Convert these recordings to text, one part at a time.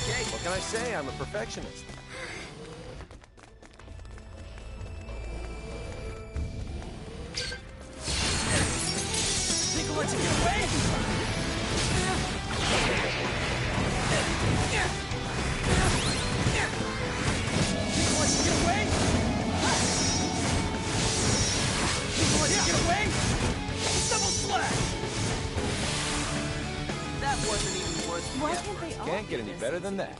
cake. What can I say? I'm a perfectionist. Think I'll let you get away? Think I'll let you get away? Think I'll let you get away? Double slash! That wasn't even worth the Why effort. can't they all Can't get do any this? better than that.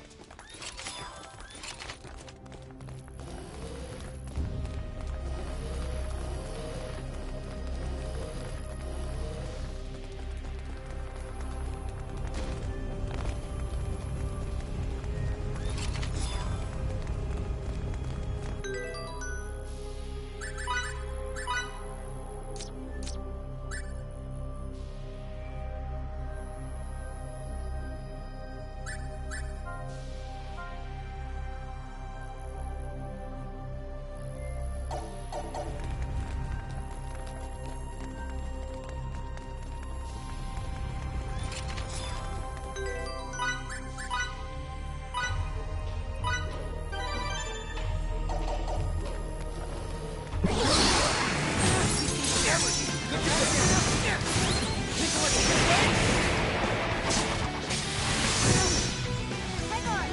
Hang on!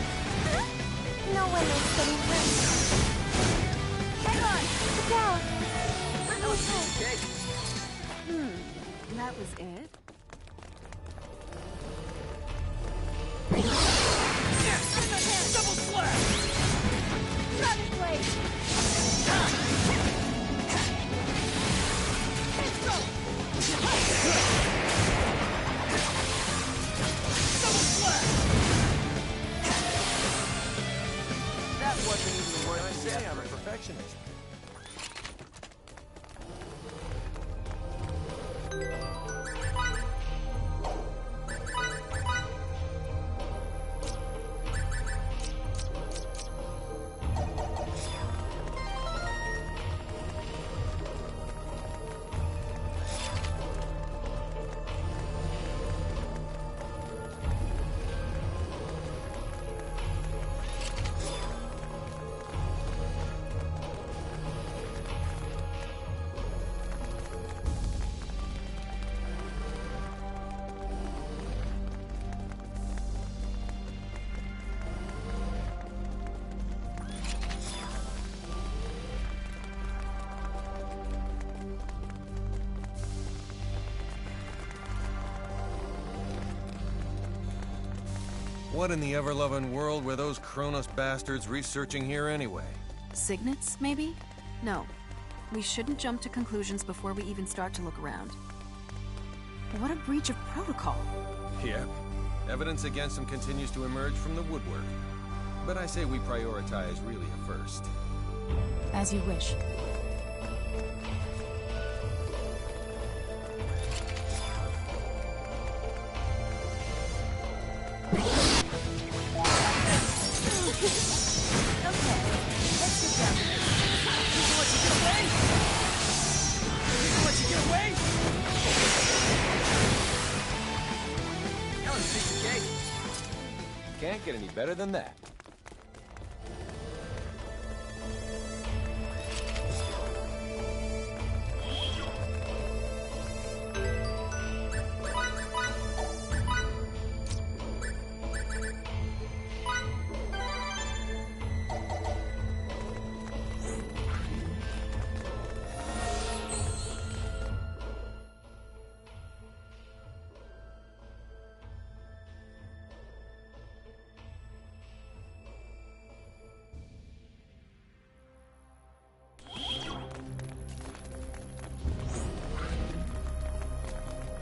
No one is getting hurt. Hang on! Look out! That was a piece of cake. That was it? Double slash! Savage Blade! Let's go! Double slash! That wasn't even What worth can I the say? I'm a effort. perfectionist. What in the ever-loving world were those Kronos bastards researching here anyway? Signets, maybe? No. We shouldn't jump to conclusions before we even start to look around. What a breach of protocol. Yeah. Evidence against him continues to emerge from the woodwork. But I say we prioritize Relia first. As you wish. Okay, let's get down to this. Think I'll let you get away? Think I'll let you get away? That was a piece of cake. Can't get any better than that.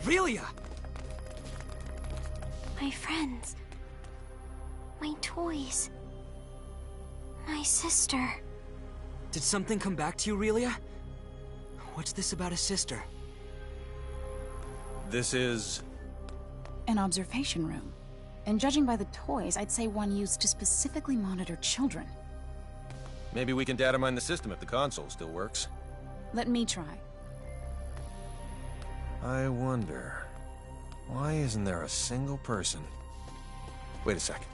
Relia! My friends. My toys. My sister. Did something come back to you, Relia? What's this about a sister? This is... An observation room. And judging by the toys, I'd say one used to specifically monitor children. Maybe we can data mine the system if the console still works. Let me try. I wonder... why isn't there a single person... Wait a second.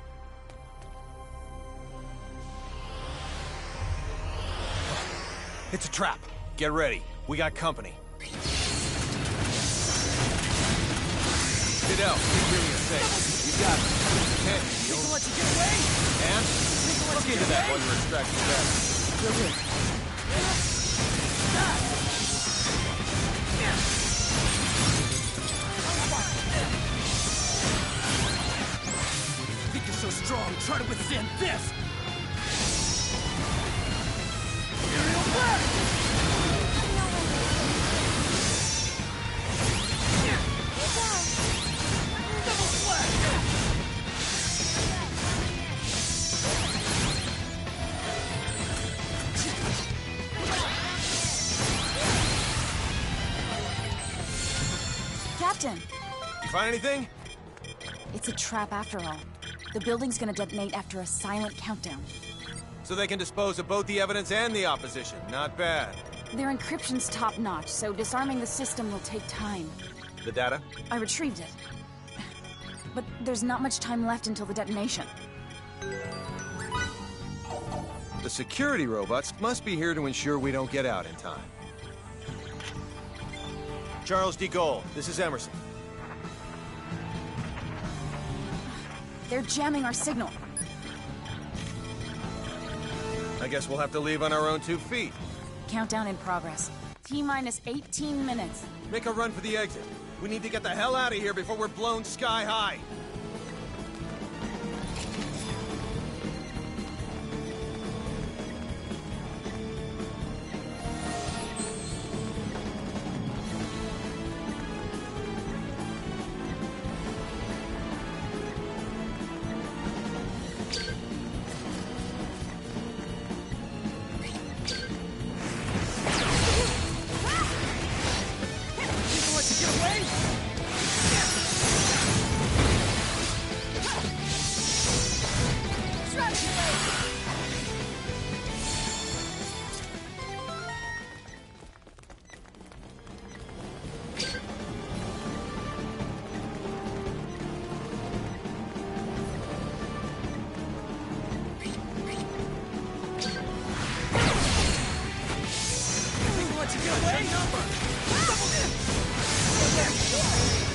It's a trap. Get ready. We got company. Fidel, keep Amelia safe. You got it. Okay, Think I'll let you get away? and look into that while you're extracting that. Will do. Think you're so strong, try to withstand this! Aerial blast! Double slash! Captain, You find anything? it's a trap after all. The building's gonna detonate after a silent countdown. So they can dispose of both the evidence and the opposition. Not bad. Their encryption's top-notch, so disarming the system will take time. The data? I retrieved it. But there's not much time left until the detonation. The security robots must be here to ensure we don't get out in time. Charles de Gaulle, this is Emerson. They're jamming our signal. I guess we'll have to leave on our own 2 feet. Countdown in progress. T-minus 18 minutes. Make a run for the exit. We need to get the hell out of here before we're blown sky high. Think I'll let you get away? Think I'll let you get away? Double in!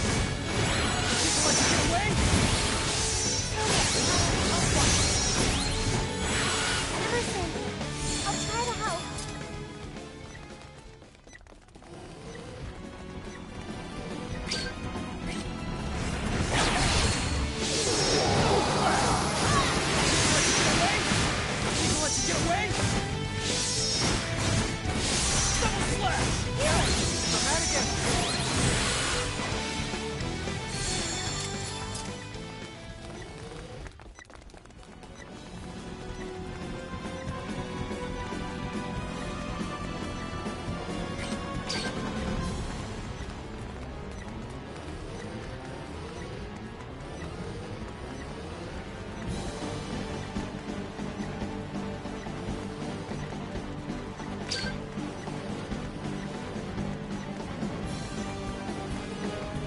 Think I'll let you get away? Emerson, I'll try to help. Think I'll let you get away? Double slash! Try that again.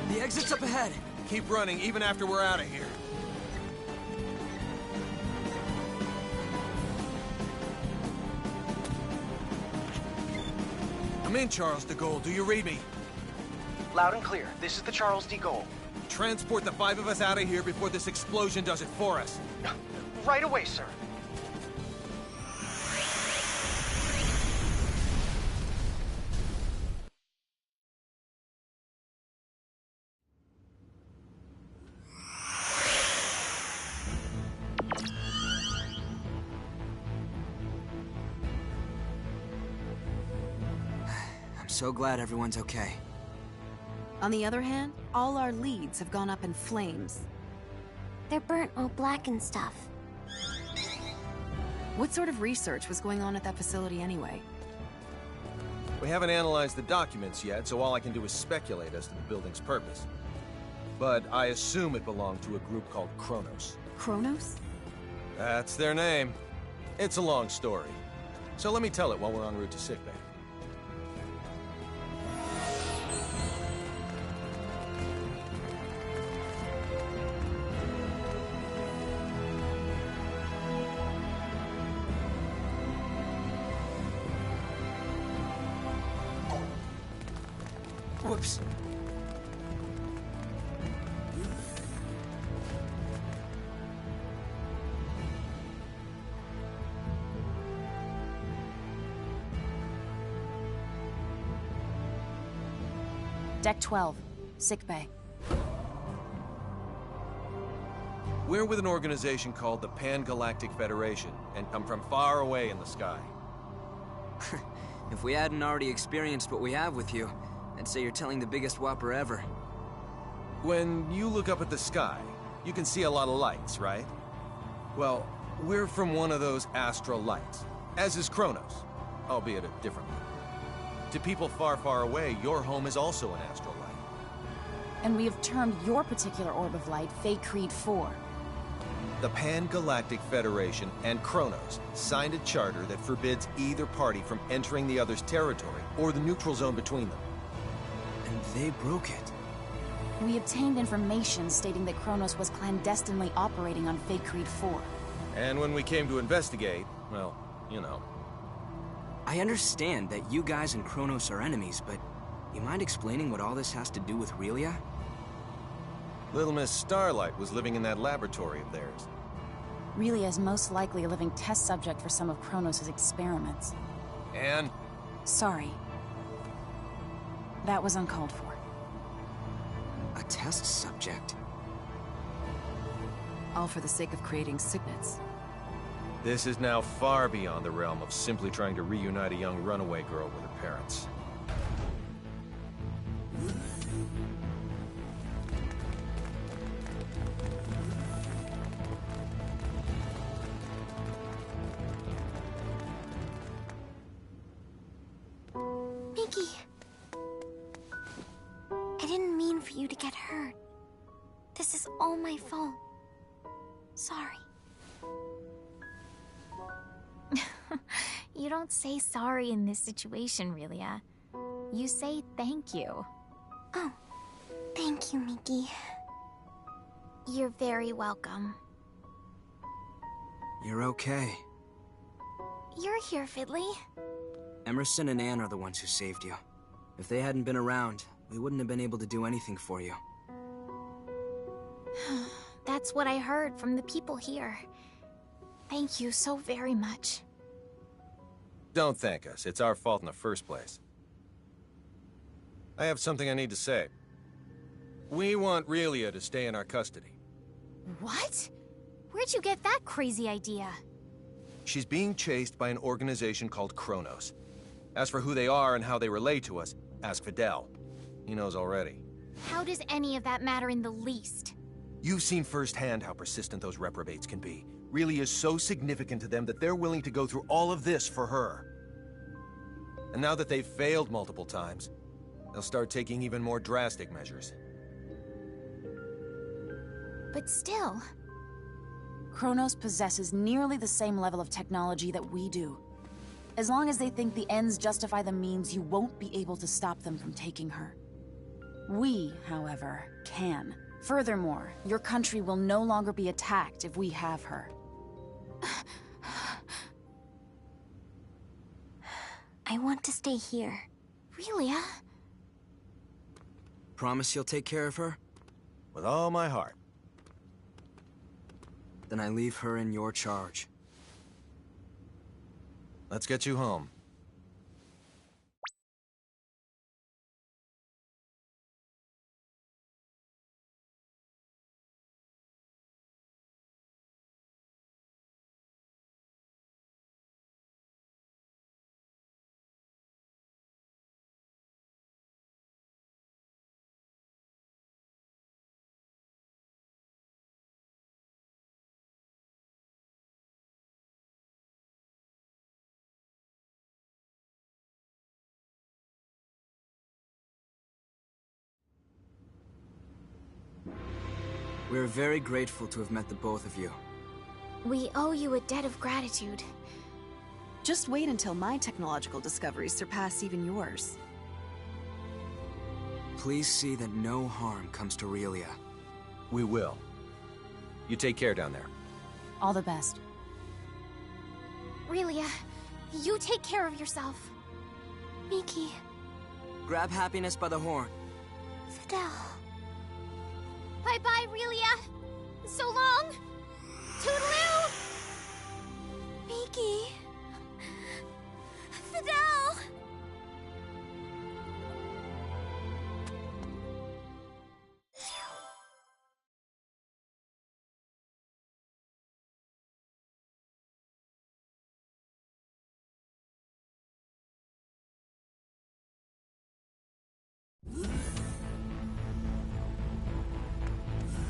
The exit's up ahead. Keep running even after we're out of here. I'm in, Charles de Gaulle. Do you read me? Loud and clear. This is the Charles de Gaulle. Transport the 5 of us out of here before this explosion does it for us. Right away, sir. I'm so glad everyone's okay. On the other hand, all our leads have gone up in flames. They're burnt all black and stuff. What sort of research was going on at that facility anyway? We haven't analyzed the documents yet, so all I can do is speculate as to the building's purpose. But I assume it belonged to a group called Kronos. Kronos? That's their name. It's a long story. So let me tell it while we're en route to sickbay. Whoops. Deck 12, sickbay. We're with an organization called the Pan-Galactic Federation, and come from far away in the sky. If we hadn't already experienced what we have with you, I'd say you're telling the biggest whopper ever. When you look up at the sky, you can see a lot of lights, right? Well, we're from one of those astral lights, as is Kronos, albeit a different one. To people far, far away, your home is also an astral light. And we have termed your particular orb of light Fate Creed 4. The Pan-Galactic Federation and Kronos signed a charter that forbids either party from entering the other's territory or the neutral zone between them. And they broke it. We obtained information stating that Kronos was clandestinely operating on Fate Creed 4. And when we came to investigate, well, you know. I understand that you guys and Kronos are enemies, but you mind explaining what all this has to do with Relia? Little Miss Starlight was living in that laboratory of theirs. Relia is most likely a living test subject for some of Kronos' experiments. And? Sorry. That was uncalled for. A test subject? All for the sake of creating signets. This is now far beyond the realm of simply trying to reunite a young runaway girl with her parents. Mickey! I didn't mean for you to get hurt. This is all my fault. Sorry. You don't say sorry in this situation, Relia. You say thank you. Oh, thank you, Mickey. You're very welcome. You're okay. You're here, Fiddly. Emerson and Anne are the ones who saved you. If they hadn't been around, we wouldn't have been able to do anything for you. That's what I heard from the people here. Thank you so very much. Don't thank us. It's our fault in the first place. I have something I need to say. We want Relia to stay in our custody. What? Where'd you get that crazy idea? She's being chased by an organization called Kronos. As for who they are and how they relate to us, ask Fidel. He knows already. How does any of that matter in the least? You've seen firsthand how persistent those reprobates can be. Relia is so significant to them that they're willing to go through all of this for her. And now that they've failed multiple times, they'll start taking even more drastic measures. But still... Kronos possesses nearly the same level of technology that we do. As long as they think the ends justify the means, you won't be able to stop them from taking her. We, however, can. Furthermore, your country will no longer be attacked if we have her. I want to stay here. Relia? Promise you'll take care of her? With all my heart. Then I leave her in your charge. Let's get you home. We're very grateful to have met the both of you. We owe you a debt of gratitude. Just wait until my technological discoveries surpass even yours. Please see that no harm comes to Relia. We will. You take care down there. All the best. Relia, you take care of yourself. Mickey. Grab happiness by the horn. Fidel. Bye-bye, Relia. So long. Toodaloo. Miki. Fidel!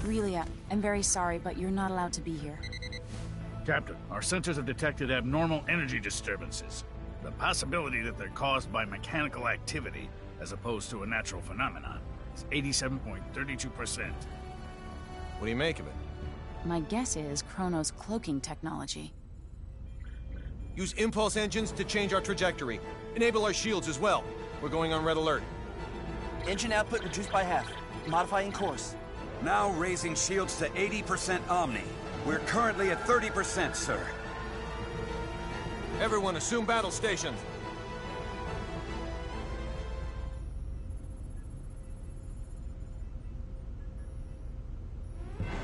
Relia, I'm very sorry, but you're not allowed to be here. Captain, our sensors have detected abnormal energy disturbances. The possibility that they're caused by mechanical activity, as opposed to a natural phenomenon, is 87.32%. What do you make of it? My guess is Chrono's cloaking technology. Use impulse engines to change our trajectory. Enable our shields as well. We're going on red alert. Engine output reduced by half. Modifying course. Now raising shields to 80% Omni. We're currently at 30%, sir. Everyone assume battle stations.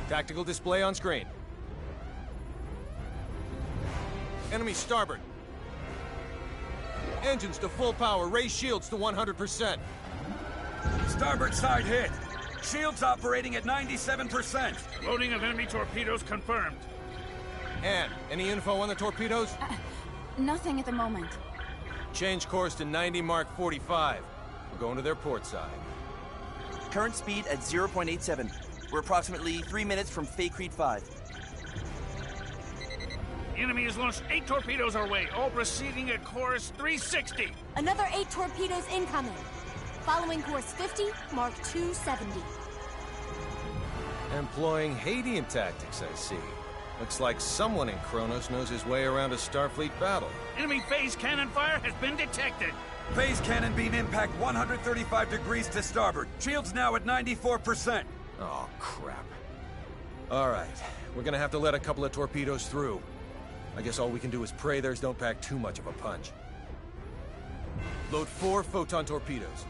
Tactical display on screen. Enemy starboard. Engines to full power. Raise shields to 100%. Starboard side hit. Shields operating at 97%. Loading of enemy torpedoes confirmed. Ann, any info on the torpedoes? Nothing at the moment. Change course to 90 Mark 45. We're going to their port side. Current speed at 0.87. We're approximately 3 minutes from Faithlessness 5. The enemy has launched 8 torpedoes our way, all proceeding at course 360. Another 8 torpedoes incoming. Following course 50, Mark 270. Employing Hadean tactics, I see. Looks like someone in Kronos knows his way around a Starfleet battle. Enemy phase cannon fire has been detected. Phase cannon beam impact 135 degrees to starboard. Shields now at 94%. Oh, crap. All right, we're gonna have to let a couple of torpedoes through. I guess all we can do is pray theirs don't pack too much of a punch. Load 4 photon torpedoes.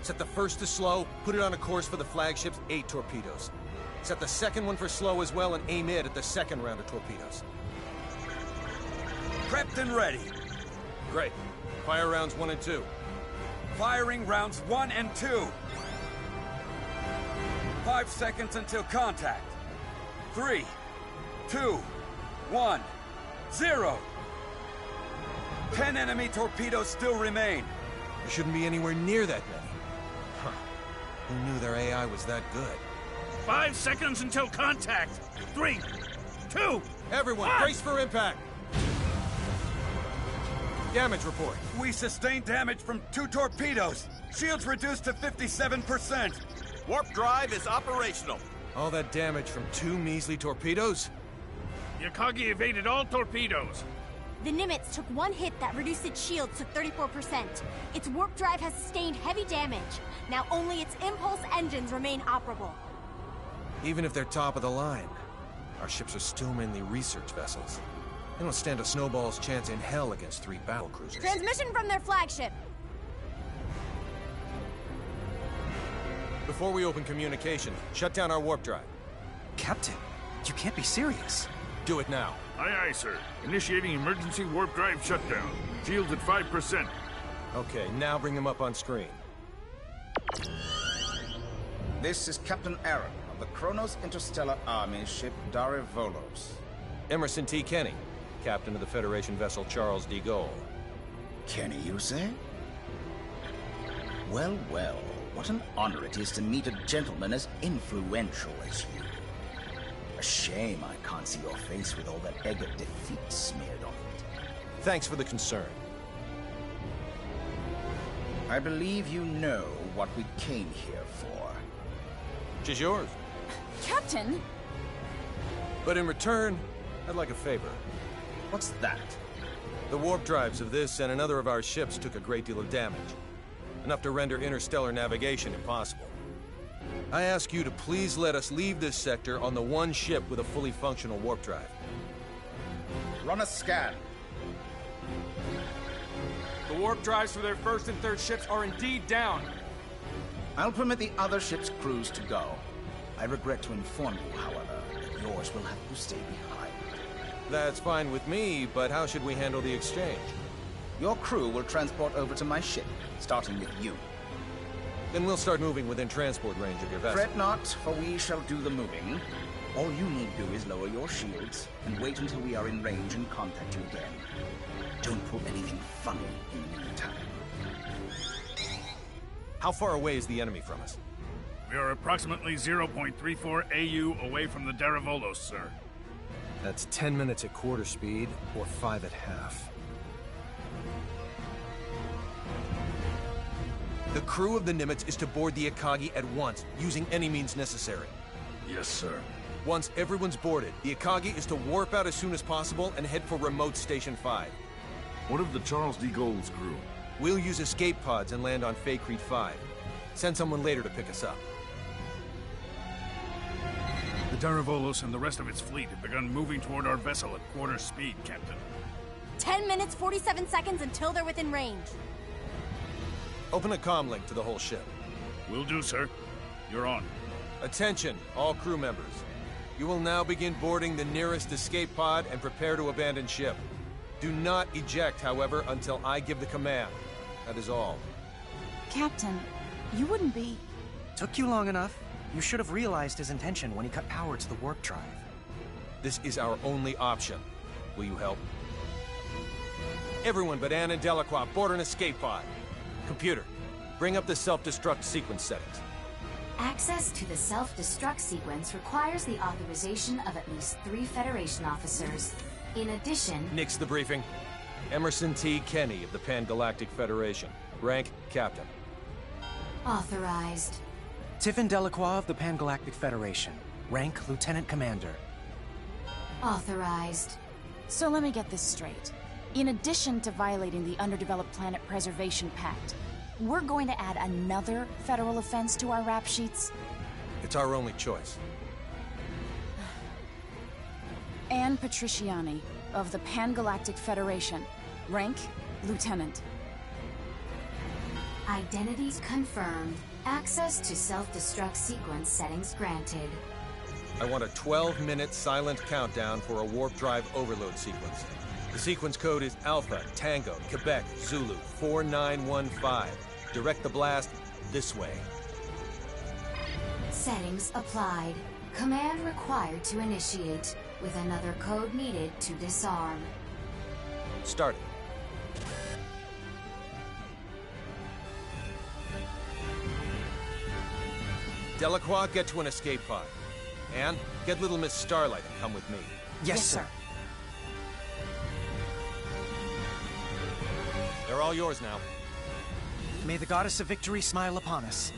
Set the first to slow, put it on a course for the flagship's 8 torpedoes. Set the second one for slow as well and aim it at the second round of torpedoes. Prepped and ready. Great. Fire rounds 1 and 2. Firing rounds 1 and 2. 5 seconds until contact. 3, 2, 1, 0. 10 enemy torpedoes still remain. There shouldn't be anywhere near that many. Huh. Who knew their AI was that good? 5 seconds until contact. 3, 2, Everyone, 1. brace for impact! Damage report. We sustained damage from 2 torpedoes. Shields reduced to 57%. Warp drive is operational. All that damage from 2 measly torpedoes? Yakagi evaded all torpedoes. The Nimitz took 1 hit that reduced its shields to 34%. Its warp drive has sustained heavy damage. Now only its impulse engines remain operable. Even if they're top of the line, our ships are still mainly research vessels. They don't stand a snowball's chance in hell against 3 battle cruisers. Transmission from their flagship. Before we open communication, shut down our warp drive. Captain, you can't be serious. Do it now. Aye, aye, sir. Initiating emergency warp drive shutdown. Shields at 5%. Okay, now bring them up on screen. This is Captain Aaron of the Kronos Interstellar Army ship Darivolos. Emerson T. Kenny, captain of the Federation vessel Charles de Gaulle. Kenny, you say? Well, well, what an honor it is to meet a gentleman as influential as you. A shame I can't see your face with all that egg of defeat smeared on it. Thanks for the concern. I believe you know what we came here for. Which is yours. Captain! But in return, I'd like a favor. What's that? The warp drives of this and another of our ships took a great deal of damage. Enough to render interstellar navigation impossible. I ask you to please let us leave this sector on the one ship with a fully functional warp drive. Run a scan. The warp drives for their first and third ships are indeed down. I'll permit the other ship's crews to go. I regret to inform you, however, that yours will have to stay behind. That's fine with me, but how should we handle the exchange? Your crew will transport over to my ship, starting with you. Then we'll start moving within transport range of your vessel. Fret not, for we shall do the moving. All you need do is lower your shields and wait until we are in range and contact you again. Don't pull anything funny in the meantime. How far away is the enemy from us? We are approximately 0.34 AU away from the Daravolos, sir. That's 10 minutes at quarter speed, or 5 at half. The crew of the Nimitz is to board the Akagi at once, using any means necessary. Yes, sir. Once everyone's boarded, the Akagi is to warp out as soon as possible and head for remote Station 5. What of the Charles D. Gould's crew? We'll use escape pods and land on Faithlessness 5. Send someone later to pick us up. The Daravolos and the rest of its fleet have begun moving toward our vessel at quarter speed, Captain. 10 minutes, 47 seconds until they're within range. Open a comm link to the whole ship. Will do, sir. You're on. Attention, all crew members. You will now begin boarding the nearest escape pod and prepare to abandon ship. Do not eject, however, until I give the command. That is all. Captain, you wouldn't be... Took you long enough. You should have realized his intention when he cut power to the warp drive. This is our only option. Will you help? Everyone but Anne and Delacroix board an escape pod. Computer, bring up the self-destruct sequence settings. Access to the self-destruct sequence requires the authorization of at least 3 Federation officers. In addition... Nix the briefing. Emerson T. Kenny of the Pan-Galactic Federation. Rank, Captain. Authorized. Tiffin Delacroix of the Pan-Galactic Federation. Rank, Lieutenant Commander. Authorized. So let me get this straight. In addition to violating the Underdeveloped Planet Preservation Pact, we're going to add another federal offense to our rap sheets? It's our only choice. Anne Patriciani of the Pan-Galactic Federation. Rank, Lieutenant. Identities confirmed. Access to self-destruct sequence settings granted. I want a 12-minute silent countdown for a warp drive overload sequence. The sequence code is Alpha, Tango, Quebec, Zulu, 4915. Direct the blast this way. Settings applied. Command required to initiate, with another code needed to disarm. Start it. Delacroix, get to an escape pod. Anne, get little Miss Starlight and come with me. Yes, sir. They're all yours now. May the Goddess of Victory smile upon us.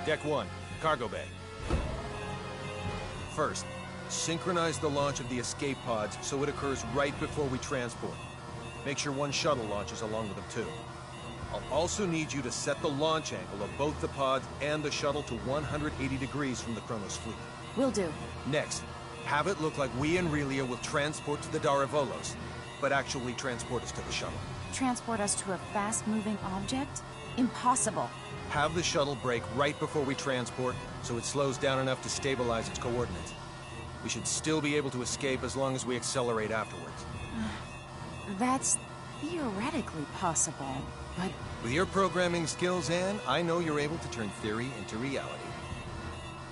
Deck 1, cargo bay. First, synchronize the launch of the escape pods so it occurs right before we transport. Make sure one shuttle launches along with them too. I'll also need you to set the launch angle of both the pods and the shuttle to 180 degrees from the Kronos fleet. Will do. Next, have it look like we and Relia will transport to the Daravolos, but actually transport us to the shuttle. Transport us to a fast-moving object? Impossible. Have the shuttle brake right before we transport, so it slows down enough to stabilize its coordinates. We should still be able to escape as long as we accelerate afterwards. That's theoretically possible, but... With your programming skills, Anne, I know you're able to turn theory into reality.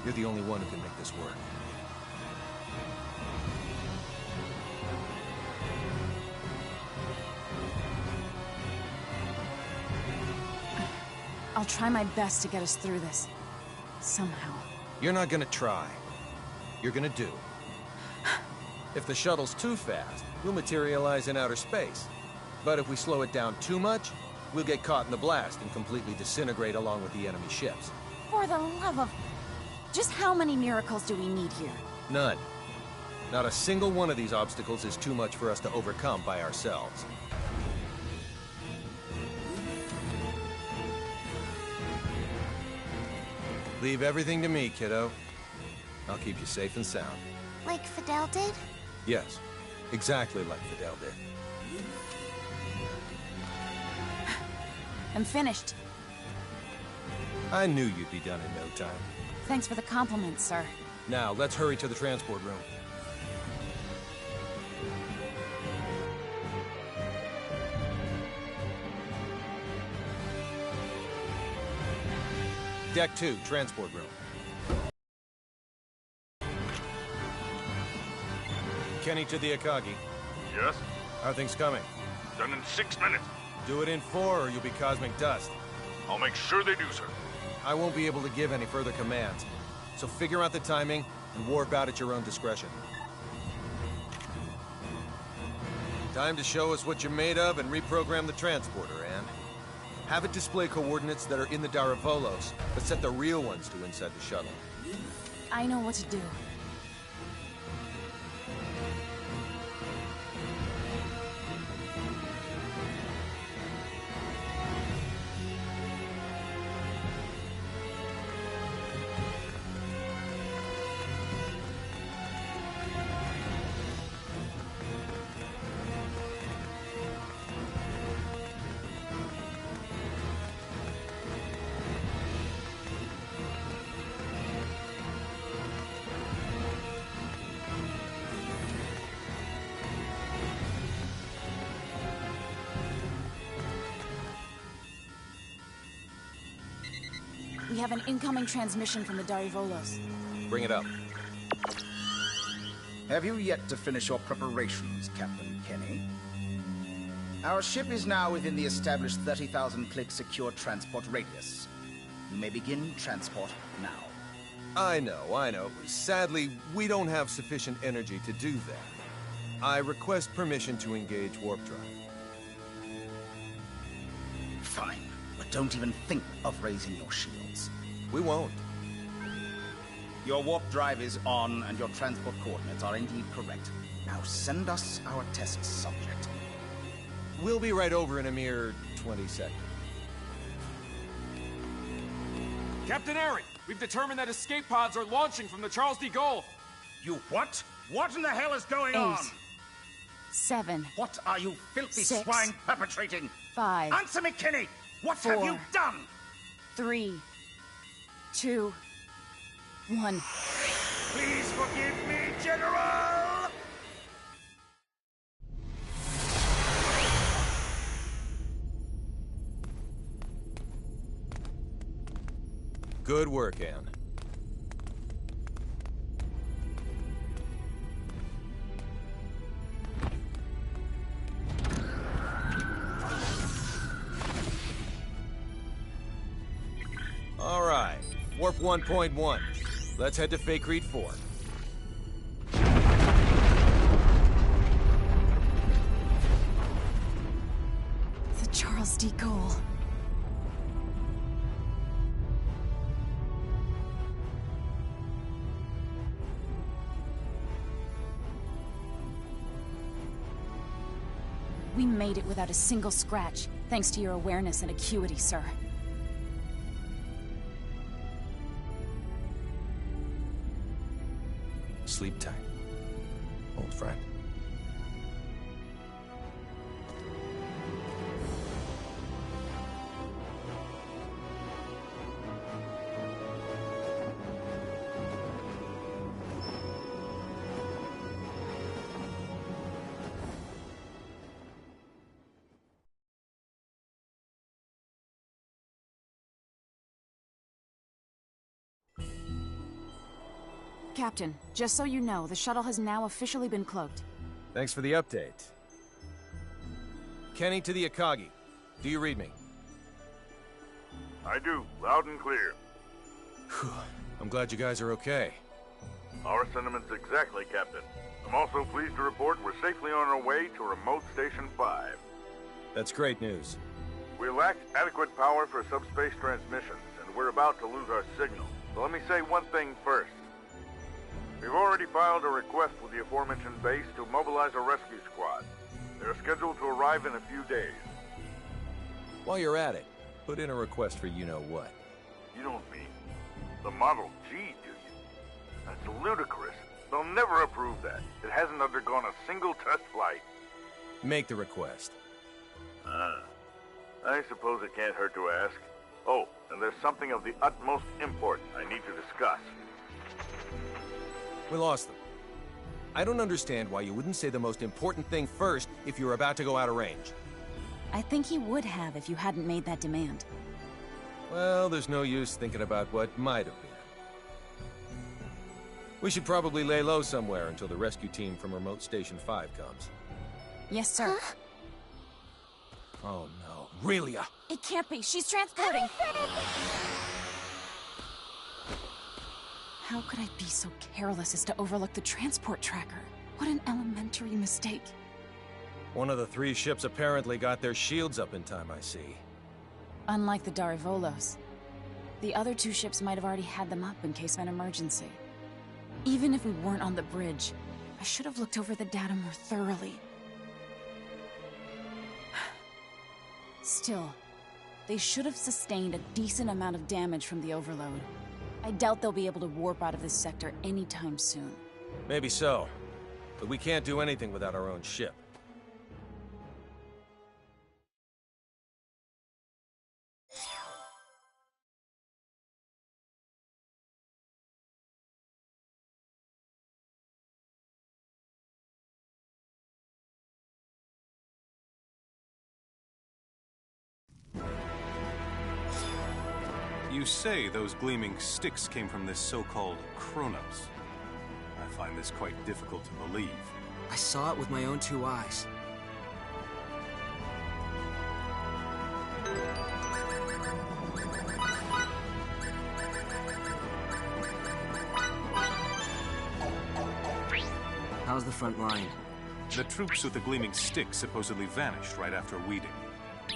You're the only one who can make this work. I'll try my best to get us through this. Somehow. You're not gonna try. You're gonna do. If the shuttle's too fast, we'll materialize in outer space. But if we slow it down too much, we'll get caught in the blast and completely disintegrate along with the enemy ships. For the love of... Just how many miracles do we need here? None. Not a single one of these obstacles is too much for us to overcome by ourselves. Leave everything to me, kiddo. I'll keep you safe and sound. Like Fidel did? Yes, exactly like Fidel did. I'm finished. I knew you'd be done in no time. Thanks for the compliment, sir. Now, let's hurry to the transport room. Deck 2, transport room. Kenny to the Akagi. Yes? How are things coming? Done in 6 minutes. Do it in 4 or you'll be cosmic dust. I'll make sure they do, sir. I won't be able to give any further commands. So figure out the timing and warp out at your own discretion. Time to show us what you're made of and reprogram the transporter, Anne. Have it display coordinates that are in the Daravolos, but set the real ones to inside the shuttle. I know what to do. We have an incoming transmission from the Darivolos. Bring it up. Have you yet to finish your preparations, Captain Kenny? Our ship is now within the established 30,000-click secure transport radius. You may begin transport now. I know. Sadly, we don't have sufficient energy to do that. I request permission to engage warp drive. Fine, but don't even think of raising your shields. We won't. Your warp drive is on, and your transport coordinates are indeed correct. Now send us our test subject. We'll be right over in a mere 20 seconds. Captain Aaron, we've determined that escape pods are launching from the Charles de Gaulle. You what? What in the hell is going 8, on? 7. What are you filthy 6, swine perpetrating? 5. Answer me, Kenny! What 4, have you done? 3, 2, 1. Please forgive me, General! Good work, Anne. All right, Warp 1.1. Let's head to Fakreed 4. The Charles de Gaulle. We made it without a single scratch, thanks to your awareness and acuity, sir. Sleep tight, old friend. Captain, just so you know, the shuttle has now officially been cloaked. Thanks for the update. Kenny to the Akagi. Do you read me? I do, loud and clear. Whew. I'm glad you guys are okay. Our sentiments exactly, Captain. I'm also pleased to report we're safely on our way to Remote Station 5. That's great news. We lack adequate power for subspace transmissions, and we're about to lose our signal. So let me say one thing first. We've already filed a request with the aforementioned base to mobilize a rescue squad. They're scheduled to arrive in a few days. While you're at it, put in a request for you-know-what. You don't mean the Model G, do you? That's ludicrous. They'll never approve that. It hasn't undergone a single test flight. Make the request. I suppose it can't hurt to ask. Oh, and there's something of the utmost import I need to discuss. We lost them. I don't understand why you wouldn't say the most important thing first if you're about to go out of range. I think he would have if you hadn't made that demand. Well, there's no use thinking about what might have been. We should probably lay low somewhere until the rescue team from Remote Station 5 comes. Yes, sir. Oh no, Relia! It can't be. She's transporting. How could I be so careless as to overlook the transport tracker? What an elementary mistake. One of the 3 ships apparently got their shields up in time, I see. Unlike the Darivolos, the other 2 ships might have already had them up in case of an emergency. Even if we weren't on the bridge, I should have looked over the data more thoroughly. Still, they should have sustained a decent amount of damage from the overload. I doubt they'll be able to warp out of this sector anytime soon. Maybe so, but we can't do anything without our own ship. You say those gleaming sticks came from this so-called Kronos. I find this quite difficult to believe. I saw it with my own 2 eyes. How's the front line? The troops with the gleaming sticks supposedly vanished right after Weeding.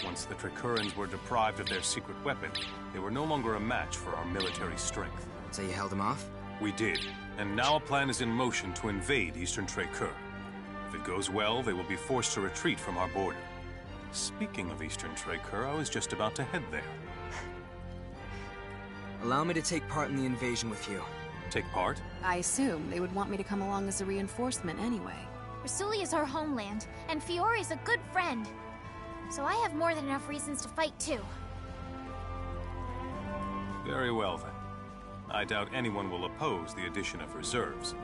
Once the Tricurans were deprived of their secret weapon, they were no longer a match for our military strength. So you held them off? We did, and now a plan is in motion to invade Eastern Tricur. If it goes well, they will be forced to retreat from our border. Speaking of Eastern Tricur, I was just about to head there. Allow me to take part in the invasion with you. Take part? I assume they would want me to come along as a reinforcement anyway. Rasuli is our homeland, and Fiore's a good friend. So I have more than enough reasons to fight, too. Very well, then. I doubt anyone will oppose the addition of reserves.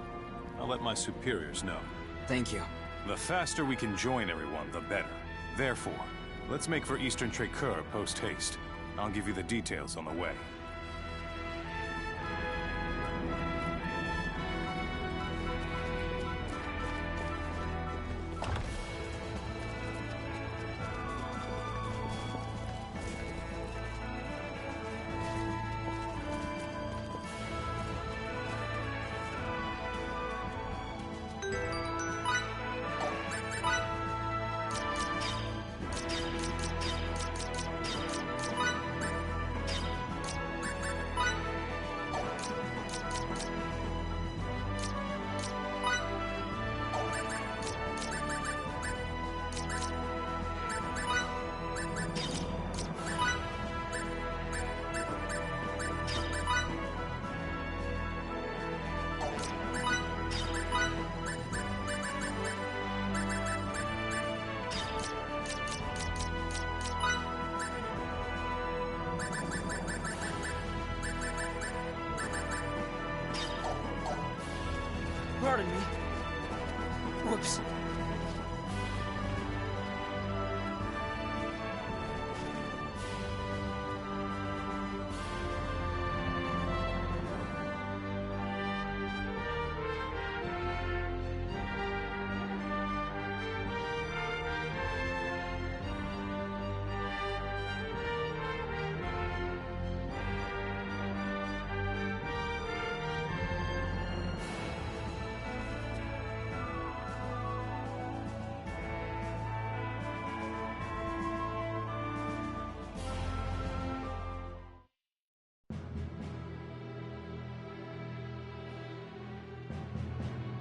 I'll let my superiors know. Thank you. The faster we can join everyone, the better. Therefore, let's make for Eastern Tricur post-haste. I'll give you the details on the way.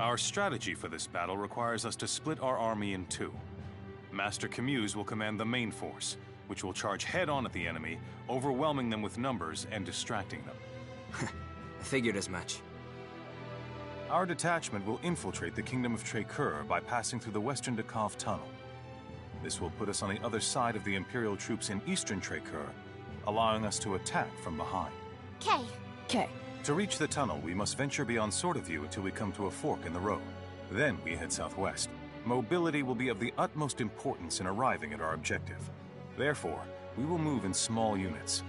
Our strategy for this battle requires us to split our army in two. Master Camus will command the main force, which will charge head-on at the enemy, overwhelming them with numbers and distracting them. I figured as much. Our detachment will infiltrate the Kingdom of Trecur by passing through the Western Dekov Tunnel. This will put us on the other side of the Imperial troops in Eastern Trecur, allowing us to attack from behind. Okay. To reach the tunnel, we must venture beyond Sword of View until we come to a fork in the road. Then we head southwest. Mobility will be of the utmost importance in arriving at our objective. Therefore, we will move in small units.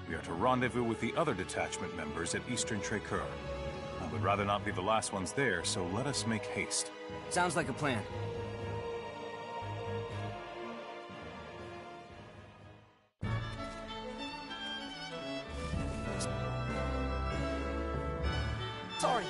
We are to rendezvous with the other detachment members at Eastern Trecur. I would rather not be the last ones there, so let us make haste. Sounds like a plan. Sorry.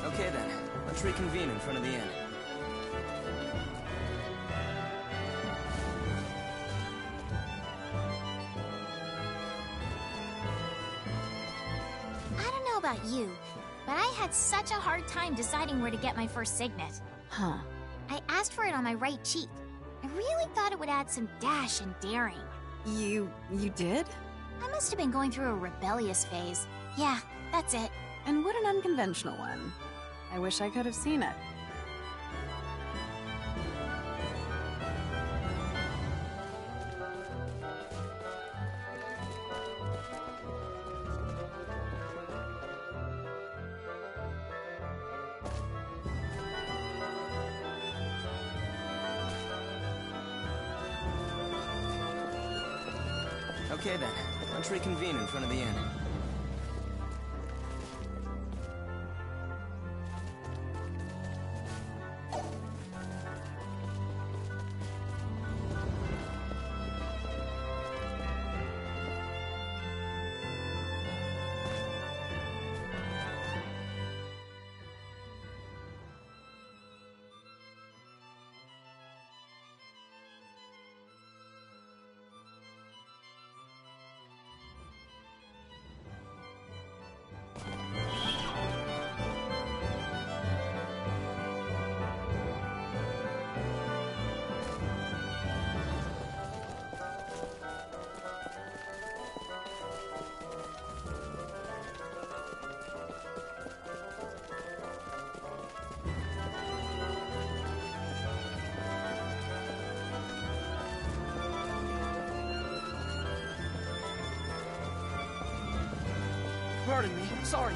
Okay then, let's reconvene in front of the inn. I don't know about you, but I had such a hard time deciding where to get my first signet. Huh. I asked for it on my right cheek. I really thought it would add some dash and daring. You did? I must have been going through a rebellious phase. Yeah, that's it. And what an unconventional one. I wish I could have seen it. Okay then, let's reconvene in front of the inn. Pardon me. Sorry.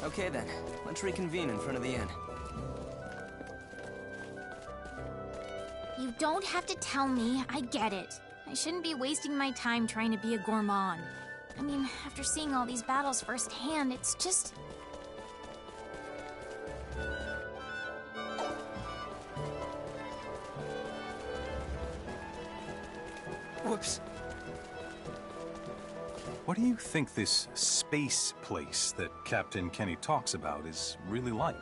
Okay then, let's reconvene in front of the inn. You don't have to tell me. I get it. I shouldn't be wasting my time trying to be a gourmand. I mean, after seeing all these battles firsthand, it's just... Whoops. What do you think this space place that Captain Kenny talks about is really like?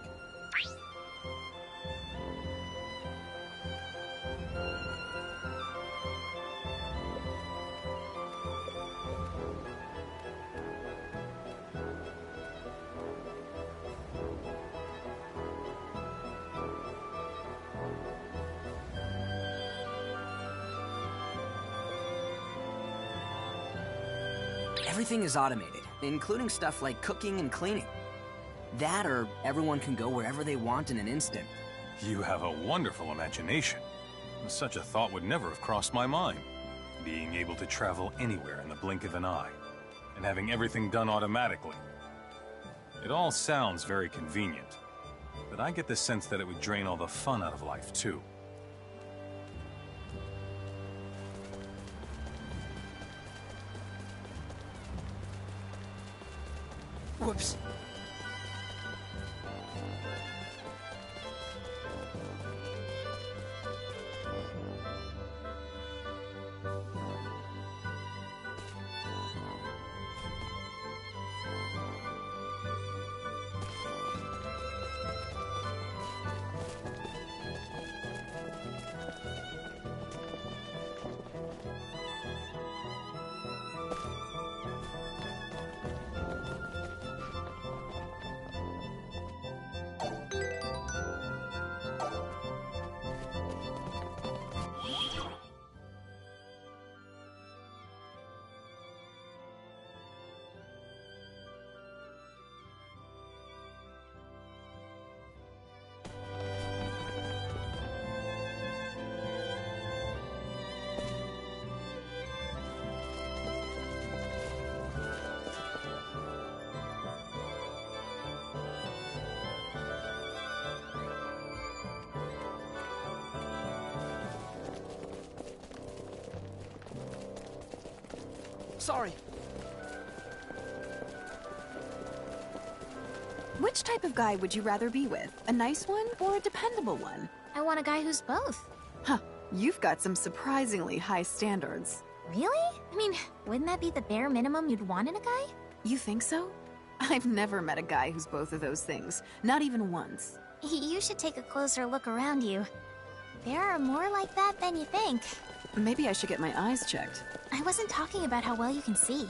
Everything is automated, including stuff like cooking and cleaning. That or everyone can go wherever they want in an instant. You have a wonderful imagination. Such a thought would never have crossed my mind. Being able to travel anywhere in the blink of an eye, and having everything done automatically. It all sounds very convenient, but I get the sense that it would drain all the fun out of life, too. Whoops. Sorry. Which type of guy would you rather be with? A nice one or a dependable one? I want a guy who's both. Huh, you've got some surprisingly high standards. Really? I mean, wouldn't that be the bare minimum you'd want in a guy? You think so? I've never met a guy who's both of those things, not even once. You should take a closer look around you. There are more like that than you think. Maybe I should get my eyes checked. I wasn't talking about how well you can see.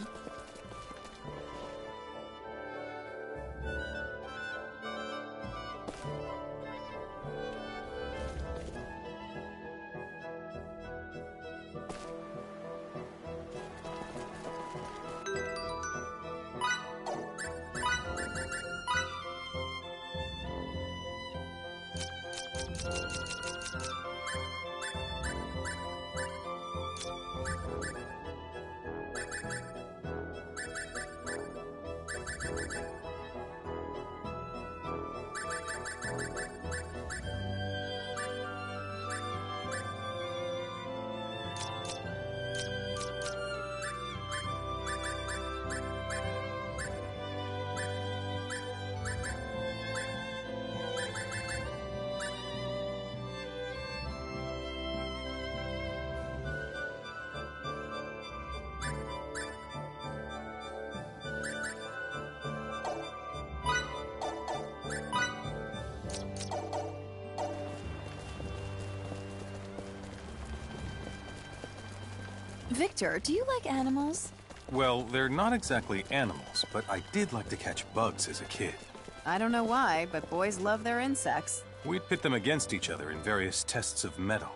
Victor, do you like animals? Well, they're not exactly animals, but I did like to catch bugs as a kid. I don't know why, but boys love their insects. We'd pit them against each other in various tests of metal.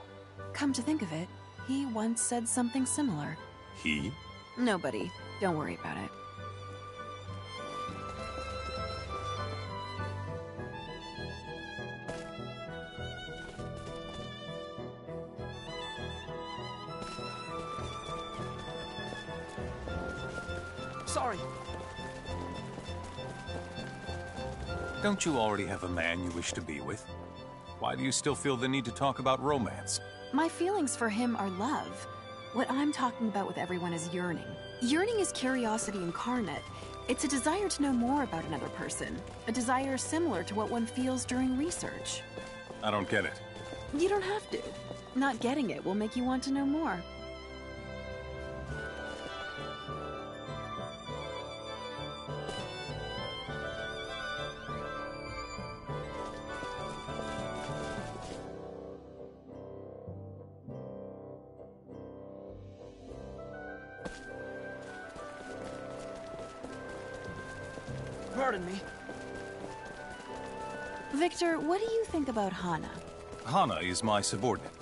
Come to think of it, he once said something similar. He? Nobody. Don't worry about it. Sorry. Don't you already have a man you wish to be with? Why do you still feel the need to talk about romance? My feelings for him are love. What I'm talking about with everyone is yearning. Yearning is curiosity incarnate. It's a desire to know more about another person. A desire similar to what one feels during research. I don't get it. You don't have to. Not getting it will make you want to know more. Pardon me. Victor, what do you think about Hana? Hana is my subordinate.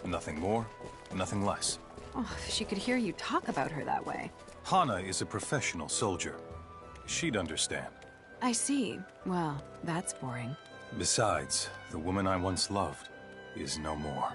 Nothing more, nothing less. Oh, if she could hear you talk about her that way. Hana is a professional soldier. She'd understand. I see. Well, that's boring. Besides, the woman I once loved is no more.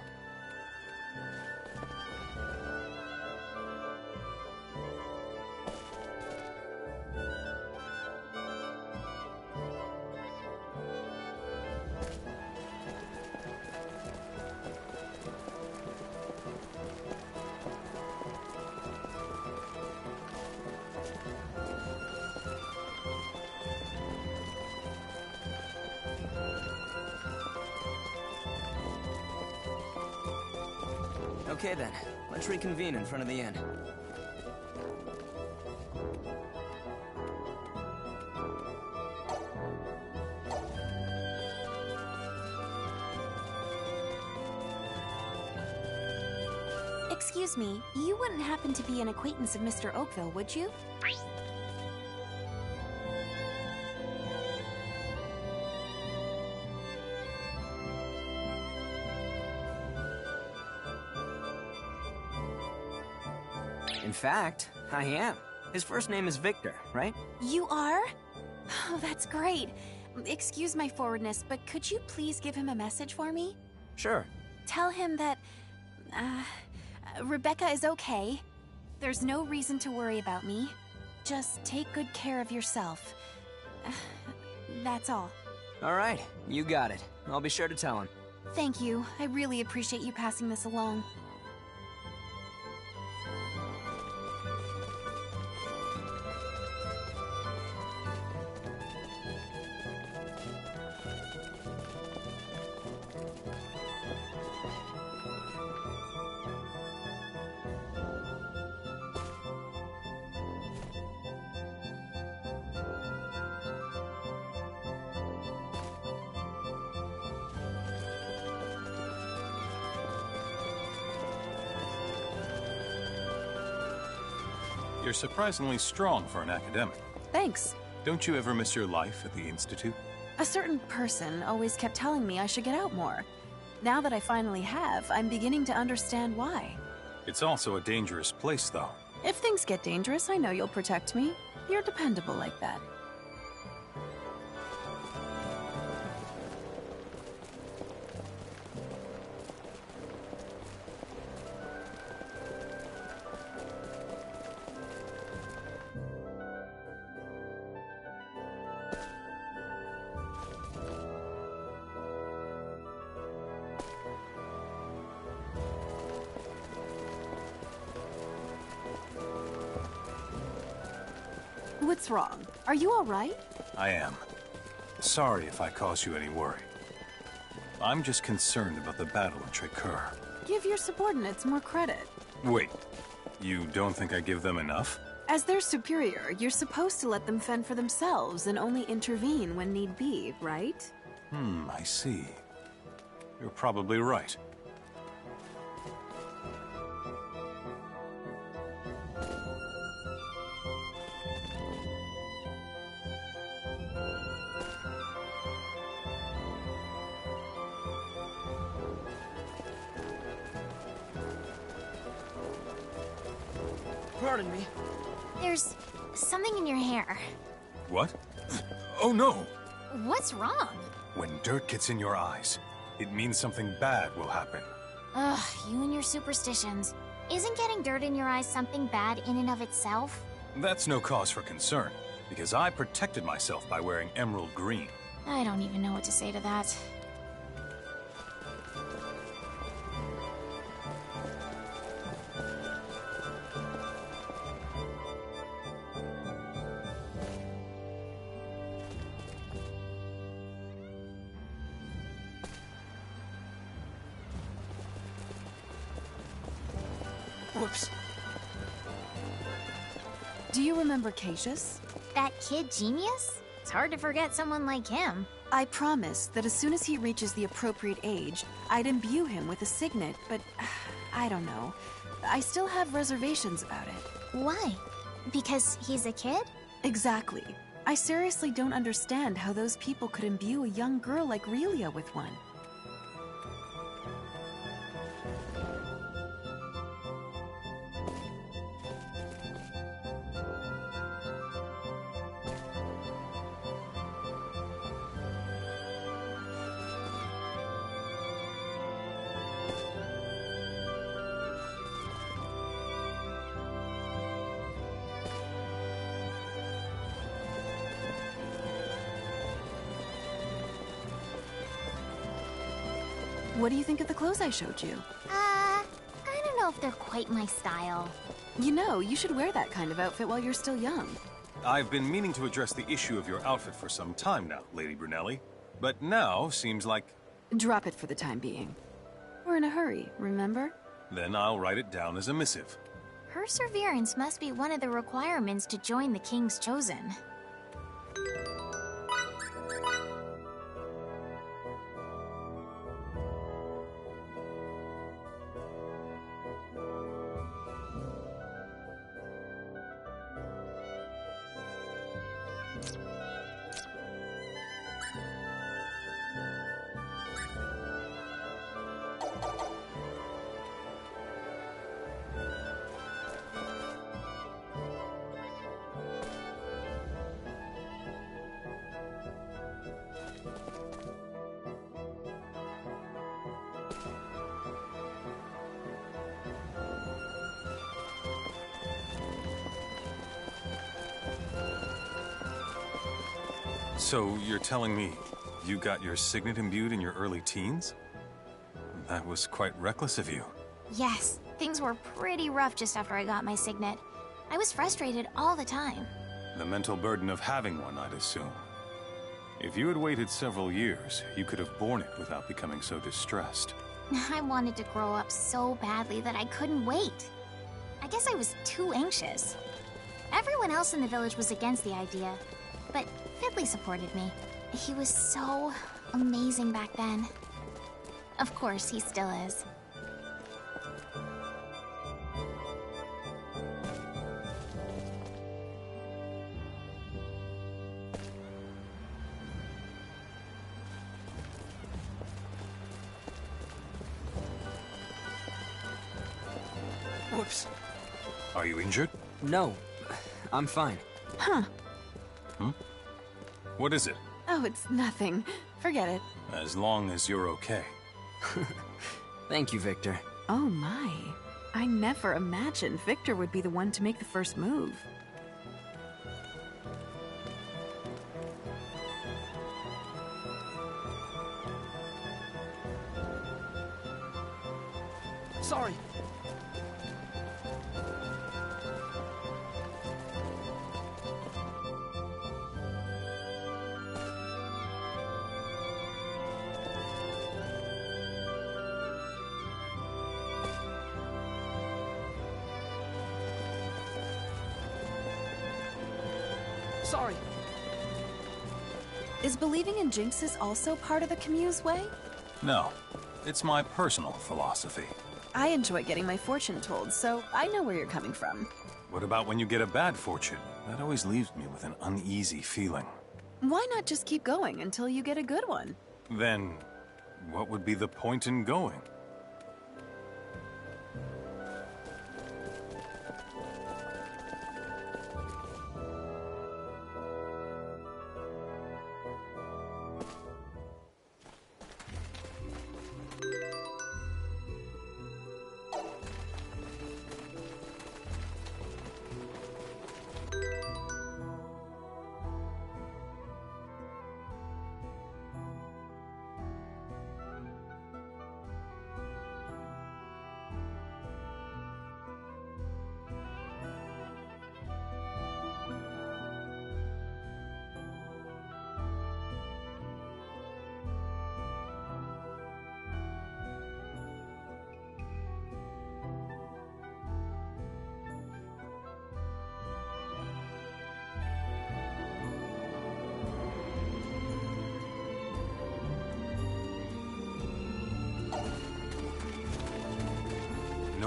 Okay then, let's reconvene in front of the inn. Excuse me, you wouldn't happen to be an acquaintance of Mr. Oakville, would you? In fact, I am. His first name is Victor, right? You are? Oh, that's great. Excuse my forwardness, but could you please give him a message for me? Sure. Tell him that, Rebecca is okay. There's no reason to worry about me. Just take good care of yourself. That's all. All right, you got it. I'll be sure to tell him. Thank you. I really appreciate you passing this along. You're surprisingly strong for an academic. Thanks. Don't you ever miss your life at the Institute? A certain person always kept telling me I should get out more. Now that I finally have, I'm beginning to understand why. It's also a dangerous place, though. If things get dangerous, I know you'll protect me. You're dependable like that. What's wrong? Are you all right? I am. Sorry if I caused you any worry. I'm just concerned about the battle at Trekkur. Give your subordinates more credit. Wait, you don't think I give them enough? As their superior, you're supposed to let them fend for themselves and only intervene when need be, right? I see. You're probably right. Pardon me. There's something in your hair. What? Oh no! What's wrong? When dirt gets in your eyes, it means something bad will happen. Ugh, you and your superstitions. Isn't getting dirt in your eyes something bad in and of itself? That's no cause for concern, because I protected myself by wearing emerald green. I don't even know what to say to that. Whoops. Do you remember Cassius? That kid genius? It's hard to forget someone like him. I promised that as soon as he reaches the appropriate age, I'd imbue him with a signet, but I don't know. I still have reservations about it. Why? Because he's a kid? Exactly. I seriously don't understand how those people could imbue a young girl like Relia with one. What do you think of the clothes I showed you? I don't know if they're quite my style. You know, you should wear that kind of outfit while you're still young. I've been meaning to address the issue of your outfit for some time now, Lady Brunelli. But now seems like... Drop it for the time being. We're in a hurry, remember? Then I'll write it down as a missive. Perseverance must be one of the requirements to join the King's Chosen. So you're telling me you got your signet imbued in your early teens? That was quite reckless of you. Yes, things were pretty rough just after I got my signet. I was frustrated all the time. The mental burden of having one, I'd assume. If you had waited several years, you could have borne it without becoming so distressed. I wanted to grow up so badly that I couldn't wait. I guess I was too anxious. Everyone else in the village was against the idea, but Fiddly supported me. He was so amazing back then. Of course, he still is. Whoops. Are you injured? No, I'm fine. Huh. Hmm? What is it? Oh, it's nothing. Forget it. As long as you're okay. Thank you, Victor. Oh my. I never imagined Victor would be the one to make the first move. Sorry. Sorry. Is believing in jinxes also part of the Camus way? No. It's my personal philosophy. I enjoy getting my fortune told, so I know where you're coming from. What about when you get a bad fortune? That always leaves me with an uneasy feeling. Why not just keep going until you get a good one? Then, what would be the point in going?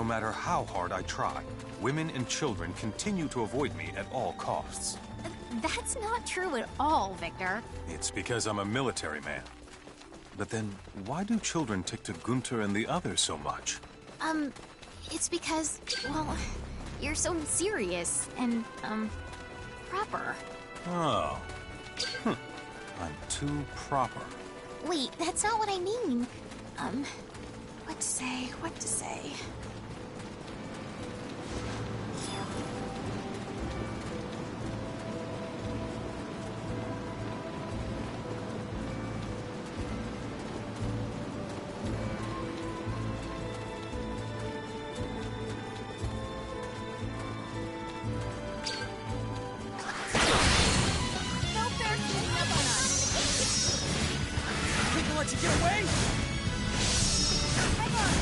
No matter how hard I try, women and children continue to avoid me at all costs. That's not true at all, Victor. It's because I'm a military man. But then, why do children take to Gunther and the others so much? It's because, well, you're so serious and, proper. Oh. I'm too proper. Wait, that's not what I mean. What to say? Let you get away? Hang on!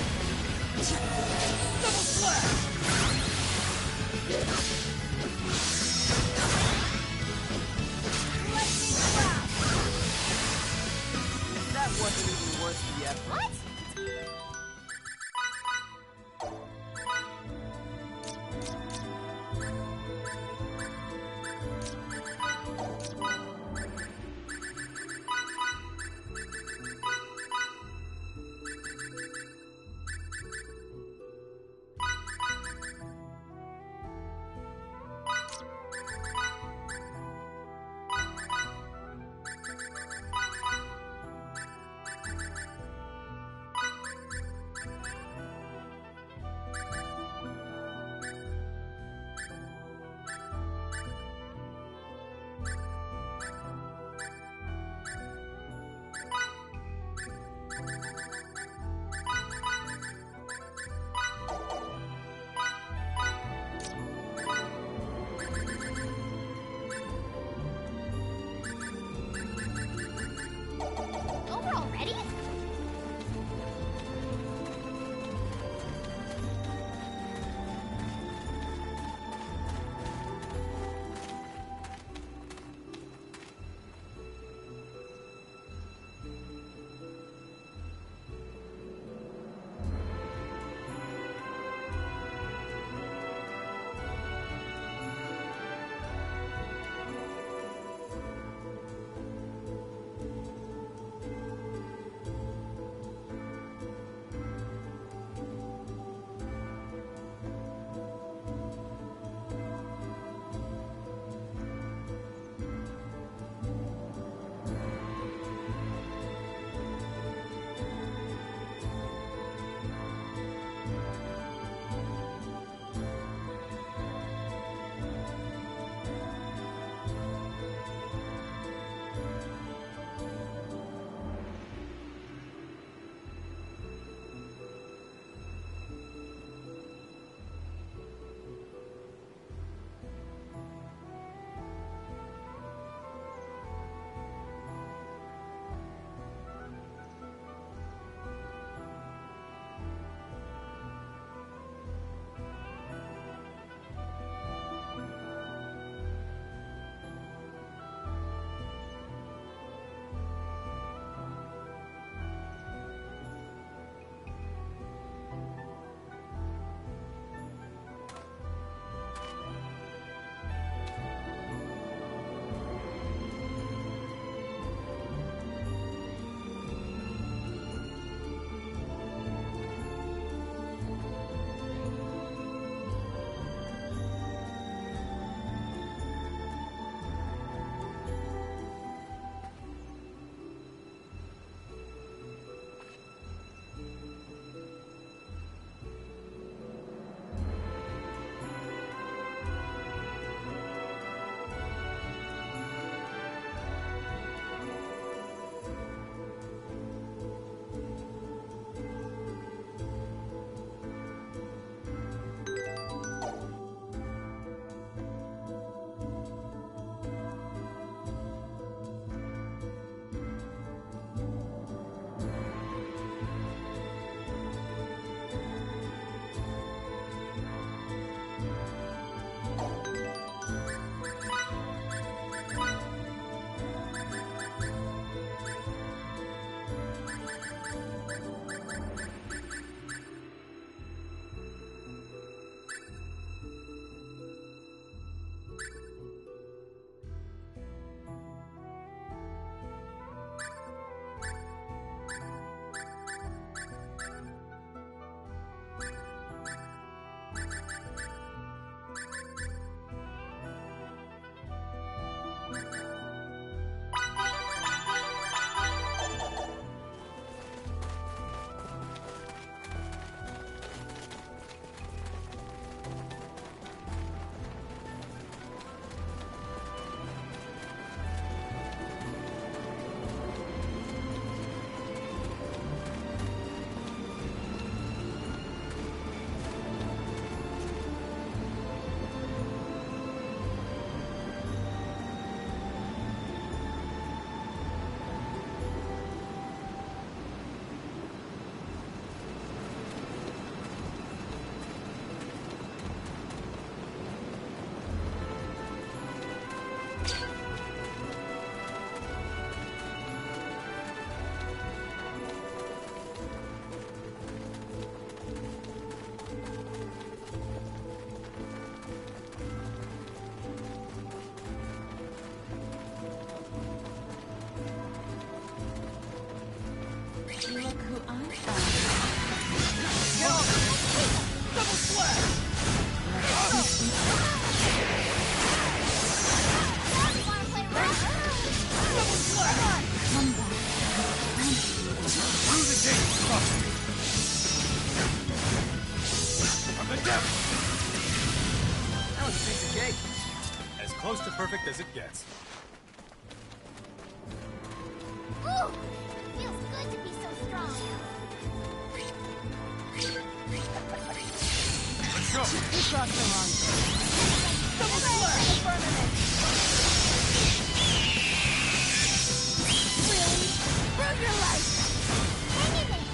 Double slash! Lightning blast! That wasn't even worth the effort. What? Look who I found. Get off! Double slash! Wanna play rough? Double slash! Come back. Through the gate, Buster. From the depths. That was a piece of cake. As close to perfect as it gets. Ooh! Feels good to be so strong. Let's go. We crossed the wrong gate. Double slash! Really? Prove your life! Hang in there!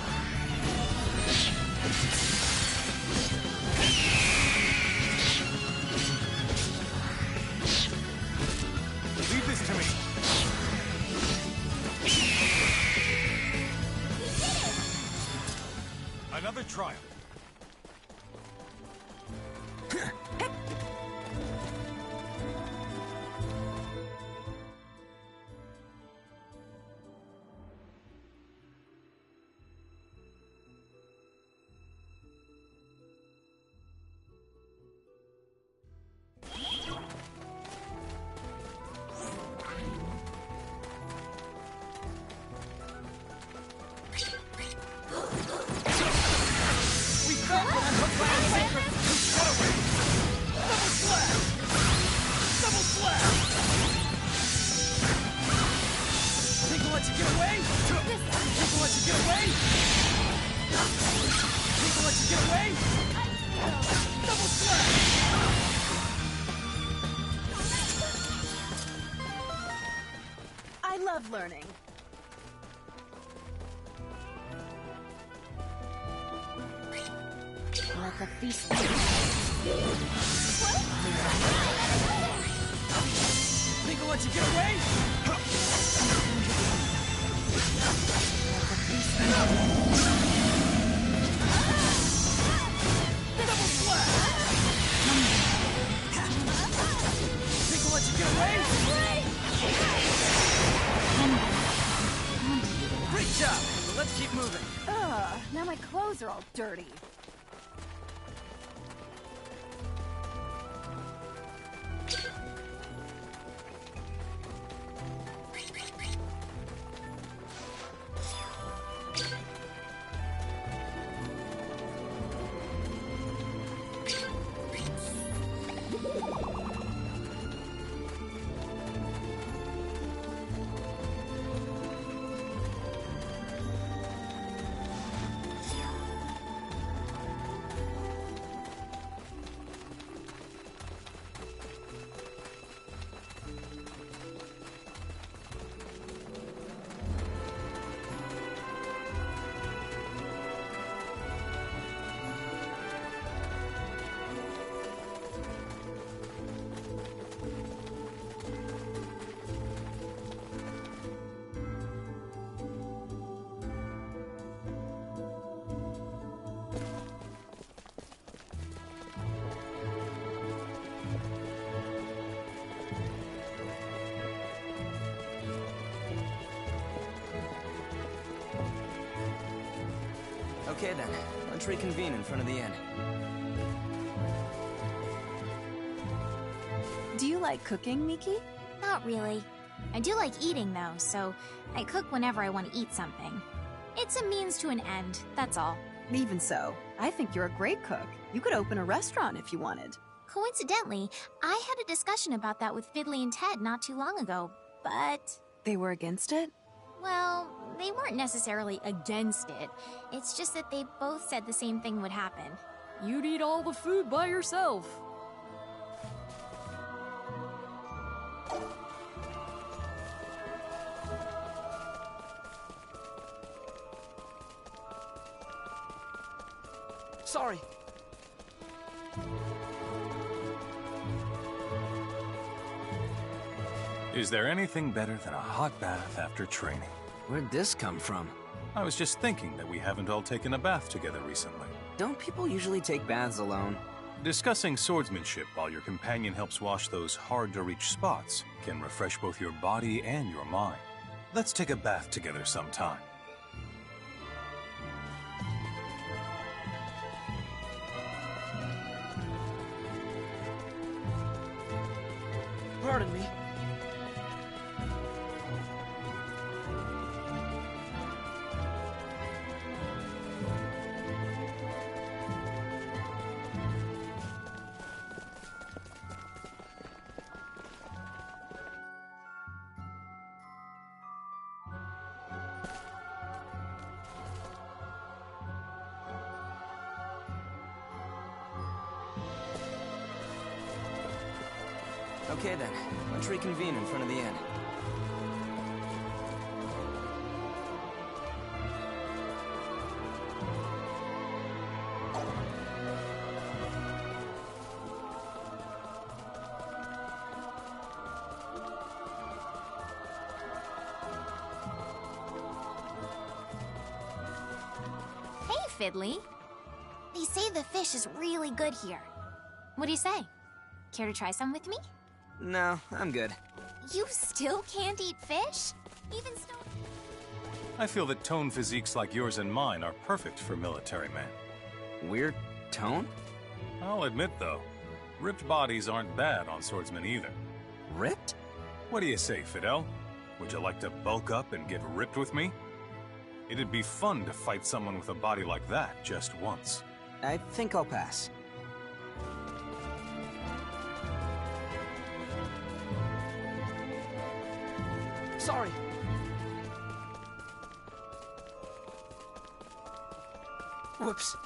Leave this to me. Another trial. I love learning. Let the feast begin. Think I'll let you get away? Double slash! Think I'll let you get away? Great job! Let's keep moving. Ugh, now my clothes are all dirty. Okay then, let's reconvene in front of the inn. Do you like cooking, Miki? Not really. I do like eating, though, so I cook whenever I want to eat something. It's a means to an end, that's all. Even so, I think you're a great cook. You could open a restaurant if you wanted. Coincidentally, I had a discussion about that with Fiddly and Ted not too long ago, but... They were against it? Well, they weren't necessarily against it. It's just that they both said the same thing would happen. You'd eat all the food by yourself. Sorry. Is there anything better than a hot bath after training? Where'd this come from? I was just thinking that we haven't all taken a bath together recently. Don't people usually take baths alone? Discussing swordsmanship while your companion helps wash those hard-to-reach spots can refresh both your body and your mind. Let's take a bath together sometime. Pardon me. Okay then, let's reconvene in front of the inn. Hey, Fiddly. They say the fish is really good here. What do you say? Care to try some with me? No, I'm good. You still can't eat fish? Even still... I feel that tone physiques like yours and mine are perfect for military men. Weird tone? I'll admit, though, ripped bodies aren't bad on swordsmen either. Ripped? What do you say, Fidel? Would you like to bulk up and get ripped with me? It'd be fun to fight someone with a body like that just once. I think I'll pass. Sorry. Whoops.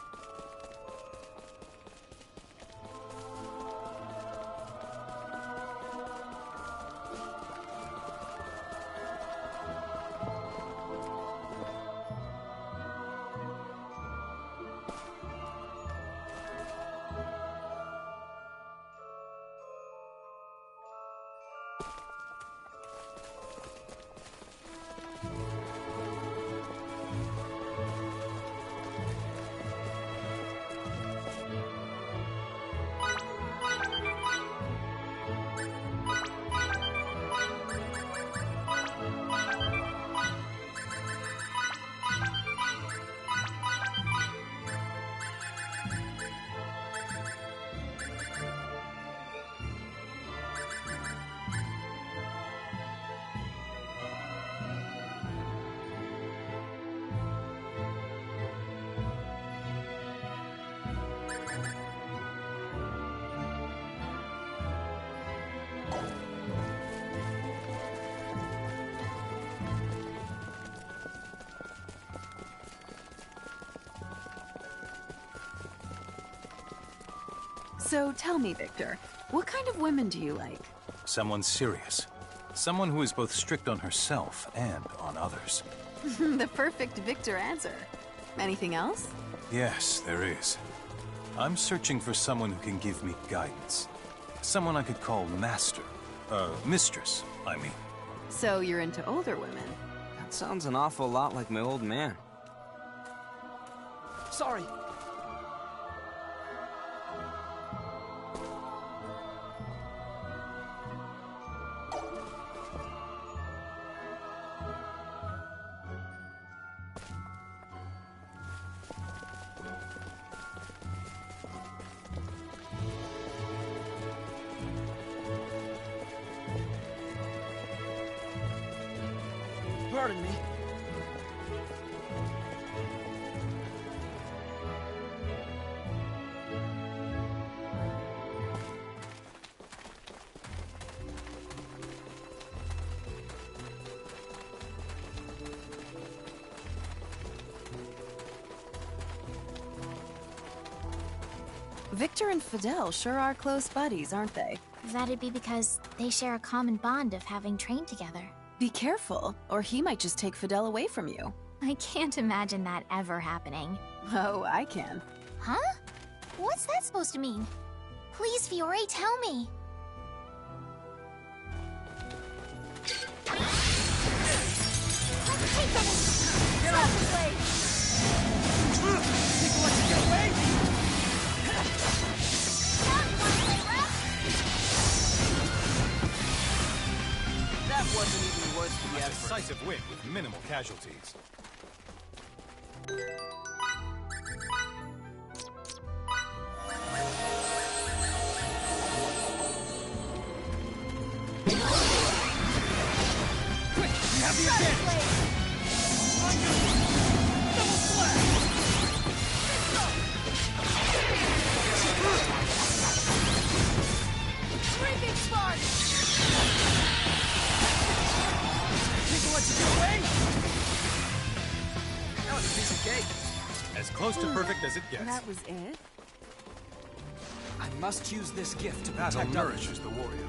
So tell me, Victor, what kind of women do you like? Someone serious. Someone who is both strict on herself and on others. The perfect Victor answer. Anything else? Yes, there is. I'm searching for someone who can give me guidance. Someone I could call master. Mistress, I mean. So you're into older women? That sounds an awful lot like my old man. Sorry. Pardon me. Victor and Fidel sure are close buddies, aren't they? That'd be because they share a common bond of having trained together. Be careful, or he might just take Fidel away from you. I can't imagine that ever happening. Oh, I can. Huh? What's that supposed to mean? Please, Fiore, tell me. Get off the blade! People let you get away? That wasn't even worth the A effort. decisive win with minimal casualties. have you again! On your mark! Double slash! Reaping spark! Think of what you get away? That was a piece of cake. As close to perfect as it gets. That was it? I must use this gift to Battle protect others. nourishes the warrior.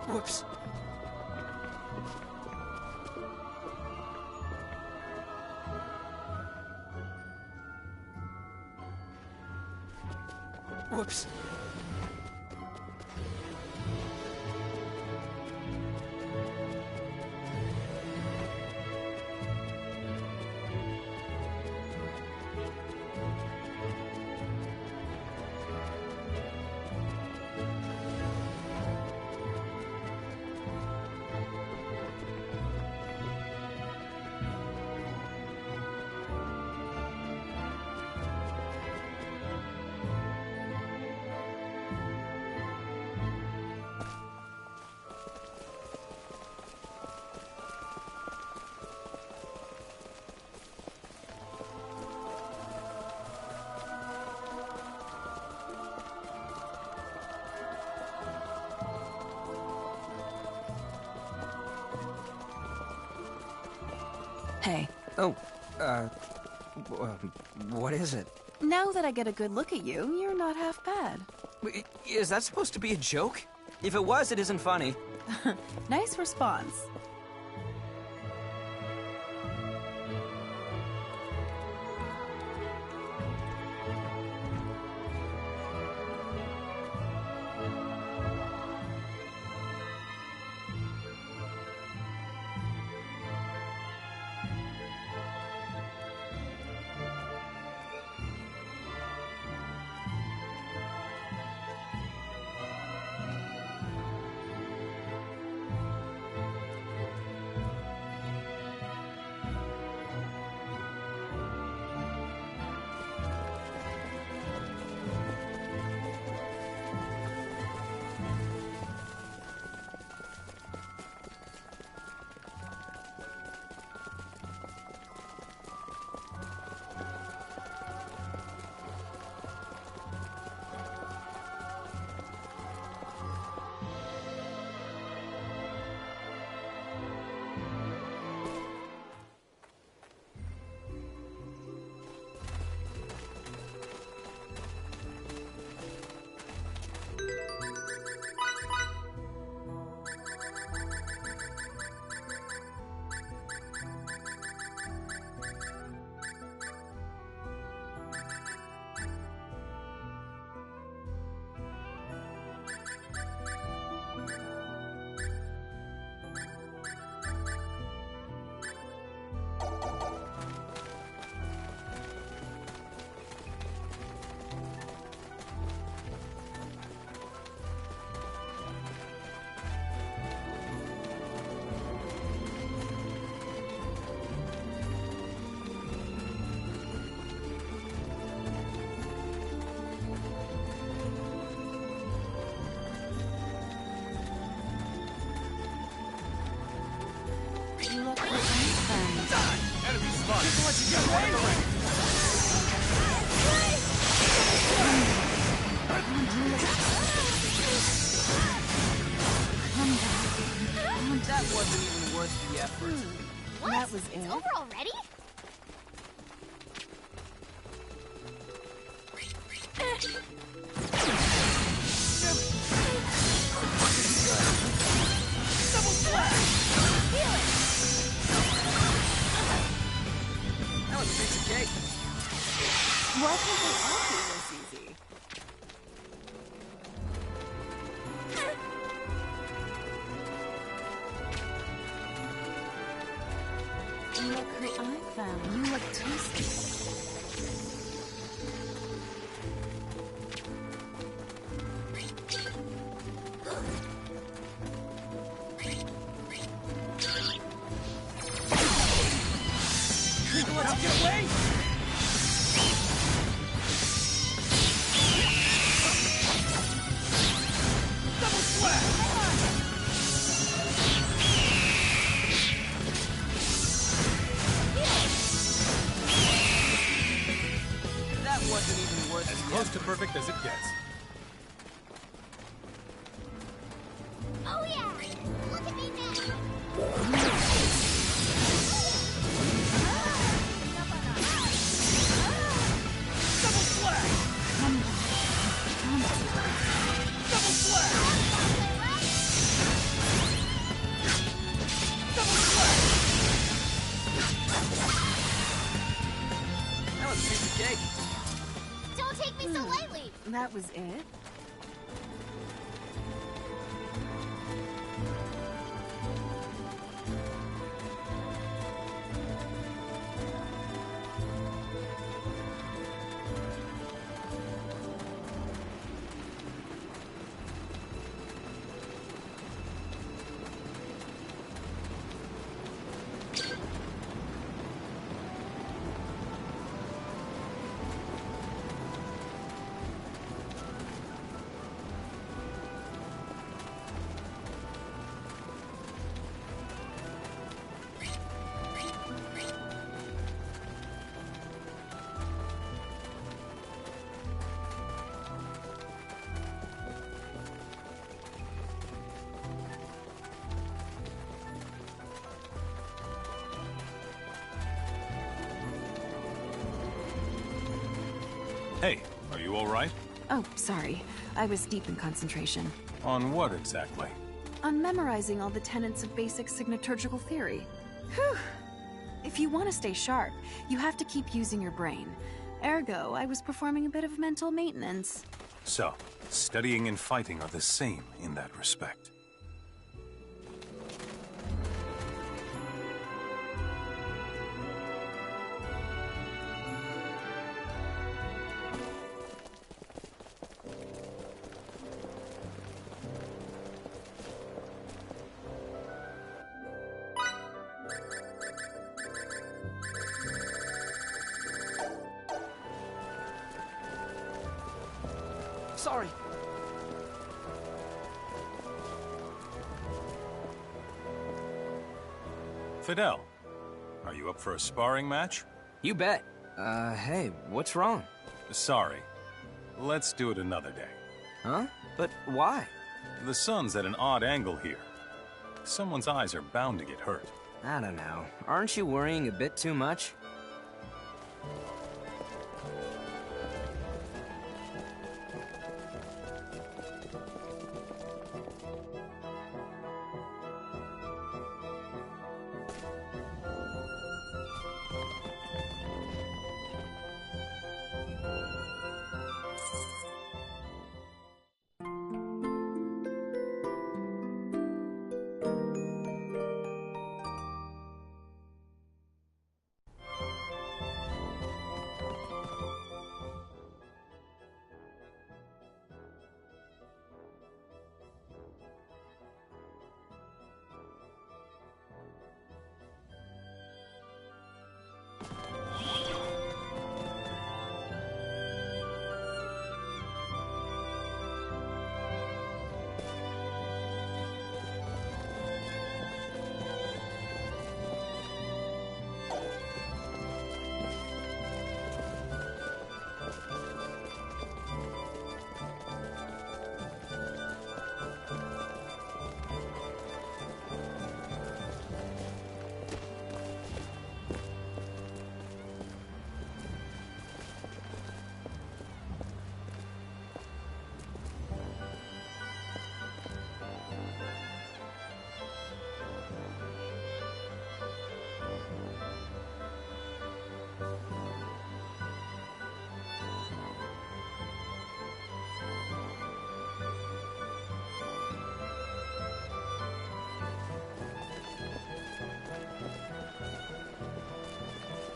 Whoops. Whoops. Hey. Oh, what is it? Now that I get a good look at you, you're not half bad. Is that supposed to be a joke? If it was, it isn't funny. Nice response. let you get away! That wasn't even worth the effort. What? That was It's it. over already? Double slash! Feel it! That was a piece of cake. Why can't they all be this easy? Look who I found. You look tasty. Trickle, let you get away! Double slash! That wasn't even worth As the close effort. to perfect as it gets. Oh yeah! Look at me now! Double slash! Double slash! Double slash! That was a piece of cake. Don't take me so lightly! That was it? Hey, are you all right? Oh, sorry. I was deep in concentration. On what exactly? On memorizing all the tenets of basic signaturgical theory. Whew! If you want to stay sharp, you have to keep using your brain. Ergo, I was performing a bit of mental maintenance. So, studying and fighting are the same in that respect. Sorry. Fidel, are you up for a sparring match? You bet. Hey, what's wrong? Sorry. Let's do it another day. Huh? But why? The sun's at an odd angle here. Someone's eyes are bound to get hurt. I don't know. Aren't you worrying a bit too much?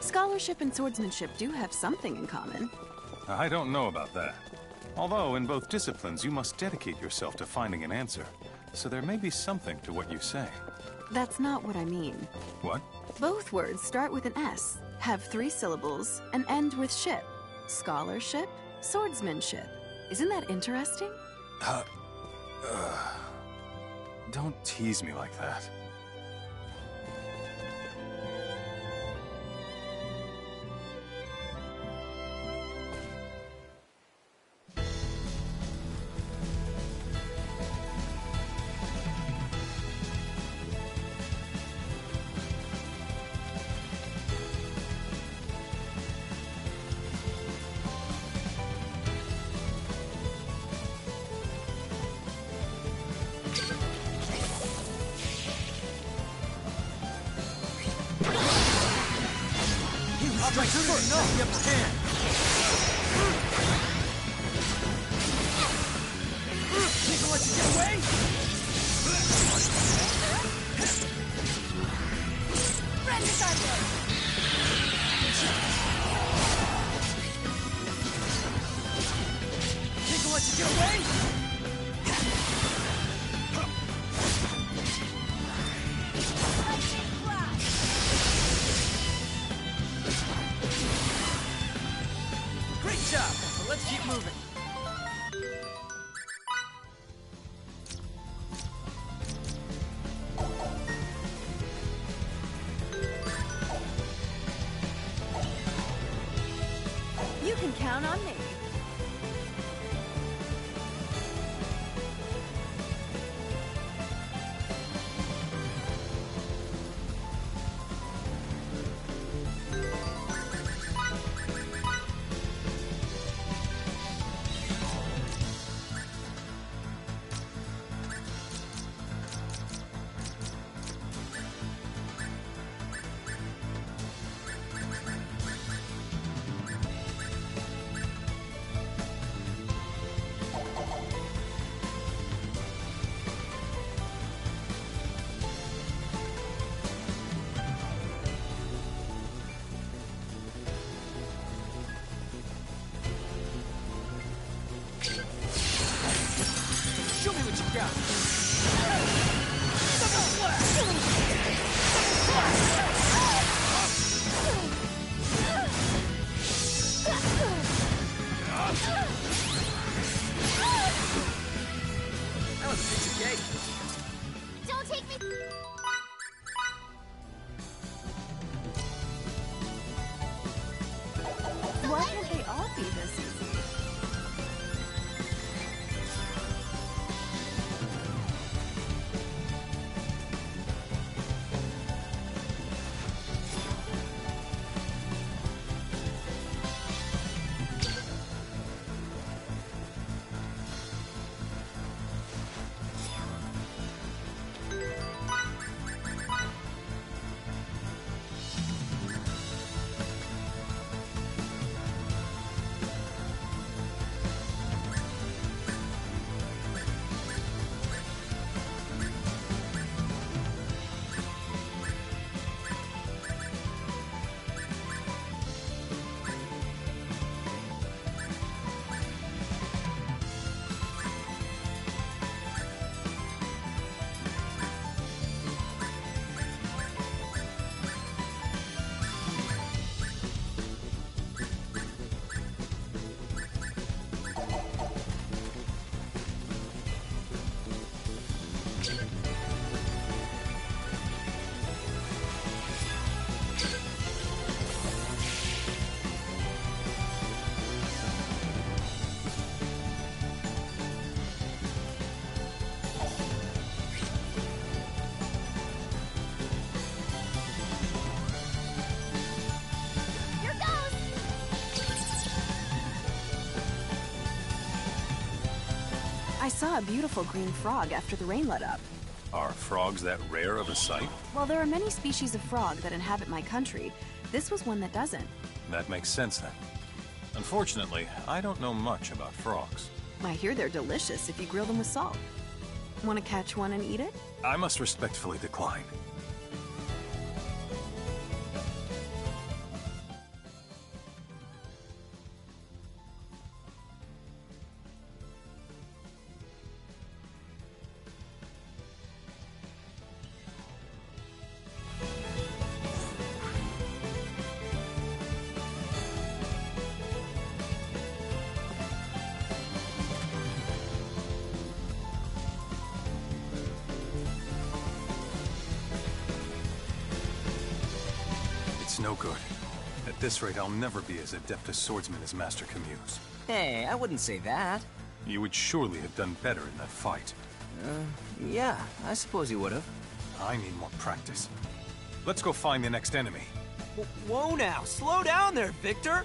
Scholarship and swordsmanship do have something in common. I don't know about that. Although, in both disciplines, you must dedicate yourself to finding an answer. So there may be something to what you say. That's not what I mean. What? Both words start with an S, have 3 syllables, and end with ship. Scholarship, swordsmanship. Isn't that interesting? Don't tease me like that. Opportunity, no, you can. Think I'll let you get away? Friend sideways. Think I'll let you get away? Let's keep moving. You can count on me. Show me what you got. Double slash. That was a piece of cake. Don't take me. Why can't they all be this easy? I saw a beautiful green frog after the rain let up. Are frogs that rare of a sight? While there are many species of frog that inhabit my country, this was one that doesn't. That makes sense then. Unfortunately, I don't know much about frogs. I hear they're delicious if you grill them with salt. Want to catch one and eat it? I must respectfully decline. It's no good. At this rate, I'll never be as adept a swordsman as Master Camus. Hey, I wouldn't say that. You would surely have done better in that fight. Yeah, I suppose you would have. I need more practice. Let's go find the next enemy. Whoa now, slow down there, Victor!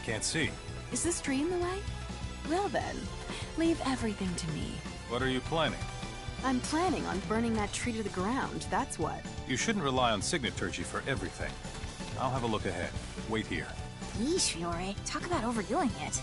Can't see. Is this tree in the way? Well then, leave everything to me. What are you planning? I'm planning on burning that tree to the ground, that's what. You shouldn't rely on signaturgy for everything. I'll have a look ahead. Wait here. Yeesh, Fiore. Talk about overdoing it.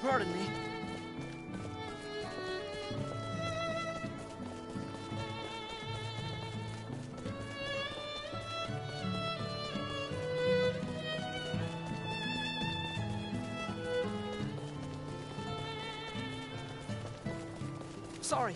Pardon me. Sorry.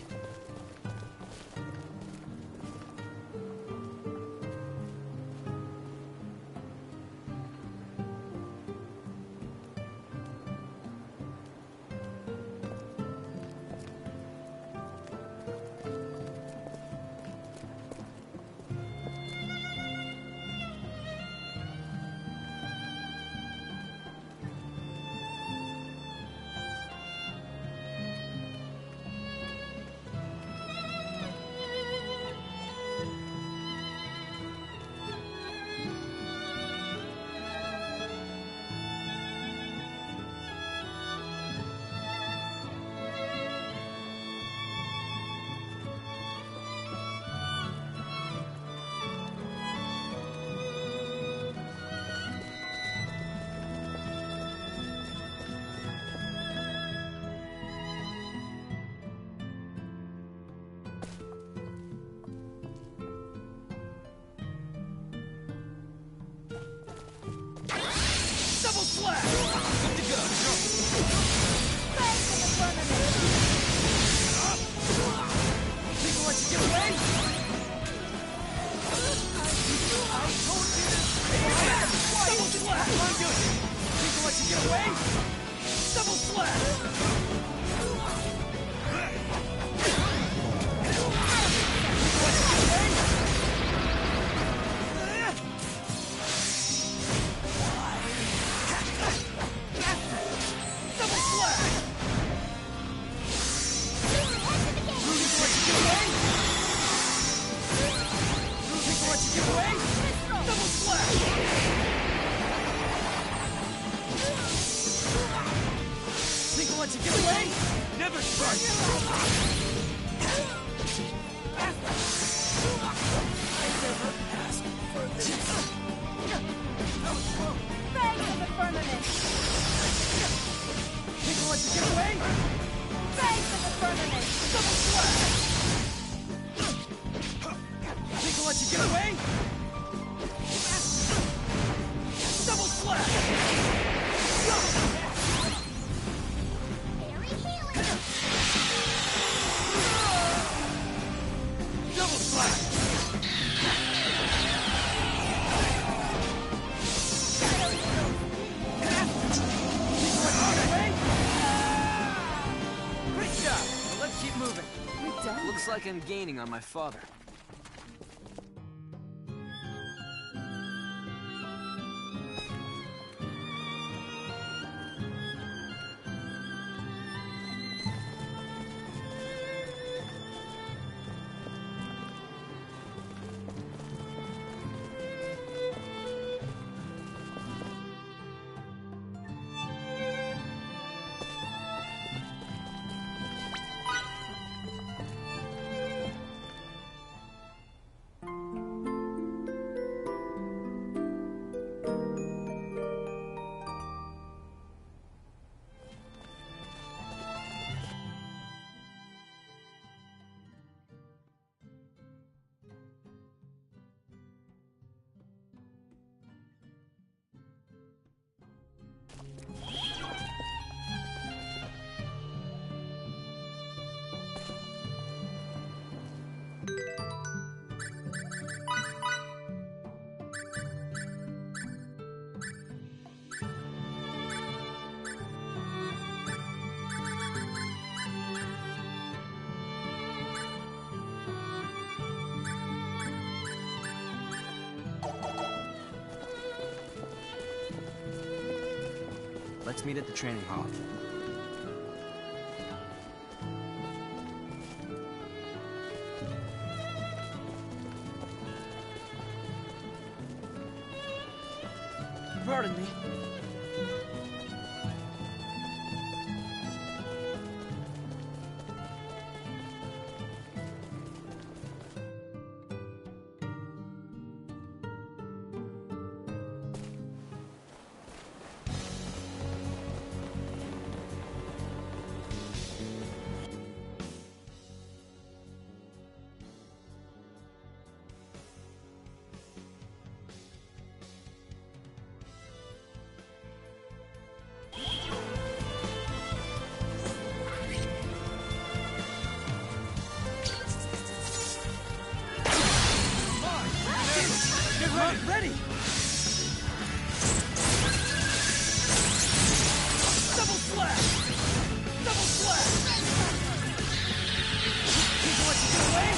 Double slash! Good to go. Think I'll let you get away? I told you this! Double slash! I'm good! Think I'll let you get away? Double slash! Let you get away? Never strike! I never asked for this. That was wrong. Thanks for the firmament. Think I'll let you get away? Thanks for the firmament. Double slash! Think I'll let you get away? Double slash! Looks like I'm gaining on my father. Let's meet at the training hall. Pardon me. not ready! Double slash! Double slash! He's gonna let you get away!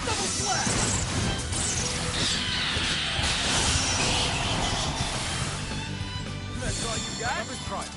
Double slash! That's all you got? Numbers prime.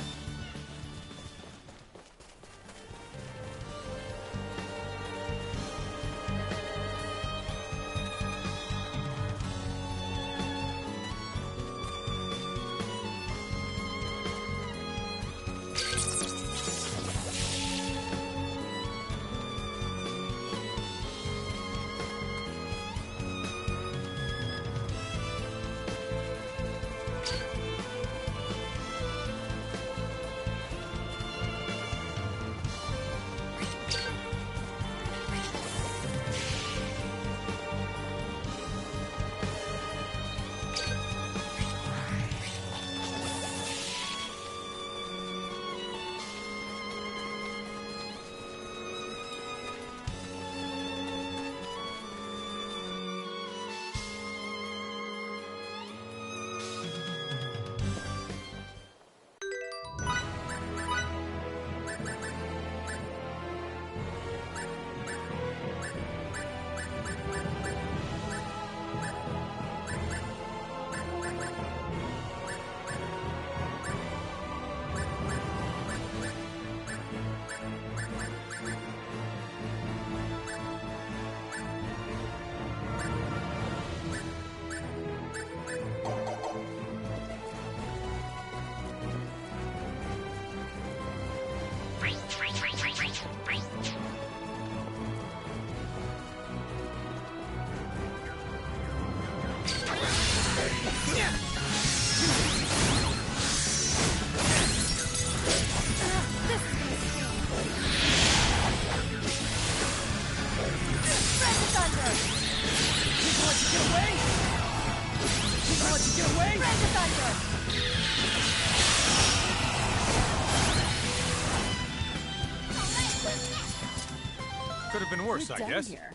Could have been worse, I guess. Here.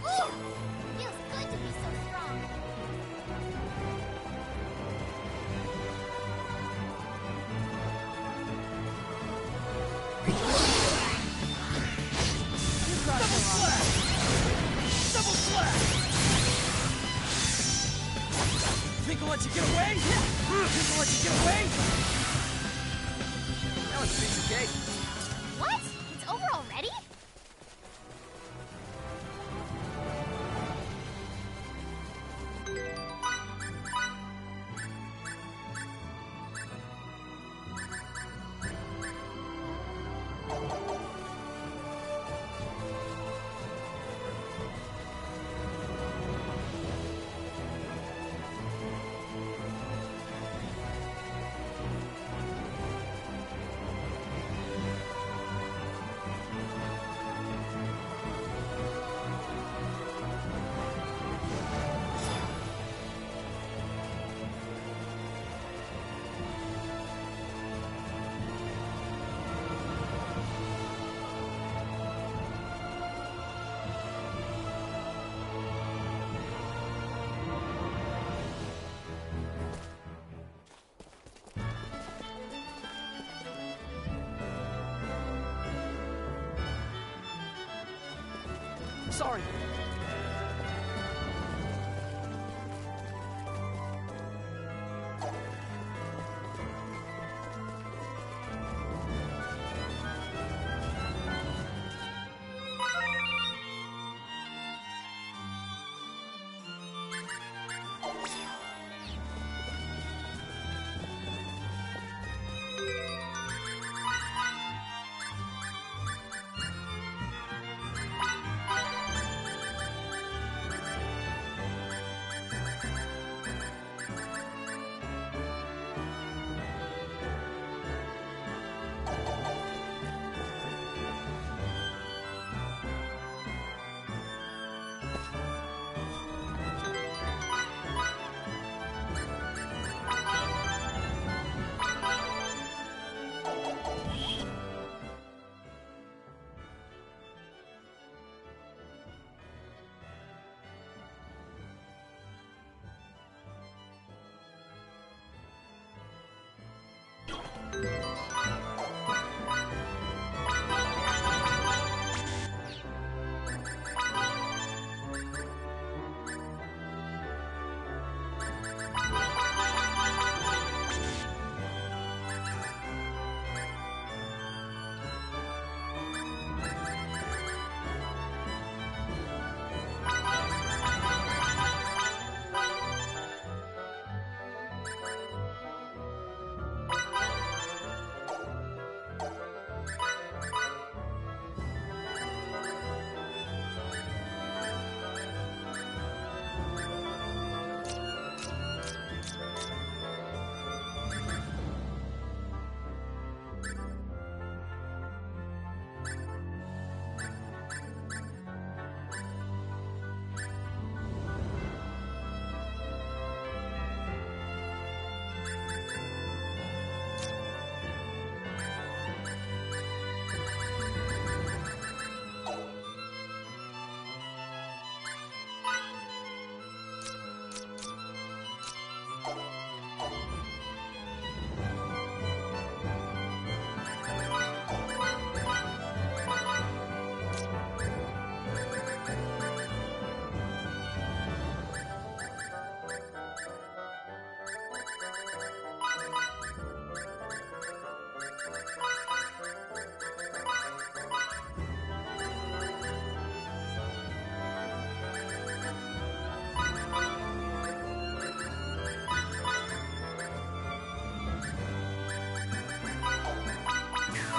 Ooh! Feels good to be so strong. Double slash! Double slash! Think I'll let you get away? Think I'll let you get away? That was a piece of cake. What? It's over already? Sorry.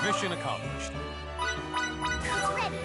Mission accomplished. It's ready.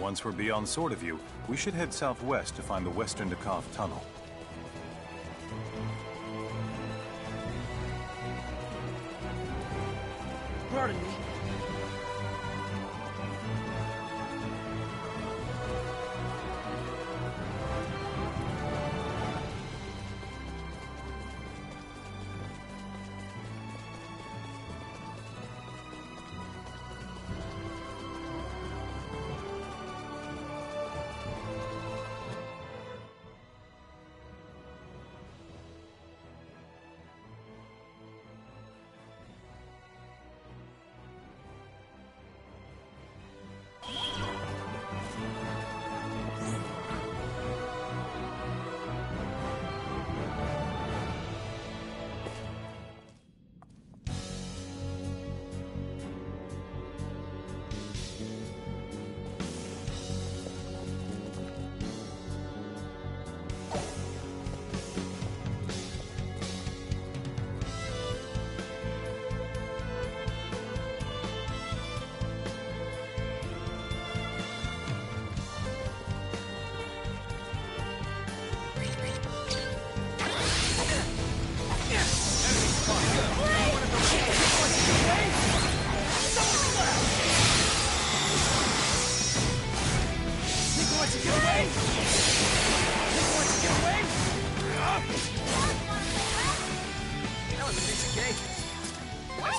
Once we're beyond sword of view, we should head southwest to find the Western Dakov Tunnel. Pardon me.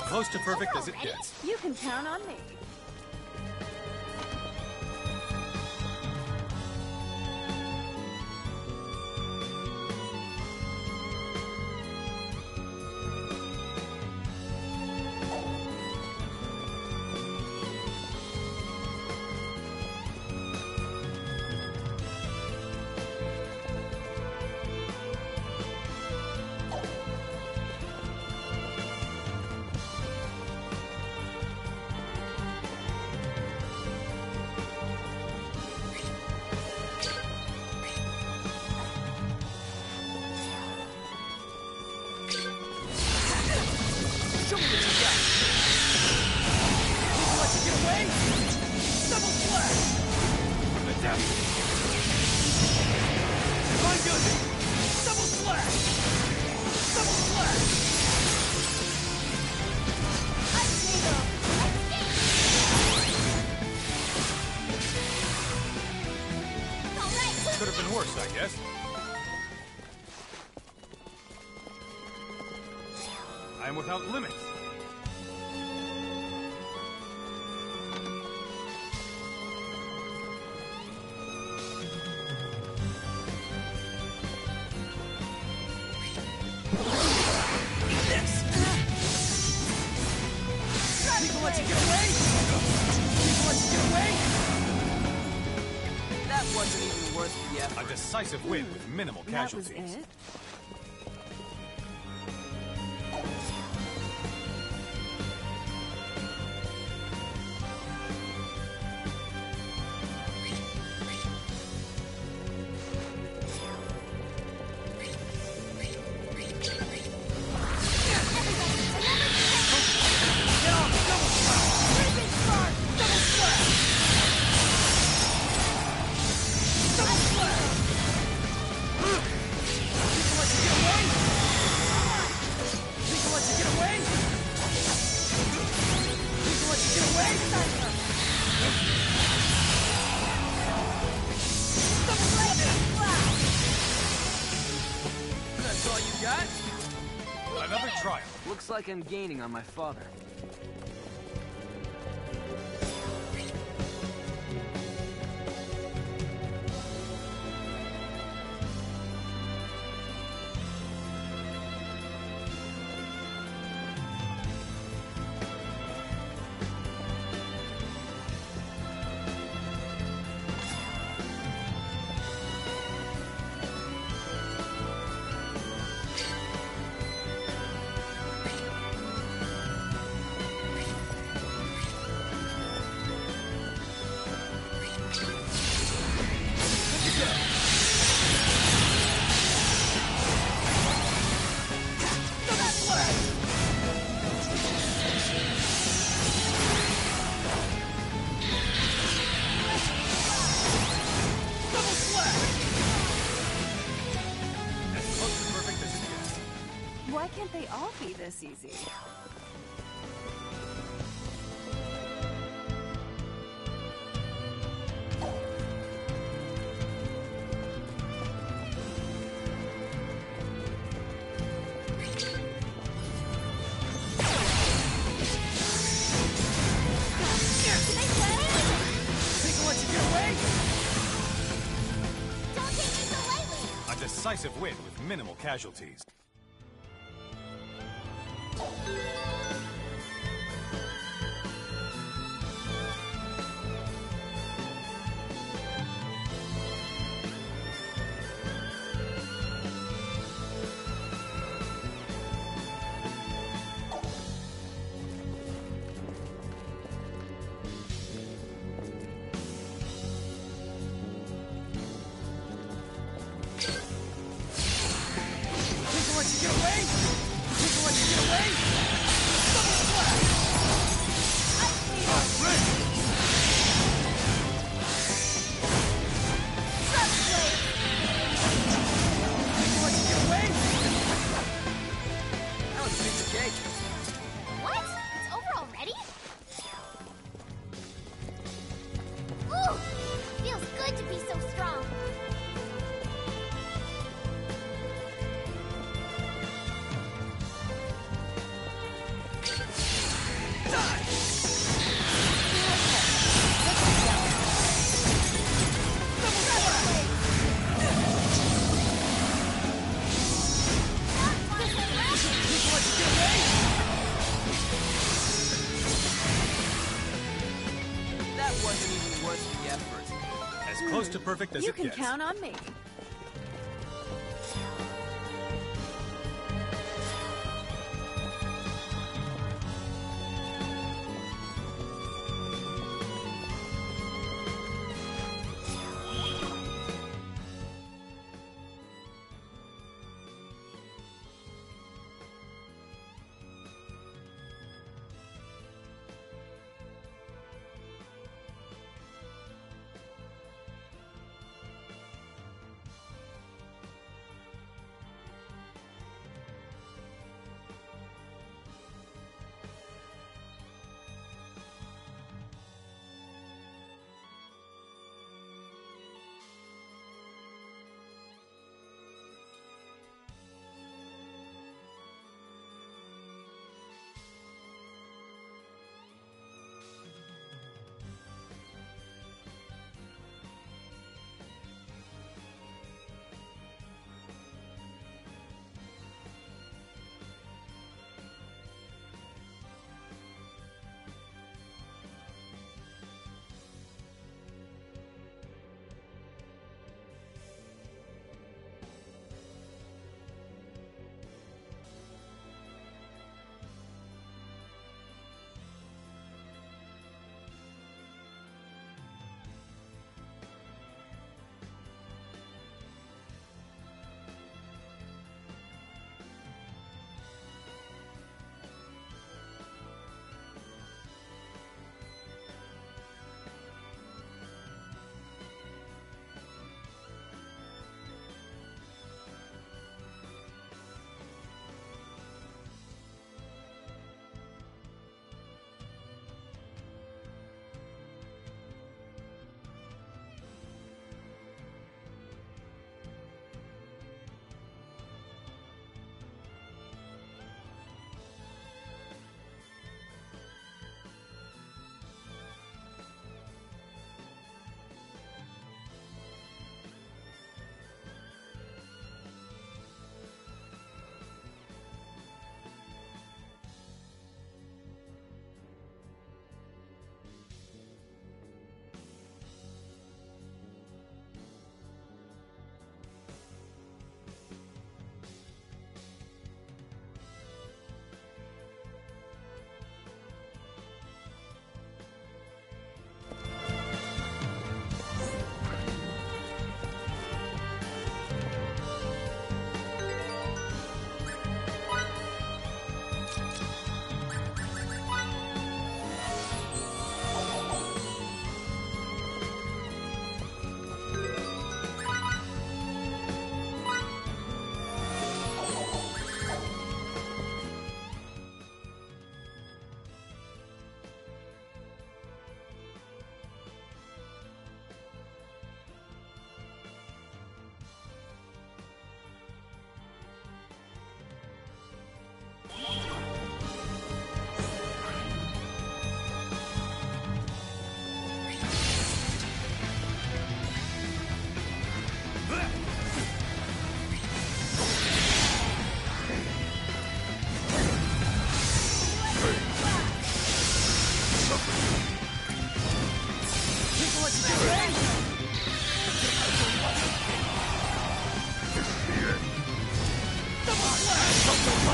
Close to perfect as it gets. You can count on me. Could have been worse, I guess. I am without limits. People let you get away! People let you get away! That wasn't even worth the effort. A decisive win with minimal casualties. That was it? That's all you got? Another trial. Looks like I'm gaining on my father. Why can't they all be this easy? A decisive win with minimal casualties. What? It's over already? Ooh! Feels good to be so strong. That wasn't even worth the effort. As close to perfect as You it can gets. count on me.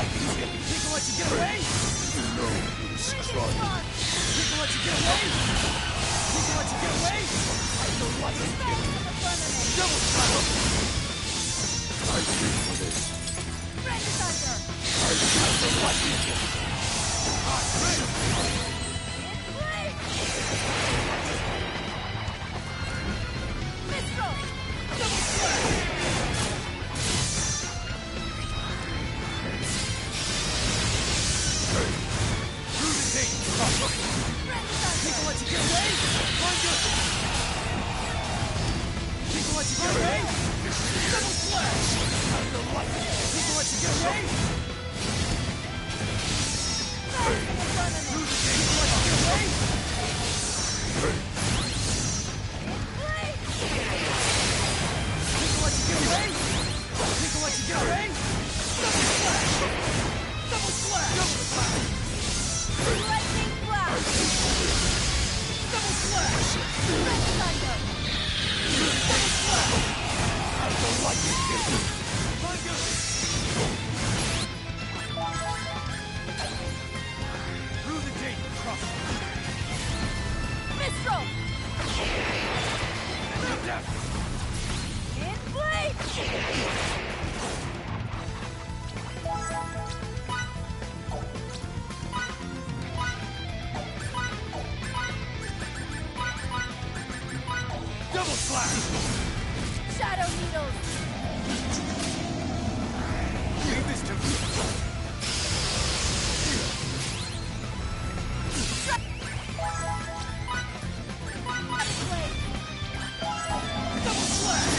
lightning hit. Think I'll let you get away? No, it's crud. Think I'll let you get away? Think I'll let you get away? The lightning hit. Double slap. I came for this. Red Thunder. I have the lightning hit. Mistral. Double slap. People let you get away? Find good. People let you get away? Double slash! People let you get away? People let you get away? People let you get away? People let you get away? Double slash! Double slash! Double slash! Lightning blast! Double slash! Red thunder! Double slash! The lightning hit! My goodness! Through the gate, cross! Mistral! In play! Double slash! Shadow needles! Leave this to me! Double slash!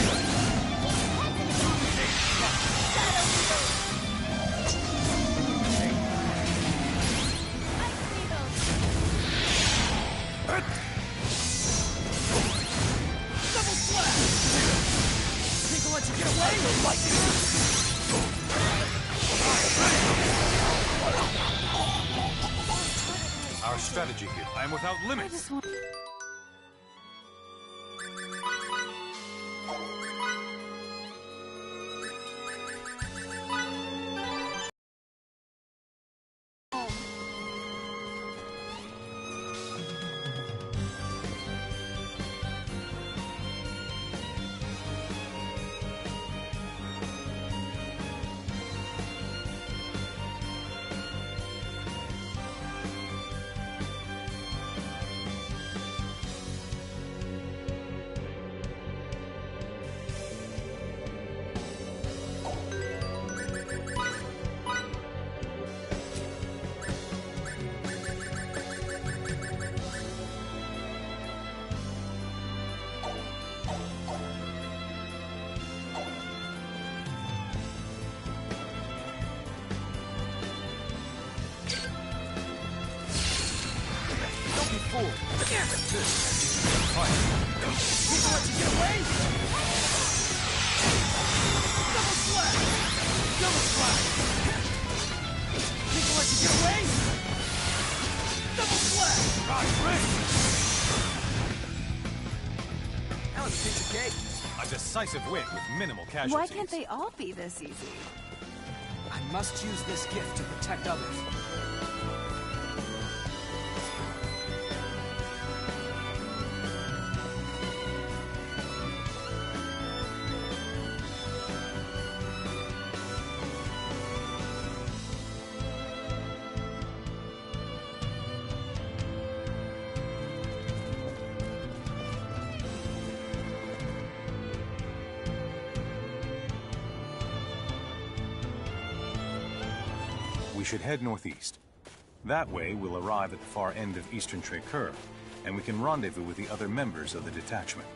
Shadow needles! Ice needles! Double slash! Think I'll let you get away? Our strategy here. I am without limits. Fool! Damn it! Fine. People let you get away? Double slash! Double slash! People let you get away? Double slash! Right, right! That was a piece of cake. A decisive win with minimal casualties. Why can't they all be this easy? I must use this gift to protect others. We should head northeast. That way, we'll arrive at the far end of Eastern Trey Curve, and we can rendezvous with the other members of the detachment.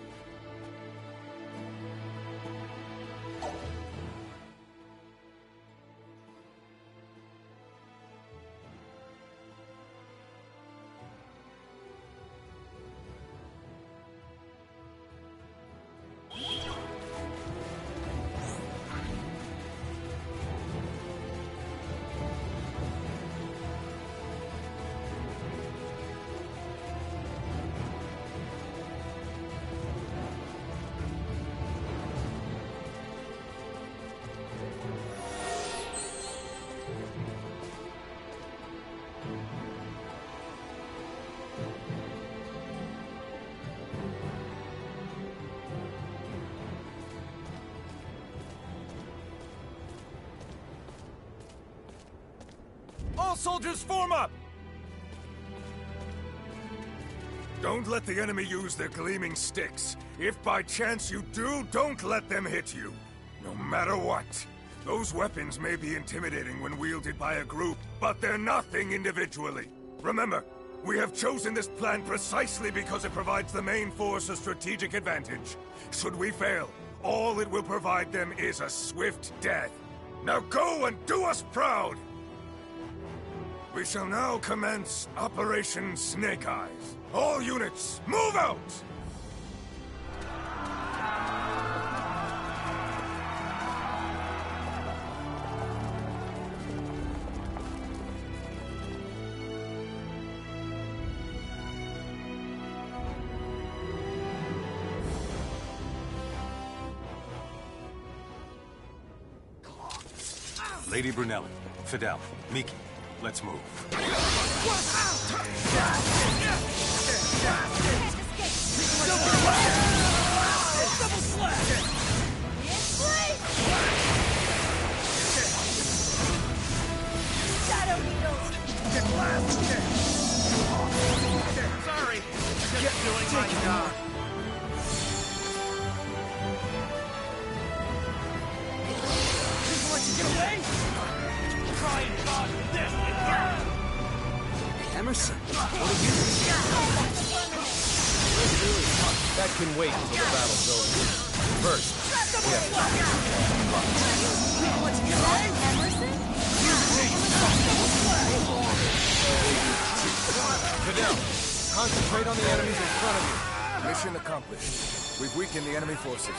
All soldiers form up! Don't let the enemy use their gleaming sticks. If by chance you do, don't let them hit you. No matter what. Those weapons may be intimidating when wielded by a group, but they're nothing individually. Remember, we have chosen this plan precisely because it provides the main force a strategic advantage. Should we fail, all it will provide them is a swift death. Now go and do us proud! We shall now commence Operation Snake Eyes. All units, move out! Lady Brunelli, Fidel, Miki, let's move. Sorry, just doing my job. People let you get away? Try and dodge this and burn! Emerson, what are you That can wait until the battle's over. First, we have People let you get away? Emerson? Fidel, concentrate on the enemies in front of you. Mission accomplished. We've weakened the enemy forces.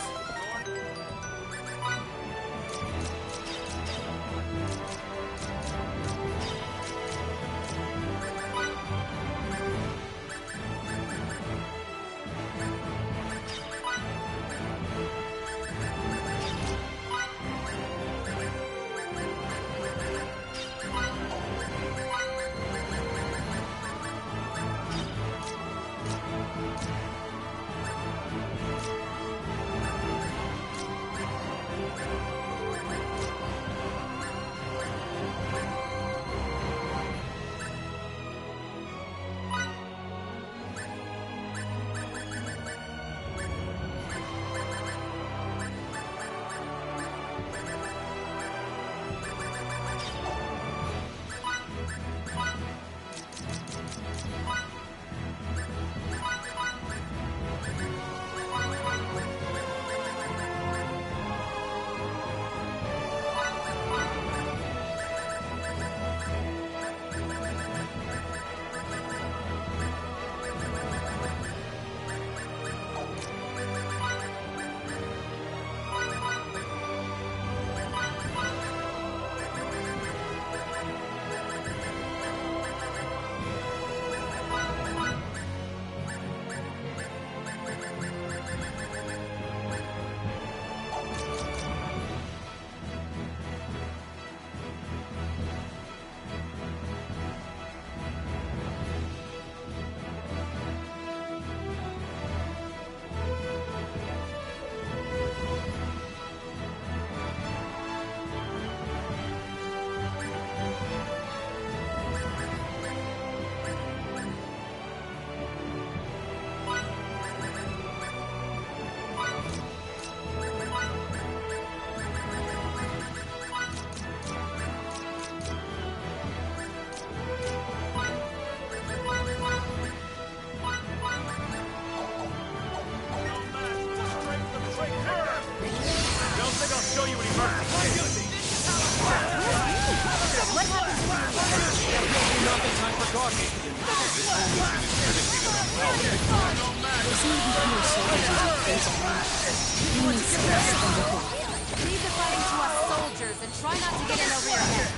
Leave the fighting to us soldiers and try not to get in over your head.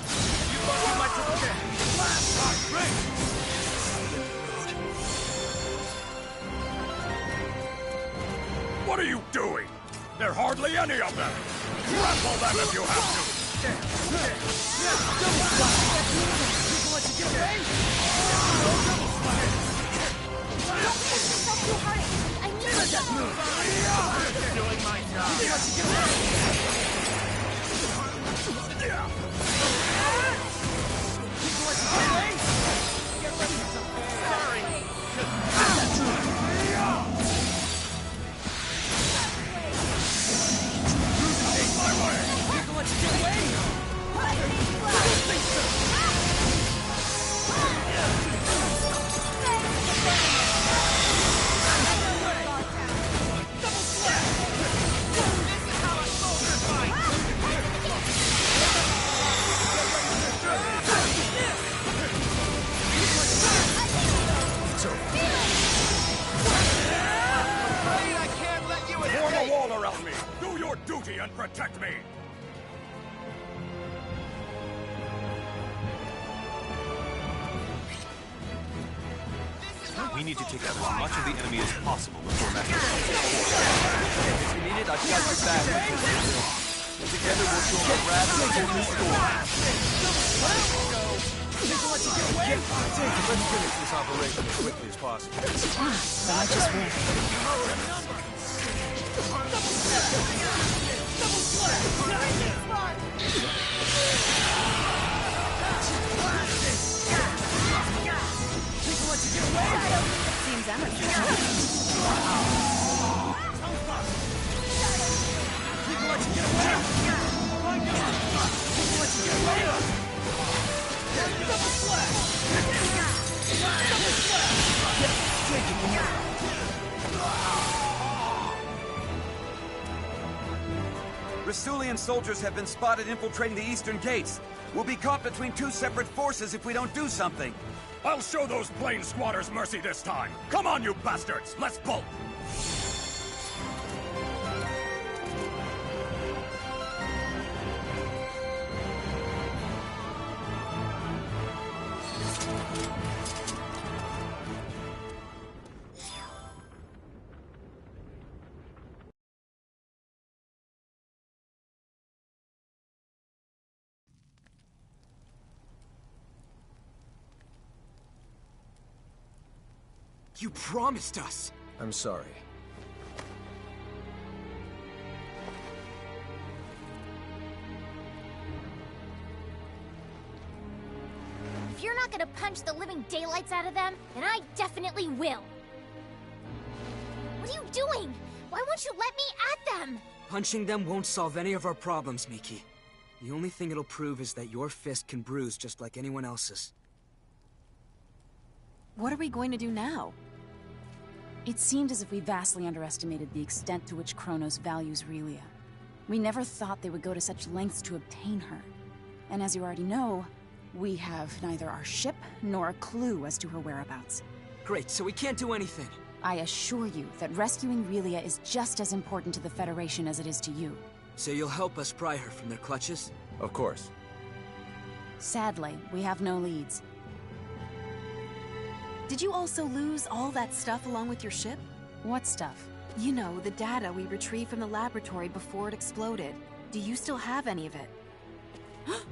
What are you doing? There are hardly any of them! Grapple them if you have to! People let you get away? Don't push yourself too hard. I need to Just doing my job. People let you get away? People let We need to take out as much of the enemy as possible before matching. If you need it, I've got your back. Together we'll show the wrath of the new storm. Let's finish this operation as quickly as possible. I just win. Seems Rasulian soldiers have been spotted infiltrating the eastern gates. We'll be caught between two separate forces if we don't do something. I'll show those plane squatters mercy this time. Come on, you bastards! Let's bolt! You promised us! I'm sorry. If you're not gonna punch the living daylights out of them, then I definitely will. What are you doing? Why won't you let me at them? Punching them won't solve any of our problems, Miki. The only thing it'll prove is that your fist can bruise just like anyone else's. What are we going to do now? It seemed as if we vastly underestimated the extent to which Kronos values Relia. We never thought they would go to such lengths to obtain her. And as you already know, we have neither our ship nor a clue as to her whereabouts. Great, so we can't do anything. I assure you that rescuing Relia is just as important to the Federation as it is to you. So you'll help us pry her from their clutches? Of course. Sadly, we have no leads. Did you also lose all that stuff along with your ship? What stuff? You know, the data we retrieved from the laboratory before it exploded. Do you still have any of it?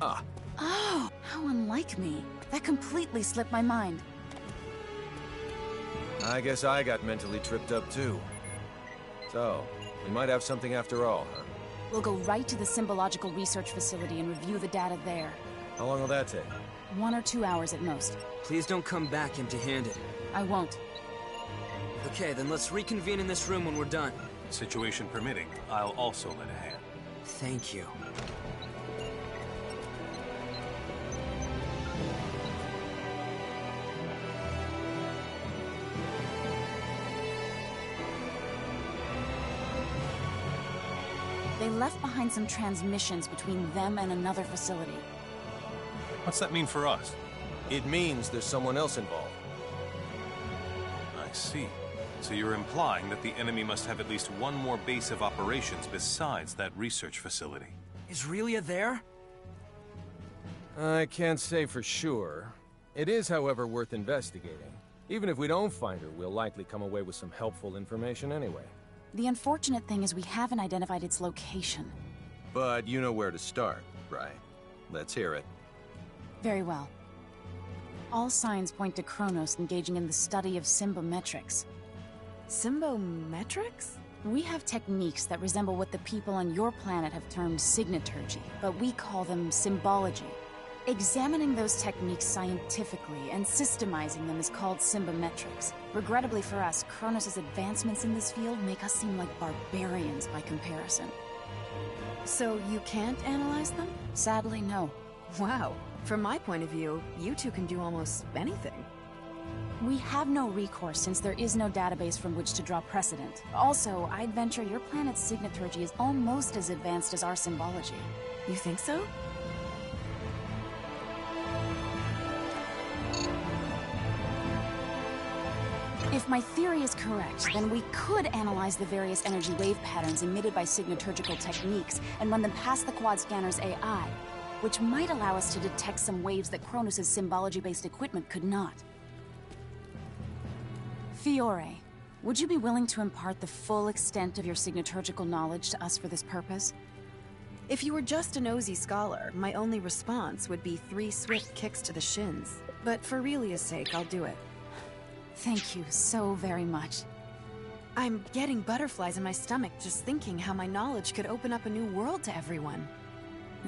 Ah. Oh, how unlike me. That completely slipped my mind. I guess I got mentally tripped up too. So, we might have something after all, huh? We'll go right to the Symbological Research Facility and review the data there. How long will that take? 1 or 2 hours at most. Please don't come back empty-handed. I won't. Okay, then let's reconvene in this room when we're done. Situation permitting, I'll also lend a hand. Thank you. They left behind some transmissions between them and another facility. What's that mean for us? It means there's someone else involved. I see. So you're implying that the enemy must have at least one more base of operations besides that research facility. Is Relia there? I can't say for sure. It is, however, worth investigating. Even if we don't find her, we'll likely come away with some helpful information anyway. The unfortunate thing is we haven't identified its location. But you know where to start, right? Let's hear it. Very well. All signs point to Kronos engaging in the study of symbometrics. Symbometrics? We have techniques that resemble what the people on your planet have termed signaturgy, but we call them symbology. Examining those techniques scientifically and systemizing them is called symbometrics. Regrettably for us, Kronos' advancements in this field make us seem like barbarians by comparison. So you can't analyze them? Sadly, no. Wow. From my point of view, you two can do almost anything. We have no recourse since there is no database from which to draw precedent. Also, I'd venture your planet's signaturgy is almost as advanced as our symbology. You think so? If my theory is correct, then we could analyze the various energy wave patterns emitted by signaturgical techniques and run them past the quad scanner's AI, which might allow us to detect some waves that Kronos' symbology-based equipment could not. Fiore, would you be willing to impart the full extent of your signaturgical knowledge to us for this purpose? If you were just a nosy scholar, my only response would be 3 swift kicks to the shins. But for Relia's sake, I'll do it. Thank you so very much. I'm getting butterflies in my stomach just thinking how my knowledge could open up a new world to everyone.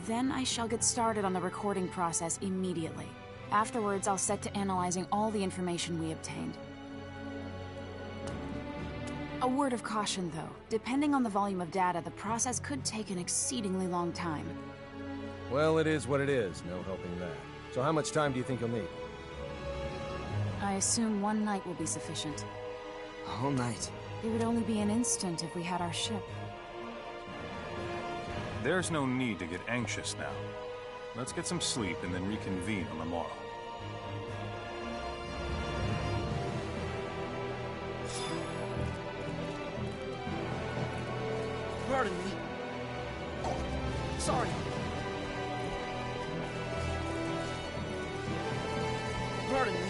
Then I shall get started on the recording process immediately. Afterwards, I'll set to analyzing all the information we obtained. A word of caution, though. Depending on the volume of data, the process could take an exceedingly long time. Well, it is what it is. No helping that. So how much time do you think you'll need? I assume 1 night will be sufficient. All night? It would only be an instant if we had our ship. There's no need to get anxious now. Let's get some sleep and then reconvene on the morrow. Pardon me. Sorry. Pardon me.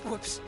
Whoops.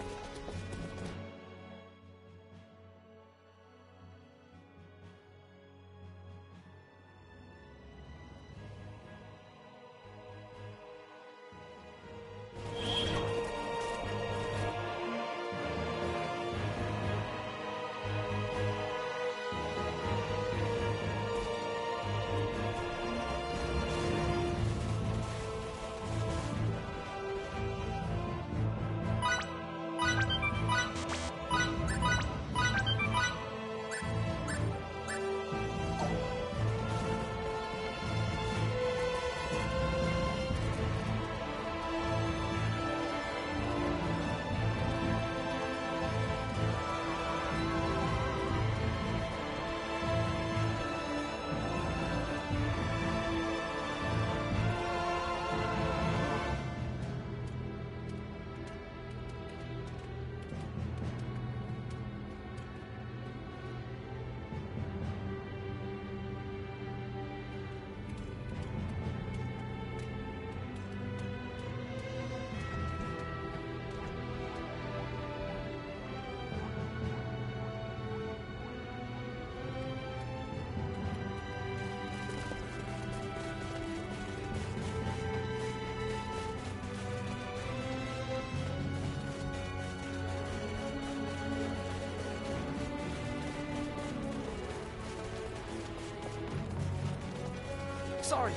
Sorry.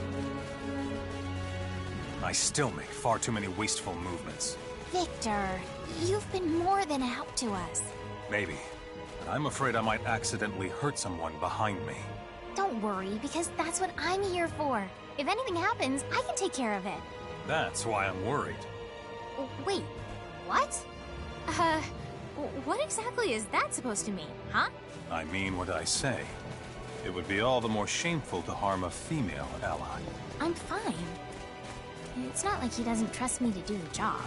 I still make far too many wasteful movements. Victor, you've been more than a help to us. Maybe. But I'm afraid I might accidentally hurt someone behind me. Don't worry, because that's what I'm here for. If anything happens, I can take care of it. That's why I'm worried. Wait, what? What exactly is that supposed to mean, huh? I mean what I say. It would be all the more shameful to harm a female ally. I'm fine. It's not like he doesn't trust me to do the job.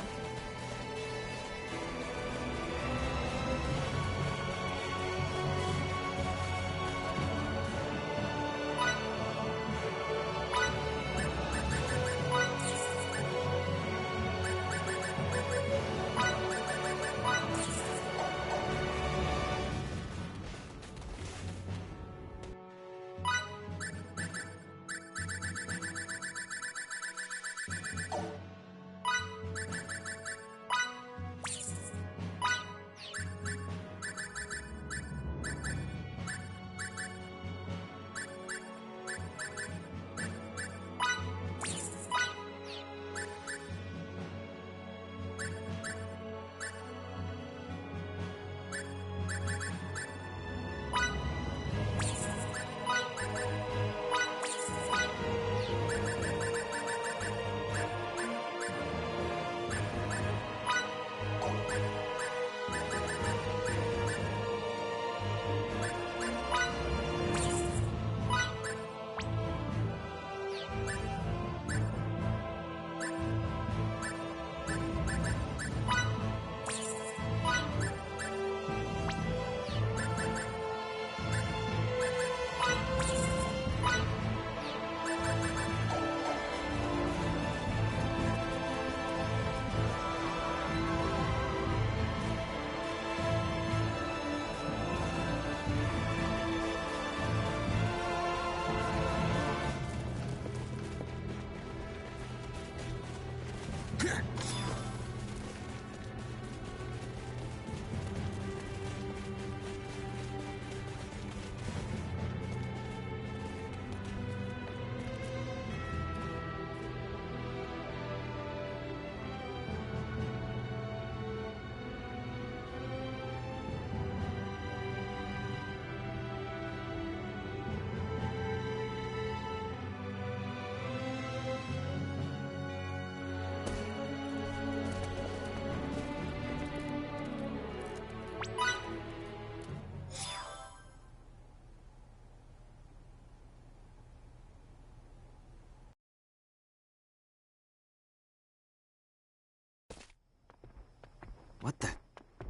What the?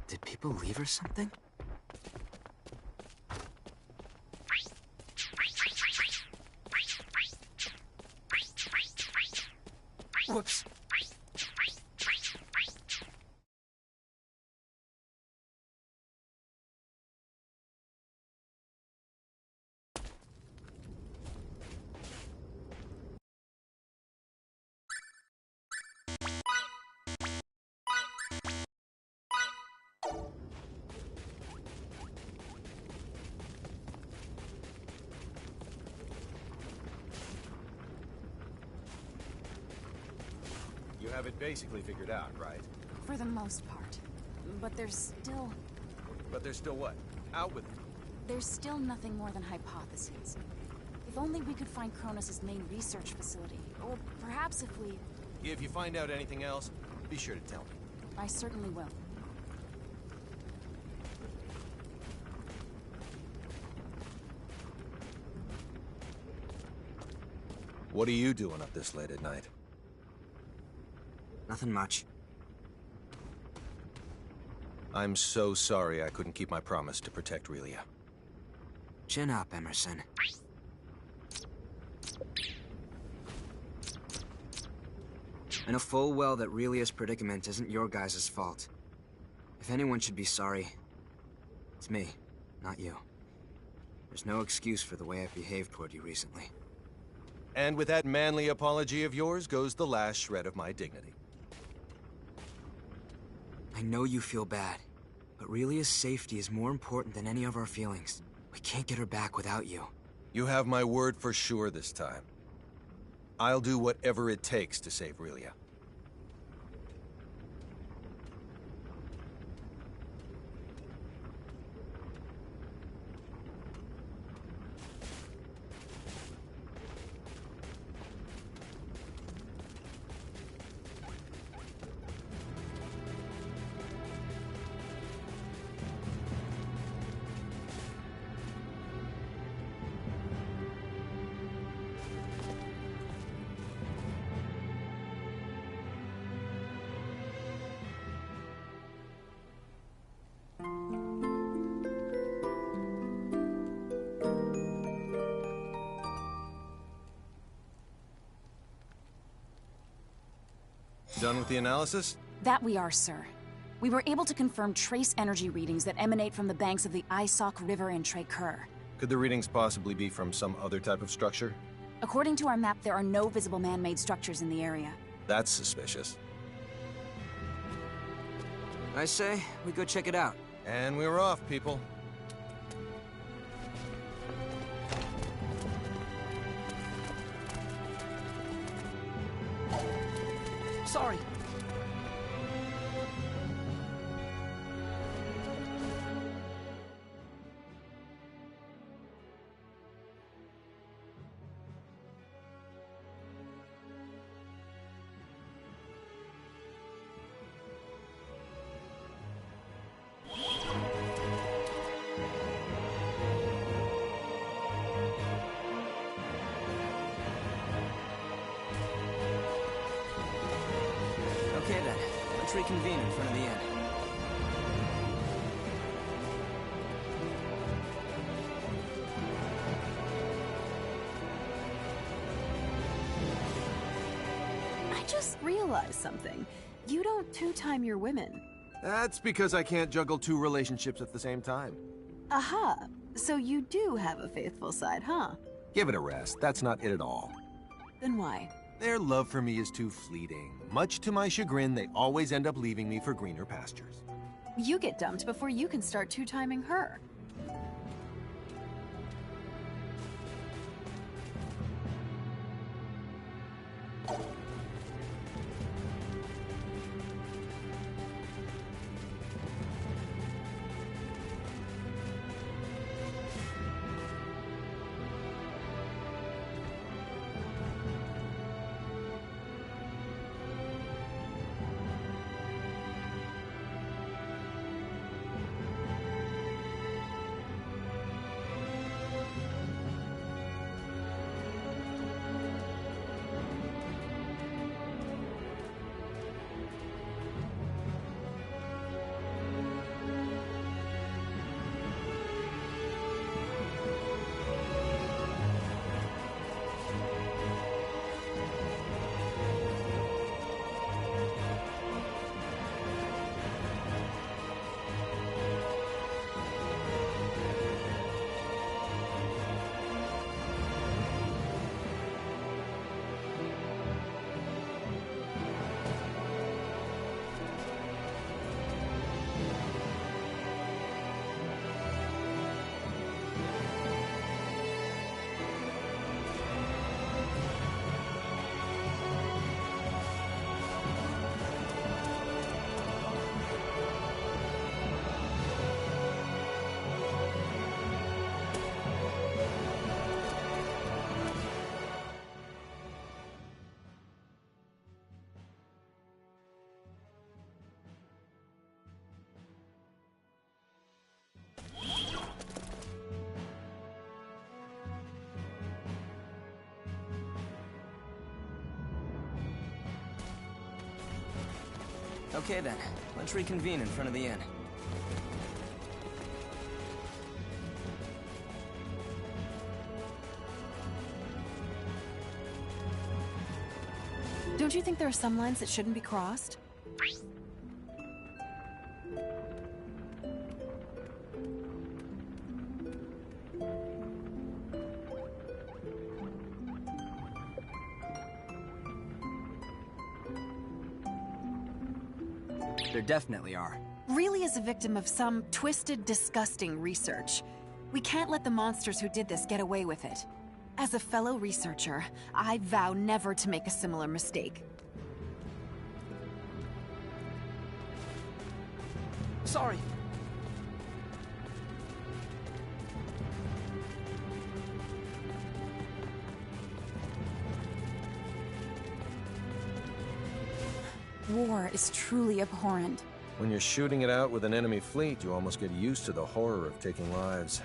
Did people leave or something? Whoops. You have it basically figured out, right? For the most part. But there's still... But there's still what? Out with it. There's still nothing more than hypotheses. If only we could find Kronos' main research facility. Or perhaps if we... If you find out anything else, be sure to tell me. I certainly will. What are you doing up this late at night? Nothing much. I'm so sorry I couldn't keep my promise to protect Relia. Chin up, Emerson. I know full well that Relia's predicament isn't your guys' fault. If anyone should be sorry, it's me, not you. There's no excuse for the way I've behaved toward you recently. And with that manly apology of yours goes the last shred of my dignity. I know you feel bad, but Relia's safety is more important than any of our feelings. We can't get her back without you. You have my word for sure this time. I'll do whatever it takes to save Relia. Done with the analysis? That we are, sir. We were able to confirm trace energy readings that emanate from the banks of the Isok River in Trekur. Could the readings possibly be from some other type of structure? According to our map, there are no visible man-made structures in the area. That's suspicious. I say, we go check it out. And we're off, people. Sorry. Okay then, let's reconvene in front of the inn. I just realized something. You don't two-time your women. That's because I can't juggle two relationships at the same time. Aha! So you do have a faithful side, huh? Give it a rest. That's not it at all. Then why? Their love for me is too fleeting. Much to my chagrin, they always end up leaving me for greener pastures. You get dumped before you can start two-timing her. Okay then, let's reconvene in front of the inn. Don't you think there are some lines that shouldn't be crossed? There definitely are. Really is a victim of some twisted, disgusting research. We can't let the monsters who did this get away with it. As a fellow researcher, I vow never to make a similar mistake. Sorry. War is truly abhorrent. When you're shooting it out with an enemy fleet, you almost get used to the horror of taking lives.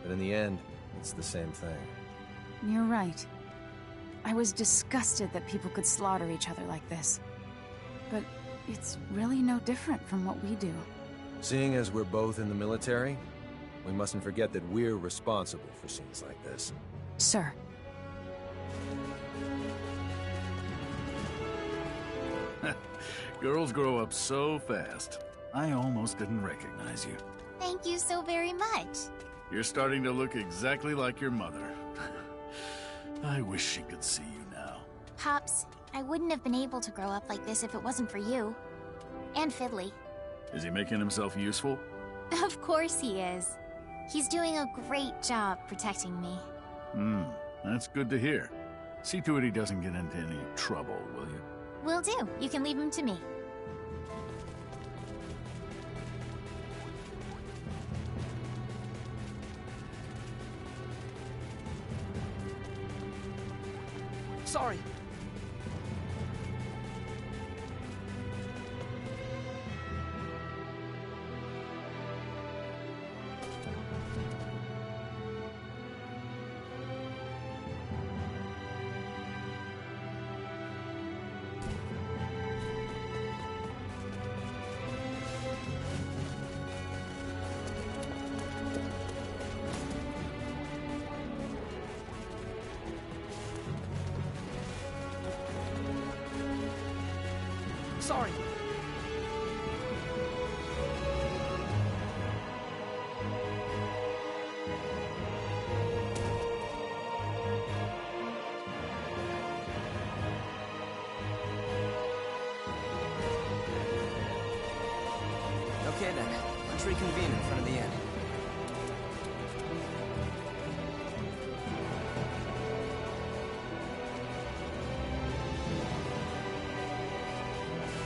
But in the end, it's the same thing. You're right. I was disgusted that people could slaughter each other like this. But it's really no different from what we do. Seeing as we're both in the military, we mustn't forget that we're responsible for scenes like this. Sir. Girls grow up so fast. I almost didn't recognize you. Thank you so very much. You're starting to look exactly like your mother. I wish she could see you now. Pops, I wouldn't have been able to grow up like this if it wasn't for you. And Fiddly. Is he making himself useful? Of course he is. He's doing a great job protecting me. That's good to hear. See to it he doesn't get into any trouble, will you? Will do. You can leave him to me. Sorry. Sorry. Okay then, let's reconvene in front of the inn.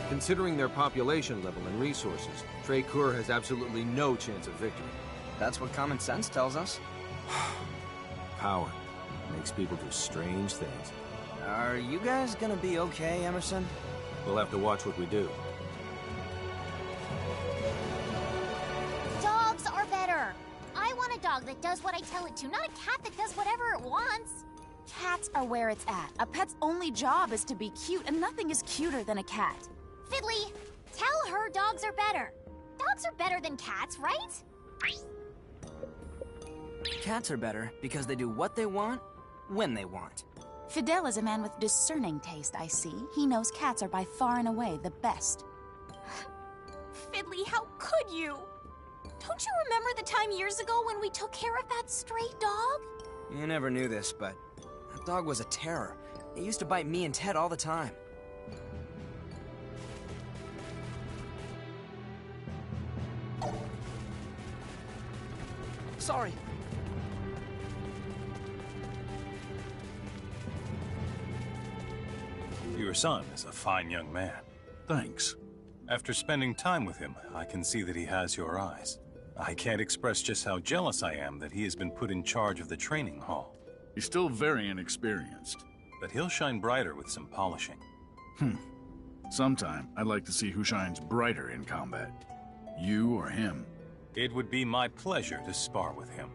Considering their population level and resources, Trey-Kur has absolutely no chance of victory. That's what common sense tells us. Power makes people do strange things. Are you guys gonna be okay, Emerson? We'll have to watch what we do. Dogs are better. I want a dog that does what I tell it to, not a cat that does whatever it wants. Cats are where it's at. A pet's only job is to be cute, and nothing is cuter than a cat. Fiddly, tell her dogs are better. Dogs are better than cats, right? Cats are better because they do what they want, when they want. Fidel is a man with discerning taste, I see. He knows cats are by far and away the best. Fiddly, how could you? Don't you remember the time years ago when we took care of that stray dog? You never knew this, but that dog was a terror. It used to bite me and Ted all the time. Sorry. Your son is a fine young man. Thanks. After spending time with him, I can see that he has your eyes. I can't express just how jealous I am that he has been put in charge of the training hall. He's still very inexperienced. But he'll shine brighter with some polishing. Sometime, I'd like to see who shines brighter in combat. You or him. It would be my pleasure to spar with him.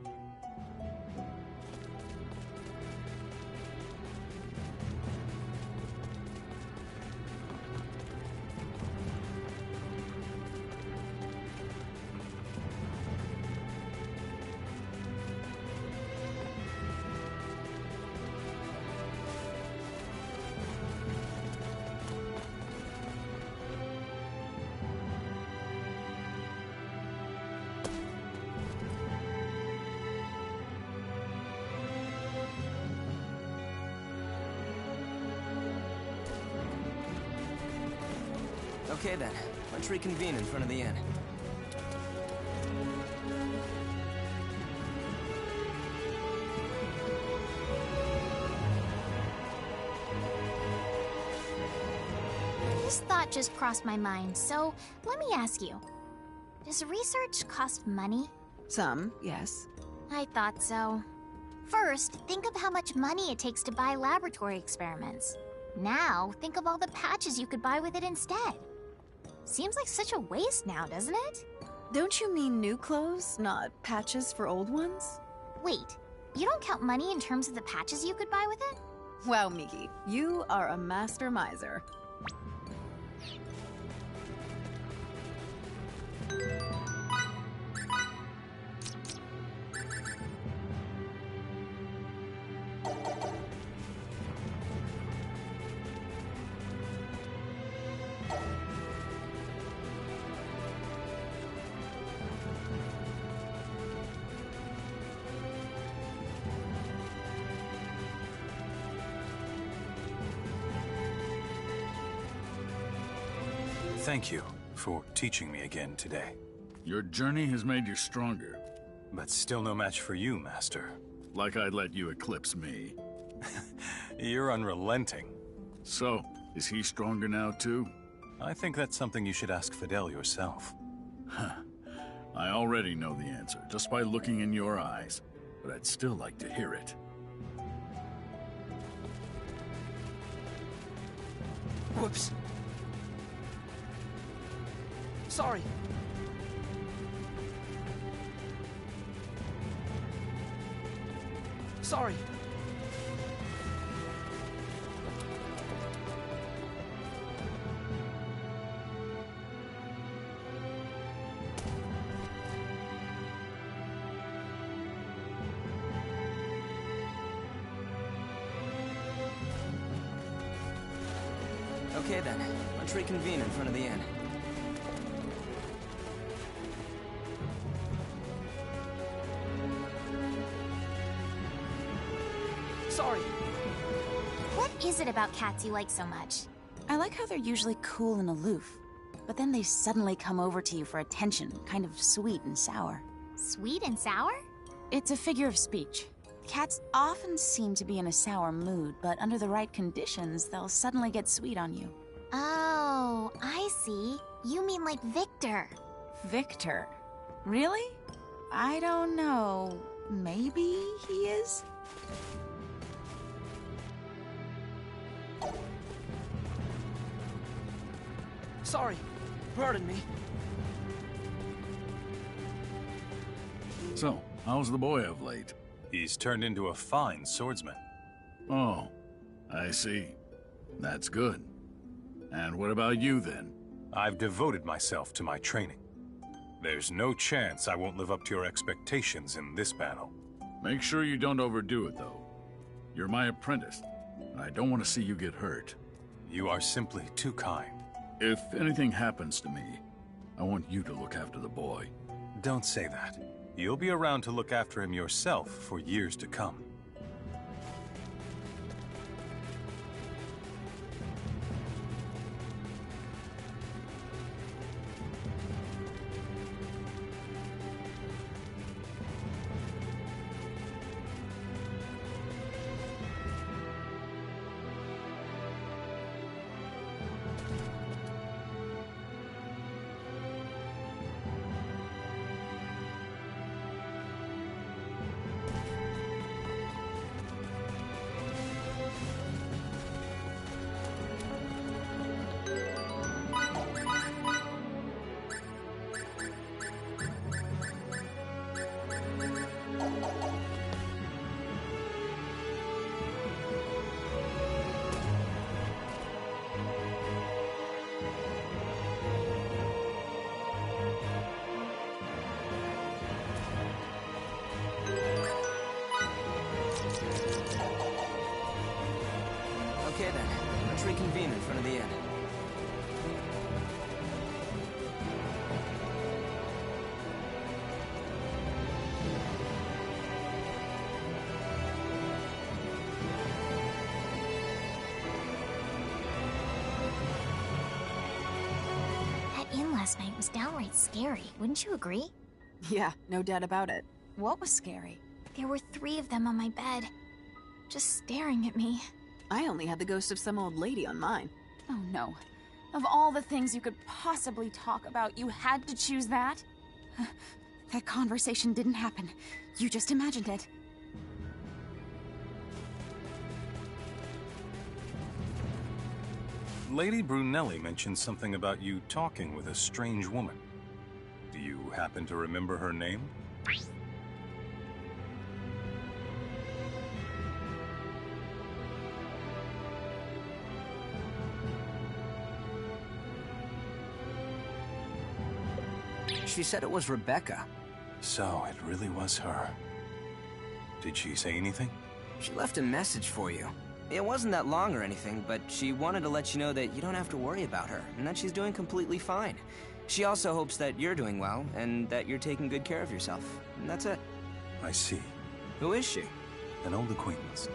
Okay then, let's reconvene in front of the inn. This thought just crossed my mind, so let me ask you. Does research cost money? Some, yes. I thought so. First, think of how much money it takes to buy laboratory experiments. Now, think of all the patches you could buy with it instead. Seems like such a waste now, doesn't it? Don't you mean new clothes, not patches for old ones? Wait, you don't count money in terms of the patches you could buy with it? Wow, Miki, you are a master miser. Thank you for teaching me again today. Your journey has made you stronger. But still no match for you, Master. Like I'd let you eclipse me. You're unrelenting. So, is he stronger now too? I think that's something you should ask Fidel yourself. Huh. I already know the answer, just by looking in your eyes. But I'd still like to hear it. Whoops. Sorry. Sorry. Okay then, let's reconvene in front of the inn. Sorry. What is it about cats you like so much? I like how they're usually cool and aloof, but then they suddenly come over to you for attention, kind of sweet and sour. Sweet and sour? It's a figure of speech. Cats often seem to be in a sour mood, but under the right conditions, they'll suddenly get sweet on you. Oh, I see. You mean like Victor. Victor? Really? I don't know. Maybe he is? Sorry. Pardon me. So, how's the boy of late? He's turned into a fine swordsman. Oh, I see. That's good. And what about you, then? I've devoted myself to my training. There's no chance I won't live up to your expectations in this battle. Make sure you don't overdo it, though. You're my apprentice, and I don't want to see you get hurt. You are simply too kind. If anything happens to me, I want you to look after the boy. Don't say that. You'll be around to look after him yourself for years to come. Okay then, let's reconvene in front of the inn. last night was downright scary, wouldn't you agree? Yeah, no doubt about it. What was scary? There were 3 of them on my bed, just staring at me. I only had the ghost of some old lady on mine. Oh no. Of all the things you could possibly talk about, you had to choose that? That conversation didn't happen. You just imagined it. Lady Brunelli mentioned something about you talking with a strange woman. Do you happen to remember her name? She said it was Rebecca. So, it really was her. Did she say anything? She left a message for you. It wasn't that long or anything, but she wanted to let you know that you don't have to worry about her, and that she's doing completely fine. She also hopes that you're doing well, and that you're taking good care of yourself. And that's it. I see. Who is she? An old acquaintance.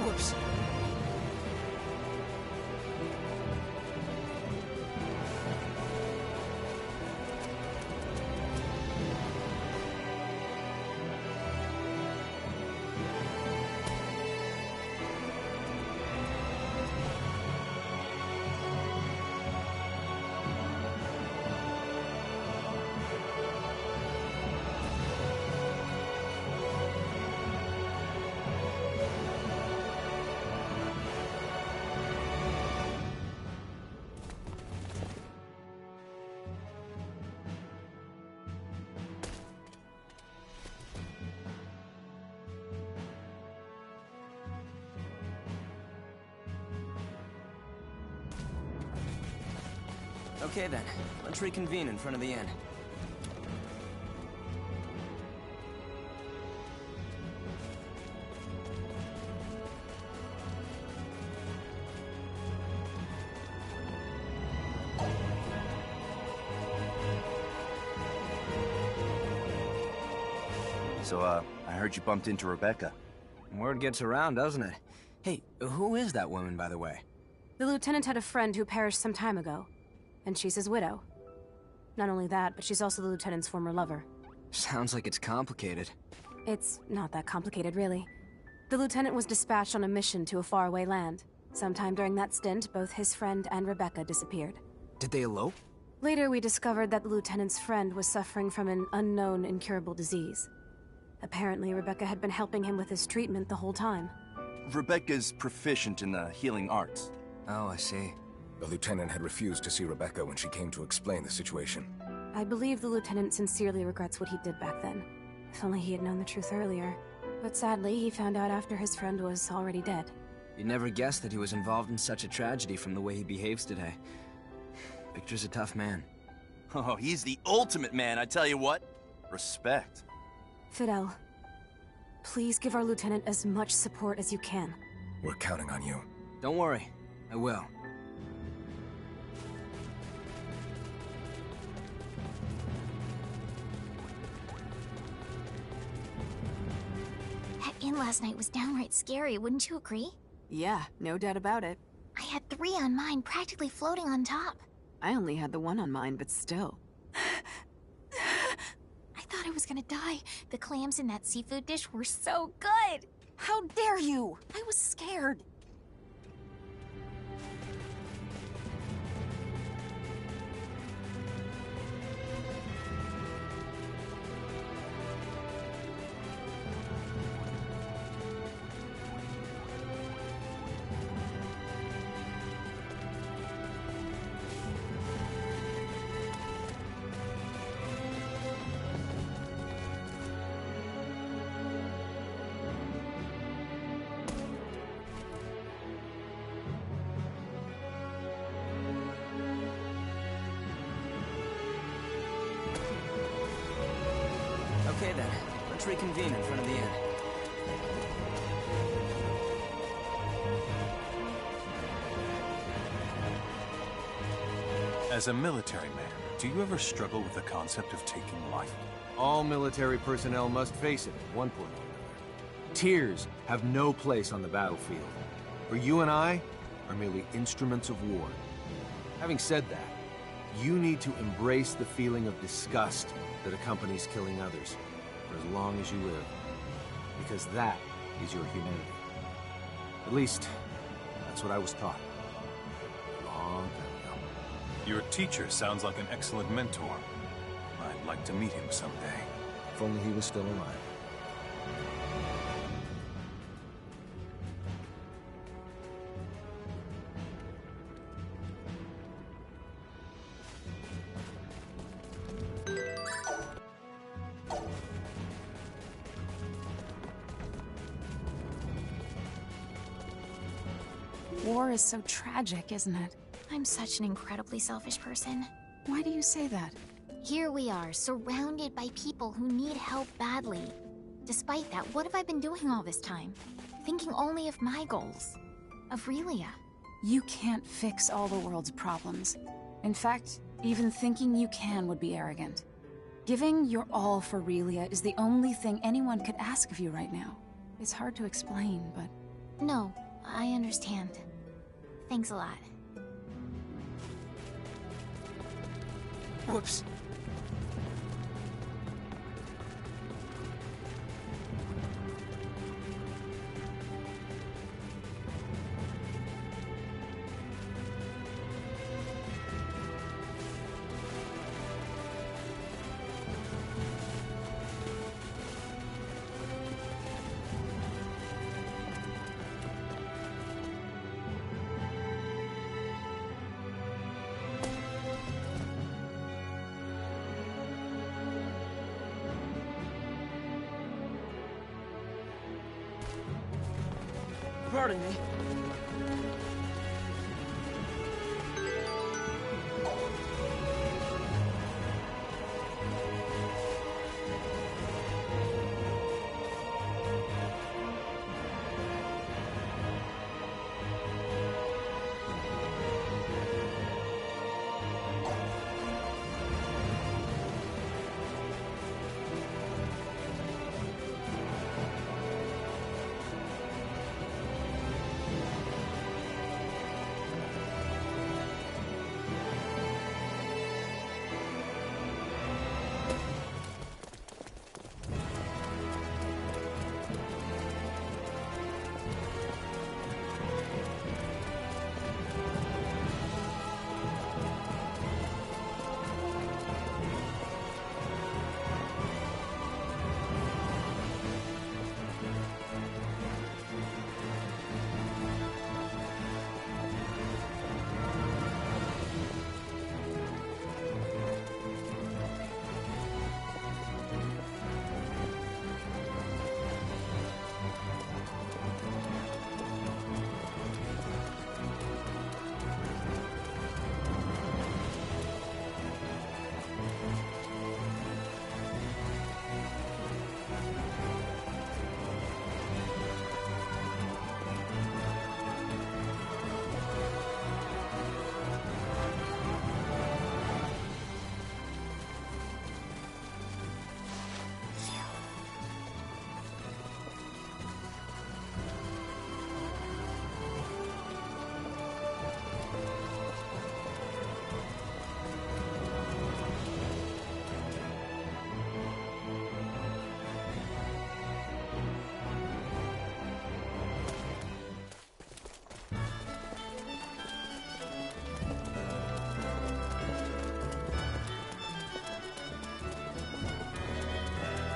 Whoops. Okay then, let's reconvene in front of the inn. So, I heard you bumped into Rebecca. Word gets around, doesn't it? Hey, who is that woman, by the way? The lieutenant had a friend who perished some time ago, and she's his widow. Not only that, but she's also the lieutenant's former lover. Sounds like it's complicated. It's not that complicated, really. The lieutenant was dispatched on a mission to a faraway land. Sometime during that stint, both his friend and Rebecca disappeared. Did they elope? Later, we discovered that the lieutenant's friend was suffering from an unknown incurable disease. Apparently, Rebecca had been helping him with his treatment the whole time. Rebecca's proficient in the healing arts. Oh, I see. The lieutenant had refused to see Rebecca when she came to explain the situation. I believe the lieutenant sincerely regrets what he did back then. If only he had known the truth earlier. But sadly, he found out after his friend was already dead. You'd never guess that he was involved in such a tragedy from the way he behaves today. Victor's a tough man. Oh, he's the ultimate man, I tell you what. Respect. Fidel, please give our lieutenant as much support as you can. We're counting on you. Don't worry, I will. That inn last night was downright scary, wouldn't you agree? Yeah, no doubt about it. I had 3 on mine practically floating on top. I only had the 1 on mine, but still. I thought I was gonna die. The clams in that seafood dish were so good! How dare you! I was scared. Okay then, let's reconvene in front of the inn. As a military man, do you ever struggle with the concept of taking life? All military personnel must face it at one point or another. Tears have no place on the battlefield. For you and I are merely instruments of war. Having said that, you need to embrace the feeling of disgust that accompanies killing others for as long as you live. Because that is your humanity. At least, that's what I was taught. A long time ago. Your teacher sounds like an excellent mentor. I'd like to meet him someday. If only he was still alive. War is so tragic, isn't it? I'm such an incredibly selfish person. Why do you say that? Here we are, surrounded by people who need help badly. Despite that, what have I been doing all this time? Thinking only of my goals. Of Relia. You can't fix all the world's problems. In fact, even thinking you can would be arrogant. Giving your all for Relia is the only thing anyone could ask of you right now. It's hard to explain, but... No, I understand. Thanks a lot. Whoops. Pardon me.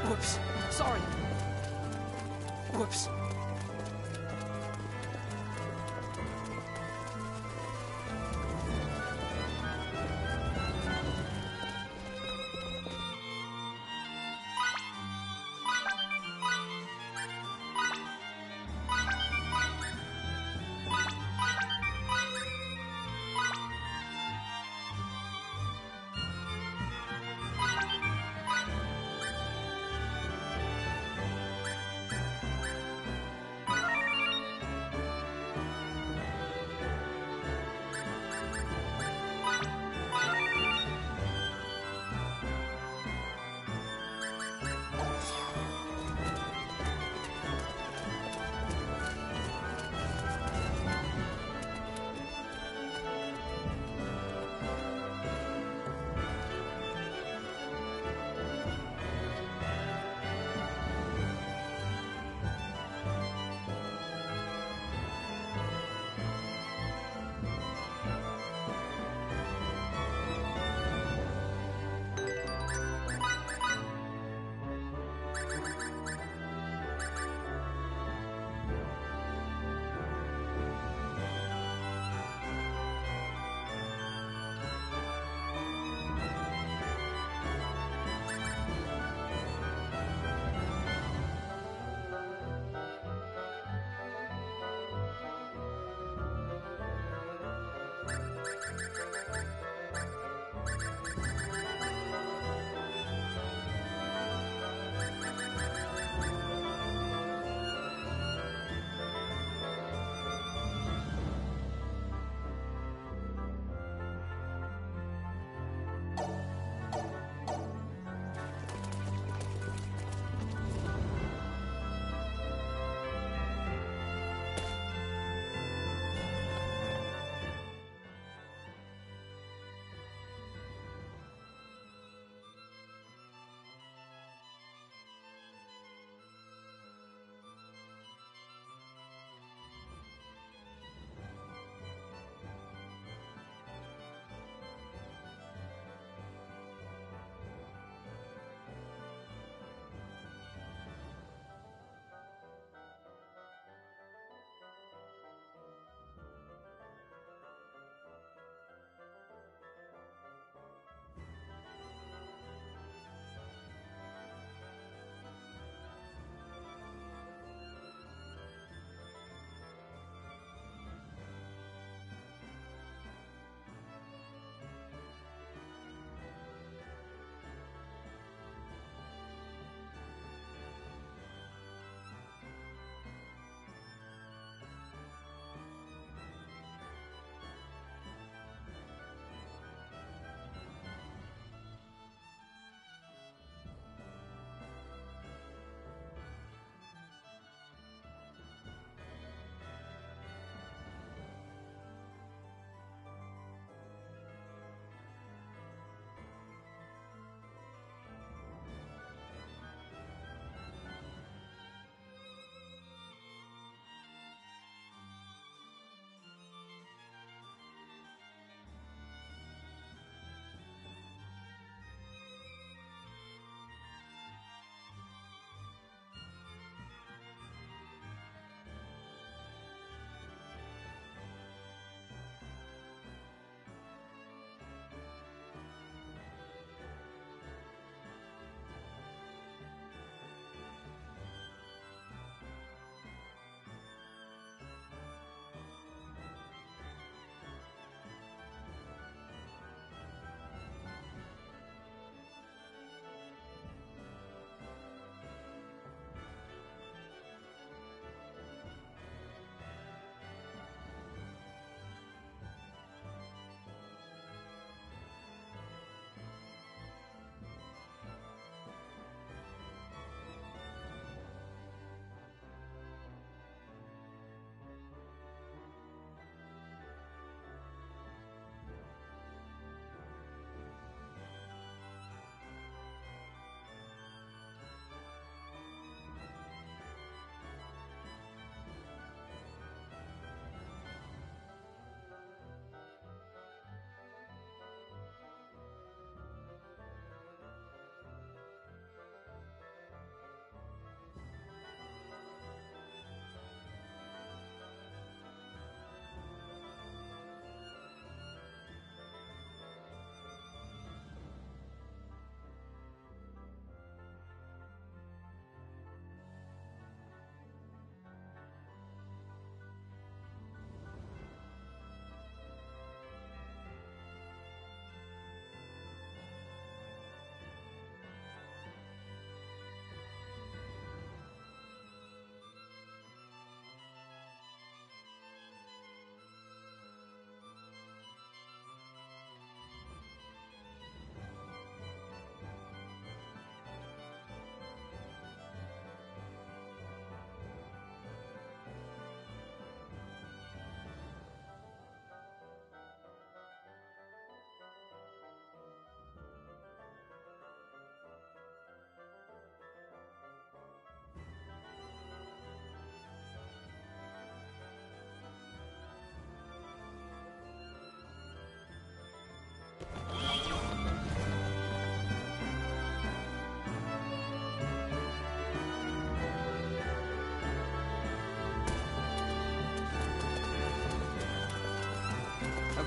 Whoops. Sorry. Whoops.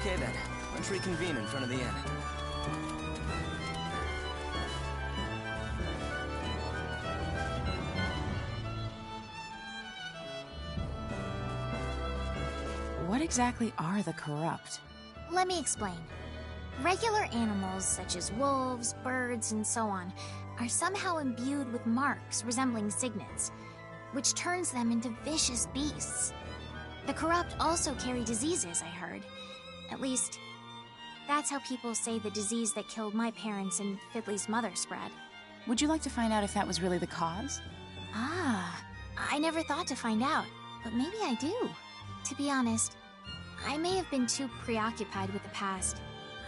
Okay then, let's reconvene in front of the inn. What exactly are the corrupt? Let me explain. Regular animals, such as wolves, birds, and so on, are somehow imbued with marks resembling signets, which turns them into vicious beasts. The corrupt also carry diseases, I heard. At least, that's how people say the disease that killed my parents and Fiddly's mother spread. Would you like to find out if that was really the cause? Ah, I never thought to find out, but maybe I do. To be honest, I may have been too preoccupied with the past.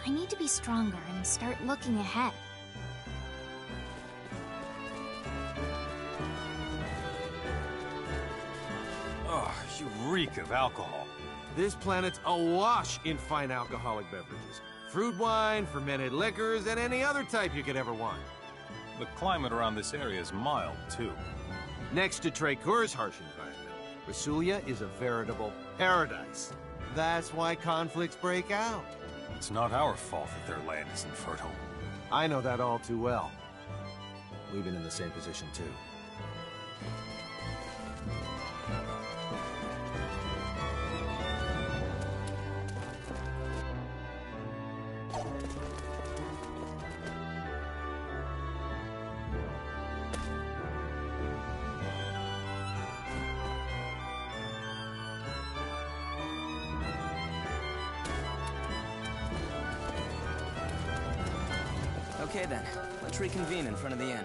I need to be stronger and start looking ahead. Oh, you reek of alcohol. This planet's awash in fine alcoholic beverages. Fruit wine, fermented liquors, and any other type you could ever want. The climate around this area is mild, too. Next to Trekur's harsh environment, Rasulia is a veritable paradise. That's why conflicts break out. It's not our fault that their land is infertile. I know that all too well. We've been in the same position, too. Okay then, let's reconvene in front of the inn.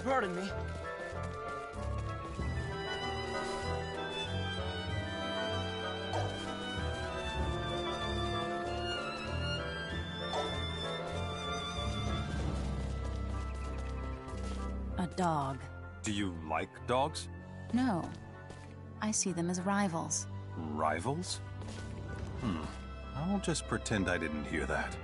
Pardon me. A dog. Do you like dogs? No. I see them as rivals. Rivals? I'll just pretend I didn't hear that.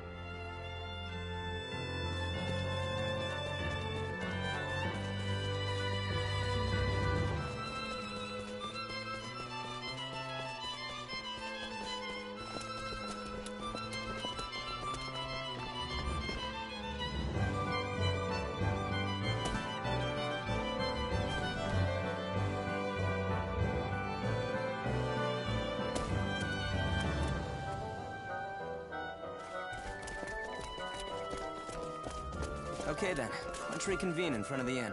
Okay then, let's reconvene in front of the inn.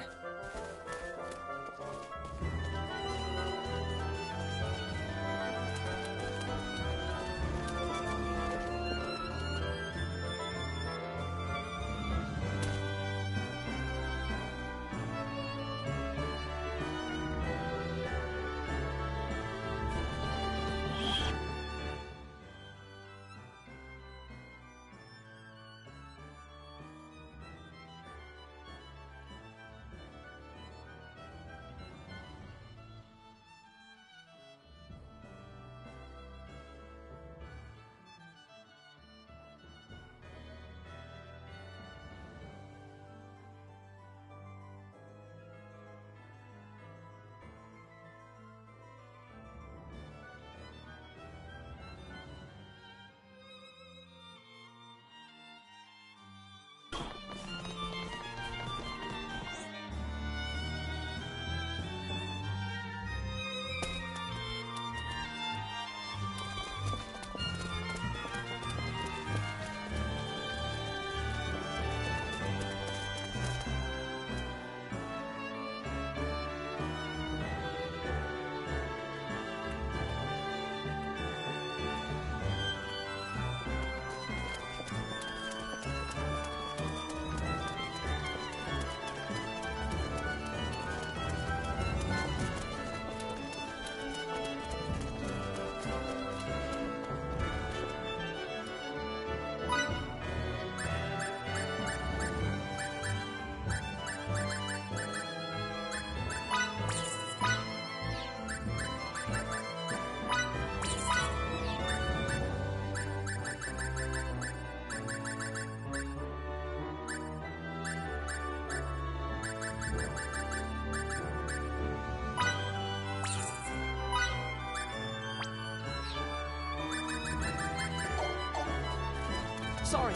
Sorry.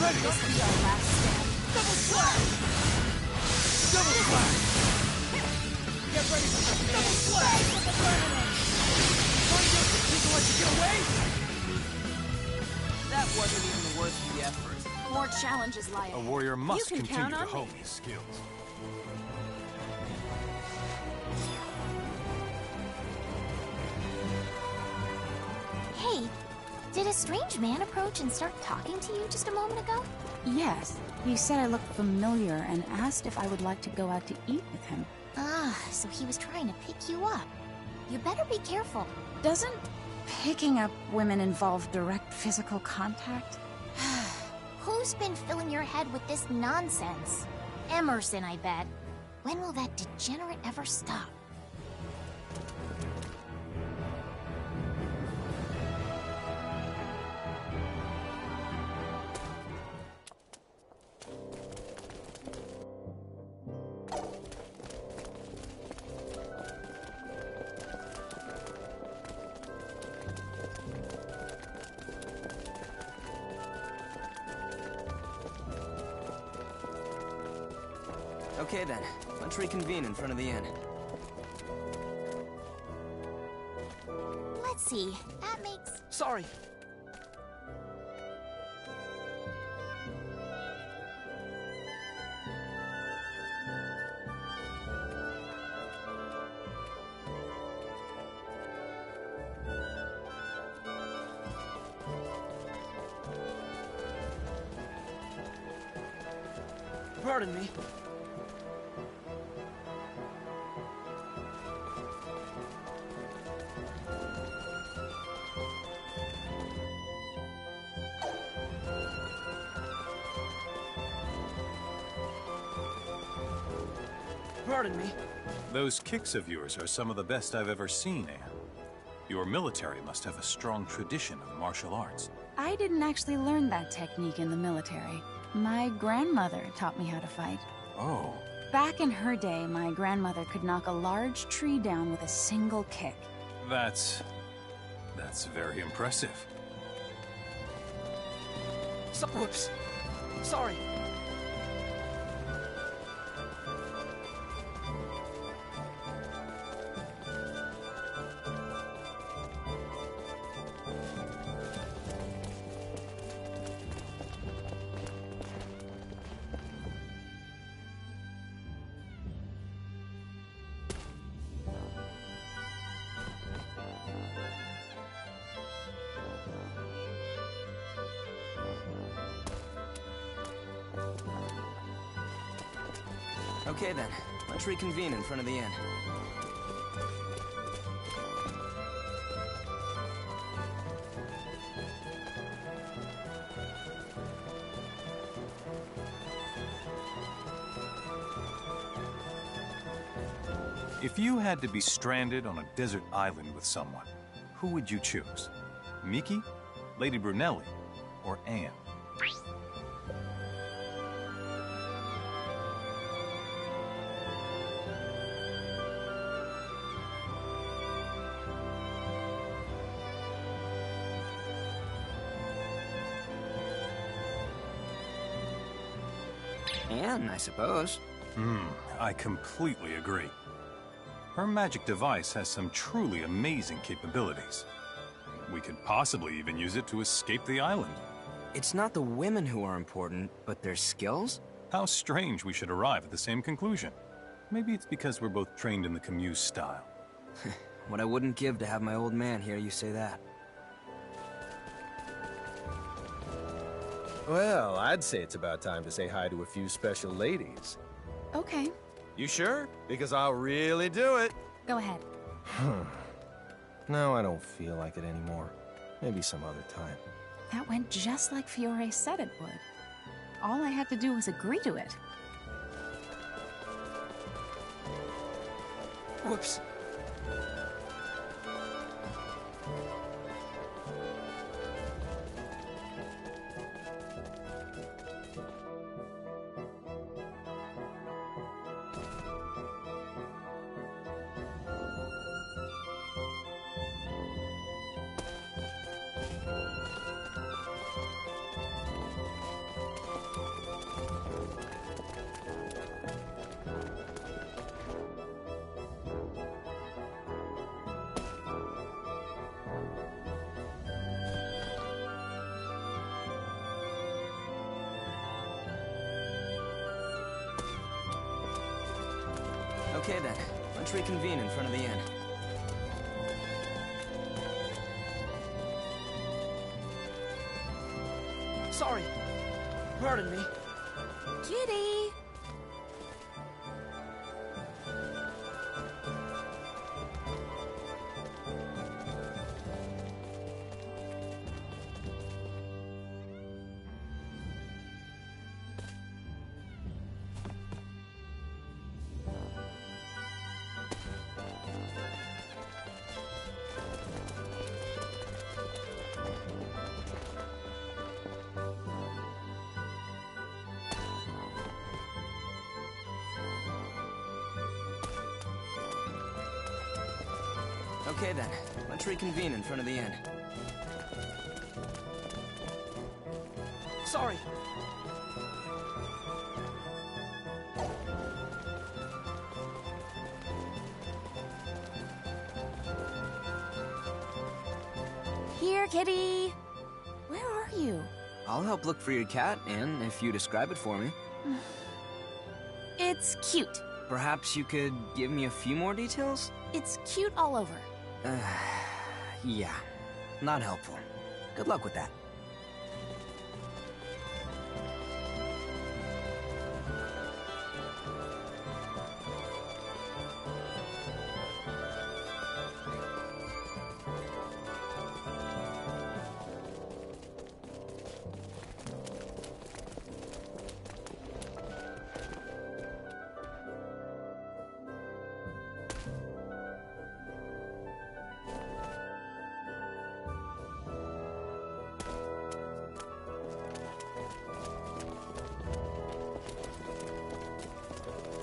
ready! This will be our last stand. Double slash! Double slash! Get ready for the double slash! Trying to people let you get away? That wasn't even the worst of the effort. More challenges lie ahead. A warrior must You can continue count to on hone me. his skills. Hey, did a strange man approach and start talking to you just a moment ago? Yes. He said I looked familiar and asked if I would like to go out to eat with him. Ah, so he was trying to pick you up. You better be careful. Doesn't picking up women involve direct physical contact? Who's been filling your head with this nonsense? Emerson, I bet. When will that degenerate ever stop? Okay then, let's reconvene in front of the inn. Let's see, that makes... Sorry. Pardon me. Pardon me. Those kicks of yours are some of the best I've ever seen, Anne. Your military must have a strong tradition of martial arts. I didn't actually learn that technique in the military. My grandmother taught me how to fight. Oh. Back in her day, my grandmother could knock a large tree down with a single kick. That's very impressive. Whoops. Sorry. Okay then, let's reconvene in front of the inn. If you had to be stranded on a desert island with someone, who would you choose? Miki, Lady Brunelli, or Anne? Anne, I suppose. I completely agree. Her magic device has some truly amazing capabilities. We could possibly even use it to escape the island. It's not the women who are important, but their skills? How strange we should arrive at the same conclusion. Maybe it's because we're both trained in the Camus style. What I wouldn't give to have my old man hear you say that. Well, I'd say it's about time to say hi to a few special ladies. Okay. You sure? Because I'll really do it. Go ahead. No, I don't feel like it anymore. Maybe some other time. That went just like Fiore said it would. All I had to do was agree to it. Whoops. Okay then, let's reconvene in front of the inn. Sorry. Pardon me. Kitty! Okay then, let's reconvene in front of the inn. Sorry. Here, kitty! Where are you? I'll help look for your cat, Anne, if you describe it for me. It's cute. Perhaps you could give me a few more details? It's cute all over. Yeah. Not helpful. Good luck with that.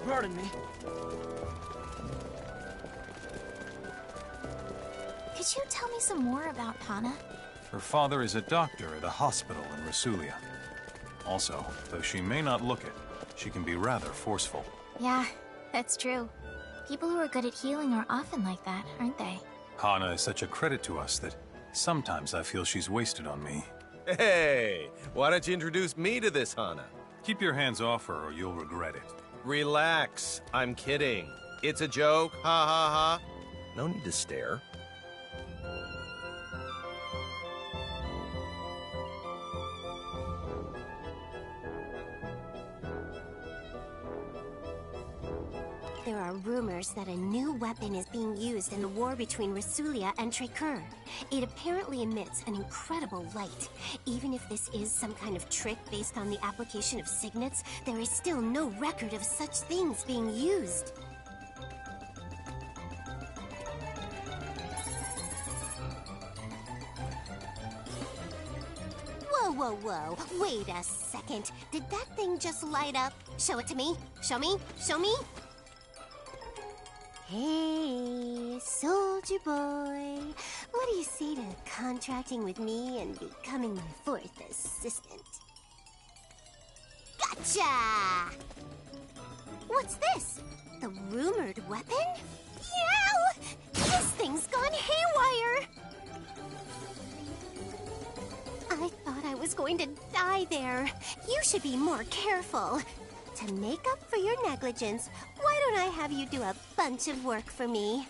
Pardon me. Could you tell me some more about Hana? Her father is a doctor at a hospital in Rasulia. Also, though she may not look it, she can be rather forceful. Yeah, that's true. People who are good at healing are often like that, aren't they? Hana is such a credit to us that sometimes I feel she's wasted on me. Hey, why don't you introduce me to this Hana? Keep your hands off her or you'll regret it. Relax, I'm kidding. It's a joke, ha ha ha. No need to stare. There are rumors that a new weapon is being used in the war between Rasulia and Trekur. It apparently emits an incredible light. Even if this is some kind of trick based on the application of signets, there is still no record of such things being used. Whoa, whoa, whoa. Wait a second. Did that thing just light up? Show it to me. Show me. Show me. Hey, soldier boy. What do you say to contracting with me and becoming my fourth assistant? Gotcha! What's this? The rumored weapon? Yow! This thing's gone haywire! I thought I was going to die there. You should be more careful. To make up for your negligence, why don't I have you do a bunch of work for me?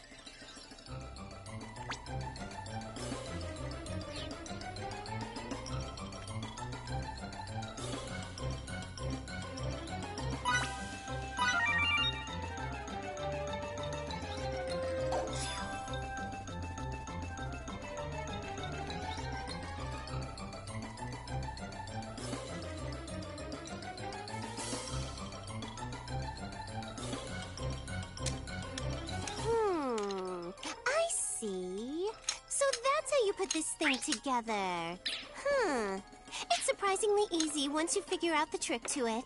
I see. So that's how you put this thing together. It's surprisingly easy once you figure out the trick to it.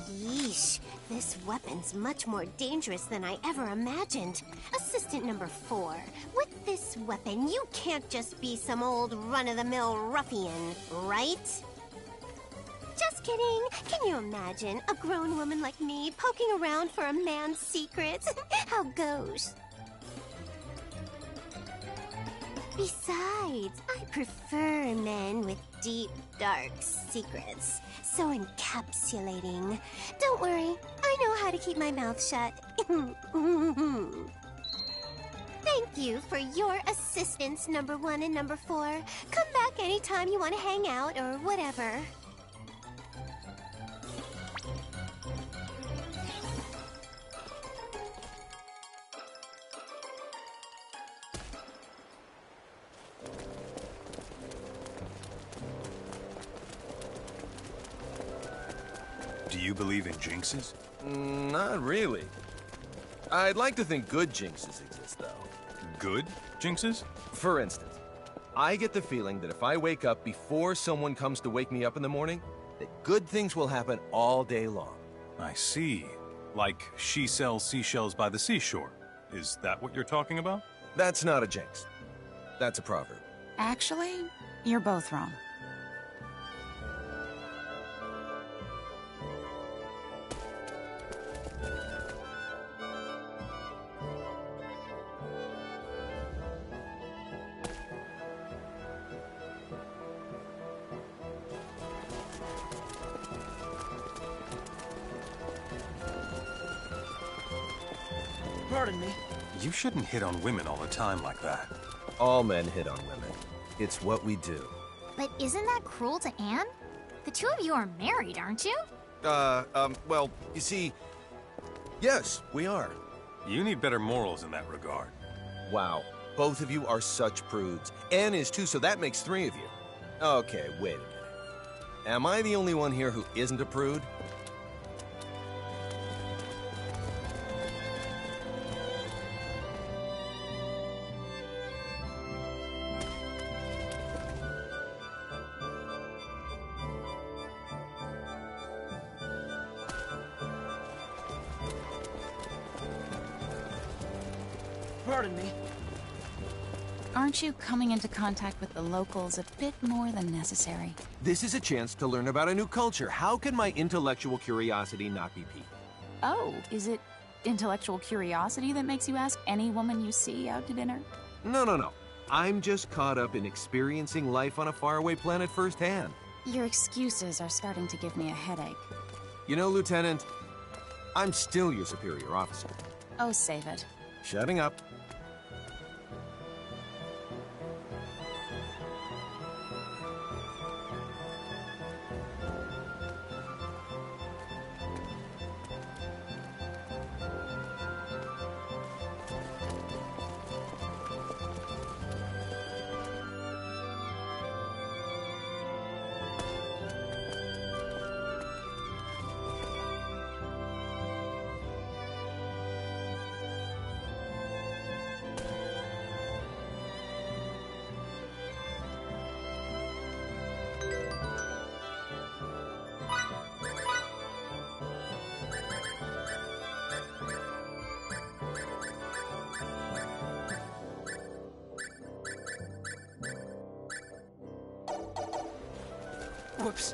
Yeesh, this weapon's much more dangerous than I ever imagined. Assistant number 4, with this weapon, you can't just be some old run-of-the-mill ruffian, right? Just kidding. Can you imagine a grown woman like me poking around for a man's secrets? How goes? Besides, I prefer men with deep, dark secrets. So encapsulating. Don't worry, I know how to keep my mouth shut. Thank you for your assistance, number 1 and number 4. Come back anytime you want to hang out or whatever. Do you believe in jinxes? Not really. I'd like to think good jinxes exist, though. Good jinxes? For instance, I get the feeling that if I wake up before someone comes to wake me up in the morning, that good things will happen all day long. I see. Like she sells seashells by the seashore. Is that what you're talking about? That's not a jinx. That's a proverb. Actually, you're both wrong. Pardon me. You shouldn't hit on women all the time like that. All men hit on women. It's what we do. But isn't that cruel to Anne? The two of you are married, aren't you? Well, you see... Yes, we are. You need better morals in that regard. Wow, both of you are such prudes. Anne is too, so that makes 3 of you. Okay, wait a minute. Am I the only one here who isn't a prude? Pardon me. Aren't you coming into contact with the locals a bit more than necessary? This is a chance to learn about a new culture. How can my intellectual curiosity not be piqued? Oh, is it intellectual curiosity that makes you ask any woman you see out to dinner? No. I'm just caught up in experiencing life on a faraway planet firsthand. Your excuses are starting to give me a headache. You know, Lieutenant, I'm still your superior officer. Oh, save it. Shutting up. Whoops.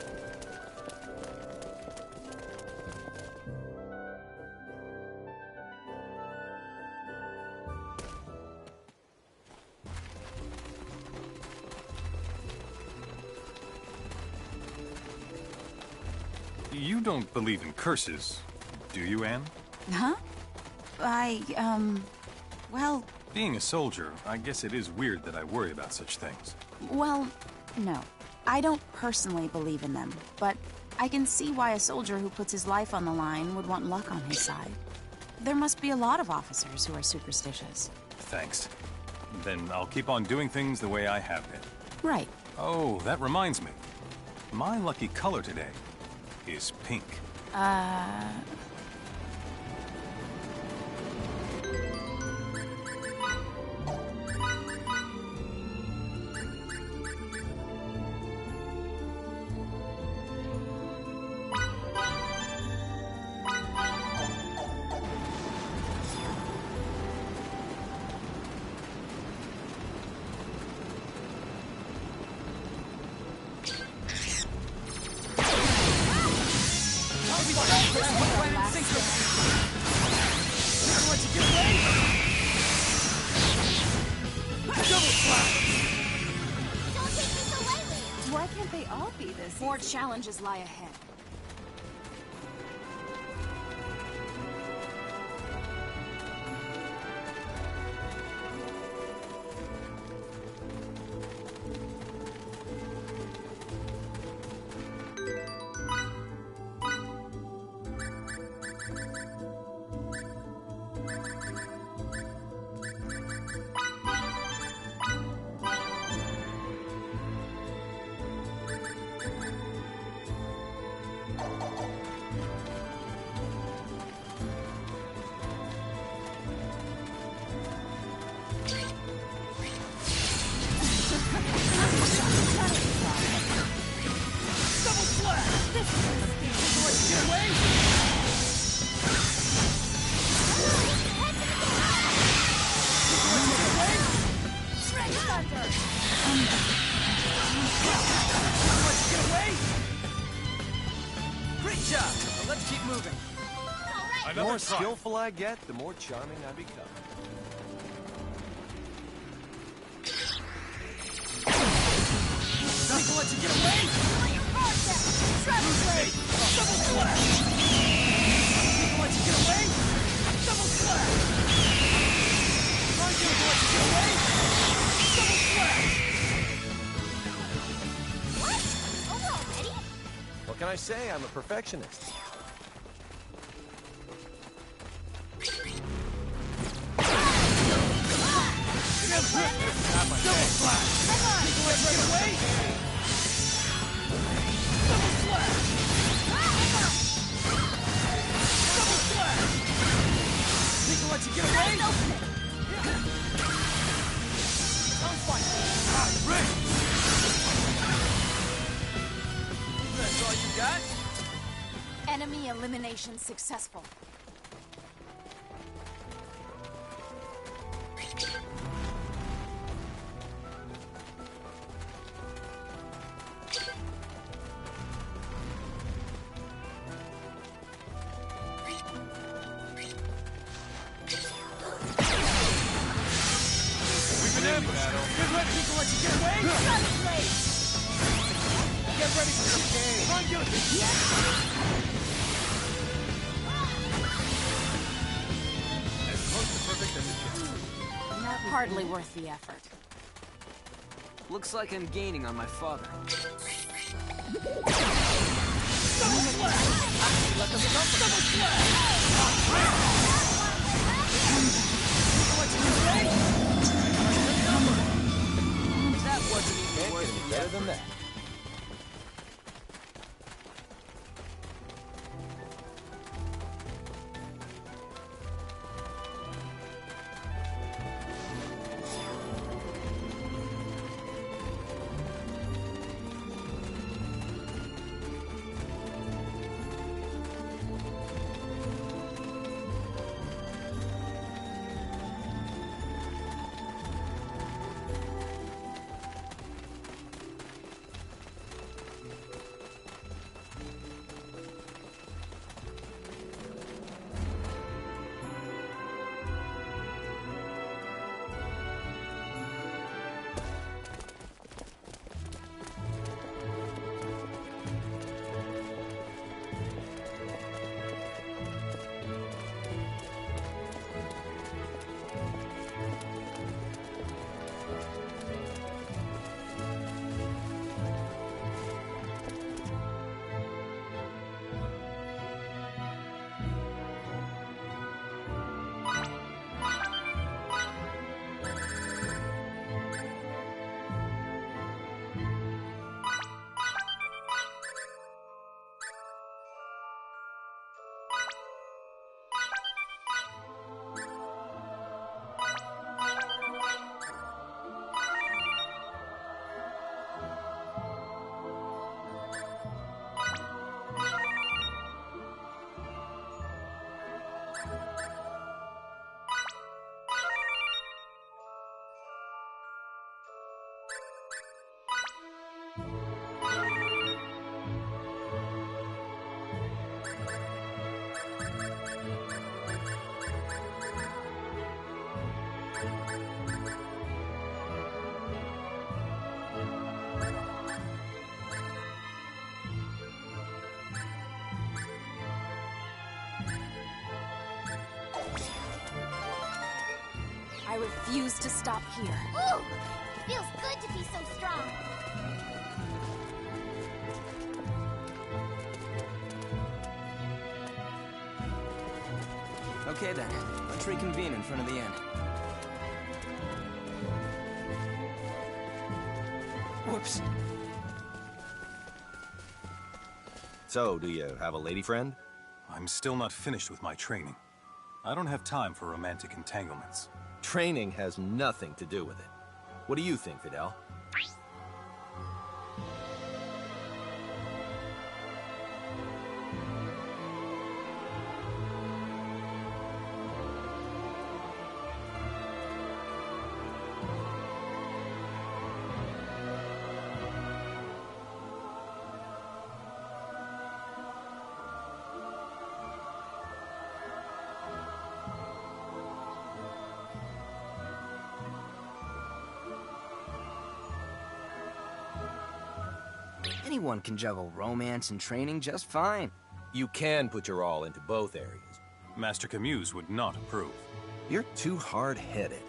You don't believe in curses, do you, Anne? Huh? Well... Being a soldier, I guess it is weird that I worry about such things. Well, no. I don't personally believe in them, but I can see why a soldier who puts his life on the line would want luck on his side. There must be a lot of officers who are superstitious. Thanks. Then I'll keep on doing things the way I have been. Right. Oh, that reminds me. My lucky color today is pink. Why can't they all be this? More challenges lie ahead. Let's keep moving. The more skillful I get, the more charming I become. Nothing will let you get away! Put your guard down! Travel blade! Double slash! Nothing will let you get away! Double slash! Nothing will let you get away! Double slash! What? Over already? What can I say? I'm a perfectionist. Double slash! Nothing will let you get away! Double slash! Double slash! Think we'll let you get away? Sounds fine. Rick! That's all you got? Enemy elimination successful. battle. Get ready! People let you get away! Sunny Blade! Get ready for some game! Run, Yoshi! As close to perfect as it gets. Hardly worth the effort. Looks like I'm gaining on my father. Double slash! Let them come for double slash! What you say? That wasn't even worth Can't get any better than that. I refuse to stop here. Ooh! Feels good to be so strong. Okay then, let's reconvene in front of the inn. Whoops. So, do you have a lady friend? I'm still not finished with my training. I don't have time for romantic entanglements. Training has nothing to do with it. What do you think, Fidel? Anyone can juggle romance and training just fine. You can put your all into both areas. Master Camus would not approve. You're too hard-headed.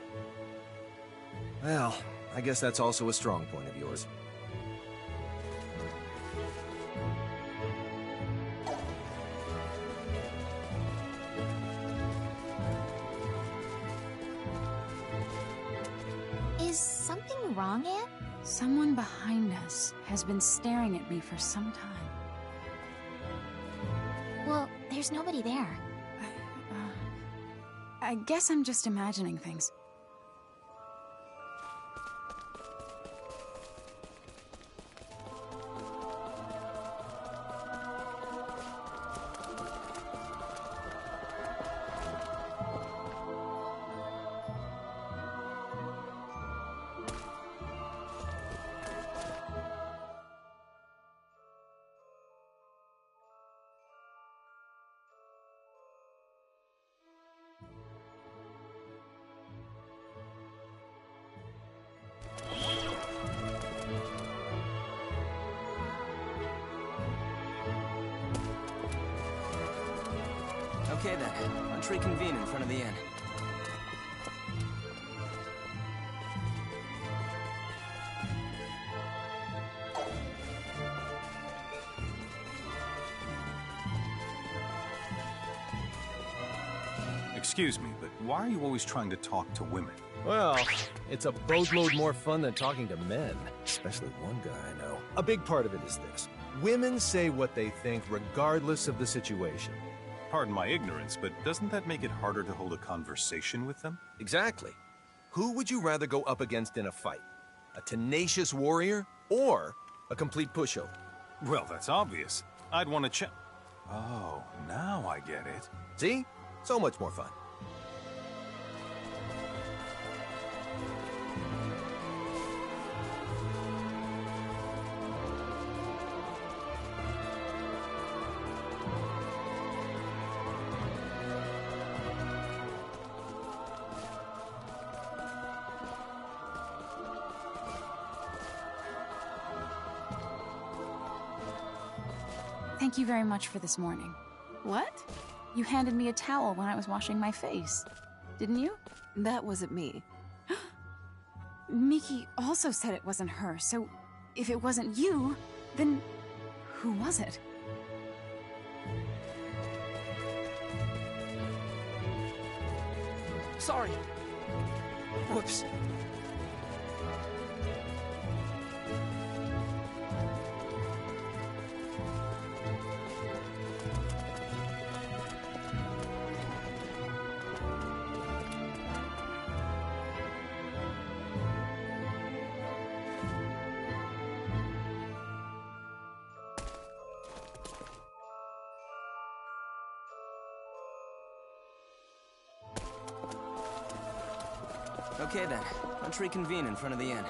Well, I guess that's also a strong point of yours. Is something wrong, Anne? Someone behind us has been staring at me for some time. Well, there's nobody there. I guess I'm just imagining things. Okay then, let's reconvene in front of the inn. Excuse me, but why are you always trying to talk to women? Well, it's a boatload more fun than talking to men, especially one guy I know. A big part of it is this. Women say what they think regardless of the situation. Pardon my ignorance, but doesn't that make it harder to hold a conversation with them? Exactly. Who would you rather go up against in a fight? A tenacious warrior or a complete pushover? Well, that's obvious. I'd want to check. Oh, now I get it. See? So much more fun. Thank you very much for this morning. What? You handed me a towel when I was washing my face. Didn't you? That wasn't me. Miki also said it wasn't her, so if it wasn't you, then who was it? Sorry. Whoops. Okay then, let's reconvene in front of the inn.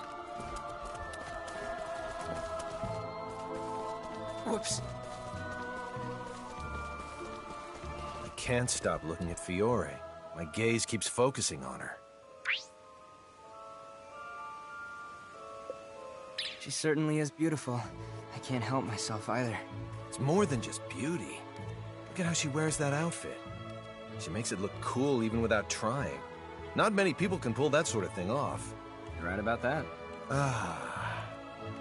Whoops. I can't stop looking at Fiore. My gaze keeps focusing on her. She certainly is beautiful. I can't help myself either. It's more than just beauty. Look at how she wears that outfit. She makes it look cool even without trying. Not many people can pull that sort of thing off. You're right about that.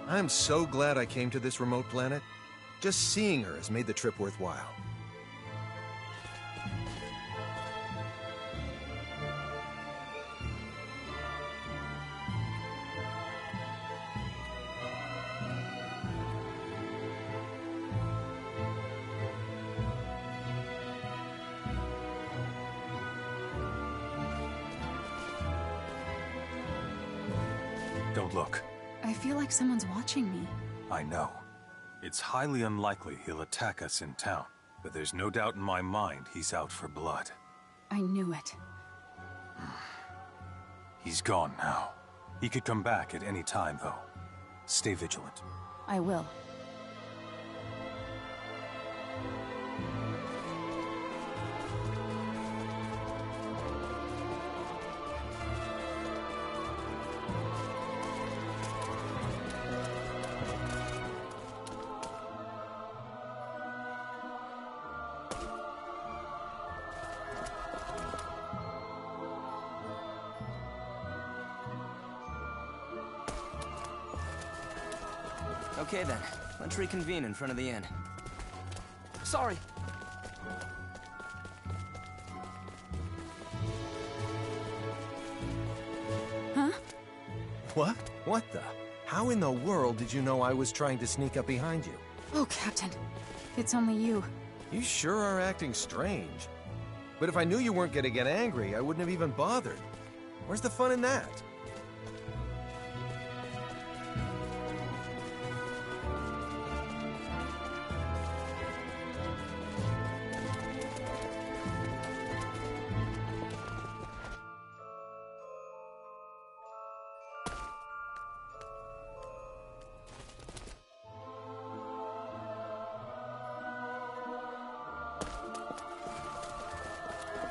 I'm so glad I came to this remote planet. Just seeing her has made the trip worthwhile. Don't look. I feel like someone's watching me. I know. It's highly unlikely he'll attack us in town, but there's no doubt in my mind he's out for blood. I knew it. He's gone now. He could come back at any time, though. Stay vigilant. I will. Okay then, let's reconvene in front of the inn. Sorry. Huh? What? What the? How in the world did you know I was trying to sneak up behind you? Oh, Captain. It's only you. You sure are acting strange. But if I knew you weren't gonna get angry, I wouldn't have even bothered. Where's the fun in that?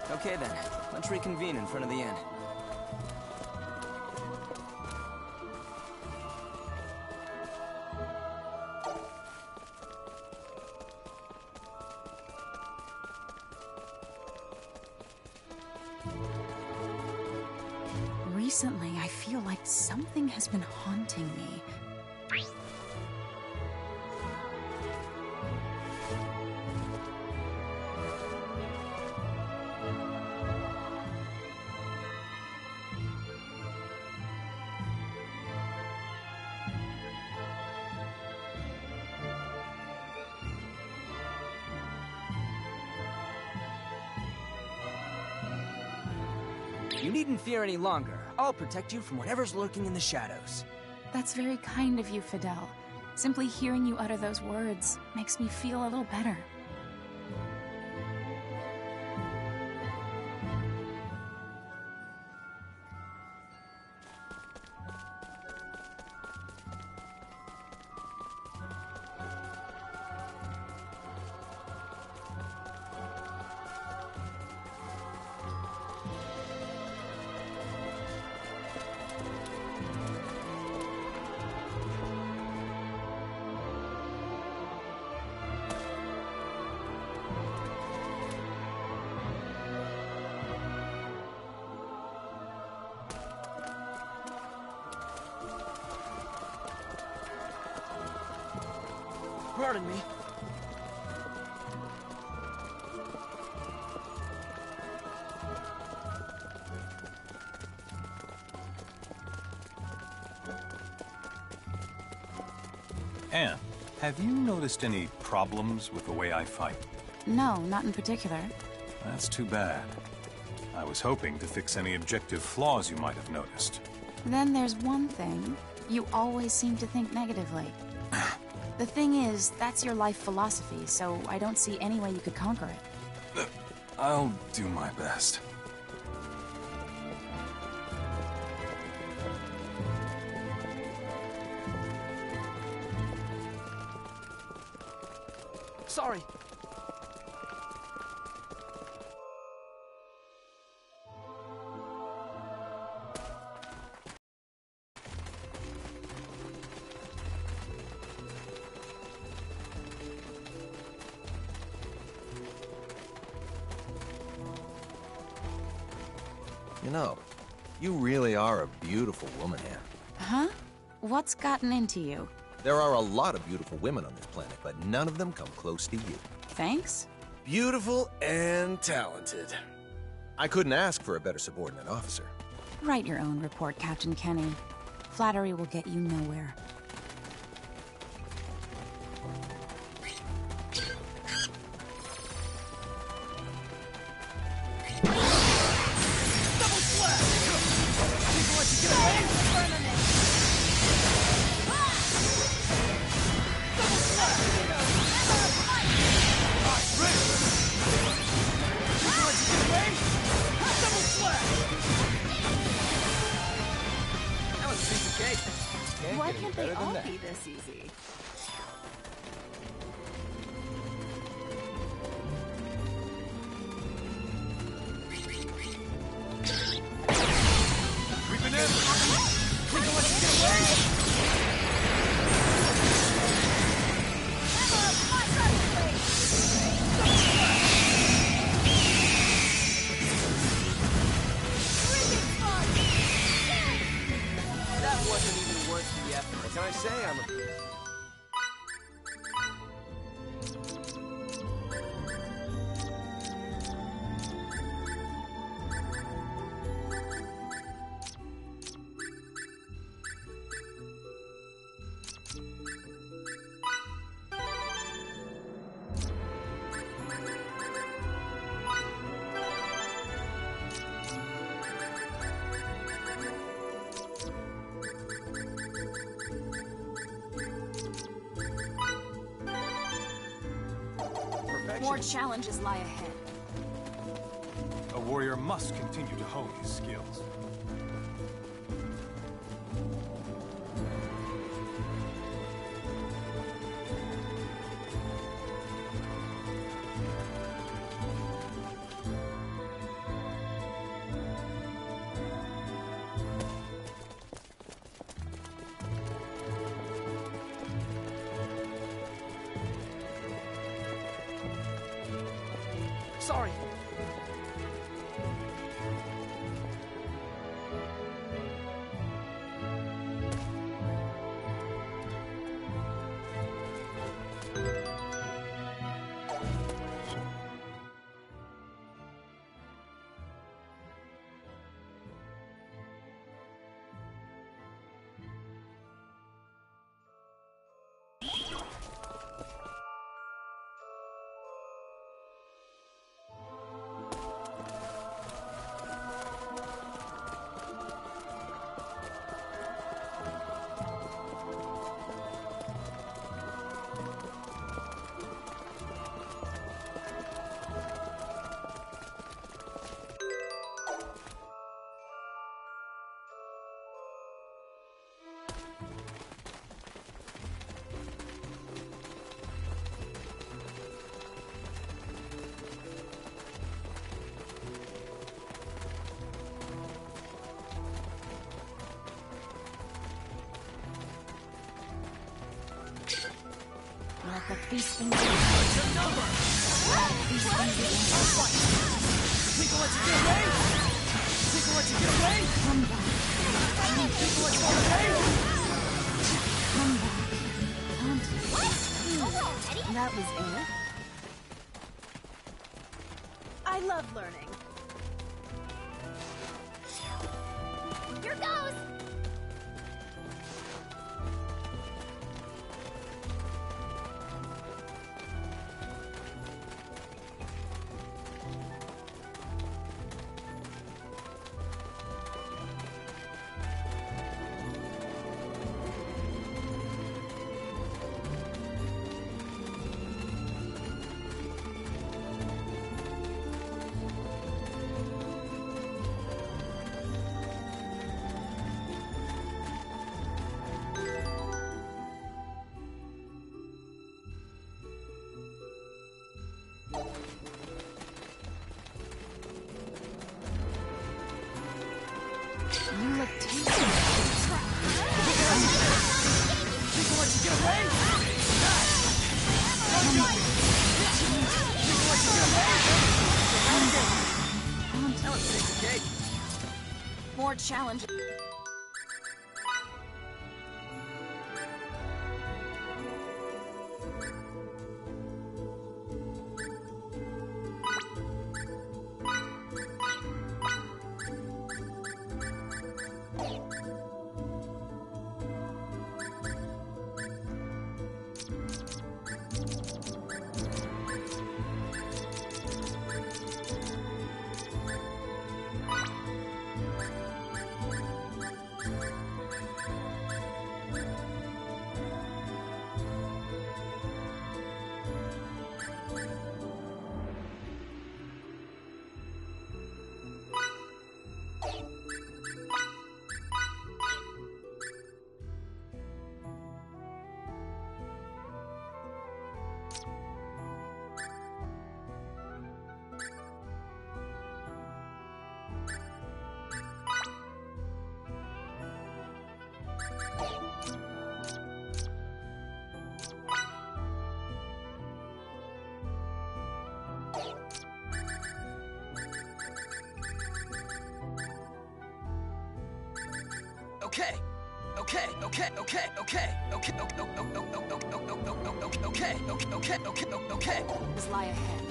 Okay then, let's reconvene in front of the inn. Recently, I feel like something has been haunting me. You needn't fear any longer. I'll protect you from whatever's lurking in the shadows. That's very kind of you, Fidel. Simply hearing you utter those words makes me feel a little better. Pardon me. Anne, have you noticed any problems with the way I fight? No, not in particular. That's too bad. I was hoping to fix any objective flaws you might have noticed. Then there's one thing. You always seem to think negatively. The thing is, that's your life philosophy, so I don't see any way you could conquer it. I'll do my best. Sorry. You know, you really are a beautiful woman, Anne. Huh? What's gotten into you? There are a lot of beautiful women on this planet, but none of them come close to you. Thanks? Beautiful and talented. I couldn't ask for a better subordinate officer. Write your own report, Captain Kenny. Flattery will get you nowhere. Why can't they all be this easy? That wasn't even worth the effort. What can I say? I'm a... More challenges lie ahead. A warrior must continue to hone his skills. Sorry. But these things are your number. These things are Think I'll let you get away? Think I'll let you get away? Come back. Think I'll let you get away? Come back. That was it. I love learning. Here goes! You look tasty. Think I'll let you get away? Think I'll let you get away? That was okay. More challenging. Okay. Just lie ahead.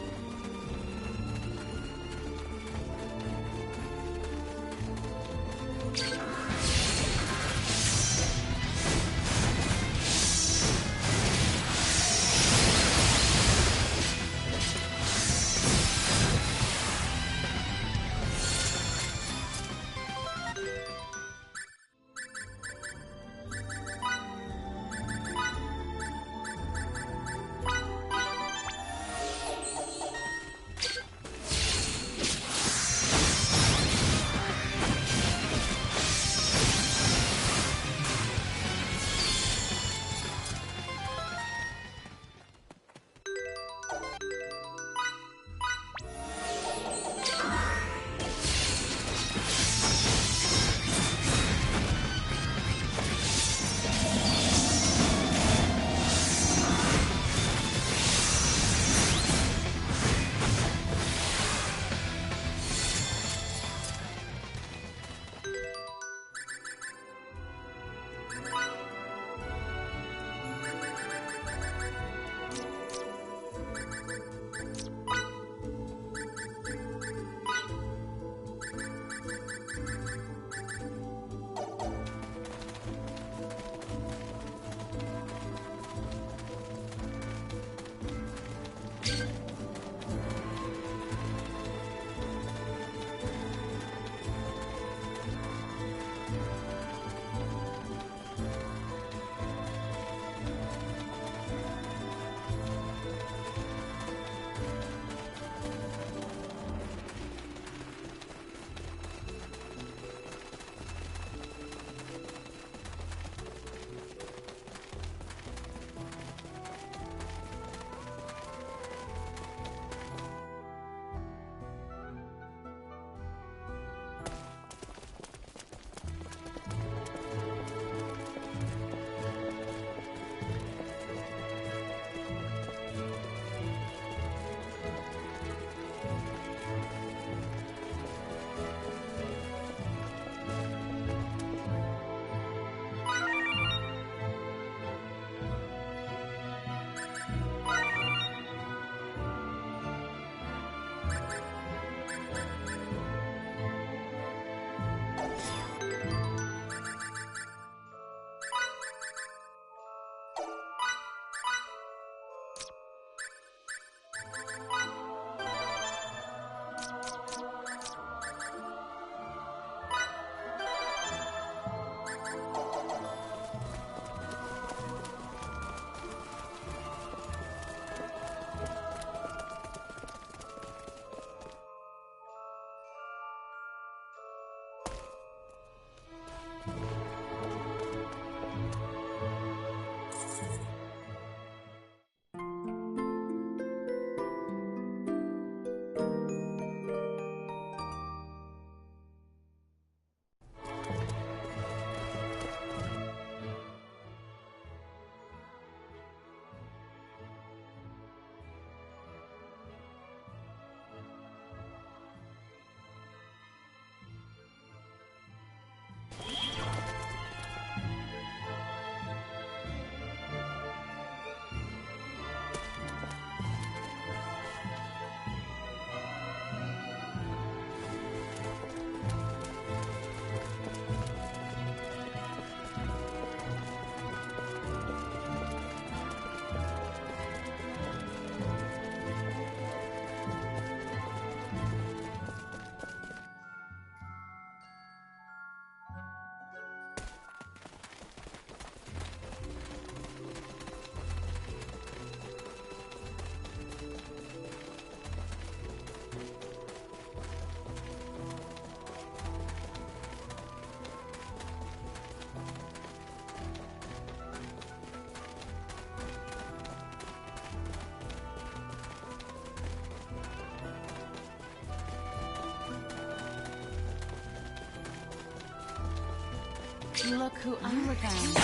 Look who I found.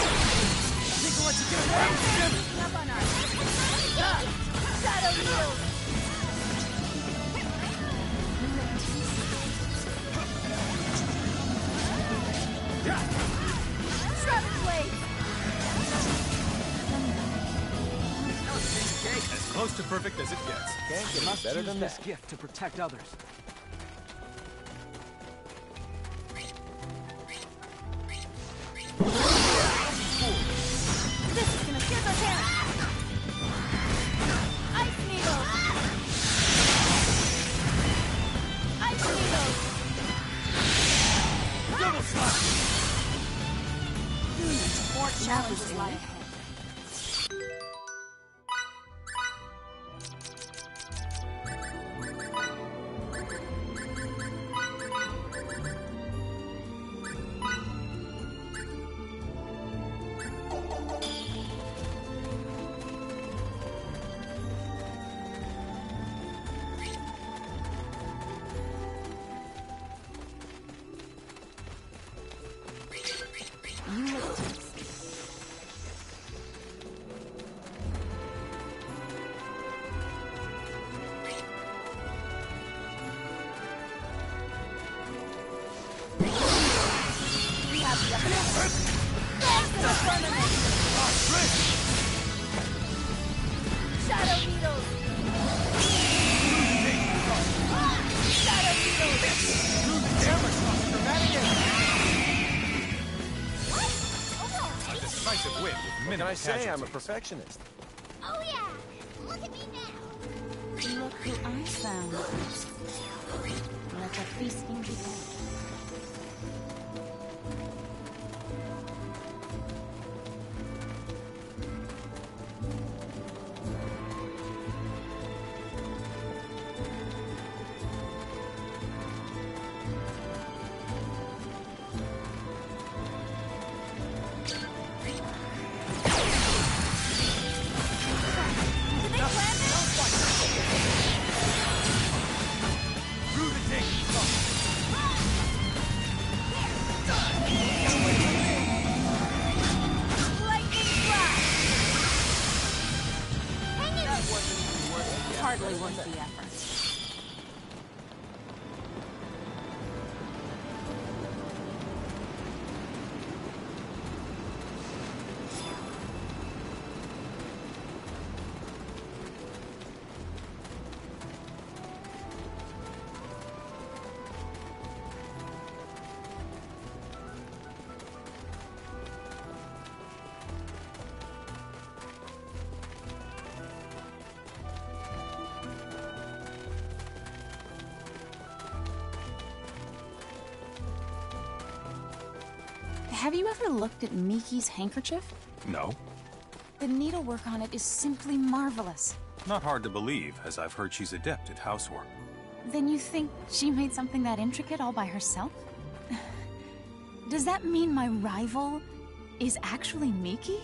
Think of what you get away with! Up on us! Shadow Needles! Shrouded Blade! As close to perfect as it gets. Can't get much better than this gift to protect others. This is gonna skip us here! Ice Needles! Ice Needles! Double slap! More challenges lie ahead. Shadow Needles! Shadow A decisive win with What minimal can I say? I'm a casualties. perfectionist. Oh yeah! Look at me now! Look who I found. Let the feasting begin. Hardly worth the effort. Have you ever looked at Miki's handkerchief? No, The needlework on it is simply marvelous. not hard to believe, as I've heard she's adept at housework. Then you think she made something that intricate all by herself? Does that mean my rival is actually Miki?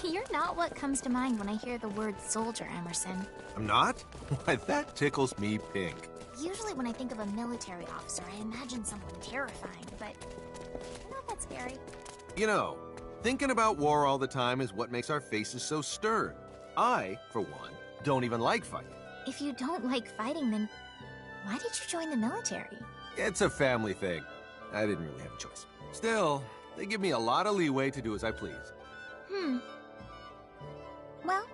You're not what comes to mind when I hear the word soldier, Emerson. I'm not? Why, that tickles me pink. Usually when I think of a military officer, I imagine someone terrifying, but not that scary. You know, thinking about war all the time is what makes our faces so stern. I, for one, don't even like fighting. If you don't like fighting, then why did you join the military? It's a family thing. I didn't really have a choice. Still, they give me a lot of leeway to do as I please. Well,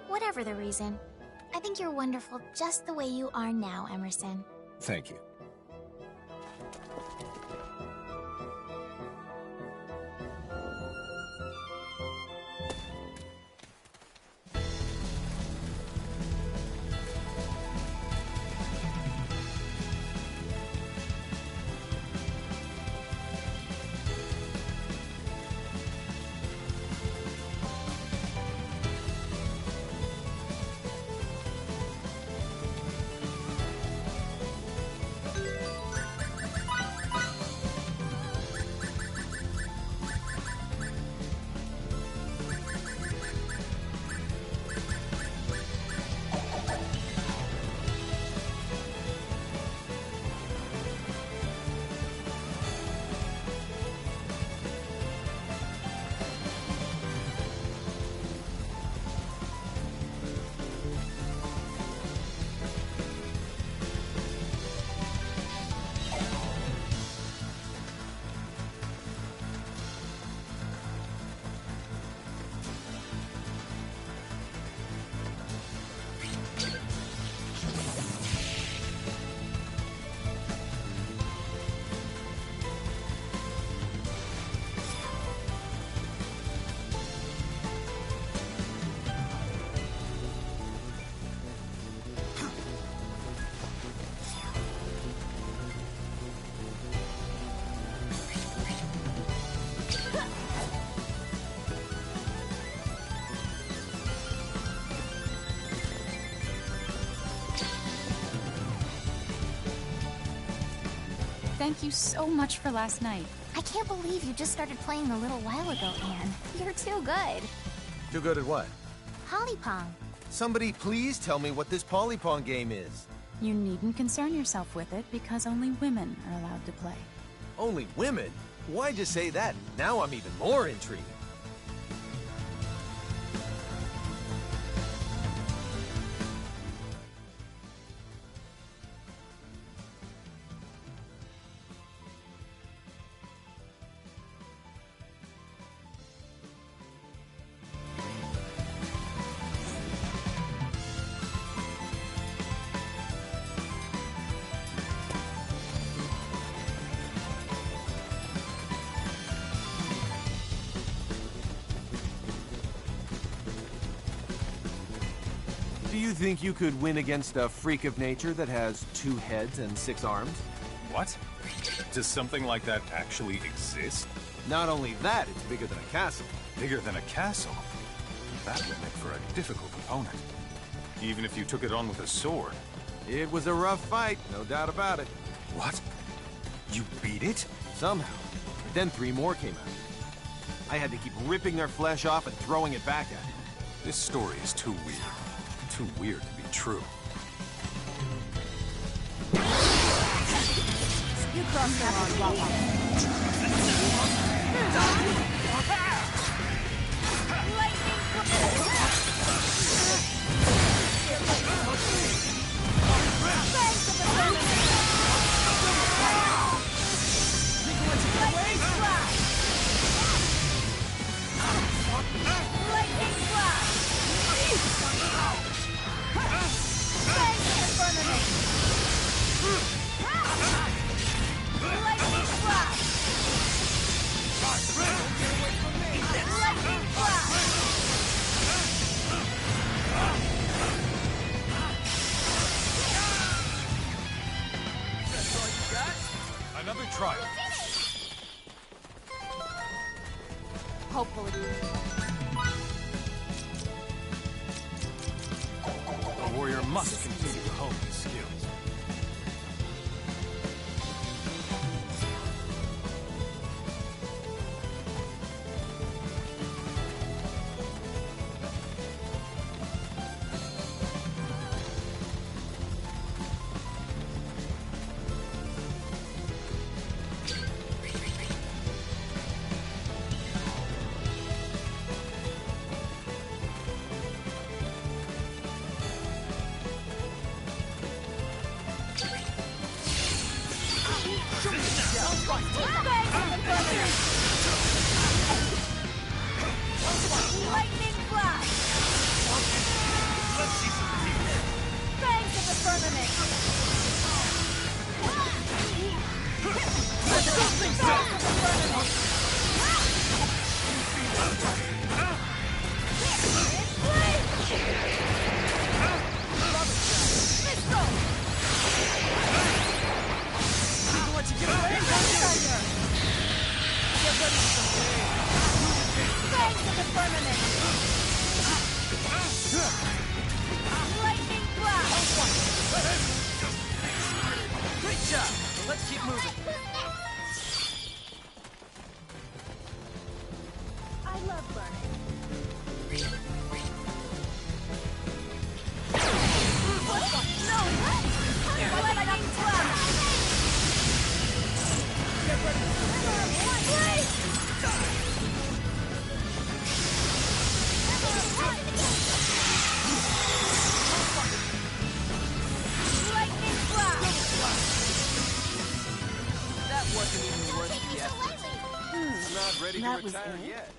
whatever the reason, I think you're wonderful just the way you are now, Emerson. Thank you. Thank you so much for last night. I can't believe you just started playing a little while ago, Anne. You're too good. Too good at what? Hollypong. Somebody please tell me what this Polypong game is. You needn't concern yourself with it because only women are allowed to play. Only women? Why'd you say that? Now I'm even more intrigued. Do you think you could win against a freak of nature that has 2 heads and 6 arms? What? Does something like that actually exist? Not only that, it's bigger than a castle. Bigger than a castle? That would make for a difficult opponent. Even if you took it on with a sword. It was a rough fight, no doubt about it. What? You beat it? Somehow. But then 3 more came out. I had to keep ripping their flesh off and throwing it back at him. This story is too weird. Too weird to be true. You crossed the line, Wawa. try it. Hopefully. A warrior must continue to hone his skills. Lightning blast! Let's see some teeth. Fangs of the firmament! Fangs of the firmament! Missile! People let you get away! Thunder! Get ready for some pain! Fangs of the firmament! Lightning blast! Great job! Let's keep moving. I love burning. No! Lightning blast! Get ready for Lightning blast! That wasn't even worth the effort. Not ready to That was retire it? yet.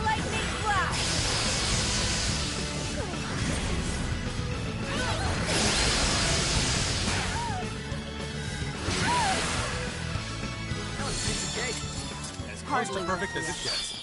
Lightning flash! As close to perfect as it gets.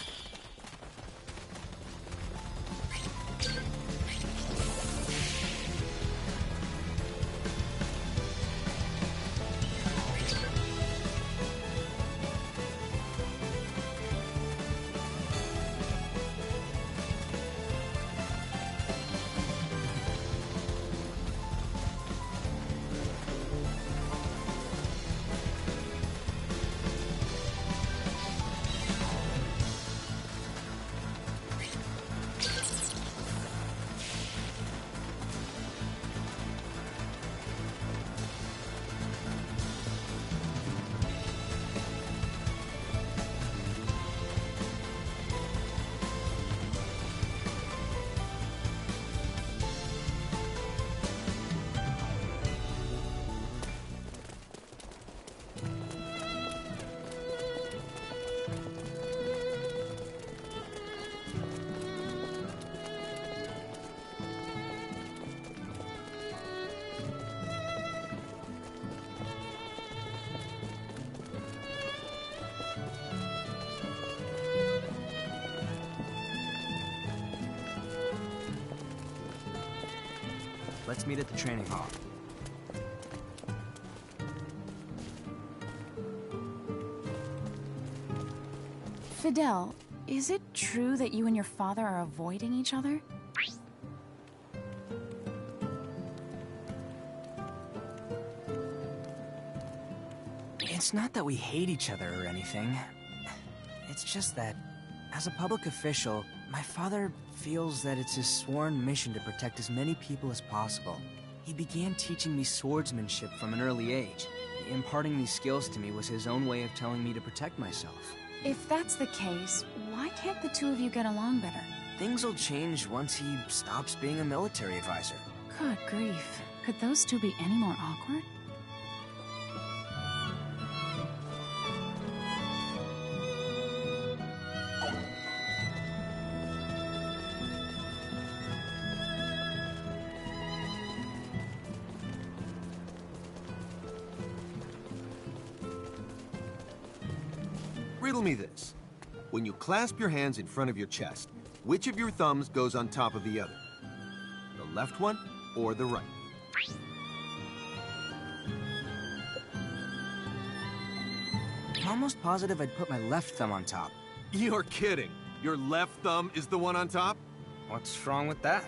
Let's meet at the training hall. Fidel, is it true that you and your father are avoiding each other? It's not that we hate each other or anything. It's just that, as a public official, my father feels that it's his sworn mission to protect as many people as possible. He began teaching me swordsmanship from an early age. Imparting these skills to me was his own way of telling me to protect myself. If that's the case, why can't the two of you get along better? Things will change once he stops being a military advisor. Good grief. Could those two be any more awkward? Riddle me this. When you clasp your hands in front of your chest, which of your thumbs goes on top of the other? The left one or the right? I'm almost positive I'd put my left thumb on top. You're kidding. Your left thumb is the one on top? What's wrong with that?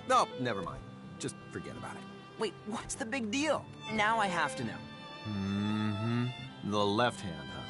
No, never mind. Just forget about it. Wait, what's the big deal? Now I have to know. Mm-hmm. The left hand, huh?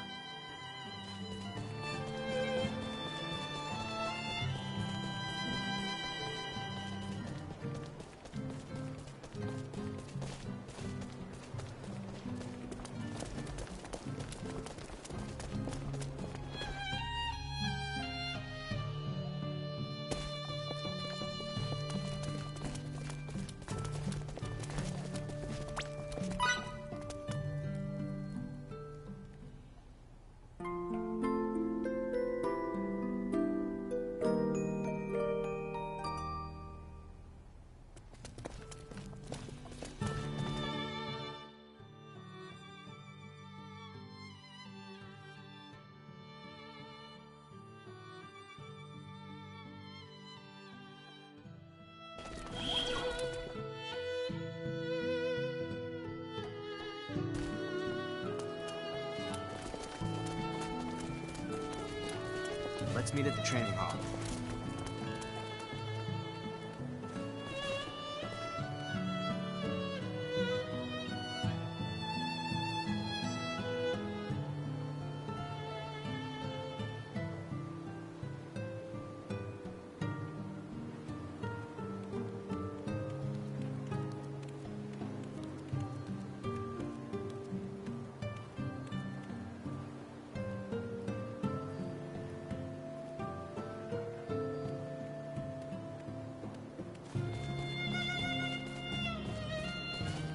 Let's meet at the training hall.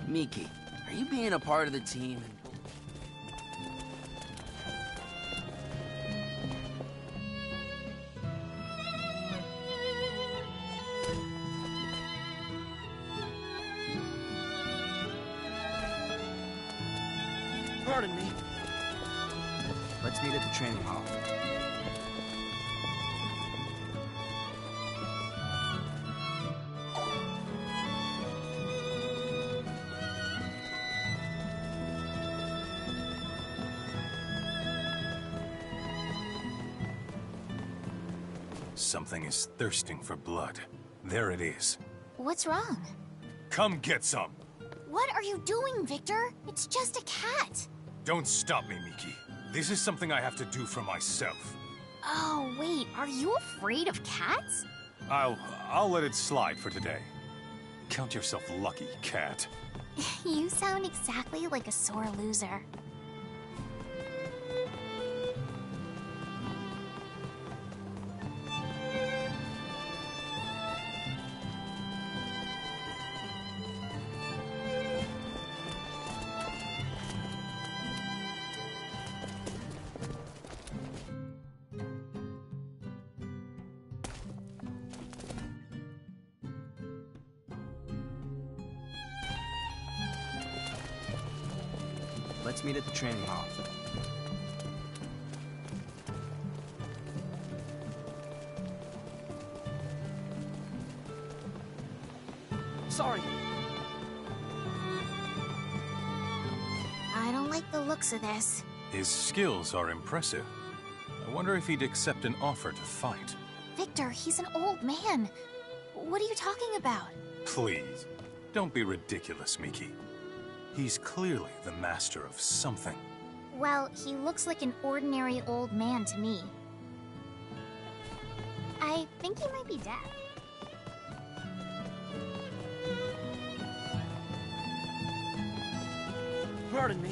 Miki, are you being a part of the team? Pardon me. Let's meet at the training hall. Something is thirsting for blood. There it is. What's wrong? Come get some! What are you doing, Victor? It's just a cat. Don't stop me, Miki. This is something I have to do for myself. Oh, wait, are you afraid of cats? I'll let it slide for today. Count yourself lucky, cat. You sound exactly like a sore loser. Let's meet at the training hall. Sorry. I don't like the looks of this. His skills are impressive. I wonder if he'd accept an offer to fight. Victor, he's an old man. What are you talking about? Please, don't be ridiculous, Miki. He's clearly the master of something. Well, he looks like an ordinary old man to me. I think he might be dead. Pardon me.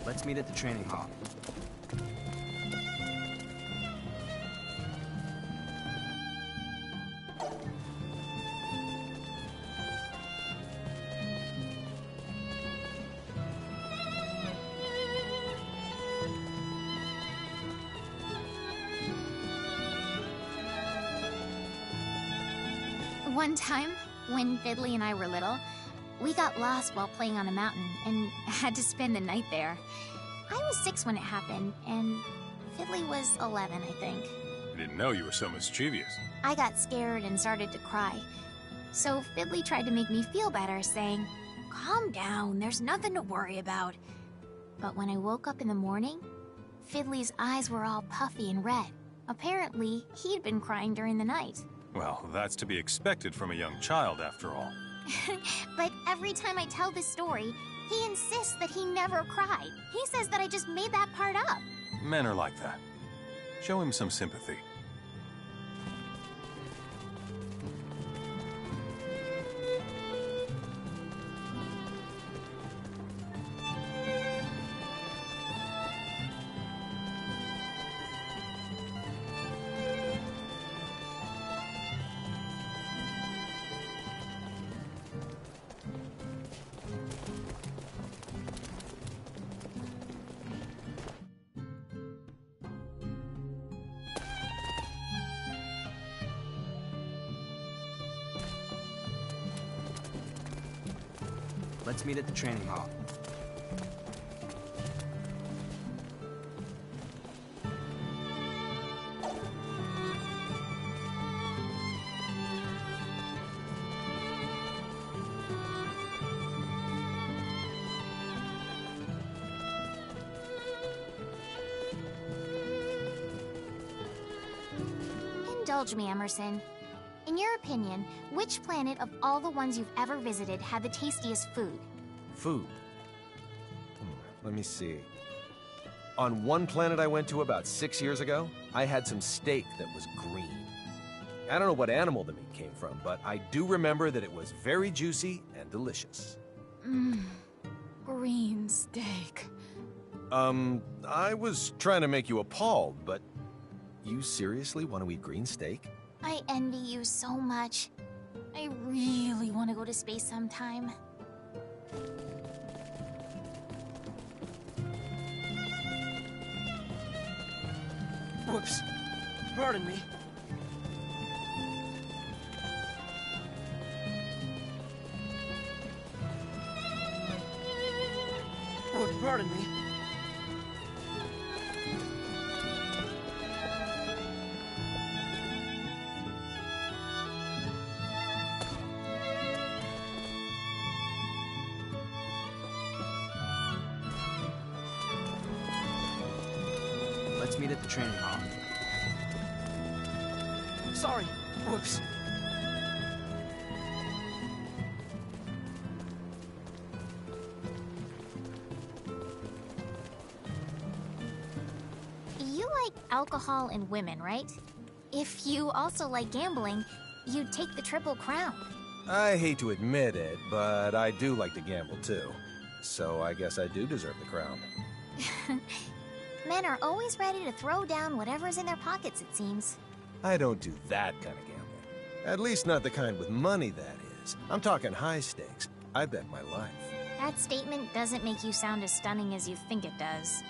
Let's meet at the training hall. One time, when Fiddly and I were little, we got lost while playing on a mountain and had to spend the night there. I was 6 when it happened, and Fiddly was 11, I think. I didn't know you were so mischievous. I got scared and started to cry. So Fiddly tried to make me feel better, saying, "Calm down, there's nothing to worry about." But when I woke up in the morning, Fiddly's eyes were all puffy and red. Apparently, he'd been crying during the night. Well, that's to be expected from a young child, after all. But every time I tell this story, he insists that he never cried. He says that I just made that part up. Men are like that. Show him some sympathy. Let's meet at the training hall. Indulge me, Emerson. In your opinion, which planet of all the ones you've ever visited had the tastiest food? Food. Let me see. On one planet I went to about 6 years ago, I had some steak that was green. I don't know what animal the meat came from, but I do remember that it was very juicy and delicious. Green steak. I was trying to make you appalled, but you seriously want to eat green steak? I envy you so much. I really want to go to space sometime. Whoops. Pardon me. Oh, pardon me. Let's meet at the training hall. Sorry. Whoops. You like alcohol and women, right? If you also like gambling, you'd take the Triple Crown. I hate to admit it, but I do like to gamble too. So I guess I do deserve the crown. Men are always ready to throw down whatever's in their pockets, it seems. I don't do that kind of gambling. At least not the kind with money, that is. I'm talking high stakes. I bet my life. That statement doesn't make you sound as stunning as you think it does.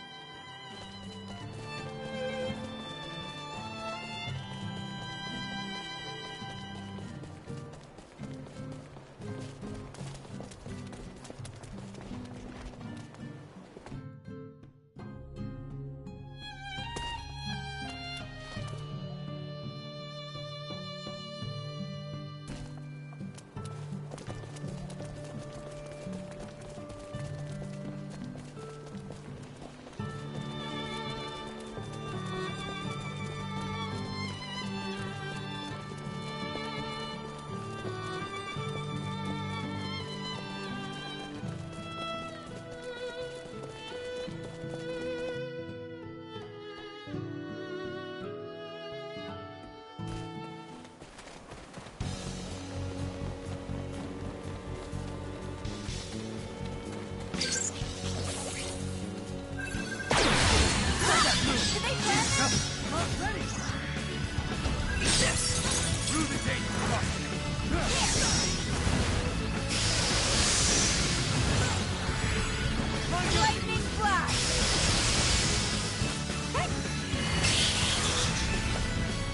Lightning flash!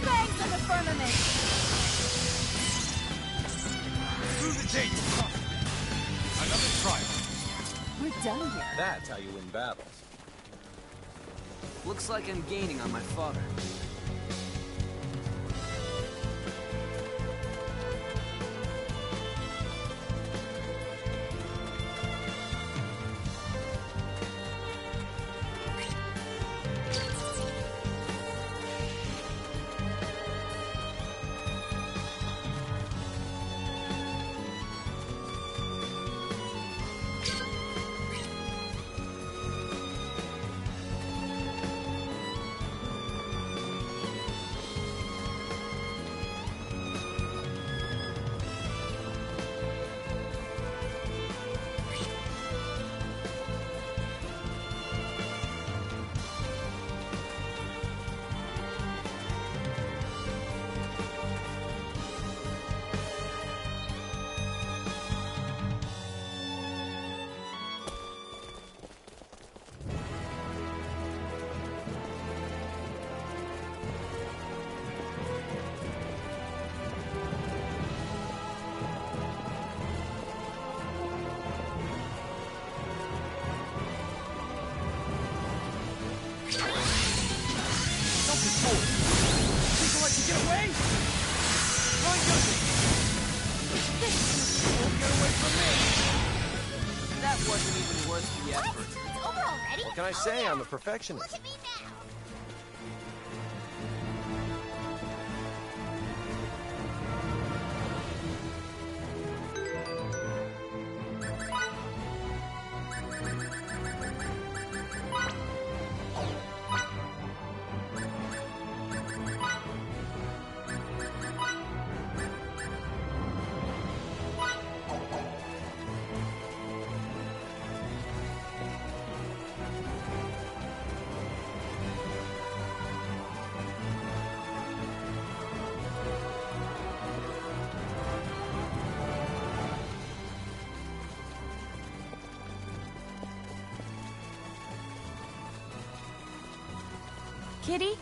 Bangs in the firmament! Through the gate! Another trial. We're done here. That's how you win battles. Looks like I'm gaining on my father. Get away! Run, Yoshi! Won't get away from me! That wasn't even worth the effort. It's over already? What can I say? I'm a perfectionist. Look at me now! Kitty?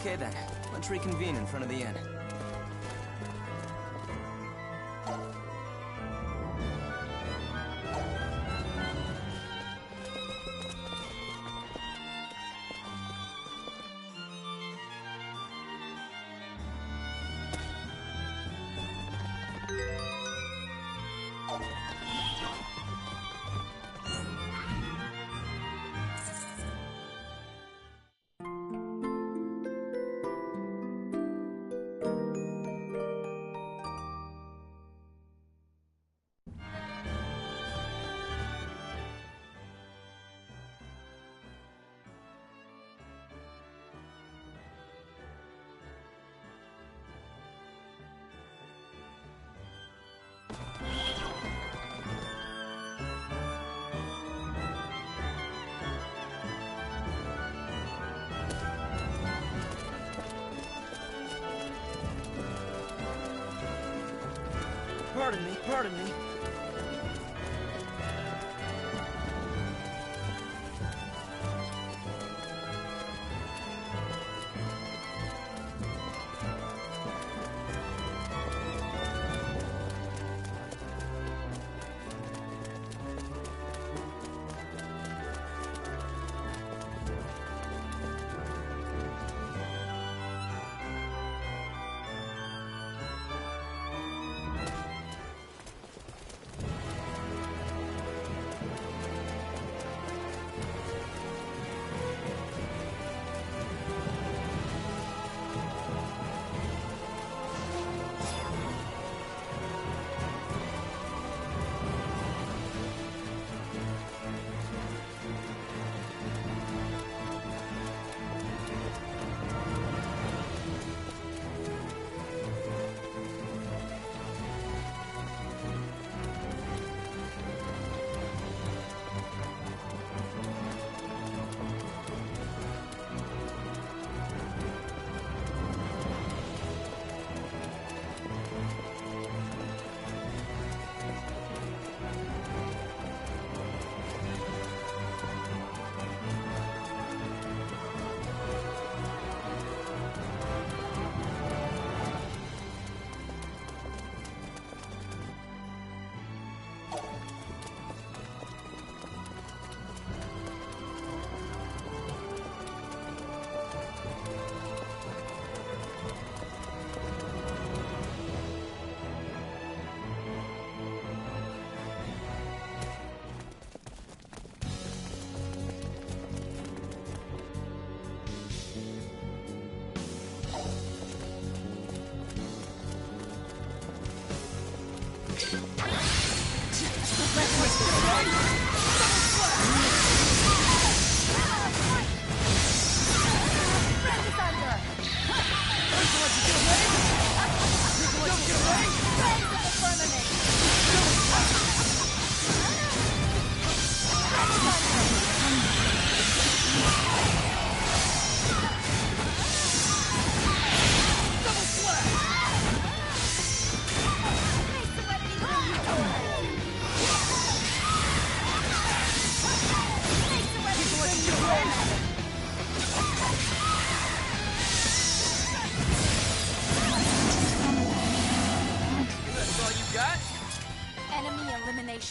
Okay then, let's reconvene in front of the inn. Pardon me.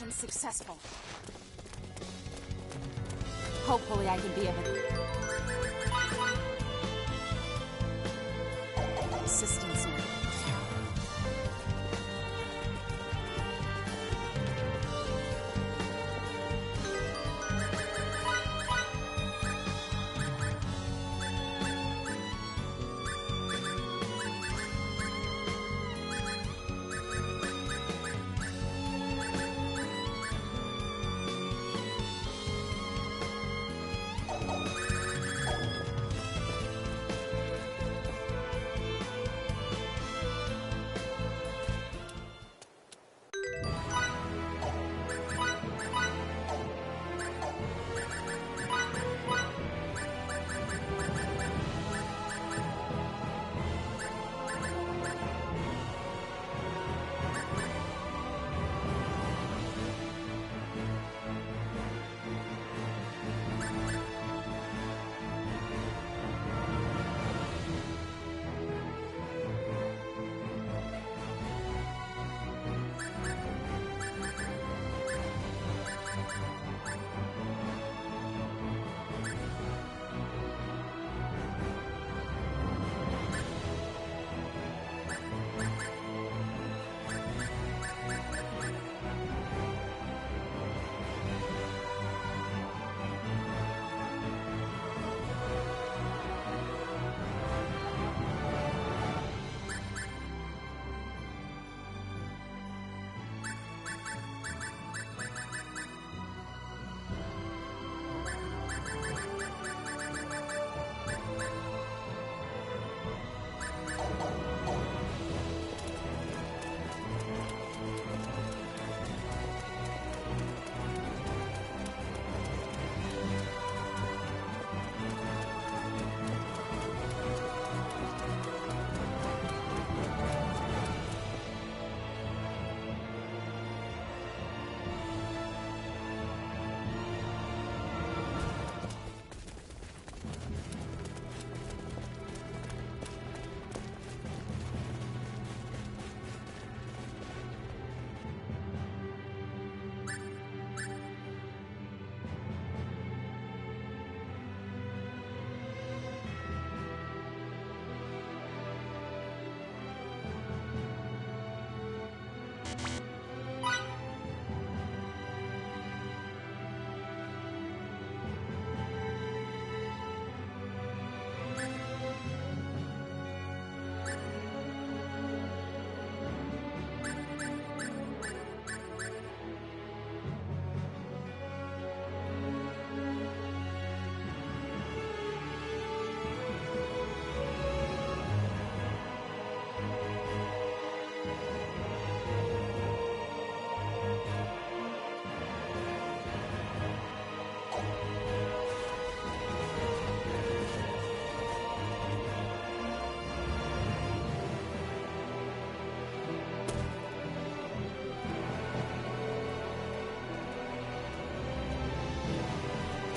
unsuccessful. Hopefully I can be of assistance now.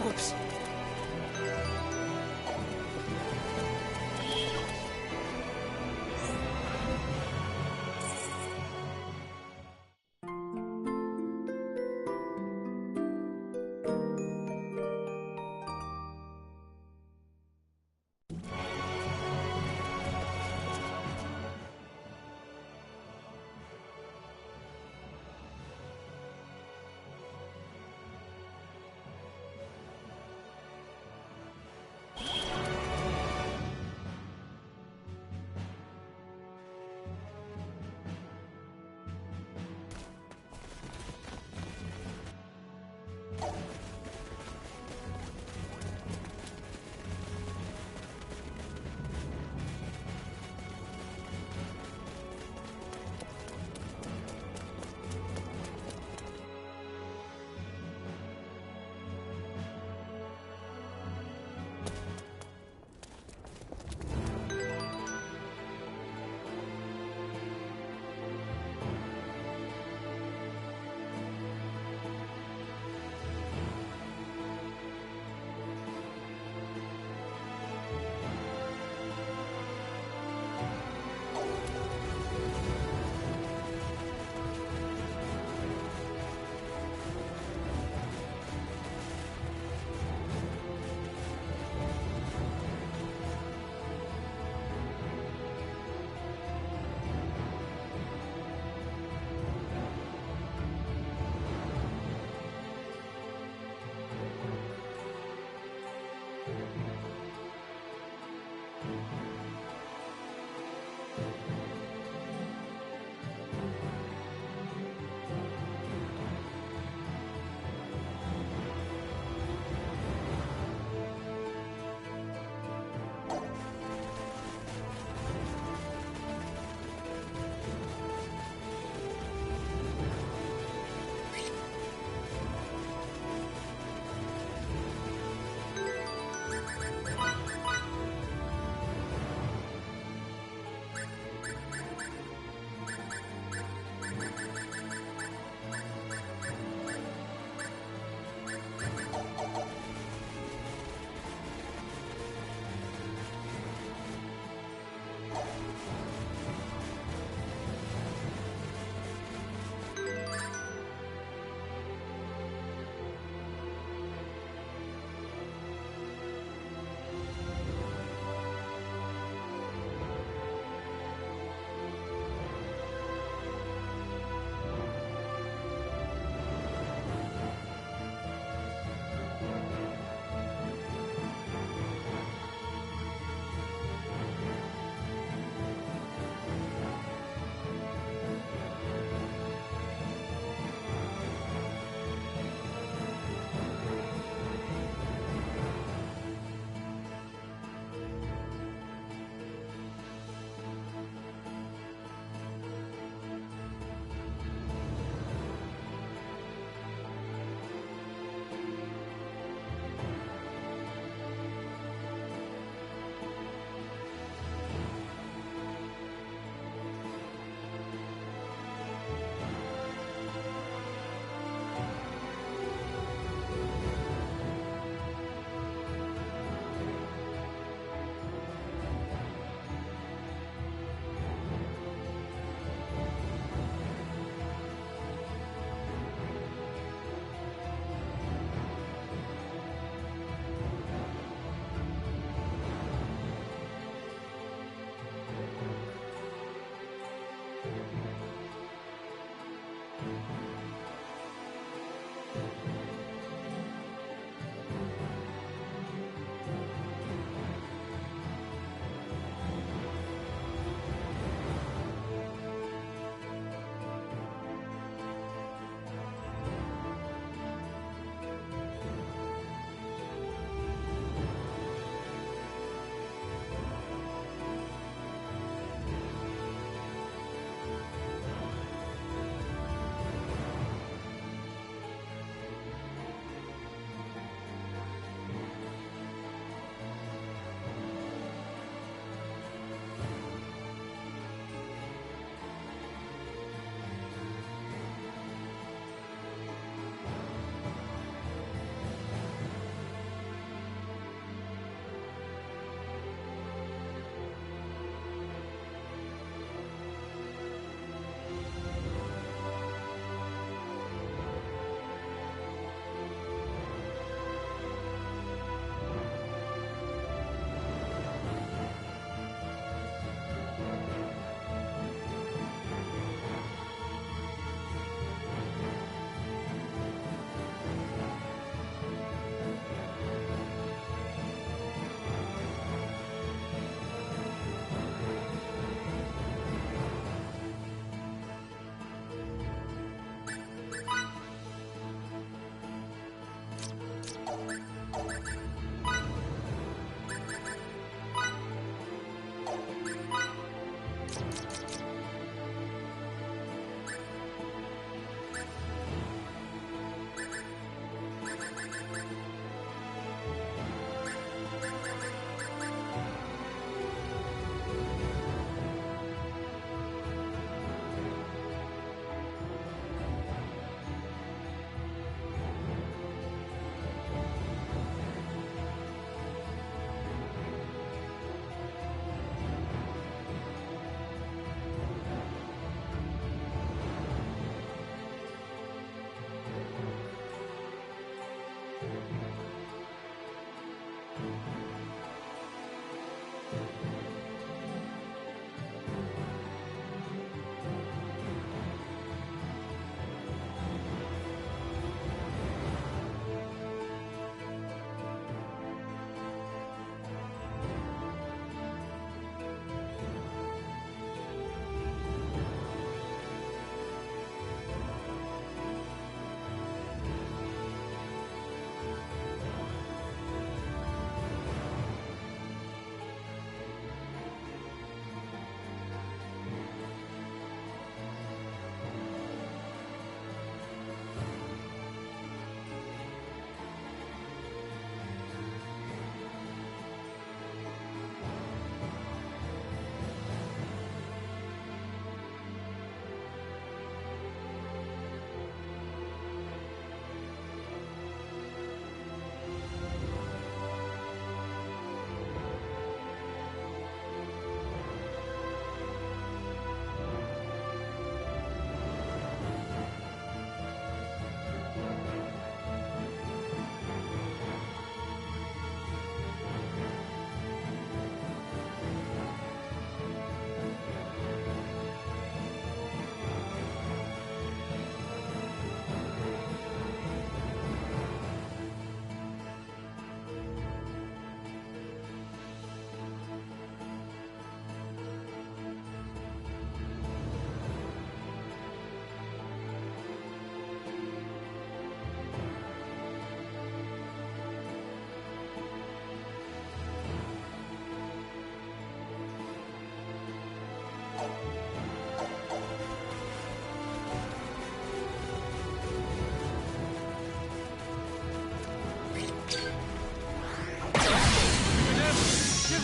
Whoops.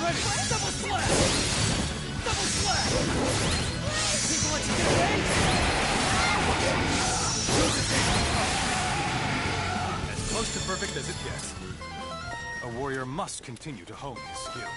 ready! Double slash! Double slash! Think I'll let you get away? As close to perfect as it gets. A warrior must continue to hone his skills.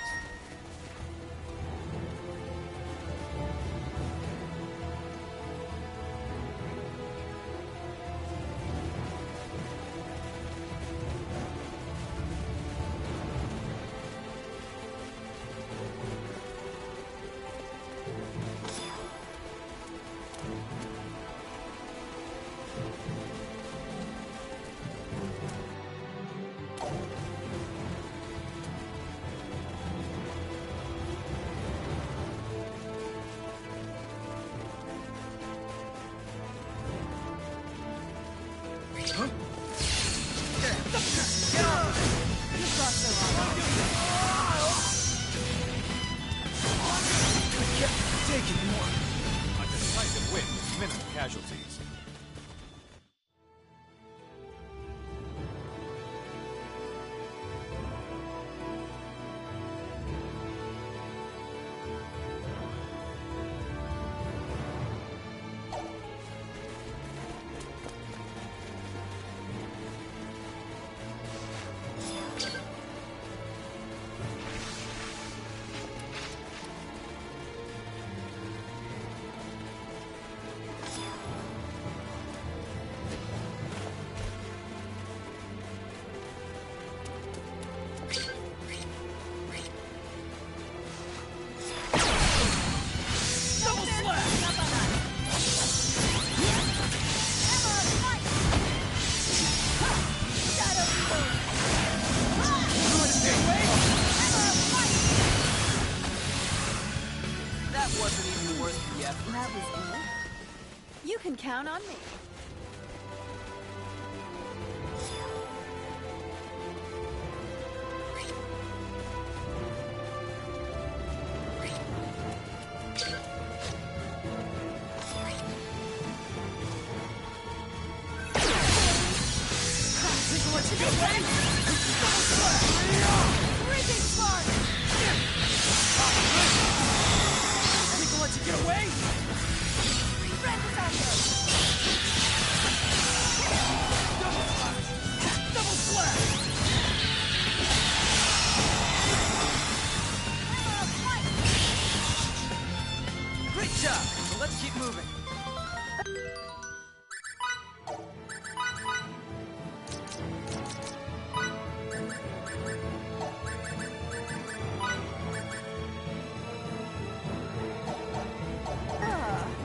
Count on me.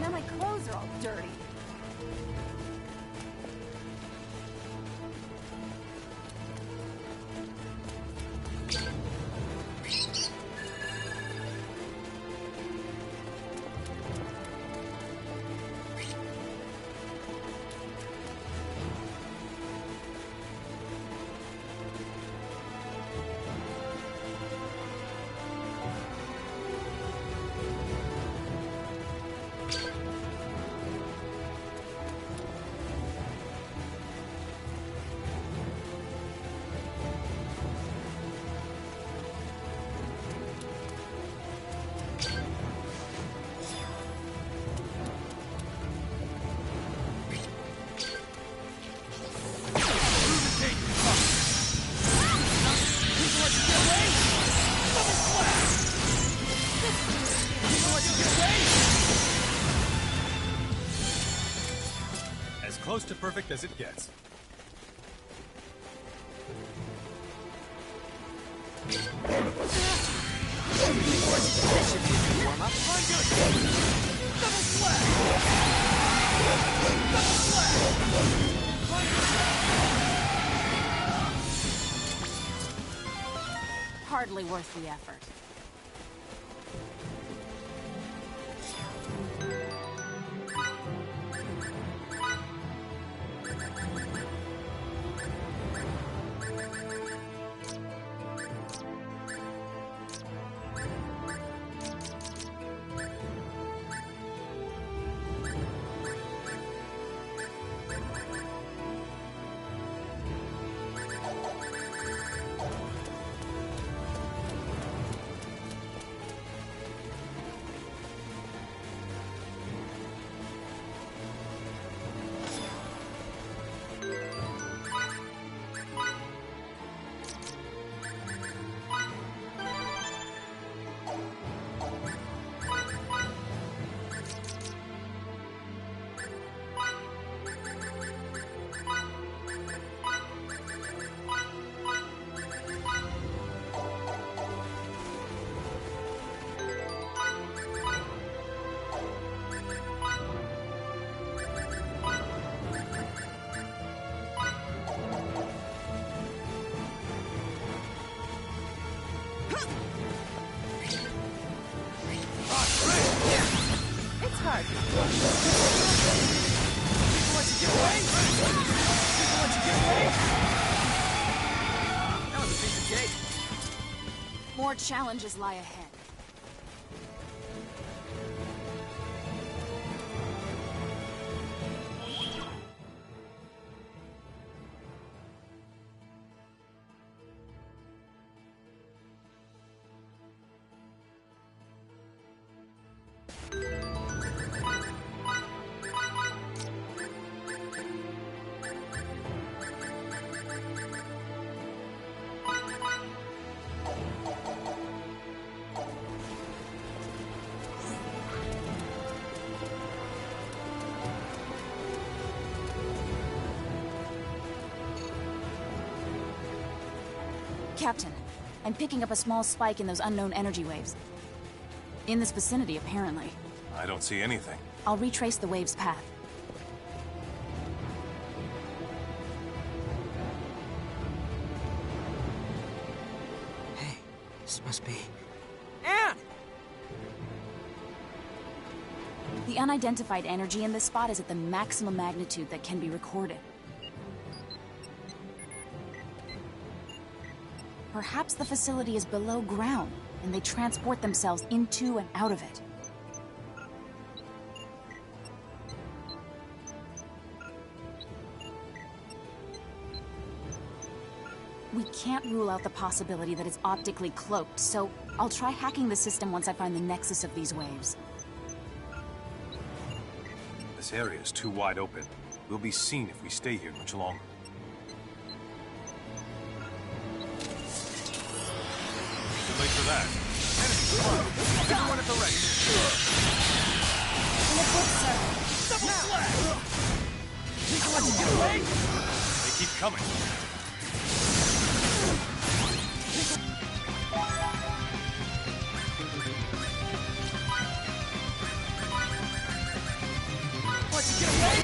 Now my clothes are all dirty. As close to perfect as it gets. Hardly worth the effort. It's hard. That was a piece of cake. More challenges lie ahead. Captain, I'm picking up a small spike in those unknown energy waves. In this vicinity, apparently. I don't see anything. I'll retrace the wave's path. Hey, this must be... Anne! The The unidentified energy in this spot is at the maximum magnitude that can be recorded. Perhaps the facility is below ground, and they transport themselves into and out of it. We can't rule out the possibility that it's optically cloaked, so I'll try hacking the system once I find the nexus of these waves. This area is too wide open. We'll be seen if we stay here much longer. Too late for that. Enemy spotted. Everyone at the ready. Double slash! Think you want to get away? They keep coming. Want to get away?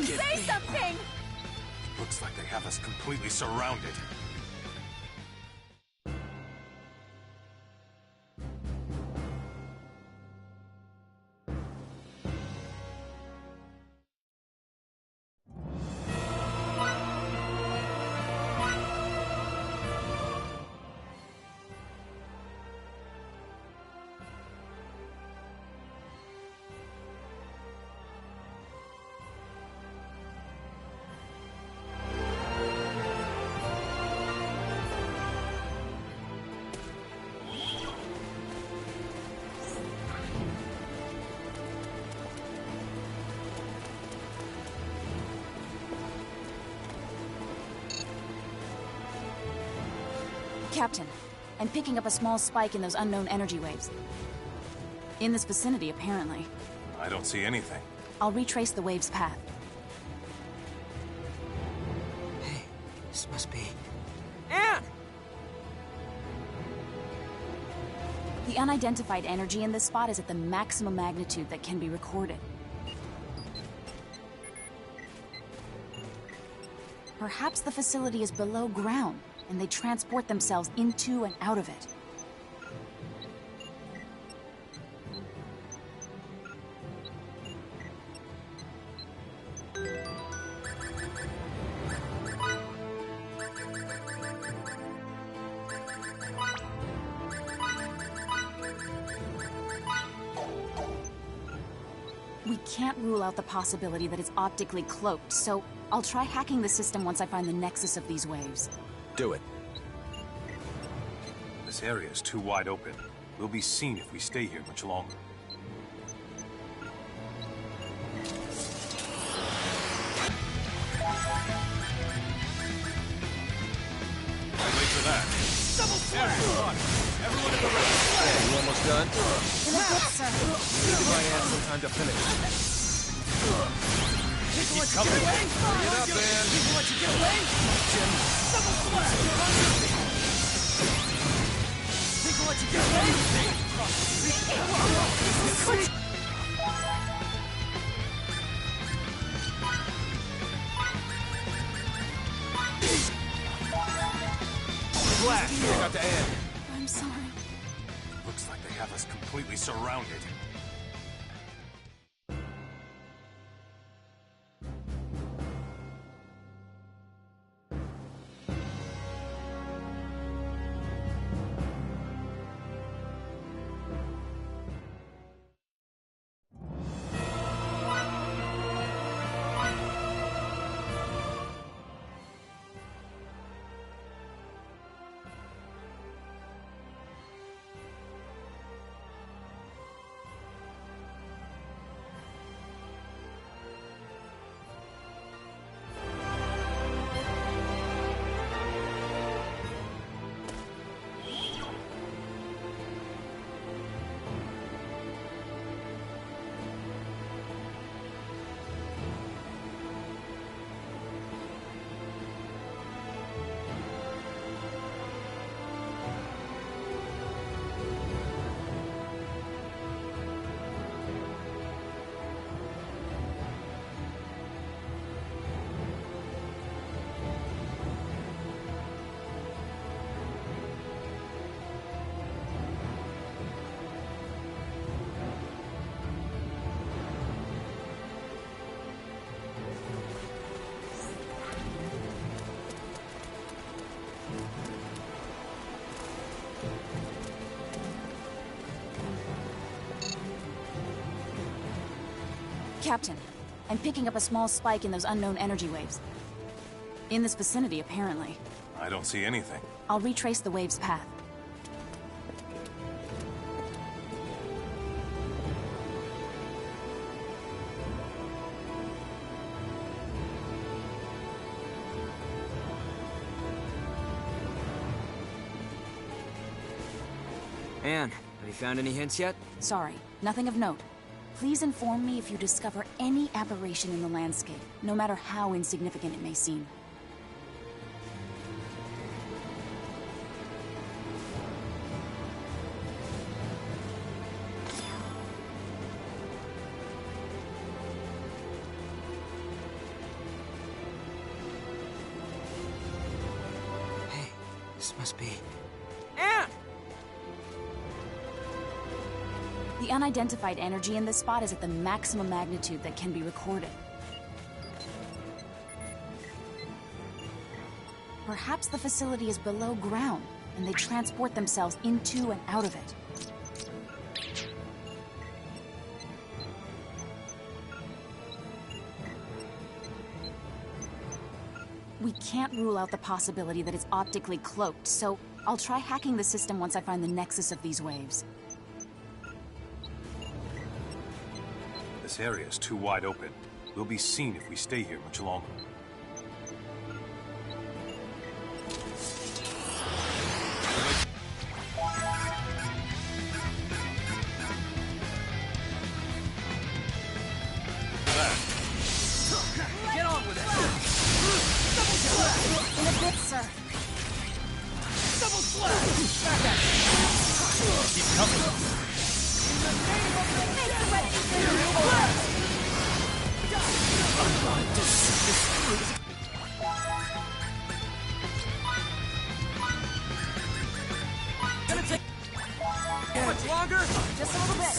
Say something! Looks like they have us completely surrounded. Captain, I'm picking up a small spike in those unknown energy waves. In this vicinity, apparently. I don't see anything. I'll retrace the wave's path. Hey, this must be... Anne! The unidentified energy in this spot is at the maximum magnitude that can be recorded. Perhaps the facility is below ground, and they transport themselves into and out of it. We can't rule out the possibility that it's optically cloaked, so I'll try hacking the system once I find the nexus of these waves. Do it. This area is too wide open. We'll be seen if we stay here much longer. Too late for that. Double slash! Everyone at the ready. Yeah, you almost done? In a bit, sir. Give my ass some time to finish. Think you want to coming. get away? Hurry it up, man. Think you want to get away? Jim, Double slash! Think you want to get away? blast! I got to Anne. I'm sorry. Looks like they have us completely surrounded. Captain, I'm picking up a small spike in those unknown energy waves. In this vicinity, apparently. I don't see anything. I'll retrace the wave's path. Anne, have you found any hints yet? Sorry, nothing of note. Please inform me if you discover any aberration in the landscape, no matter how insignificant it may seem. Hey, this must be... Anne! The unidentified energy in this spot is at the maximum magnitude that can be recorded. Perhaps the facility is below ground, and they transport themselves into and out of it. We can't rule out the possibility that it's optically cloaked, so I'll try hacking the system once I find the nexus of these waves. This area is too wide open. We'll be seen if we stay here much longer. Get on with it! Double slash! In a bit, sir. Double slash! Back at it! Keep coming. In the name of the dead! I'm going to see this through. Gonna take... How much longer? Just a little bit.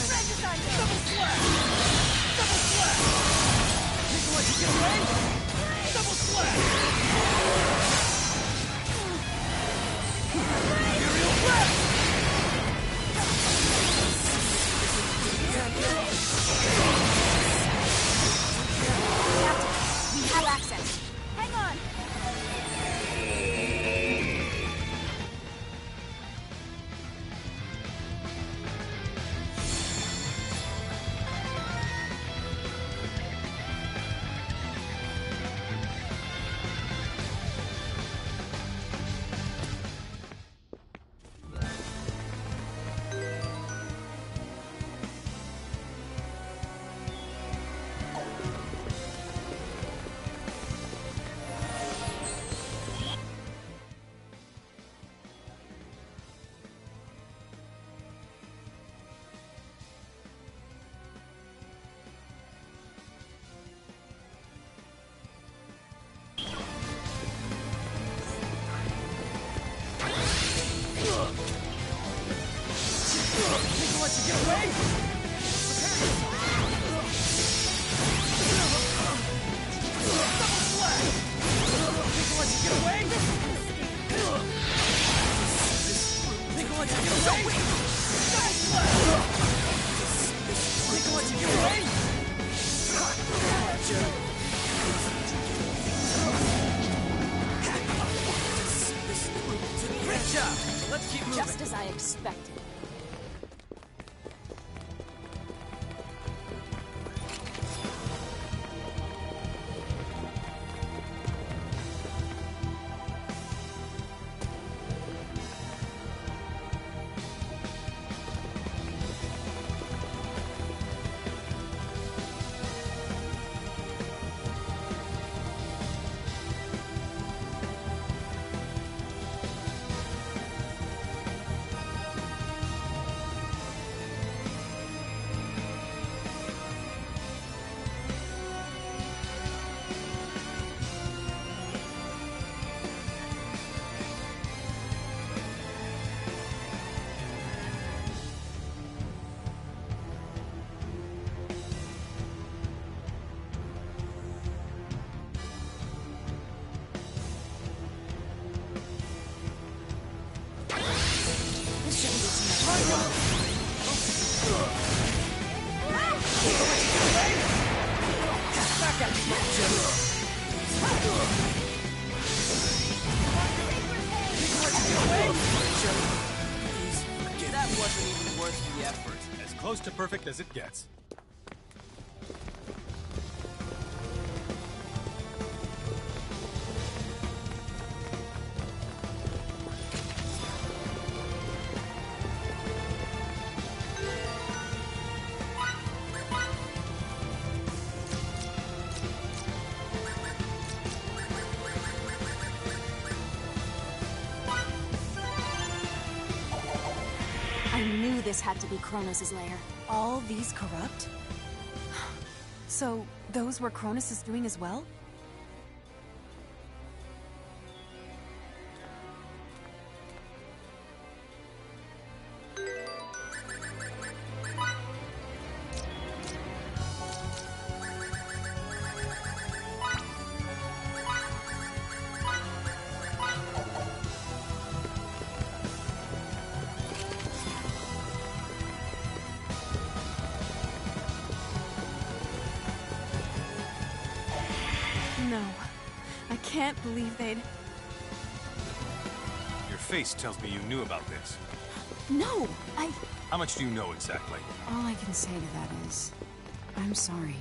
Double slash! Double slash! Think you let you get away? Double slash! Aerial blast! We have access. Hang on. Think you let you get away? Double slash! Think you let you get away? Think you let you get away? Double slash! Think you let you get away? Great job! Let's keep moving. Just as I expected. That wasn't even worth the effort. As close to perfect as it gets. I knew this had to be Kronos' lair. All these corrupt? So, those were Kronos' doing as well? No. I can't believe they'd... Your face tells me you knew about this. No, How much do you know exactly? All I can say to that is, I'm sorry.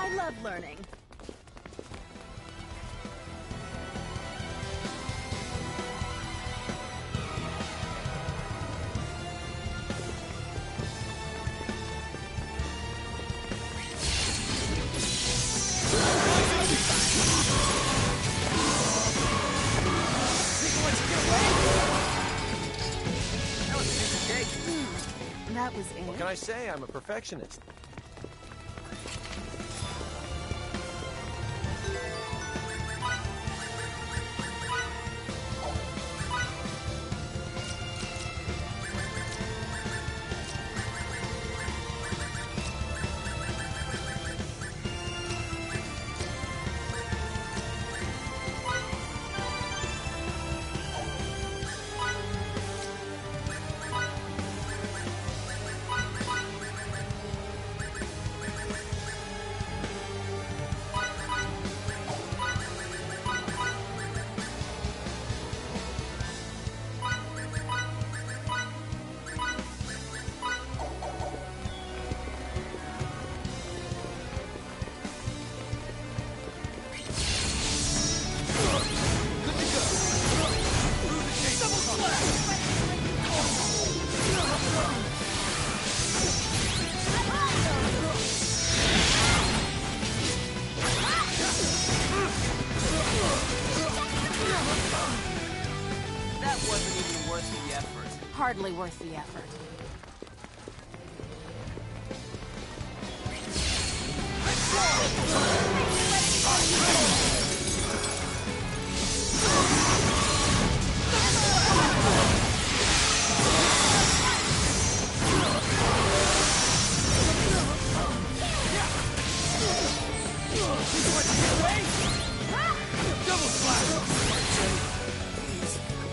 I love learning. That was it. What can I say? I'm a perfectionist. That wasn't even worth the effort. Hardly worth the effort.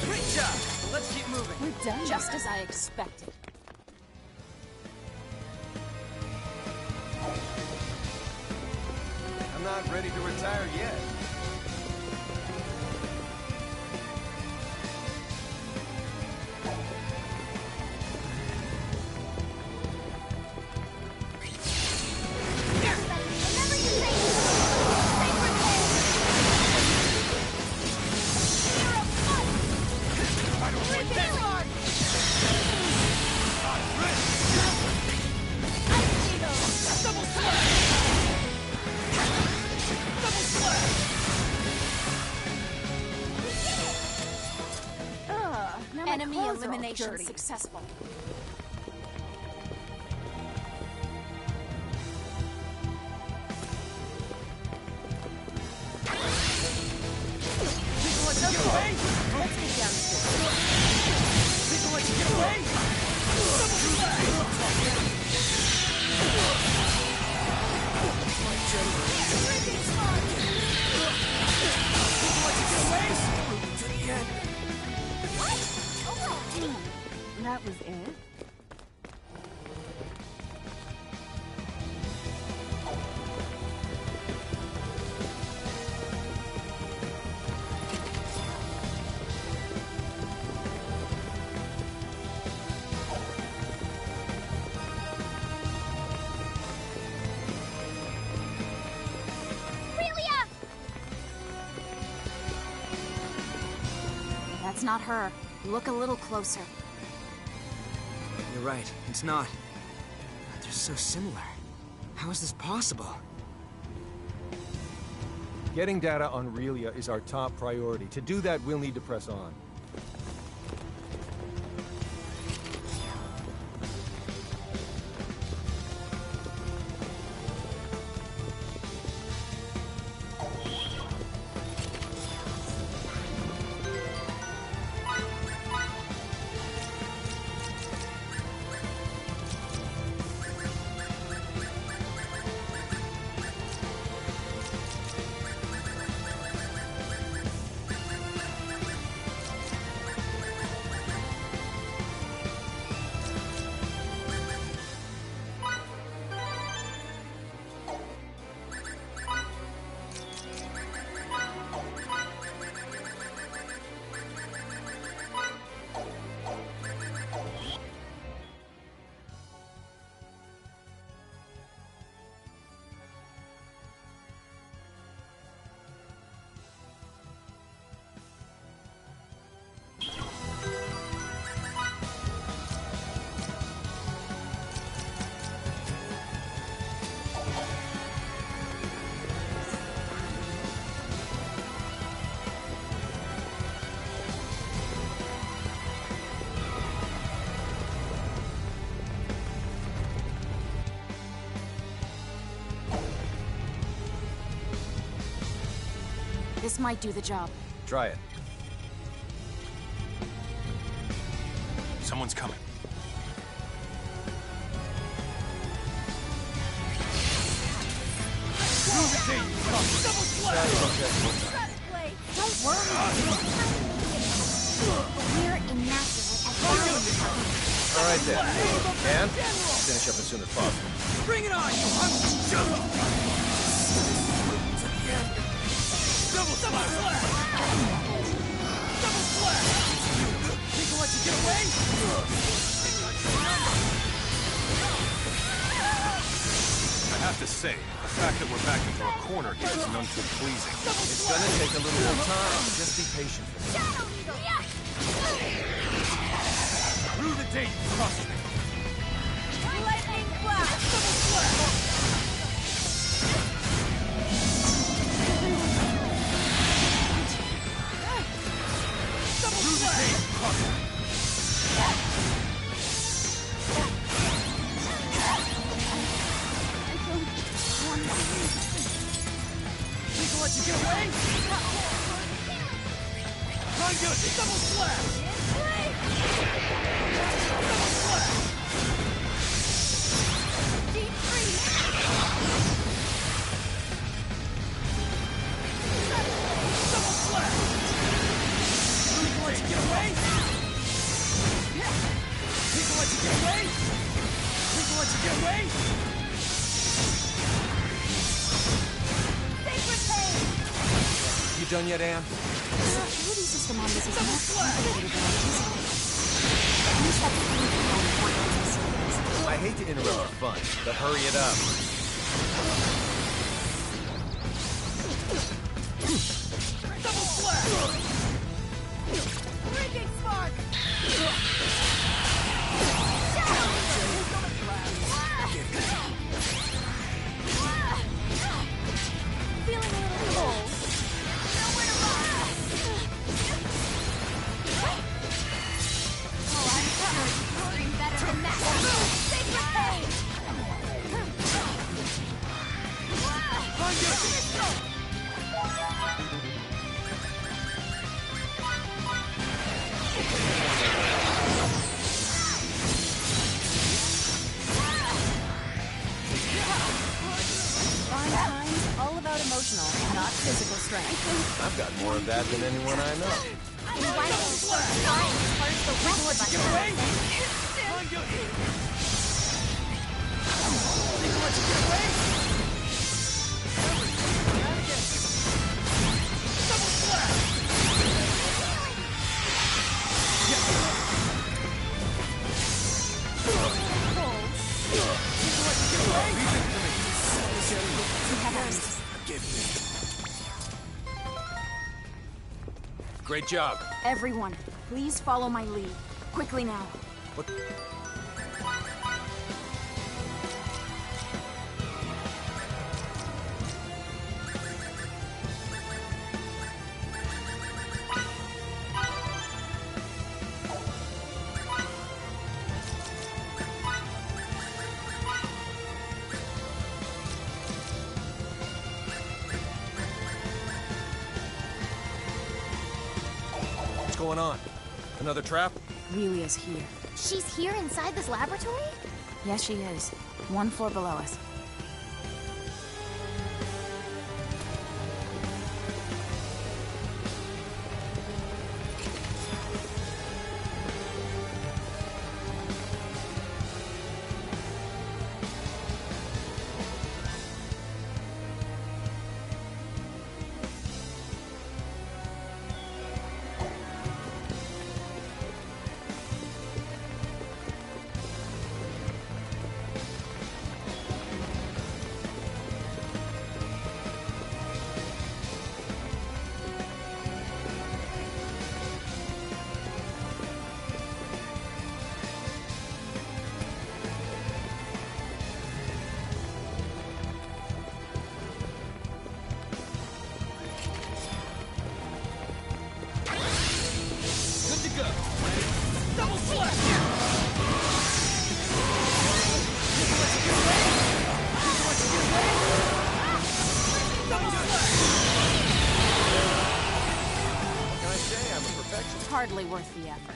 Great job! Let's keep moving. We're done. Just as I expected. I'm not ready to retire yet. Enemy elimination successful. That's not her. Look a little closer. You're right, it's not. But they're so similar. How is this possible? Getting data on Relia is our top priority. To do that, we'll need to press on. This might do the job. Try it. Someone's coming. Don't worry. We're immaculate at balance. All right, then. And finish up as soon as possible. Bring it on, you Double slash! Double slash! Think I'll let you get away? I have to say, the fact that we're back into a corner here is none too pleasing. It's gonna take a little more time. Just be patient. Through the tape, prospect. Lightning blast! Double slash! Think I'll let you get away? Run good! Double slash! Double slash! Deep freeze! Double slash! Think I'll let you get away? Think I'll let you get away? Think I'll let you get away? You done yet, Anne? The security system on this is more complicated than anticipated. You said how important this is. I hate to interrupt your fun, but hurry it up. Double slash! Freaking spark! Feeling a little cold. Nowhere to run! Oh, I'm covered. Doing better than that. Sacred pain! Run good! Fine times, all about emotional, not physical strength. I've got more of that than anyone I know. Why don't you start flying as hard as the rest of us? Get away! Run good! Think I'll let you get away? Double slash! Great job. Everyone, please follow my lead. Quickly now. What? What's going on? Another trap? Relia's here. She's here inside this laboratory? Yes, she is. 1 floor below us. Hardly worth the effort.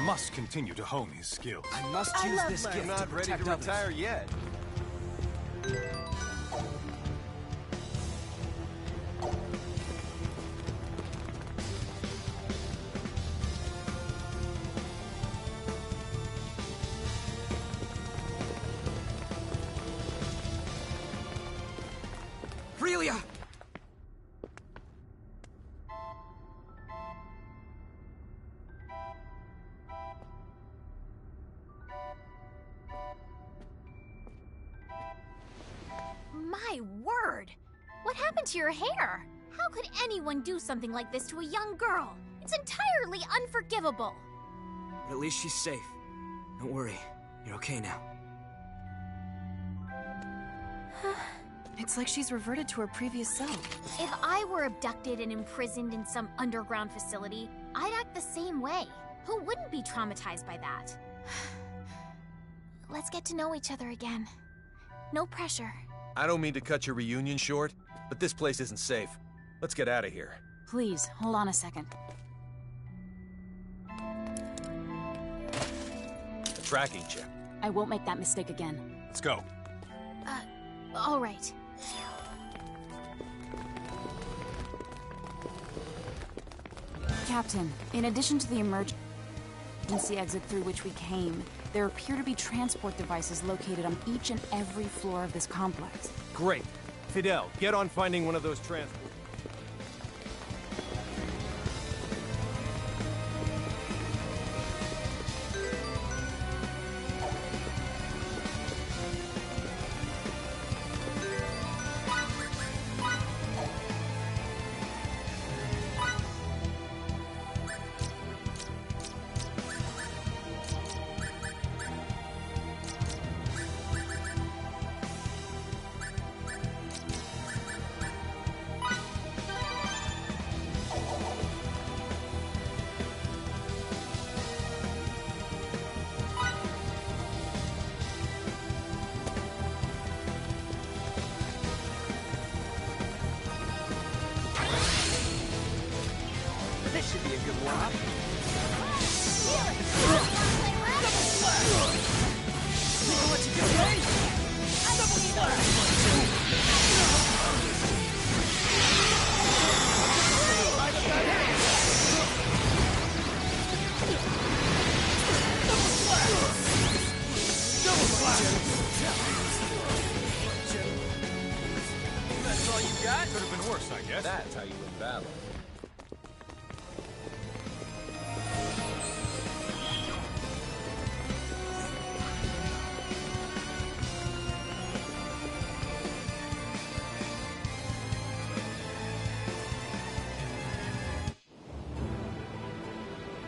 Must continue to hone his skills. I must use this gift. I'm not ready to retire yet. Relia! My word! What happened to your hair? How could anyone do something like this to a young girl? It's entirely unforgivable. But at least she's safe. Don't worry. You're okay now. It's like she's reverted to her previous self. If I were abducted and imprisoned in some underground facility, I'd act the same way. Who wouldn't be traumatized by that? Let's get to know each other again. No pressure. I don't mean to cut your reunion short, but this place isn't safe. Let's get out of here. Please, hold on a second. A tracking chip. I won't make that mistake again. Let's go. All right. Captain, in addition to the emergency exit through which we came, there appear to be transport devices located on each and every floor of this complex. Great. Fidel, get on finding one of those transports. This should be a good warm-up. Think of what you did, right? Double slash! Right up that head! Double slash! Double slash! That's all you got? Could have been worse, I guess. That's how you win battle.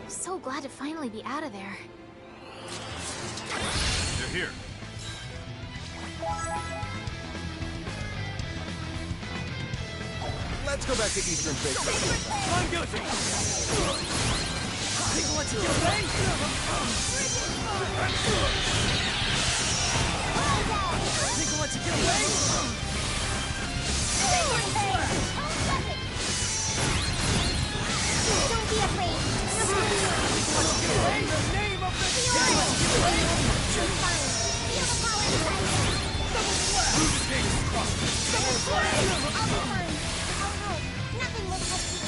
So glad to finally be out of there. They're here. Let's go back to Eastern Base. I'm guilty! Think of what you did, right? Think of what you did, right? Don't be afraid. In the name of the king! You're fine. Feel the power inside you. Double slash! Double slash! I'll be fine. I'll help. Nothing will touch you.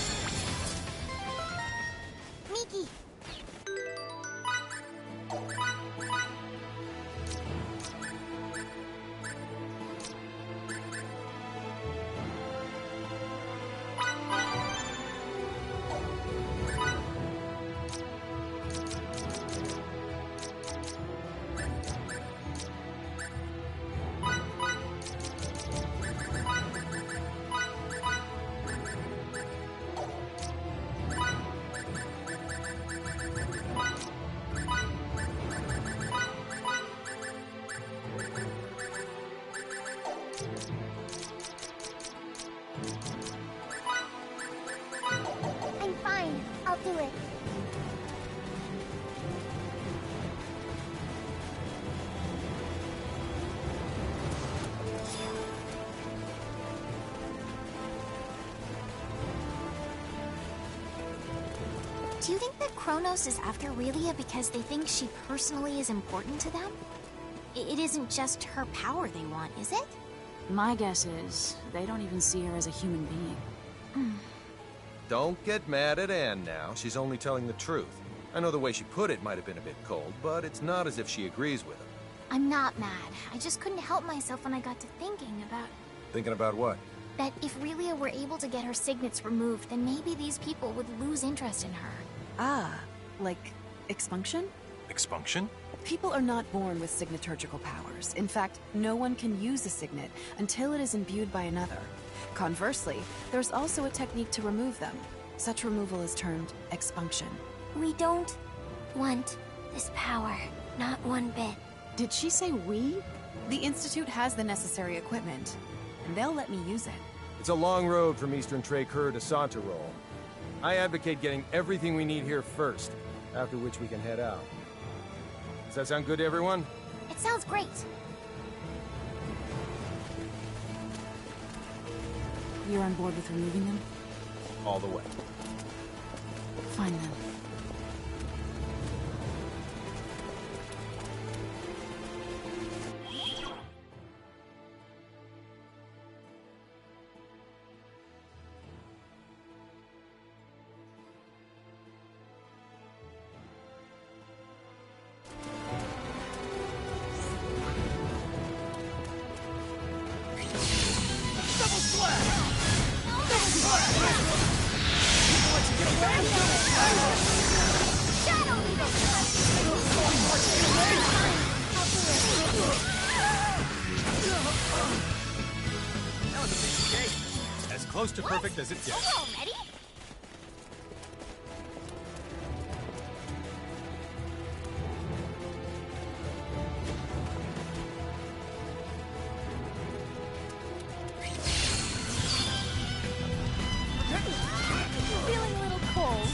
Miki. I'm fine. I'll do it. Do you think that Kronos is after Relia because they think she personally is important to them? It isn't just her power they want, is it? My guess is they don't even see her as a human being. Don't get mad at Anne now. She's only telling the truth. I know the way she put it might have been a bit cold, but it's not as if she agrees with him. I'm not mad. I just couldn't help myself when I got to thinking about... Thinking about what? that if Relia were able to get her signets removed, then maybe these people would lose interest in her. Ah, like expunction? Expunction? People are not born with signaturgical powers. In fact, no one can use a signet until it is imbued by another. Conversely, there's also a technique to remove them. Such removal is termed expunction. We don't want this power. Not one bit. Did she say we? The Institute has the necessary equipment, and they'll let me use it. It's a long road from Eastern Tracur to Santarol. I advocate getting everything we need here first, after which we can head out. Does that sound good to everyone? It sounds great. You're on board with removing them? All the way. Fine then. As close to perfect as it gets. Already? Feeling a little cold.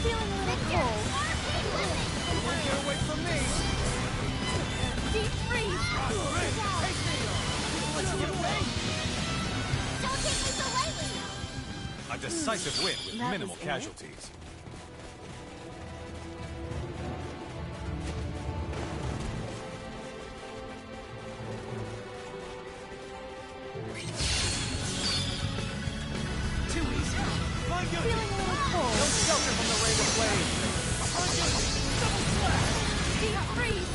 Feeling a little cold. Get away from me! Deep freeze. Don't take me so lightly! A decisive win with That minimal was it? casualties. Too easy. Feeling a little cold. No shelter from the rain of flame! Double slash. Deep freeze.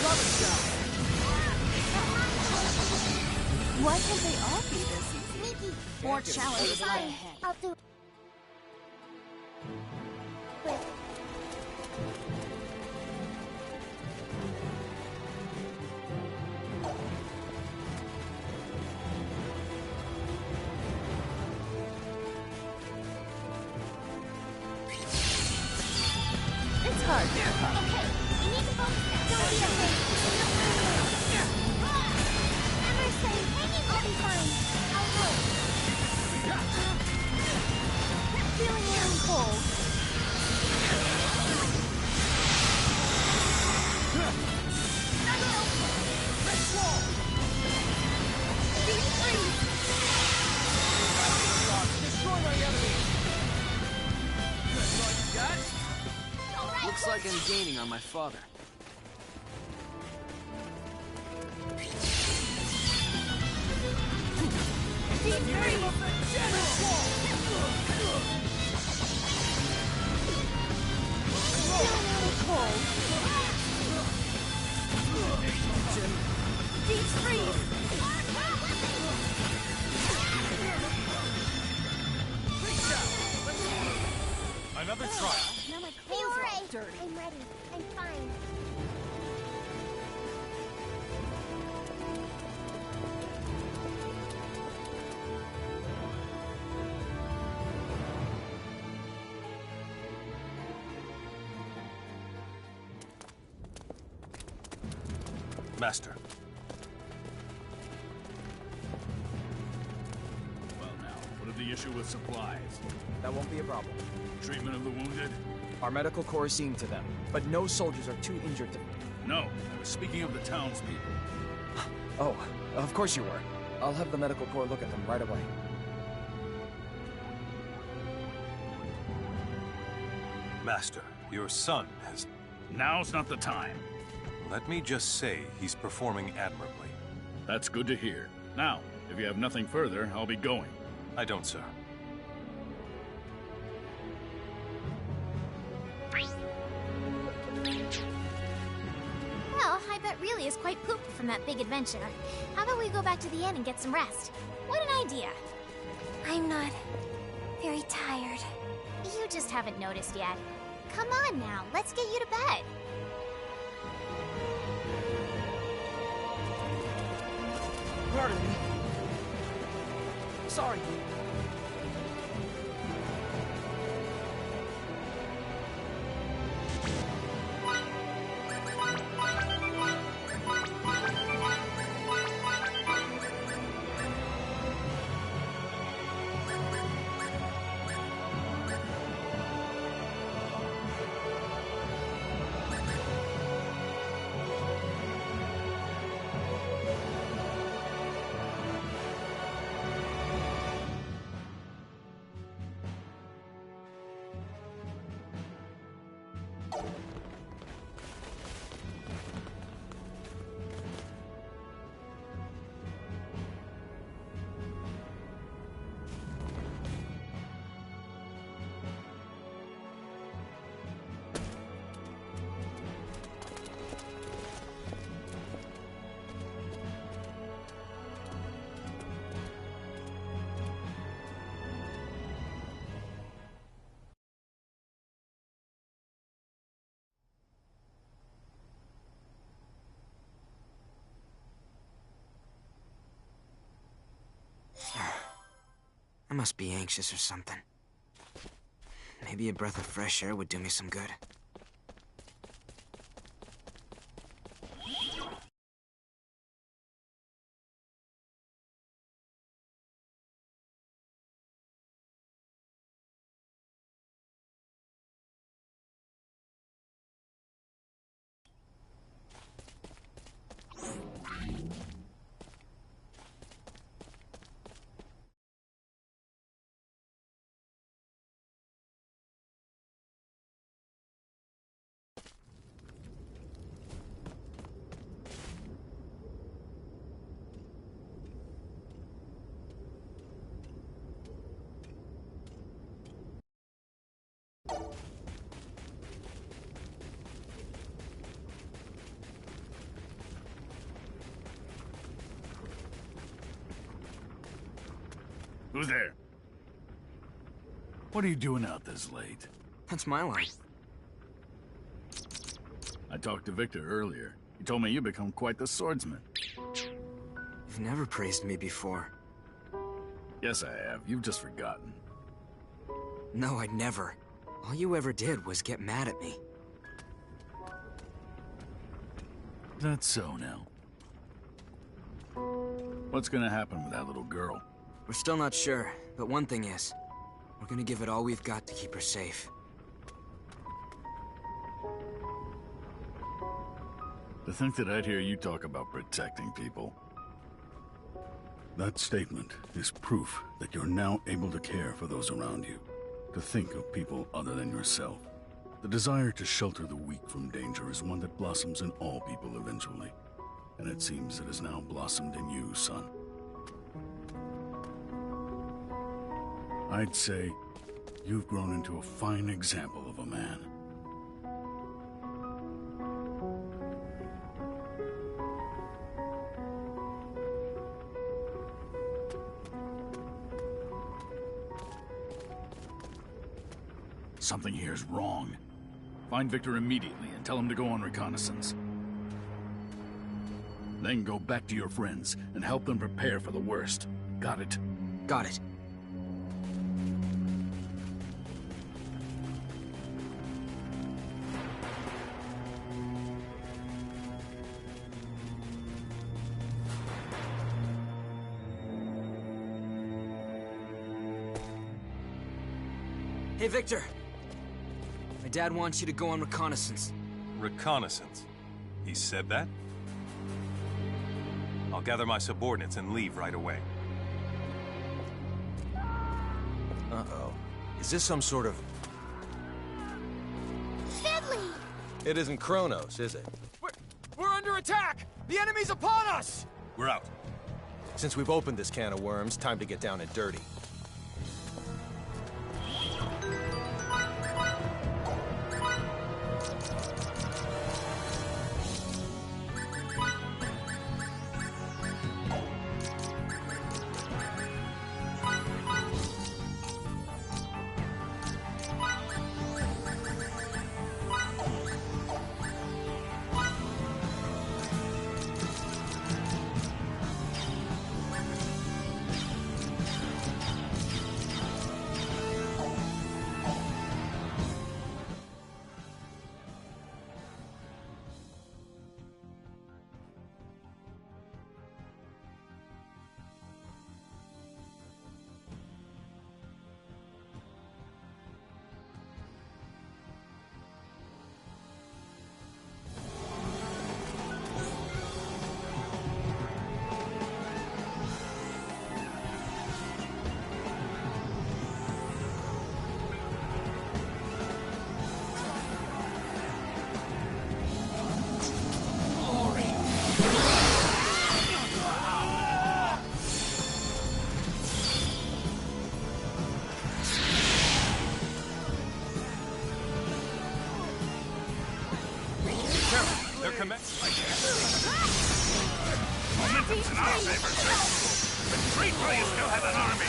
Lava shower! Why can't they all be this easy? Sneaky! More challenges lie Fine, ahead. I'll do it. It's hard. Okay, you need to focus now. Don't be afraid. Emerson, I'll be fine. I'll help. Feeling a little cold. Deep freeze. Destroy my enemy! Looks like I'm gaining on my father. Deep freeze. Feeling a little cold. Deep freeze. Another trial. Now my Be clothes are all alright. dirty. I'm ready. I'm fine. Master. Well now, what is the issue with supplies? That won't be a problem. Treatment of the wounded? Our medical corps is seeing to them, but no soldiers are too injured to... No, I was speaking of the townspeople. Oh, of course you were. I'll have the medical corps look at them right away. Master, your son has... Now's not the time. Let me just say he's performing admirably. That's good to hear. Now, if you have nothing further, I'll be going. I don't, sir. Well, I bet really is quite pooped from that big adventure. How about we go back to the inn and get some rest? What an idea! I'm not very tired. You just haven't noticed yet. Come on now, let's get you to bed. Pardon me. Sorry. I must be anxious or something. Maybe a breath of fresh air would do me some good. Who's there? What are you doing out this late? That's my line. I talked to Victor earlier. He told me you become quite the swordsman. You've never praised me before. Yes, I have. You've just forgotten. No, I'd never. All you ever did was get mad at me. That's so now. What's gonna happen with that little girl? We're still not sure, but one thing is, we're gonna give it all we've got to keep her safe. To think that I'd hear you talk about protecting people. That statement is proof that you're now able to care for those around you, to think of people other than yourself. The desire to shelter the weak from danger is one that blossoms in all people eventually, and it seems it has now blossomed in you, son. I'd say you've grown into a fine example of a man. Something here's wrong. Find Victor immediately and tell him to go on reconnaissance. Then go back to your friends and help them prepare for the worst. Got it? Got it. Hey, Victor. My dad wants you to go on reconnaissance. Reconnaissance? He said that? I'll gather my subordinates and leave right away. Uh-oh. Is this some sort of... Fiddly! It isn't Kronos, is it? We're under attack! The enemy's upon us! We're out. Since we've opened this can of worms, time to get down and dirty. Momentum's in our favor, sir. Retreat while you still have an army.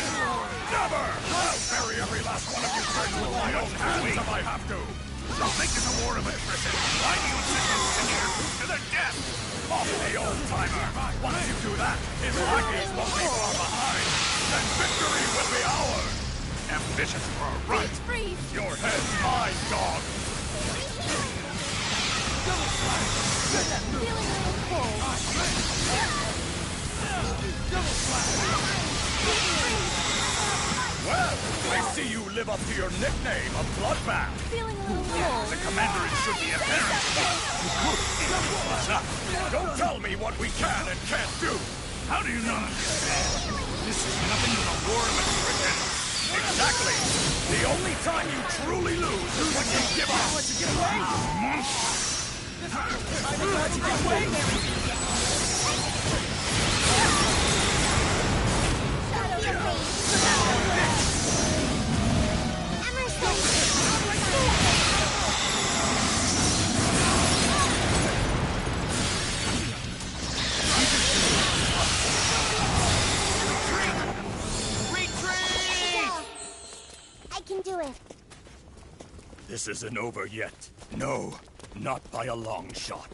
Never! I'll bury every last one of you birds with my own hands if I have to. I'll make this a war of attrition. Why do you insist on sending your troops to their death? Off the old-timer. Once you do that, his lackeys won't be far behind. then victory will be ours! Ambitious for a right! Freeze! Your head's mine, dog! Double slash! Feeling a little cold. Double slash! Well, I see you live up to your nickname of Bloodbath. Feeling a little cold. The commander should be apparent. Don't tell me what we can and can't do. How do you not understand? This is nothing but a war of attrition. Exactly. The only time you truly lose is when you give up. Let you get away? Let you get away? I can do it. This isn't over yet. No, not by a long shot.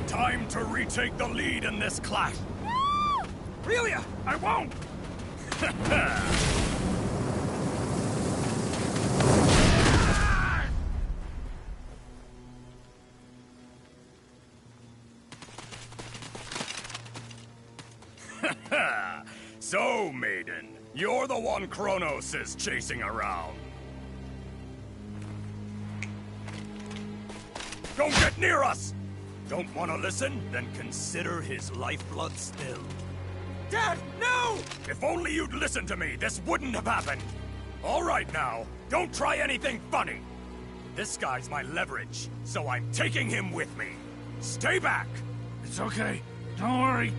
Time to retake the lead in this clash. Relia, I won't! So, maiden, you're the one Kronos is chasing around. Don't get near us! Don't want to listen? Then consider his lifeblood spilled. Dad, no! If only you'd listened to me, this wouldn't have happened. All right now, don't try anything funny. This guy's my leverage, so I'm taking him with me. Stay back! It's okay. Don't worry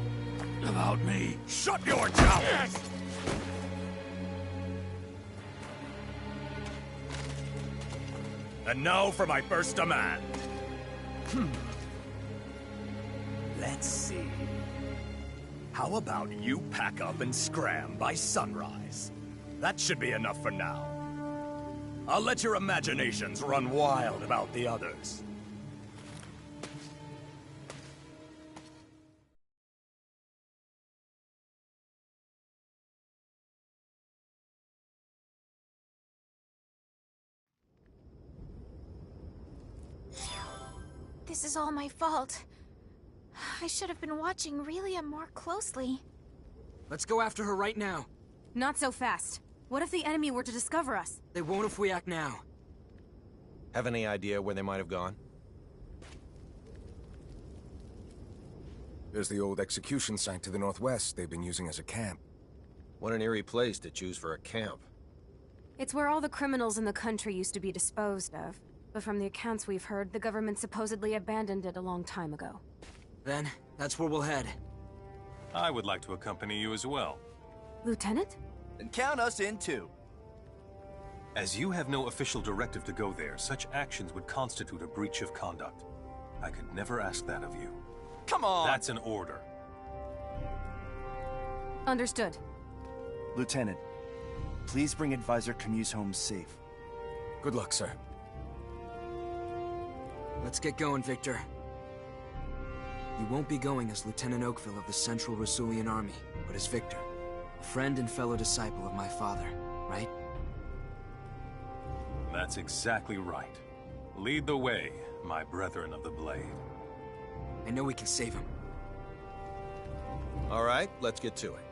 about me. Shut your mouth! Yes! And now for my first demand. Let's see. How about you pack up and scram by sunrise? That should be enough for now. I'll let your imaginations run wild about the others. This is all my fault. I should have been watching Relia more closely. Let's go after her right now. Not so fast. What if the enemy were to discover us? They won't if we act now. Have any idea where they might have gone? There's the old execution site to the northwest they've been using as a camp. What an eerie place to choose for a camp. It's where all the criminals in the country used to be disposed of. But from the accounts we've heard, the government supposedly abandoned it a long time ago. Then, that's where we'll head. I would like to accompany you as well. Lieutenant? And count us in too. As you have no official directive to go there, such actions would constitute a breach of conduct. I could never ask that of you. Come on! That's an order. Understood. Lieutenant, please bring Advisor Camus home safe. Good luck, sir. Let's get going, Victor. You won't be going as Lieutenant Oakville of the Central Rasulian Army, but as Victor, a friend and fellow disciple of my father, right? That's exactly right. Lead the way, my brethren of the Blade. I know we can save him. All right, let's get to it.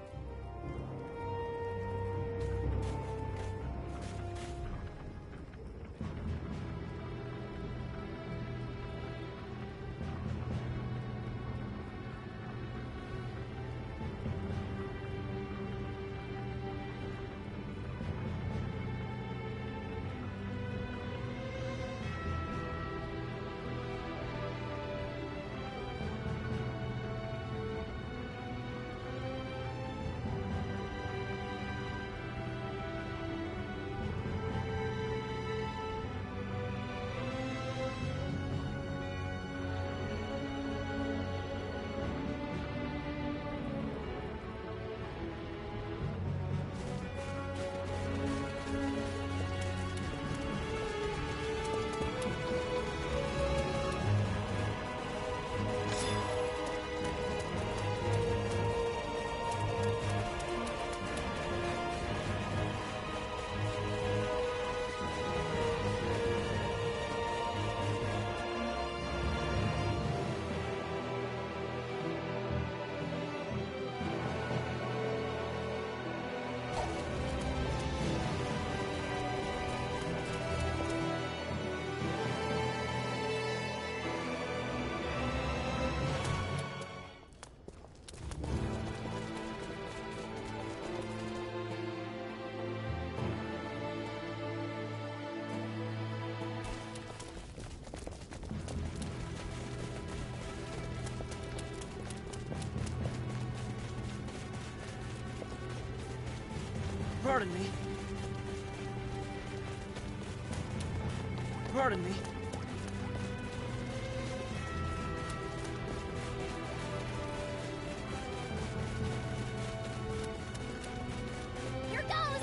Pardon me. Pardon me. Here goes!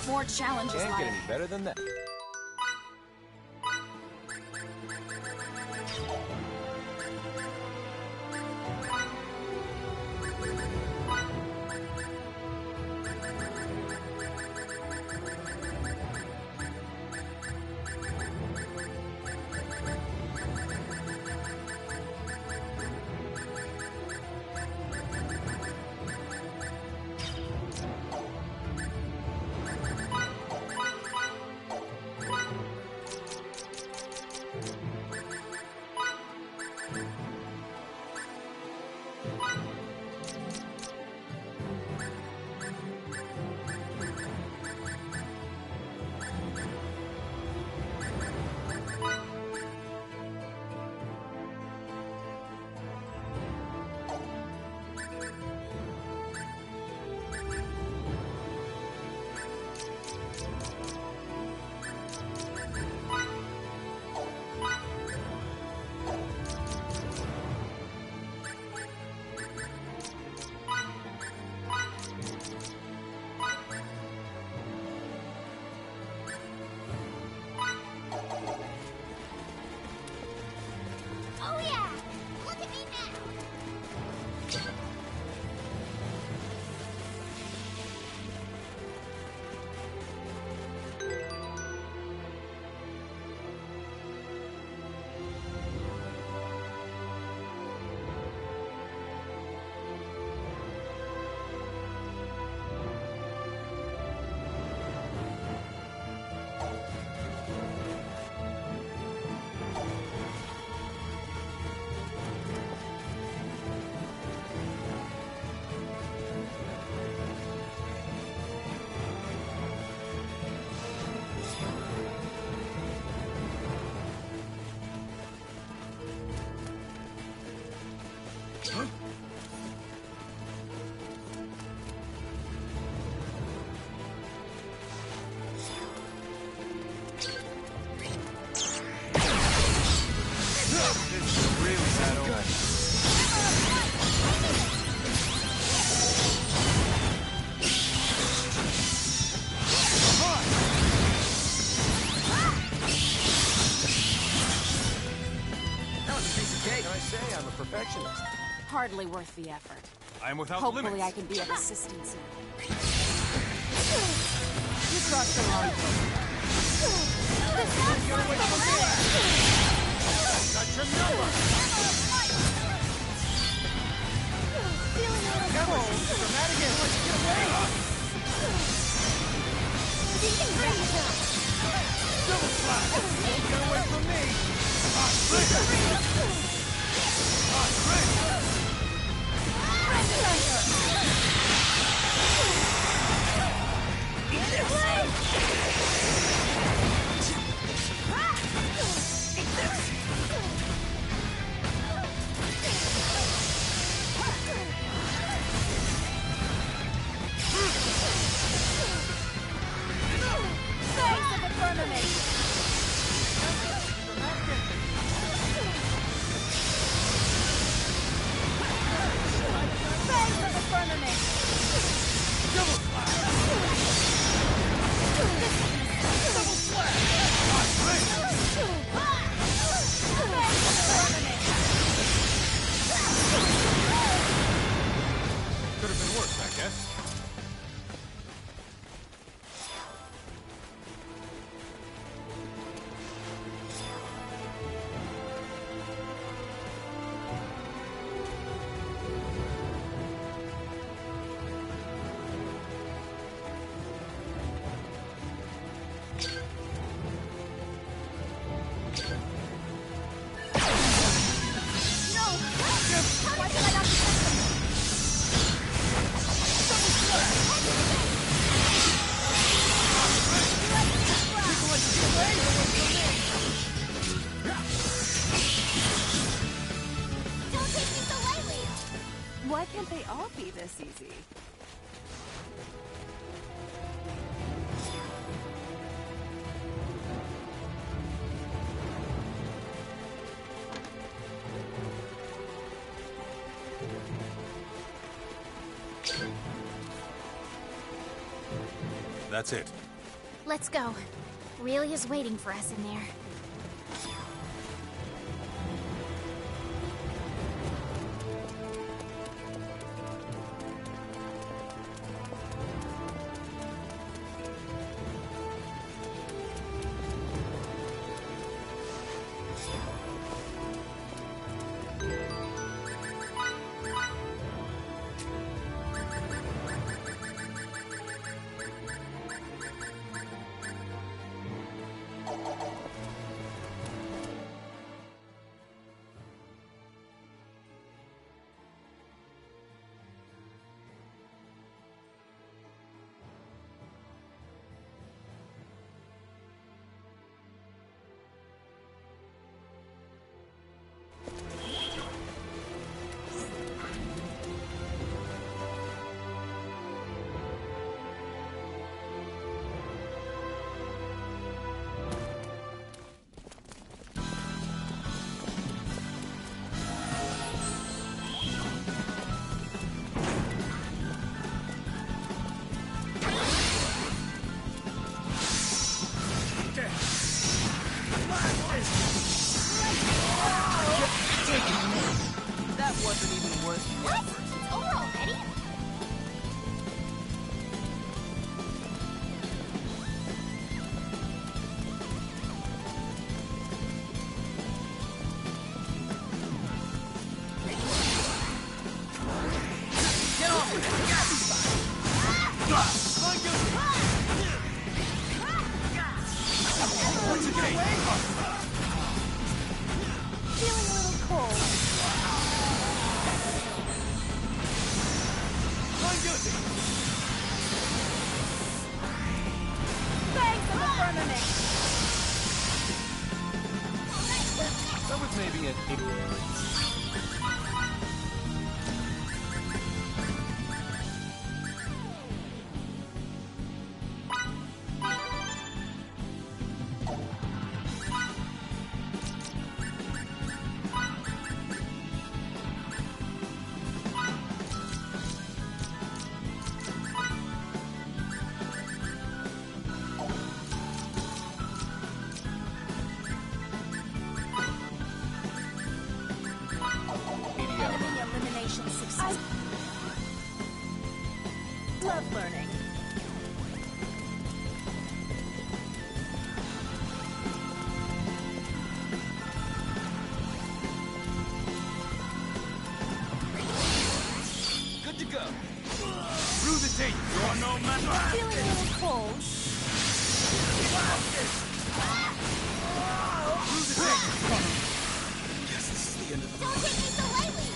More challenges, Can't get like. any better than that. Oh yeah! Look at me now! Perfectionist. Hardly worth the effort. I am without Hopefully limits. I can be of assistance now. You crossed the line. Get away from me! Got your number! Feeling a little cold. Dramatic again. Let's get away! You can bring it up. Double slap! Don't get away from me! Thanks for the firmament. works, I guess. Why can't they all be this easy? That's it. Let's go. Aurelia's waiting for us in there. That wasn't even worth the What? effort. It's over already? Get off it! What's the game? Feeling a little cold. Thanks for the firmament. That was maybe an... Enemy elimination success. Love learning. Good to go. Through the tape. You're no match. Feeling a little cold. Through the tape. Yes, this is the end of the Don't take me so lightly!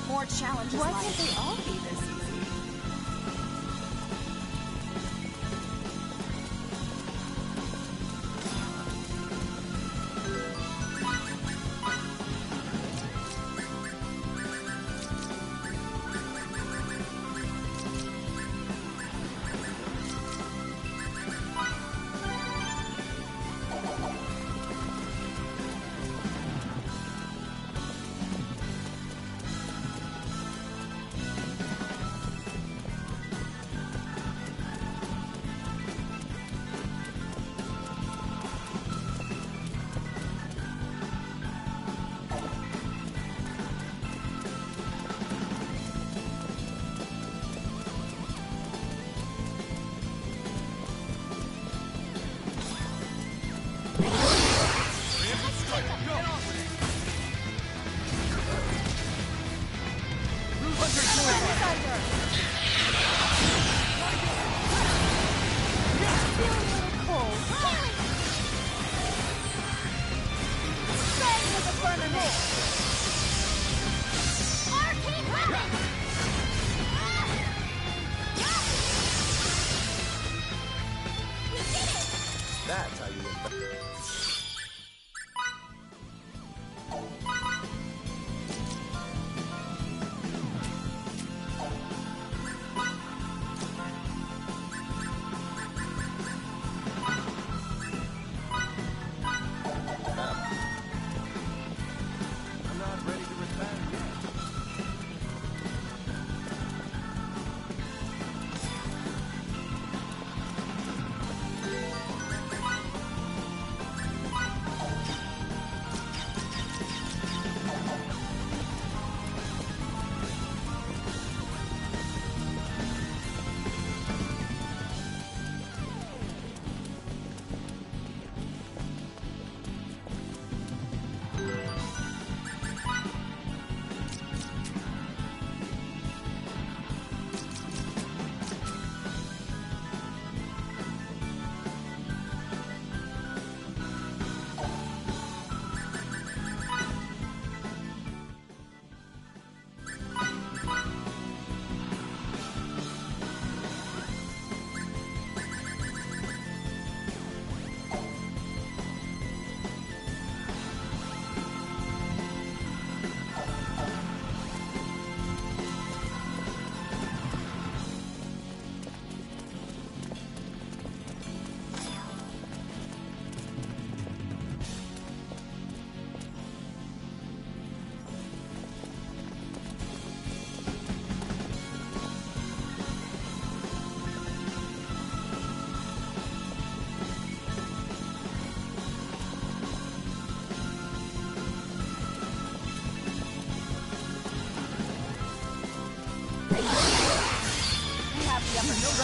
More challenges. Why can't they all be this easy? have the upper hand.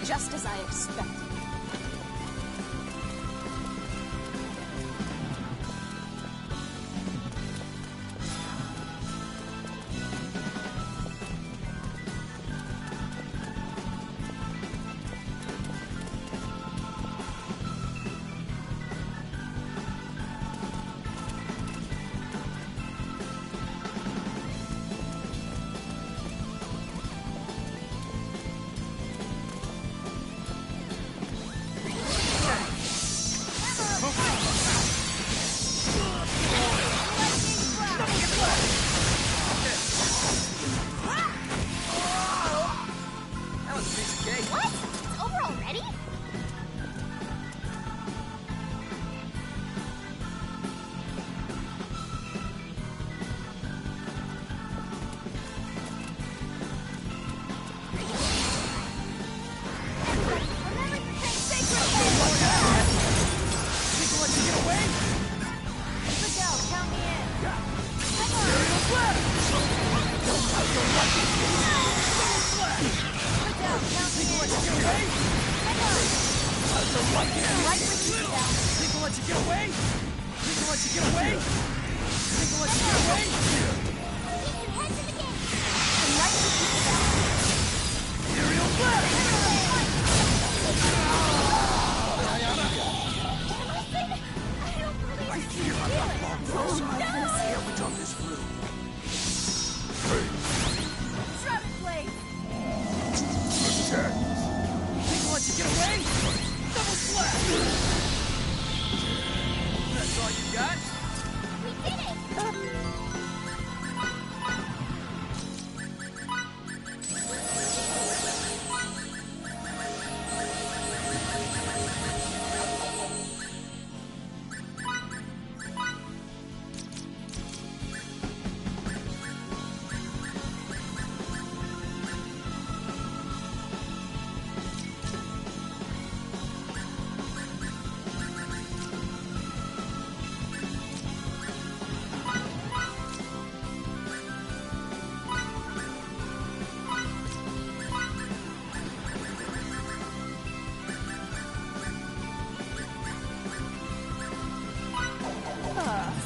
Just as I expected. What? It's over already?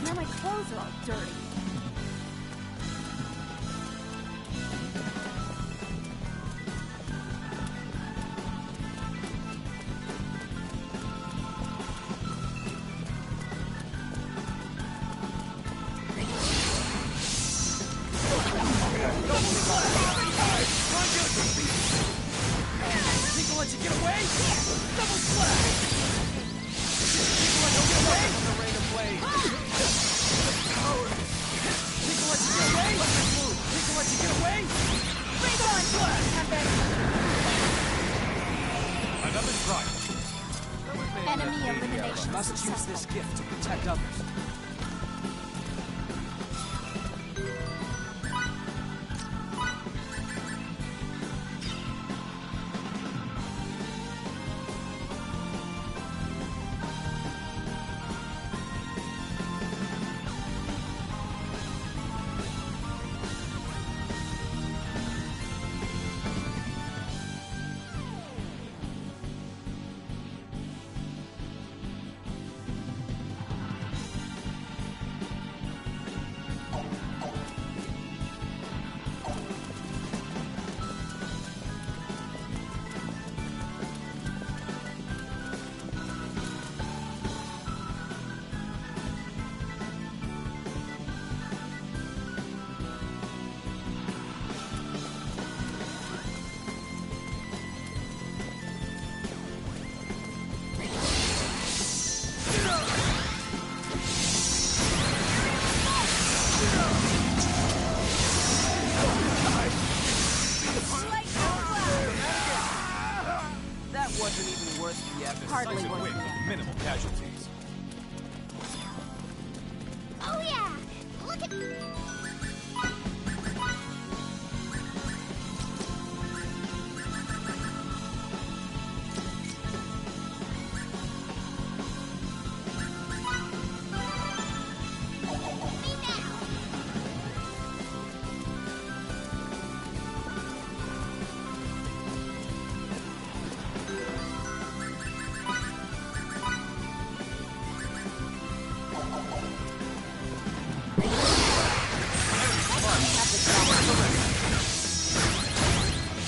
Now my clothes are all dirty. Think I'll let you get away? Double slash! Think I'll let you get away? On the rain of blade. Think I'll let you get away? Think I'll let you get away? Rain on slash! Another strike. Enemy elimination. Must use this gift to protect others.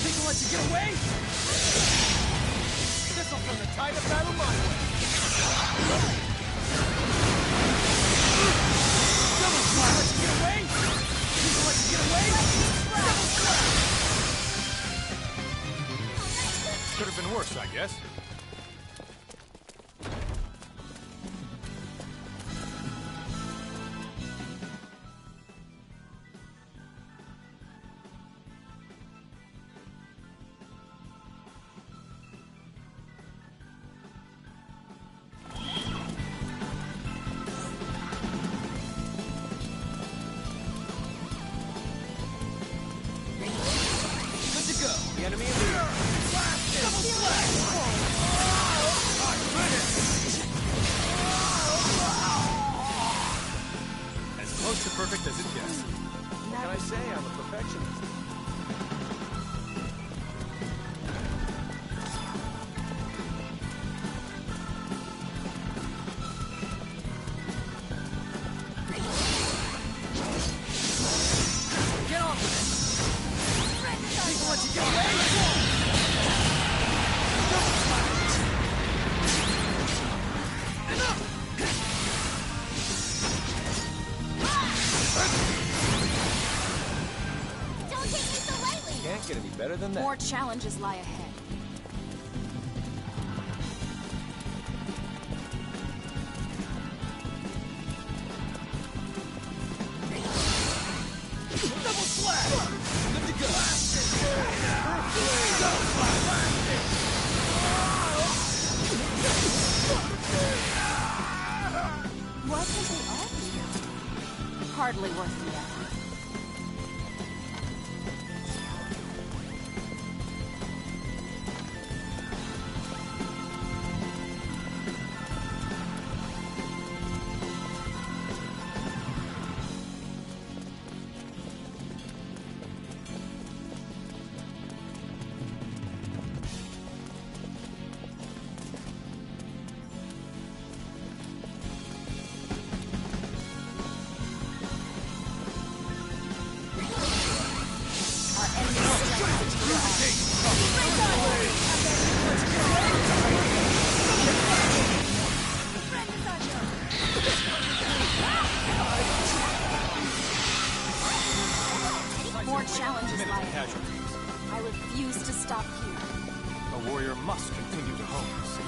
Think I'll let you get away? This'll from the tide of battle my way. Double slash! Let you get away? Think I'll let you get away? Double slash! Could have been worse, I guess. Good to go. The enemy is here. Double slash! As close to perfect as it gets. What can I say? I'm a perfectionist. Get off of it! Think I'll let you get away? Double slash! Enough! Don't take me so lightly! Can't get any better than that. More challenges lie ahead. Double slash! Good to go! Double slash! Why can't they all be here? Hardly worth the effort. More challenges lie ahead. I refuse to stop here. A warrior must continue to hone his skill.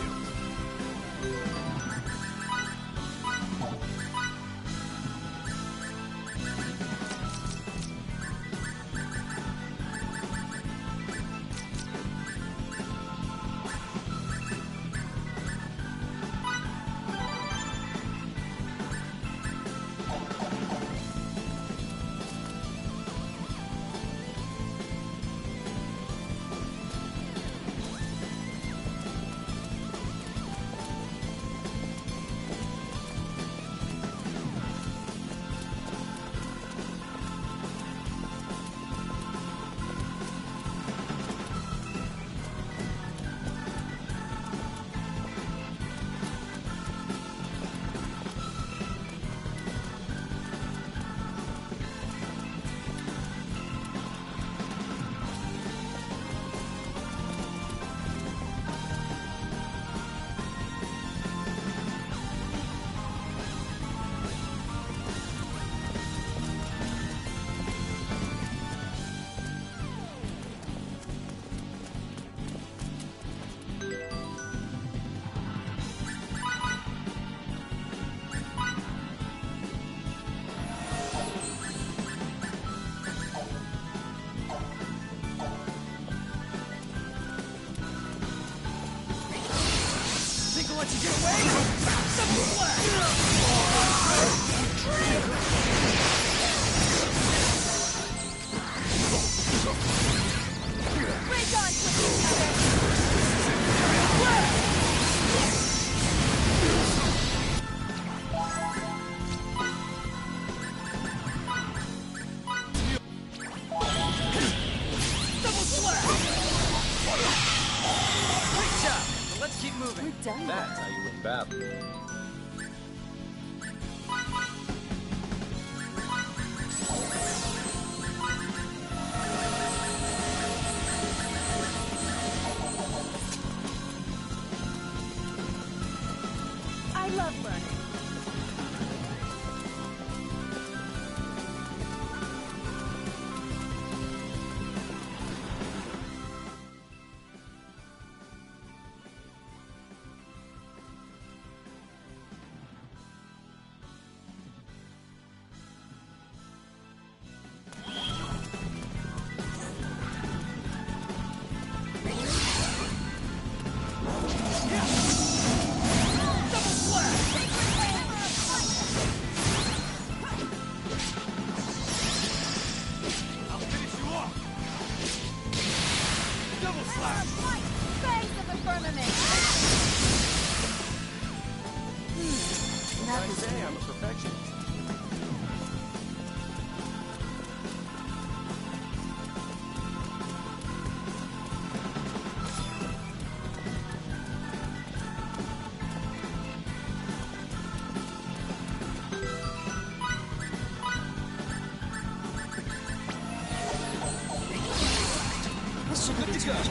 That's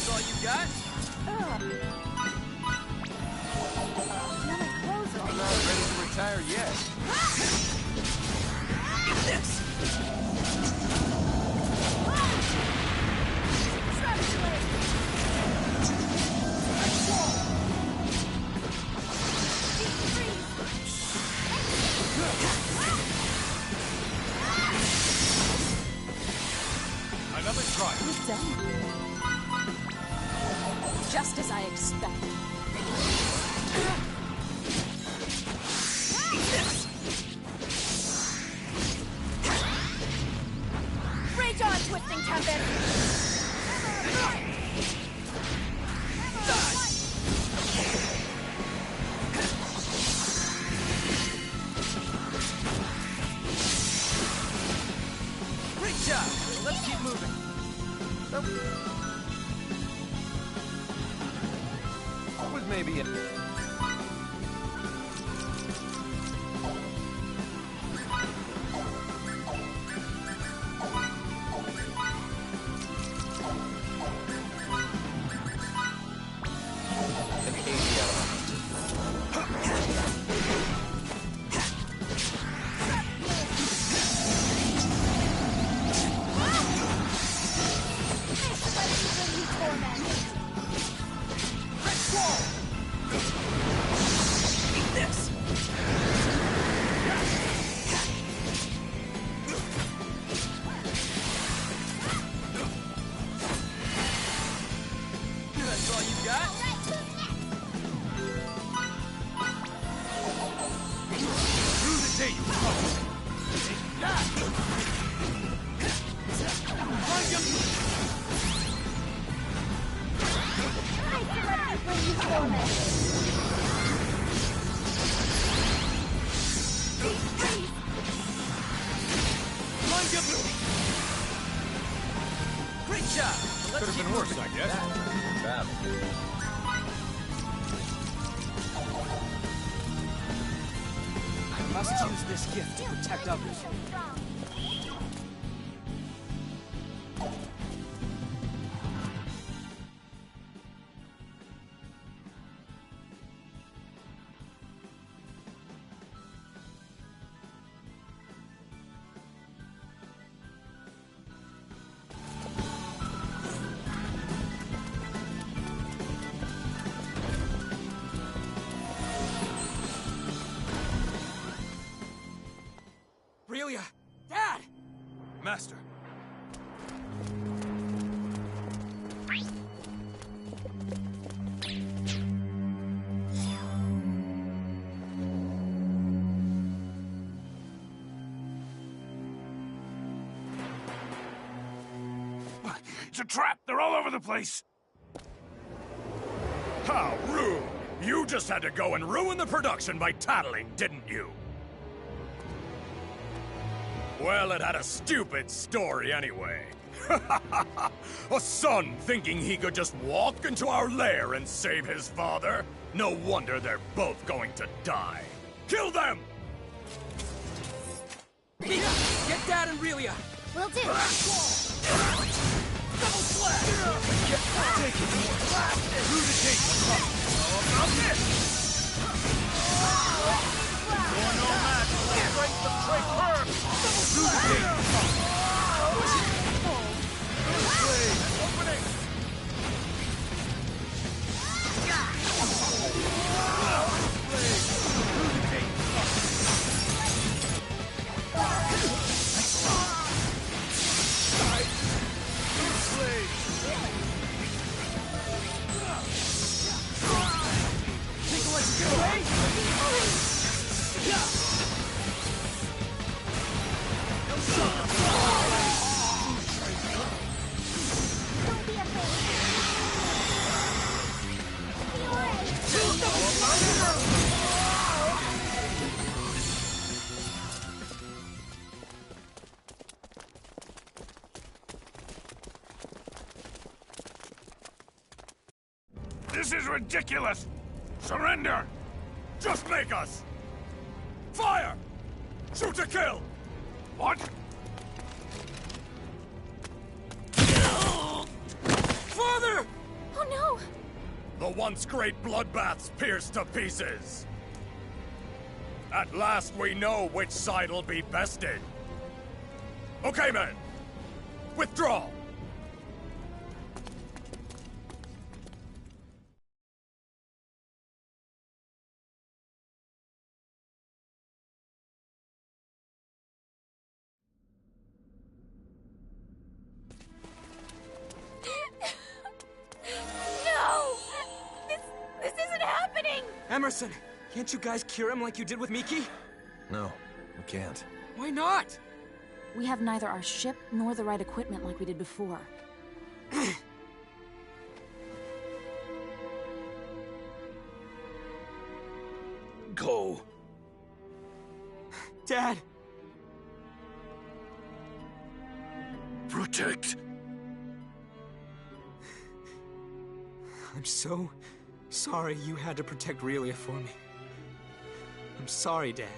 all you got? I'm not ready to retire yet. This! Another try. Just as I expected. Rage on, Twisting Tempest! Great job! Let's keep moving. Was maybe it. Great job! Could have been worse, I guess. I must use this gift to protect others. Aurelia! Dad! Master. It's a trap! They're all over the place! How rude! You just had to go and ruin the production by tattling, didn't you? Well, it had a stupid story anyway. A son thinking he could just walk into our lair and save his father? No wonder they're both going to die. Kill them! Get Dad and Aurelia! Will do. Double slash! Take it. Through the gate. How about this? You're no match for the strength of Trey Perk! Through the gate. Opening! ridiculous! Surrender! Just make us! Fire! Shoot to kill! What? Father! Oh no! The once great bloodbaths pierced to pieces! At last we know which side'll be bested! Okay, men! Withdraw! No! This isn't happening! Emerson, can't you guys cure him like you did with Miki? No, we can't. Why not? We have neither our ship nor the right equipment like we did before. Go. Dad! Protect. I'm so sorry you had to protect Relia for me. I'm sorry, Dad.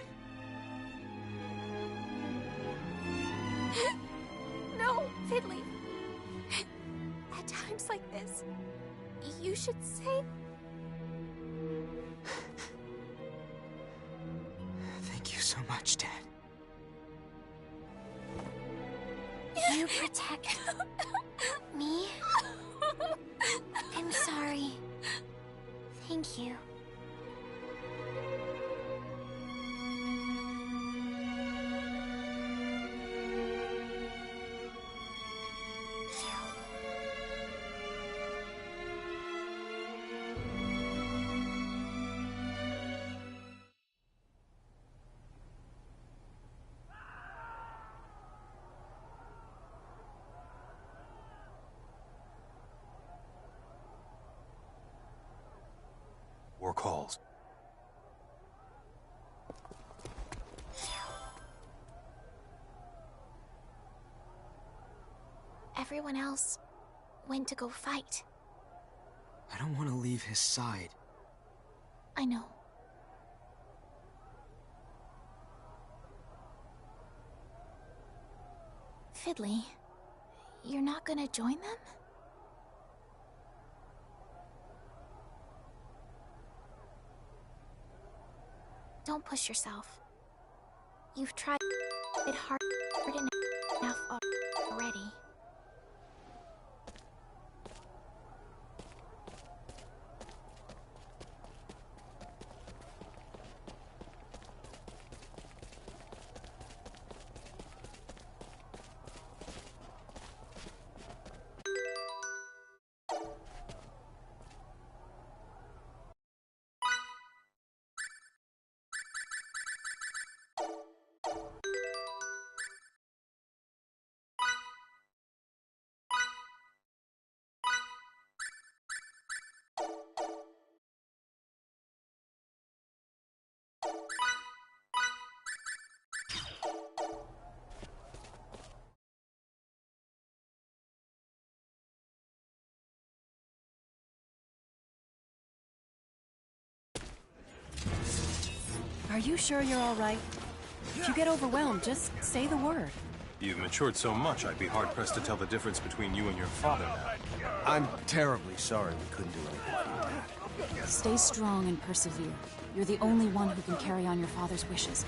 No, Fiddly. At times like this, you should say... Thank you so much, Dad. You protect me? I'm sorry. Thank you. War calls. Everyone else went to go fight. I don't want to leave his side. I know. Fiddly, you're not gonna join them? Don't push yourself. You've tried it hard enough already. Are you sure you're all right? If you get overwhelmed, just say the word. You've matured so much, I'd be hard-pressed to tell the difference between you and your father now. I'm terribly sorry we couldn't do anything. Stay strong and persevere. You're the only one who can carry on your father's wishes.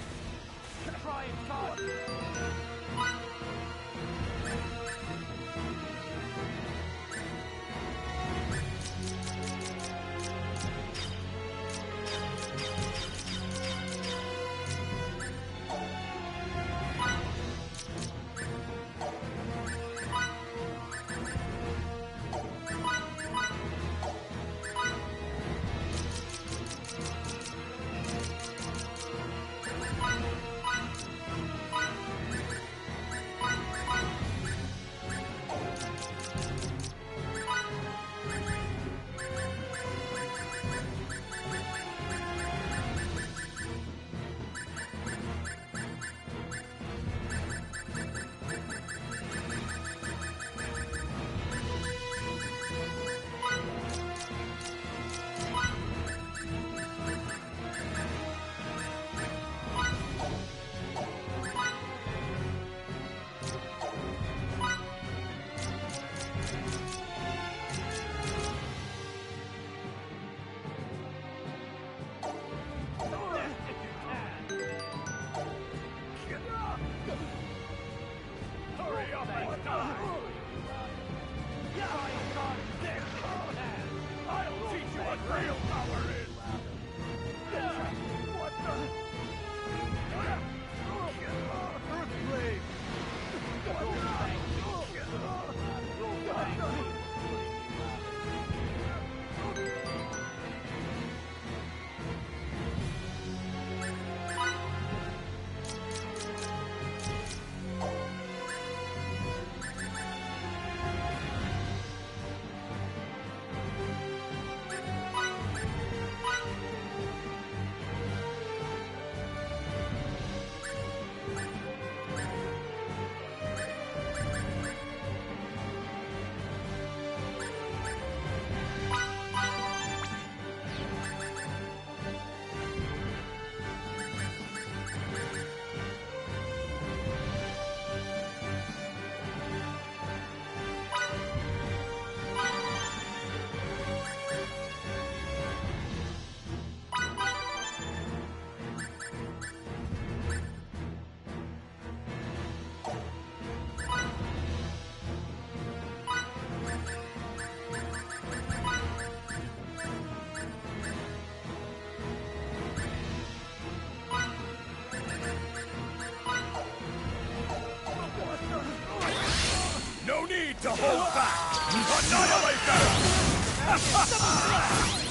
hold back! Annihilate them!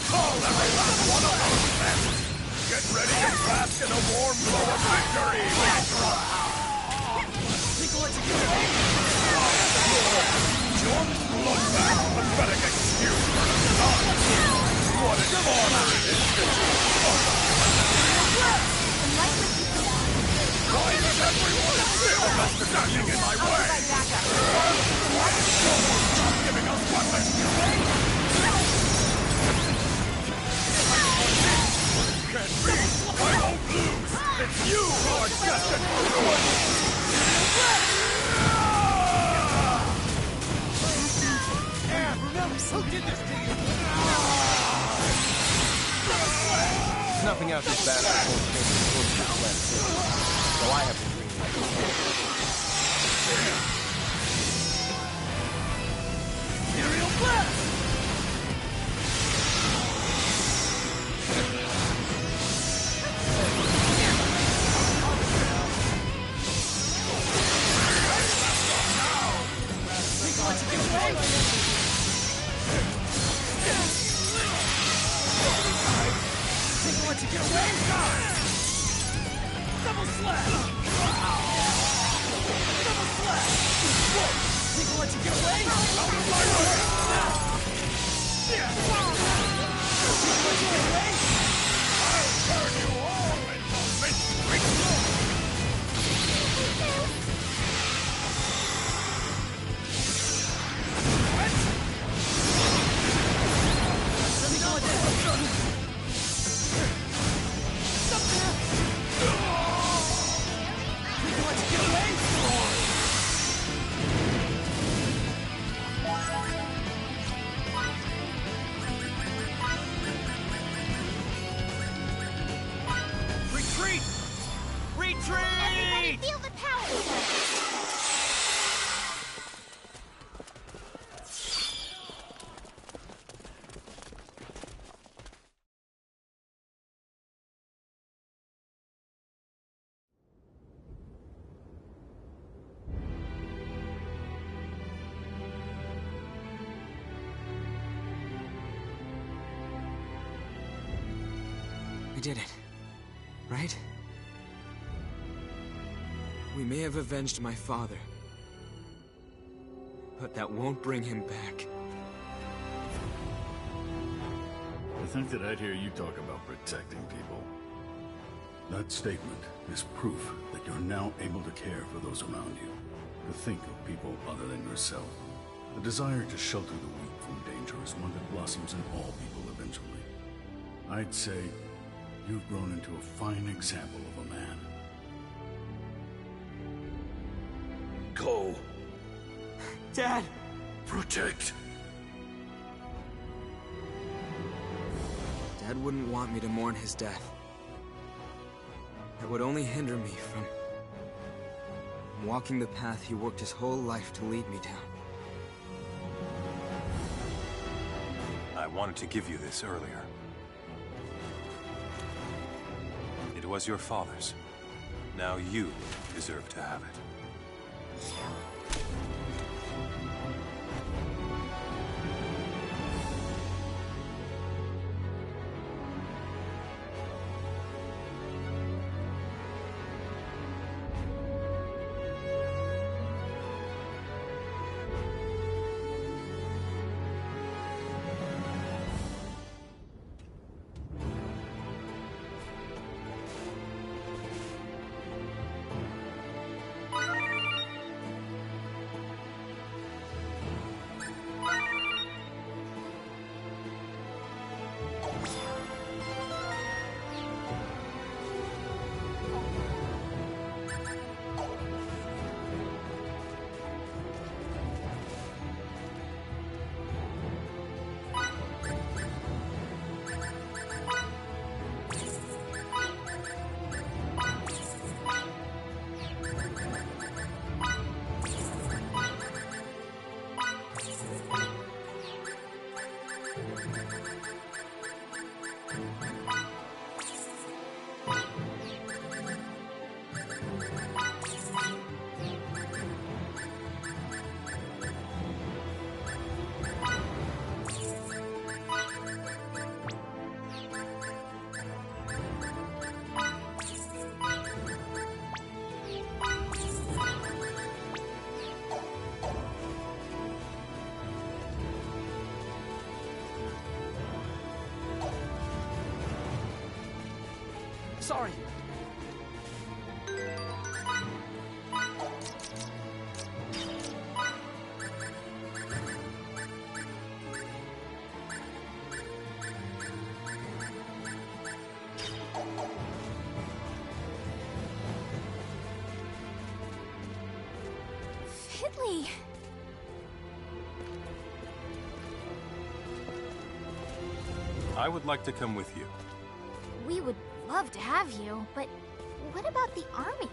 Call every last one of those men! Get ready to bask in a warm glow of victory, Maestro! Think I'll let you get away? Your bloodbath, pathetic excuse for an assault! What an honor it is to Why does everyone still standing in my way? Why is no one stop giving us weapons? Can't be! I won't lose! It's you who are destined for ruin! And remember, who did this to you? Snuffing out this bastard won't take the torture left, so I have to dream like Aerial blast! Think I'll let you get away? Think I'll let you get away? Double slash! Double slash! Think I'll let you get away? Out of my way! Think I'll let you get away? I'll turn you all into mincemeat! Think I'll let you get away? Retreat! Retreat! Feel the power! We did it. Right? We may have avenged my father, but that won't bring him back. I think that I'd hear you talk about protecting people. That statement is proof that you're now able to care for those around you, to think of people other than yourself. The desire to shelter the weak from danger is one that blossoms in all people eventually. I'd say you've grown into a fine example of a man. Go. Dad! Protect. Dad wouldn't want me to mourn his death. That would only hinder me from walking the path he worked his whole life to lead me down. I wanted to give you this earlier. It was your father's. Now you deserve to have it. Sorry. Fiddly! I would like to come with you. We would love to have you, but what about the army?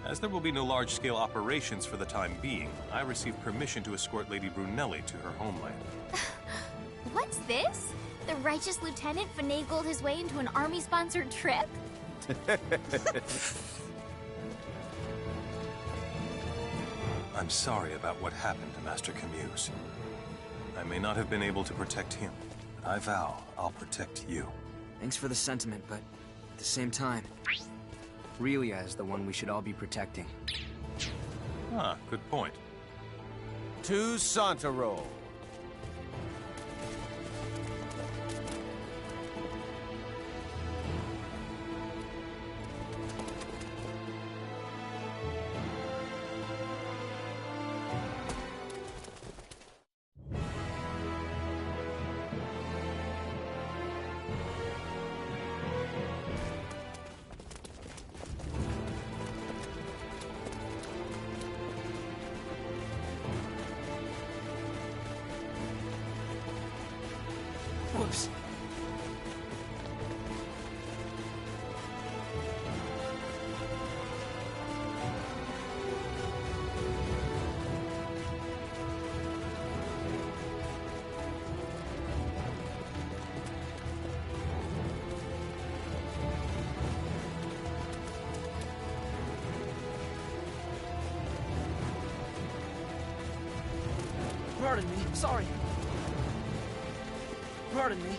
As there will be no large-scale operations for the time being, I received permission to escort Lady Brunelli to her homeland. What's this? The righteous lieutenant finagled his way into an army-sponsored trip? I'm sorry about what happened to Master Camuse. I may not have been able to protect him, but I vow I'll protect you. Thanks for the sentiment, but at the same time, Relia is the one we should all be protecting. Ah, good point. To Santaro. Whoops. Pardon me. Sorry. Pardon me.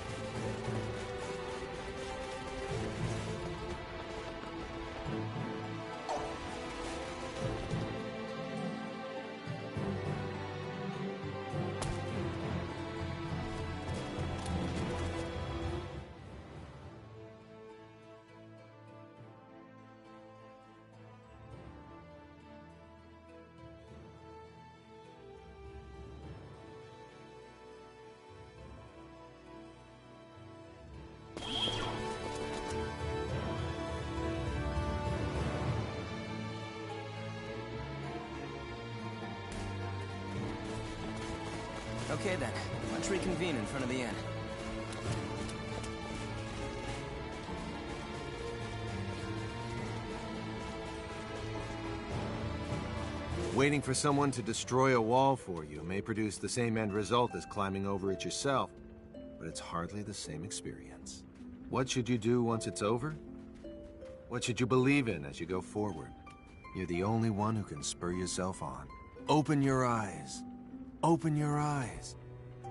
Okay then, let's reconvene in front of the inn. Waiting for someone to destroy a wall for you may produce the same end result as climbing over it yourself, but it's hardly the same experience. What should you do once it's over? What should you believe in as you go forward? You're the only one who can spur yourself on. Open your eyes. Open your eyes.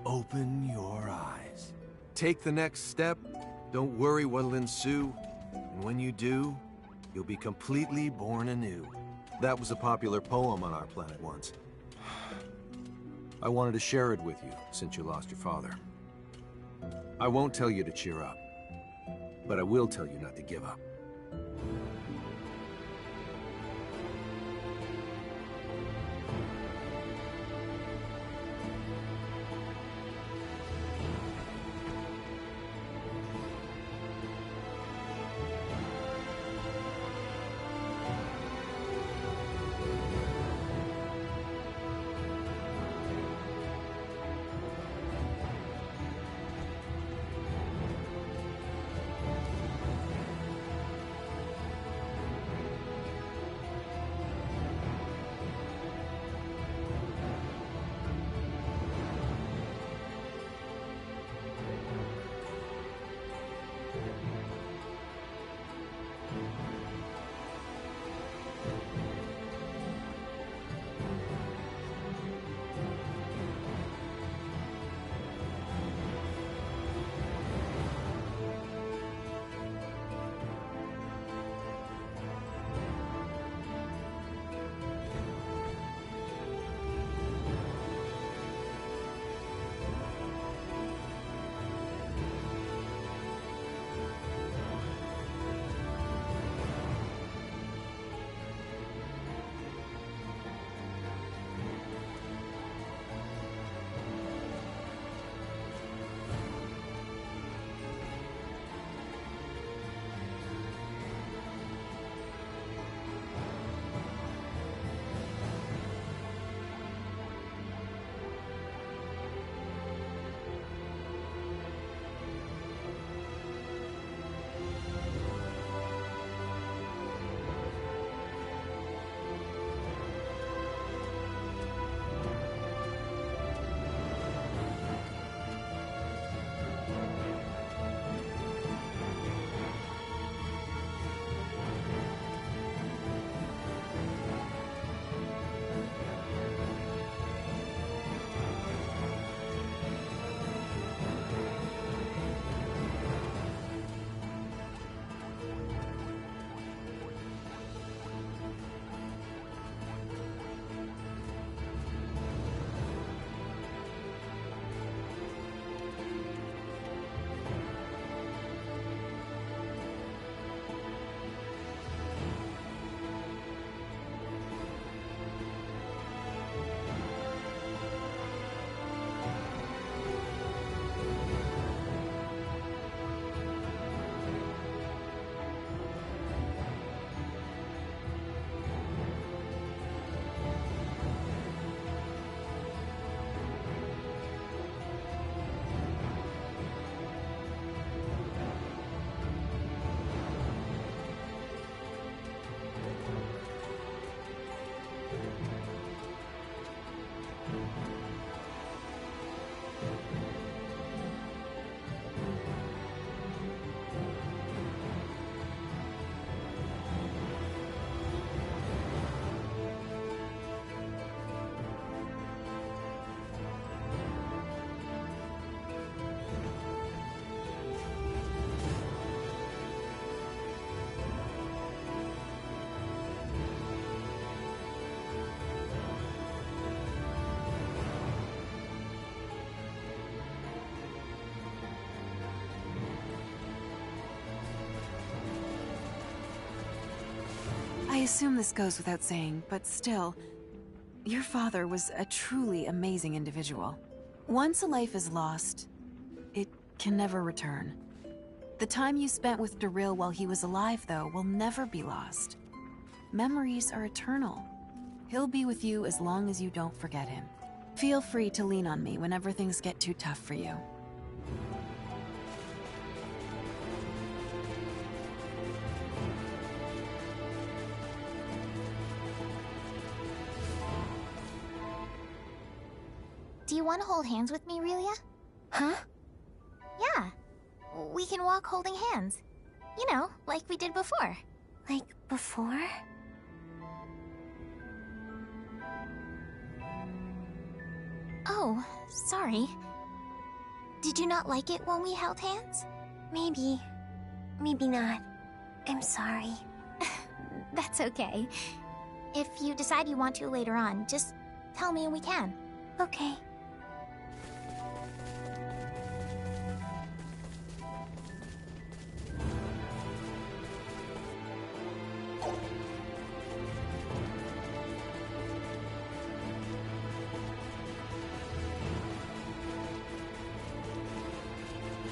Open your eyes. Take the next step. Don't worry what'll ensue. And when you do, you'll be completely born anew. That was a popular poem on our planet once. I wanted to share it with you, since you lost your father. I won't tell you to cheer up, but I will tell you not to give up. assume this goes without saying, but still, your father was a truly amazing individual. Once a life is lost, it can never return. The time you spent with Daryl while he was alive, though, will never be lost. Memories are eternal. He'll be with you as long as you don't forget him. Feel free to lean on me whenever things get too tough for you. Do you want to hold hands with me, Relia? Huh? Yeah. We can walk holding hands. You know, like we did before. Like before? Oh, sorry. Did you not like it when we held hands? Maybe. Maybe not. I'm sorry. That's okay. If you decide you want to later on, just tell me and we can. Okay.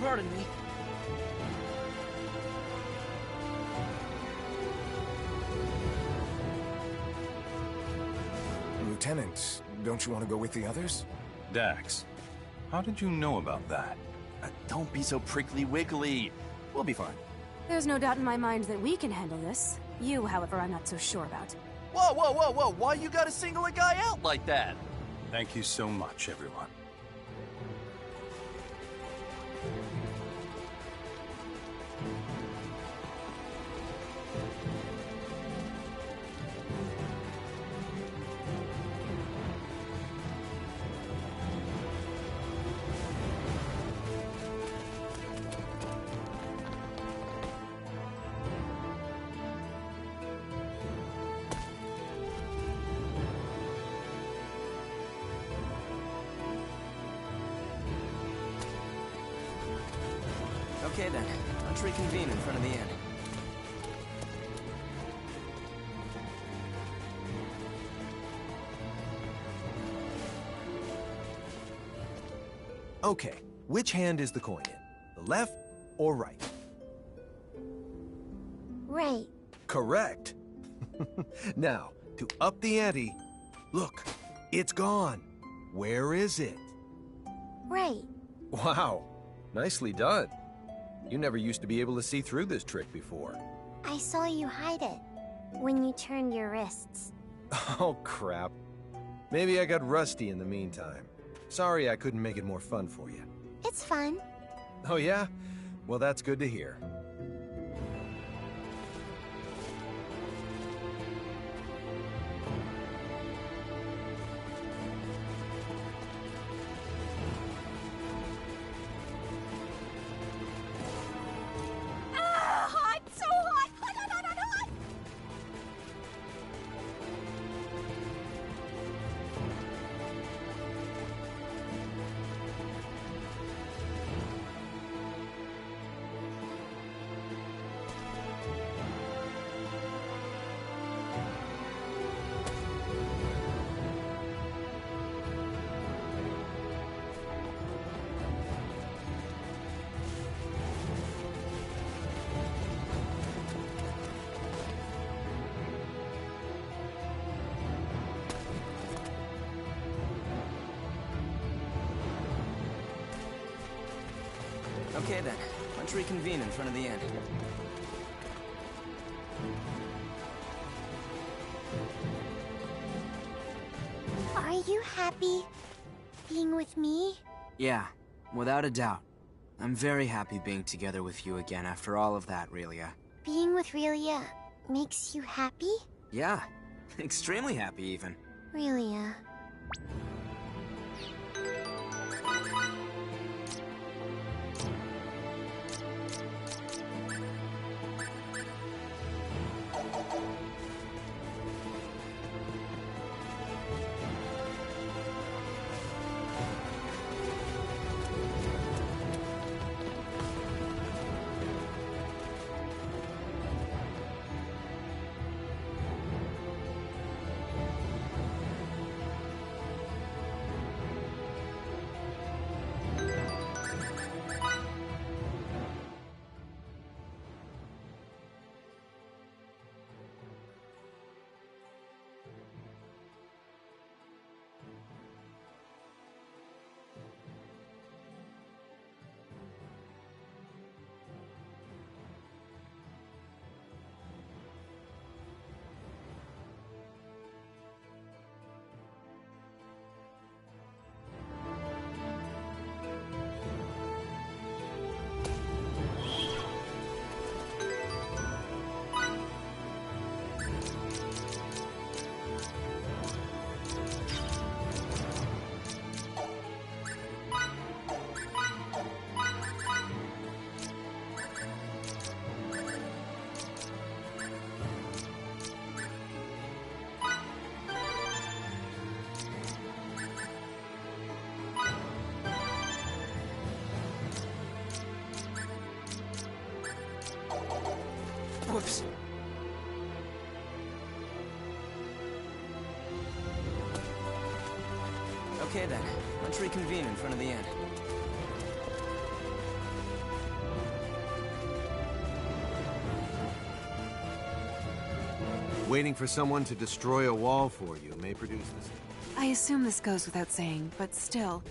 Pardon me. Lieutenant, don't you want to go with the others? Dax, how did you know about that? Don't be so prickly wiggly. We'll be fine. There's no doubt in my mind that we can handle this. You, however, I'm not so sure about. Whoa, whoa, whoa, whoa! Why you gotta single a guy out like that? Thank you so much, everyone. Okay then, let's reconvene in front of the inn. Okay, which hand is the coin in? The left or right? Right. Correct. Now, to up the ante, look, it's gone. Where is it? Right. Wow, nicely done. You never used to be able to see through this trick before. I saw you hide it when you turned your wrists. Oh, crap. Maybe I got rusty in the meantime. Sorry I couldn't make it more fun for you. It's fun. Oh, yeah? Well, that's good to hear. Hot! So hot! Hot, hot, hot, hot, hot! Okay then, let's reconvene in front of the inn. Are you happy being with me? Yeah, without a doubt. I'm very happy being together with you again after all of that, Relia. Being with Relia makes you happy? Yeah, extremely happy even. Relia. Whoops. Okay then, let's reconvene in front of the inn. Waiting for someone to destroy a wall for you may produce this. I assume this goes without saying, but still.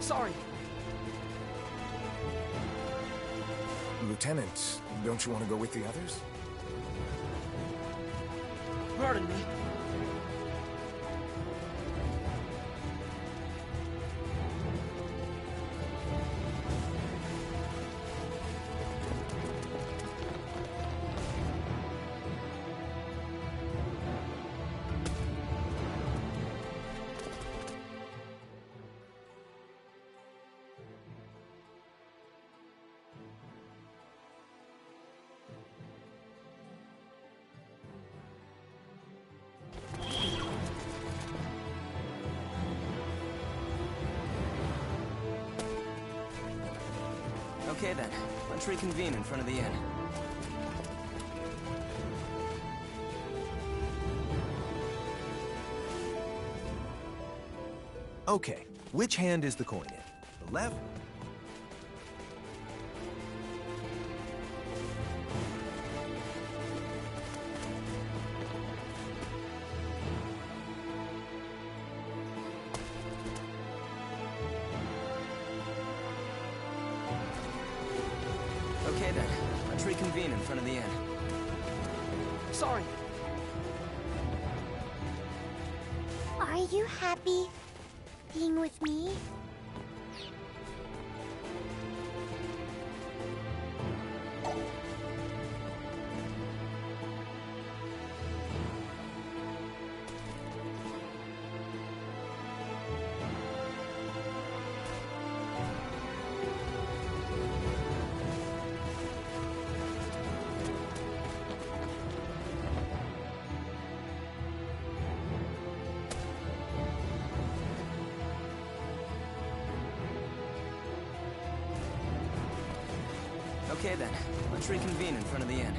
Sorry. Lieutenant, don't you want to go with the others? Pardon me. Okay then, let's reconvene in front of the inn. Okay, which hand is the coin in? The left? Okay then, let's reconvene in front of the inn. Sorry. Are you happy being with me? Okay then, let's reconvene in front of the inn.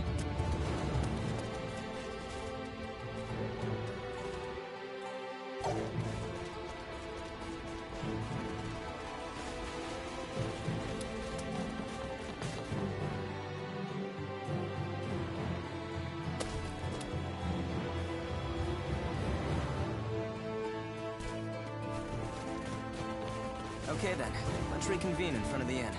Okay then, let's reconvene in front of the inn.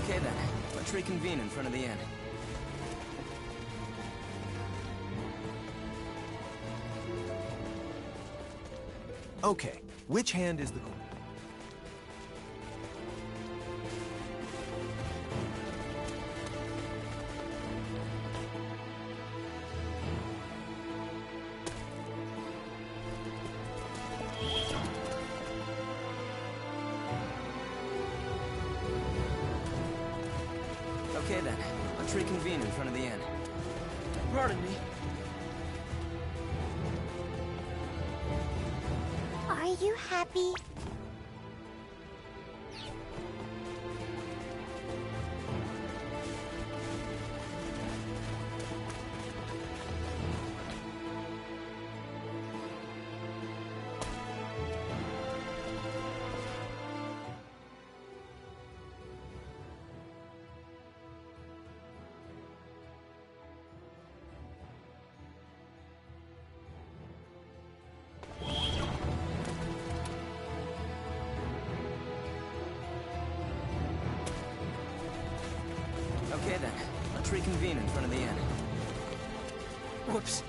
Okay then, let's reconvene in front of the inn. Okay, which hand is the coin? reconvene in front of the inn. Pardon me. Are you happy? Okay then, let's reconvene in front of the inn. Whoops.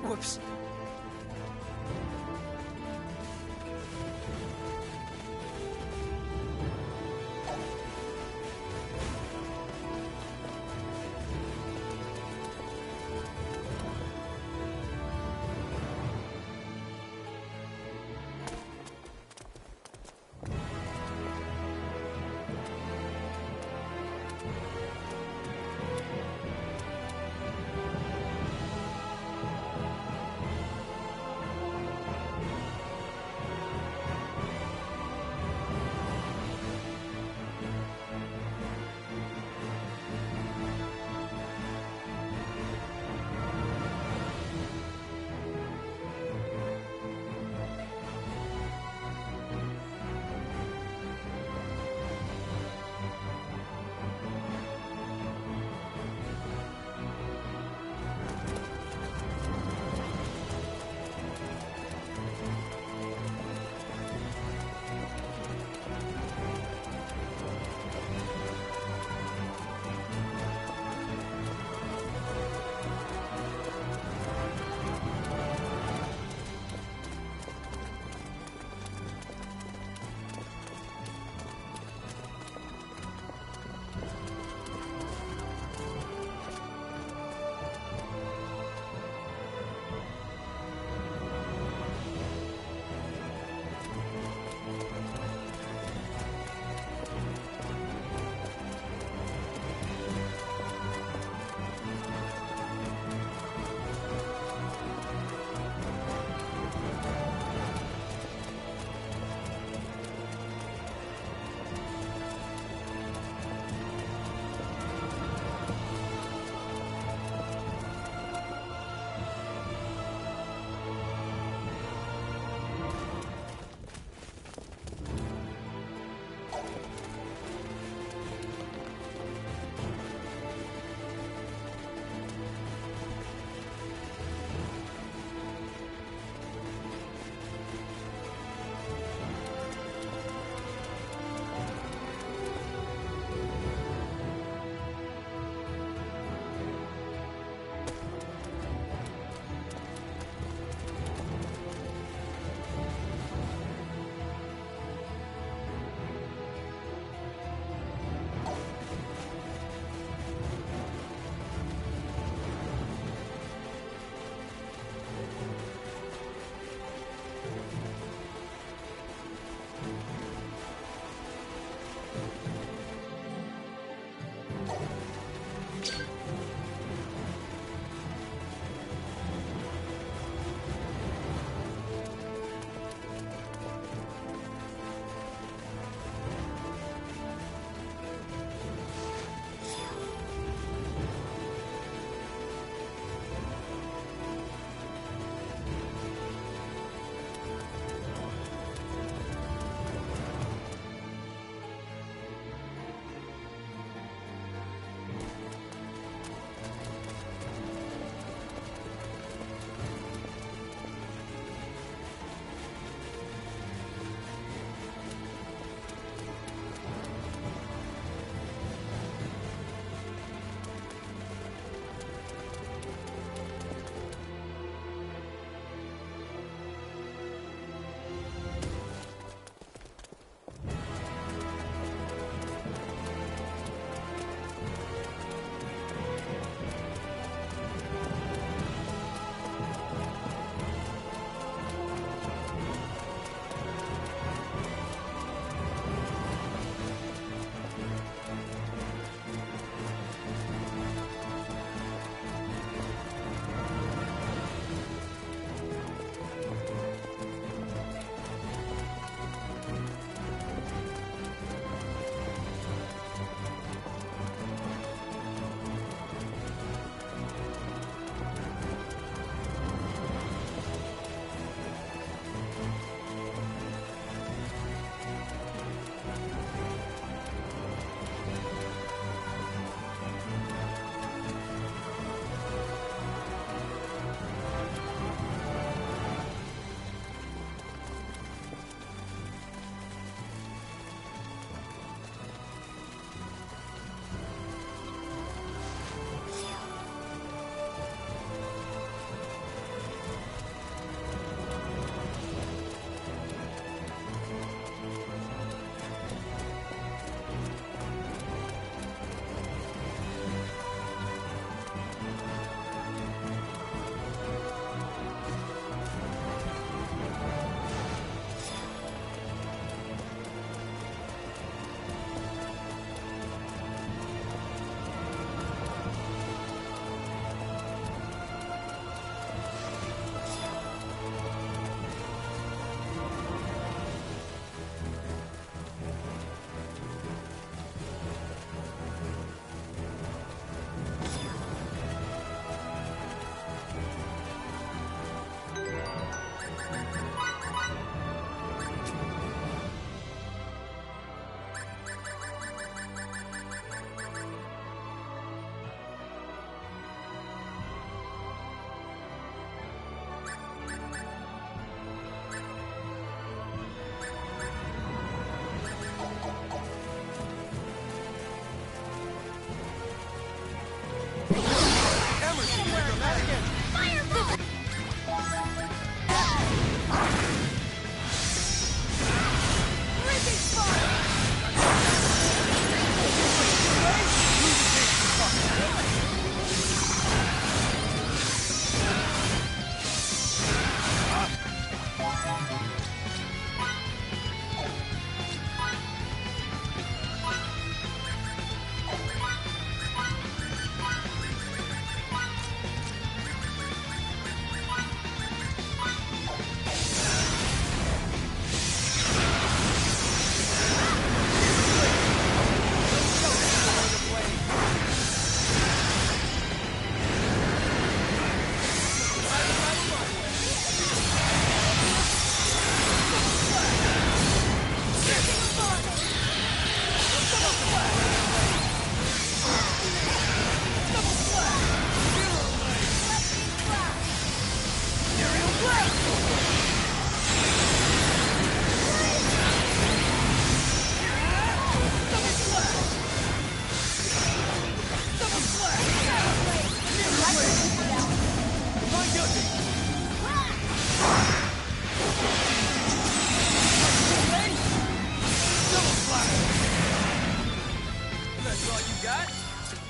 Whoops.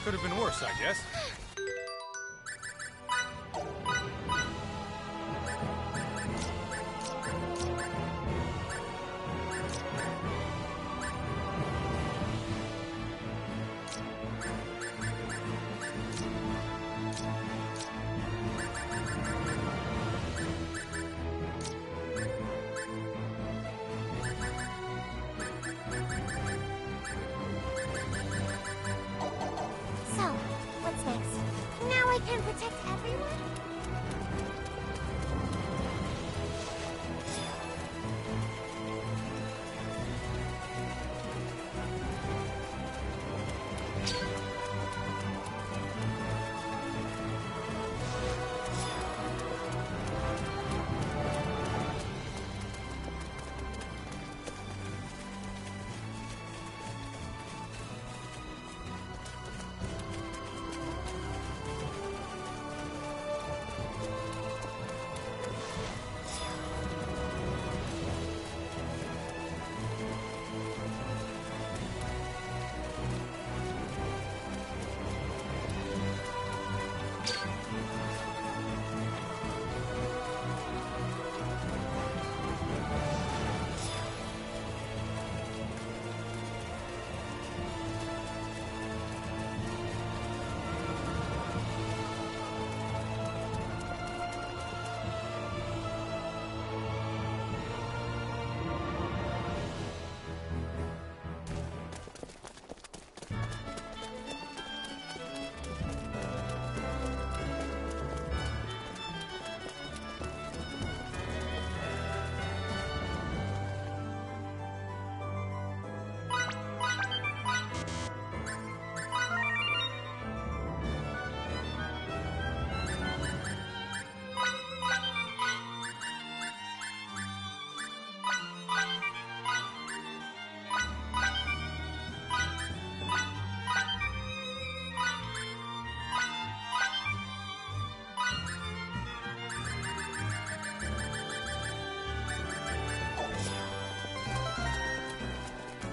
Could have been worse, I guess. So, what's next? Now I can protect everyone?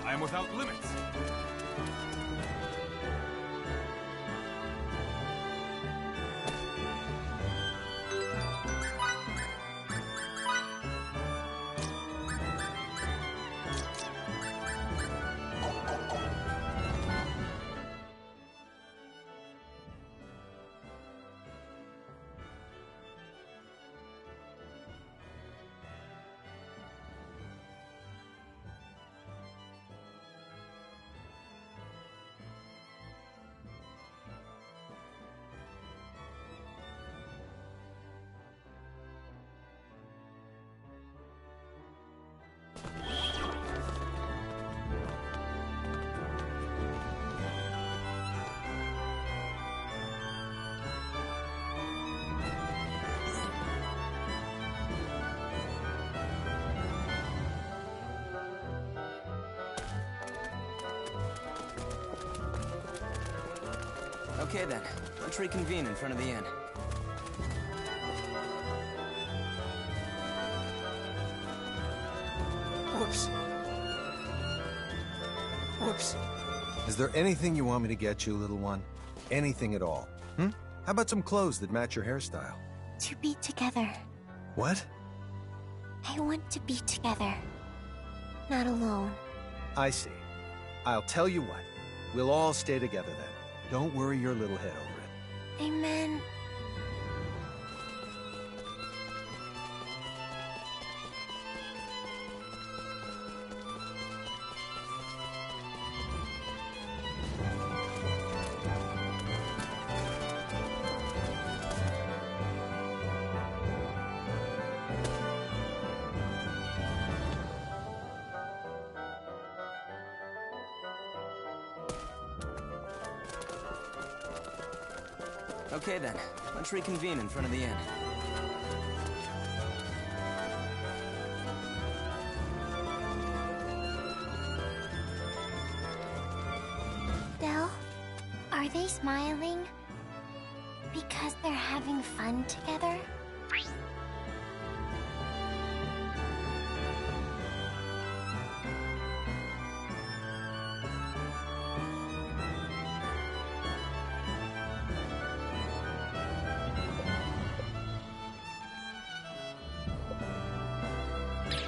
I am without limits. Okay then, let's reconvene in front of the inn. Is there anything you want me to get you, little one? Anything at all? Hmm? How about some clothes that match your hairstyle? To be together. What? I want to be together. Not alone. I see. I'll tell you what. We'll all stay together then. Don't worry your little head over it. Amen. Okay then, let's reconvene in front of the inn. Del, are they smiling? Because they're having fun together?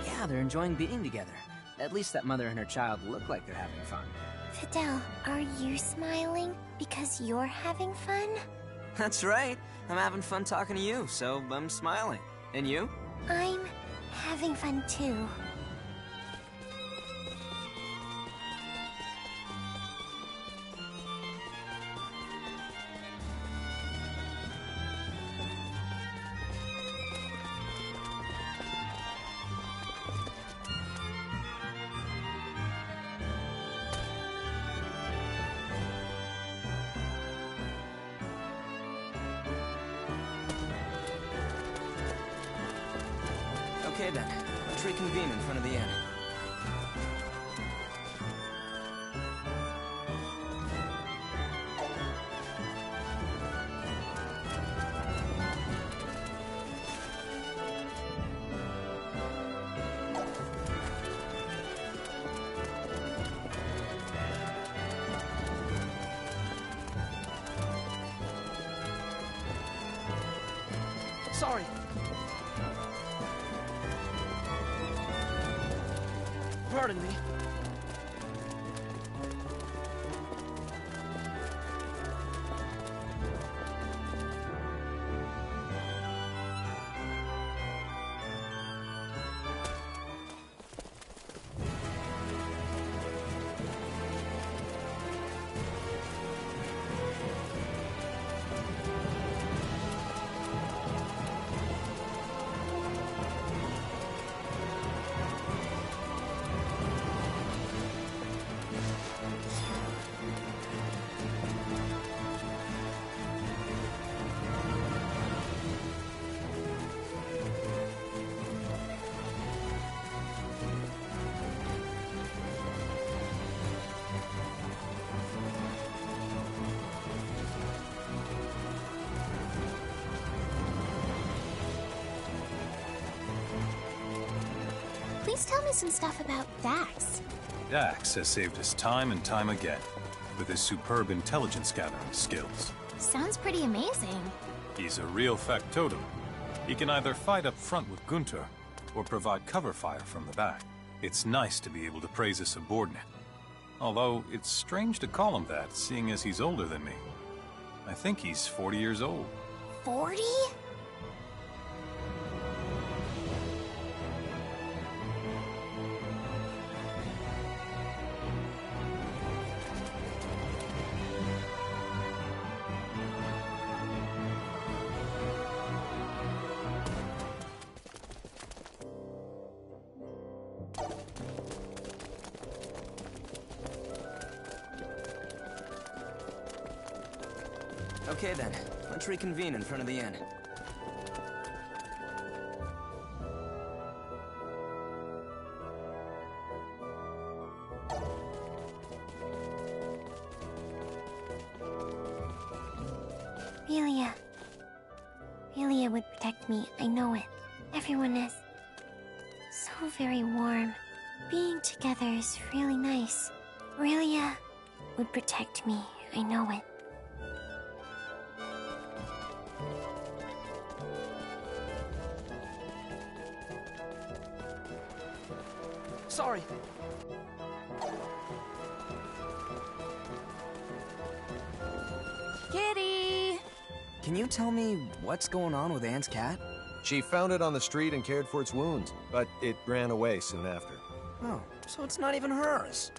Yeah, they're enjoying being together. At least that mother and her child look like they're having fun. Fidel, are you smiling because you're having fun? That's right. I'm having fun talking to you, so I'm smiling. And you? I'm having fun too. Okay then, let's reconvene in front of the inn. Sorry. Pardon me. Please tell me some stuff about Dax. Dax has saved us time and time again with his superb intelligence gathering skills. Sounds pretty amazing. He's a real factotum. He can either fight up front with Gunter or provide cover fire from the back. It's nice to be able to praise a subordinate. Although, it's strange to call him that, seeing as he's older than me. I think he's 40 years old. 40? Okay then, let's reconvene in front of the inn. Velia. Velia would protect me, I know it. Everyone is so very warm. Being together is really nice. Aurelia, would protect me. I know it. Sorry. Kitty! Can you tell me what's going on with Anne's cat? She found it on the street and cared for its wounds, but it ran away soon after. Oh, so it's not even hers.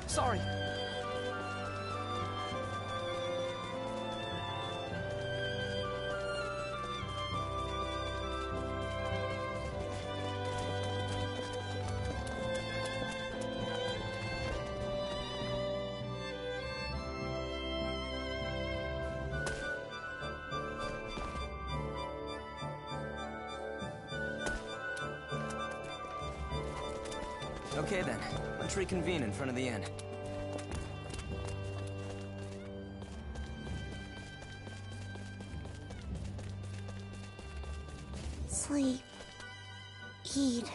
Sorry. Okay then, let's reconvene in front of the inn. Sleep. Eat.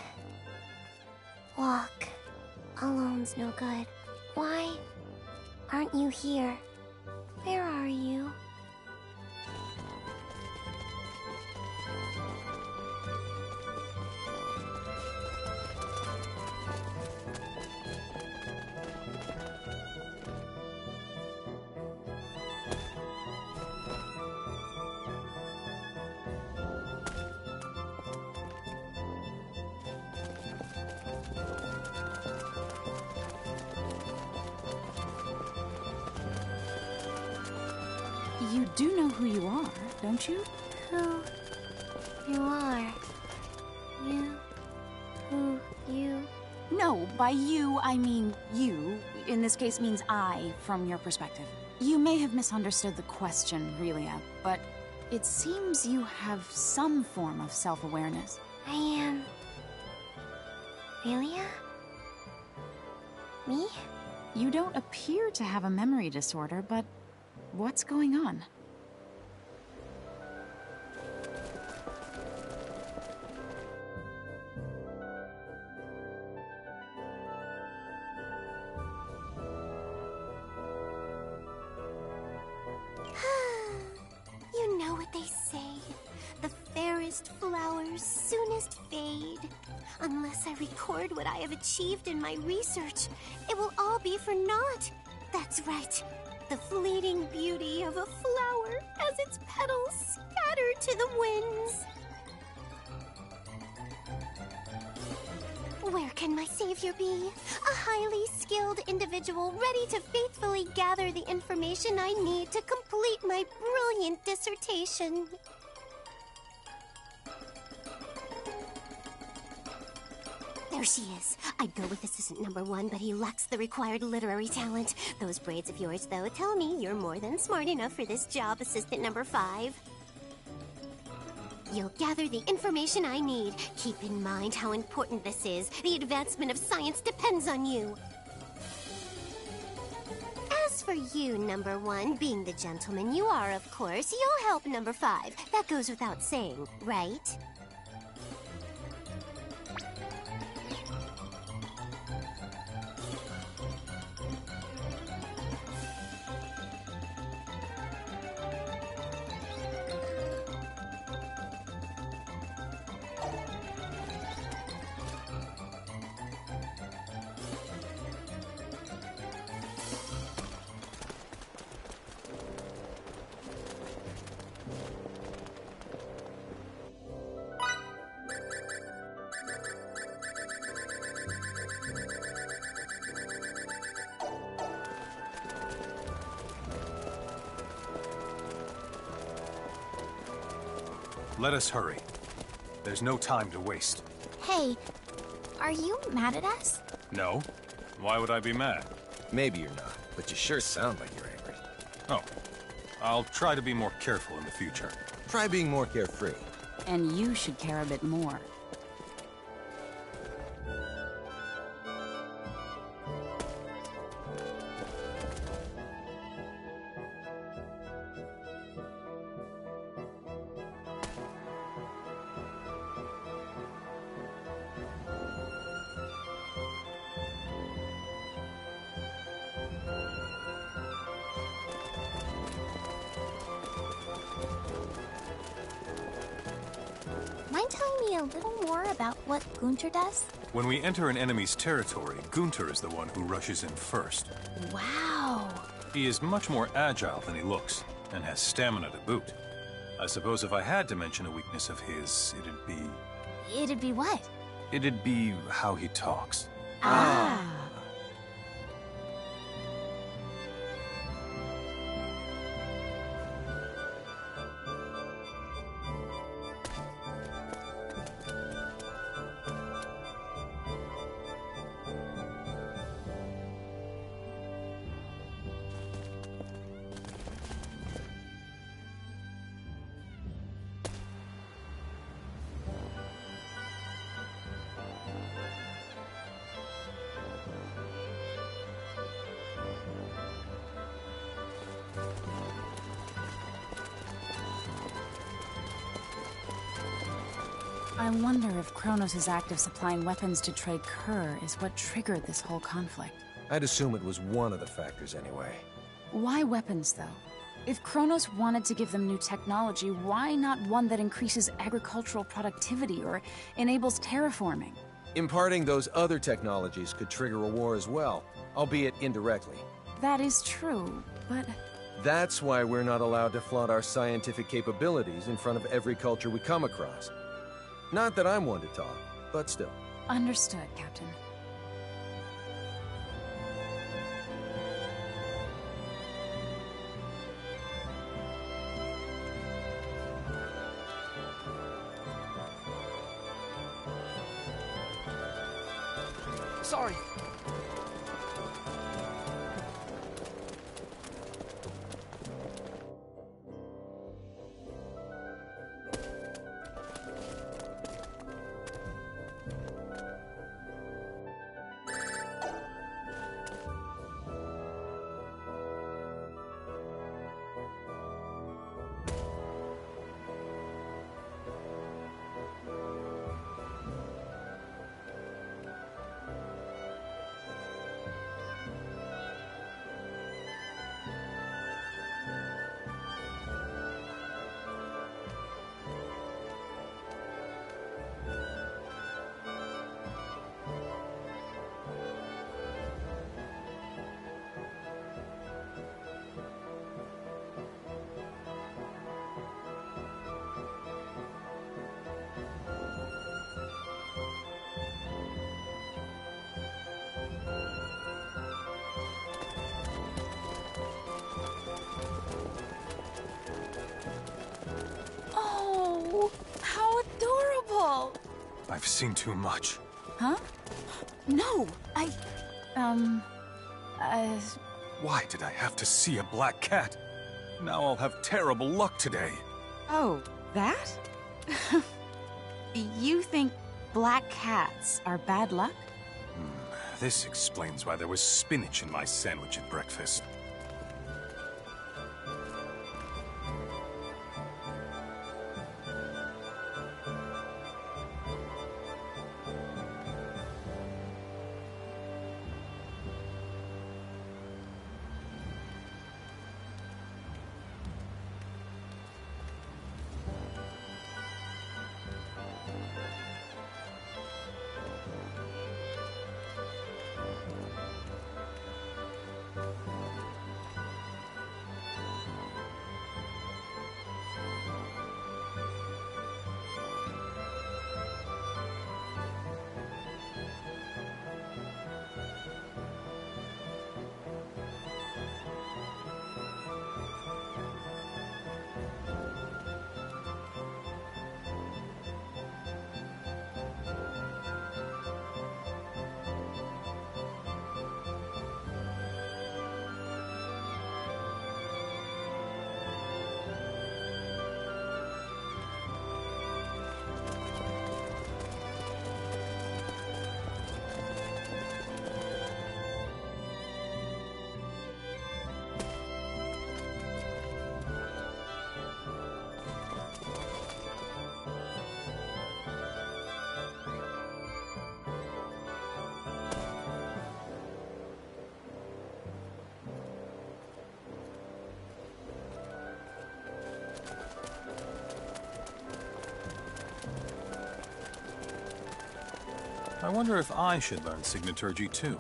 Walk. Alone's no good. Why aren't you here? Where are you? You do know who you are, don't you? Who you are. You. No, by you, I mean you. In this case means I, from your perspective. You may have misunderstood the question, Relia, but it seems you have some form of self-awareness. I am... Relia? Me? You don't appear to have a memory disorder, but what's going on? You know what they say. The fairest flowers soonest fade. Unless I record what I have achieved in my research, it will all be for naught. That's right. The fleeting beauty of a flower as its petals scatter to the winds. Where can my savior be? A highly skilled individual ready to faithfully gather the information I need to complete my brilliant dissertation. There she is. I'd go with assistant number 1, but he lacks the required literary talent. Those braids of yours, though, tell me you're more than smart enough for this job, assistant number 5. You'll gather the information I need. Keep in mind how important this is. The advancement of science depends on you. As for you, number 1, being the gentleman you are, of course, you'll help number 5. That goes without saying, right? Let us hurry. There's no time to waste. Hey, are you mad at us? No? Why would I be mad? Maybe you're not, but you sure sound like you're angry. Oh. I'll try to be more careful in the future. Try being more carefree. And you should care a bit more. me a little more about what Gunter does? When we enter an enemy's territory, Gunter is the one who rushes in first. Wow. He is much more agile than he looks, and has stamina to boot. I suppose if I had to mention a weakness of his, it'd be... It'd be what? It'd be how he talks. Ah. I wonder if Kronos' act of supplying weapons to trade Kerr is what triggered this whole conflict. I'd assume it was one of the factors anyway. Why weapons, though? If Kronos wanted to give them new technology, why not one that increases agricultural productivity or enables terraforming? Imparting those other technologies could trigger a war as well, albeit indirectly. That is true, but... That's why we're not allowed to flaunt our scientific capabilities in front of every culture we come across. Not that I'm one to talk, but still. Understood, Captain. Sorry. I've seen too much. Huh? No, Why did I have to see a black cat? Now I'll have terrible luck today. Oh, that? You think black cats are bad luck? This explains why there was spinach in my sandwich at breakfast. I wonder if I should learn Signaturgy too.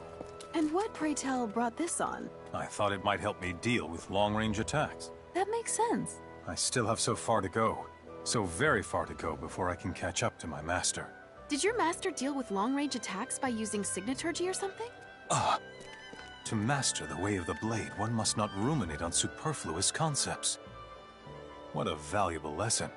And what, pray tell, brought this on? I thought it might help me deal with long-range attacks. That makes sense. I still have so far to go. So very far to go before I can catch up to my master. Did your master deal with long-range attacks by using Signaturgy or something? To master the way of the blade, one must not ruminate on superfluous concepts. What a valuable lesson.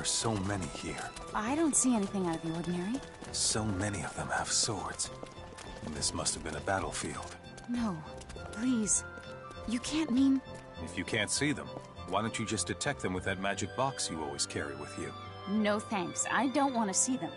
are so many here. I don't see anything out of the ordinary. So many of them have swords. This must have been a battlefield. No, please. You can't mean... If you can't see them, why don't you just detect them with that magic box you always carry with you? No thanks. I don't want to see them.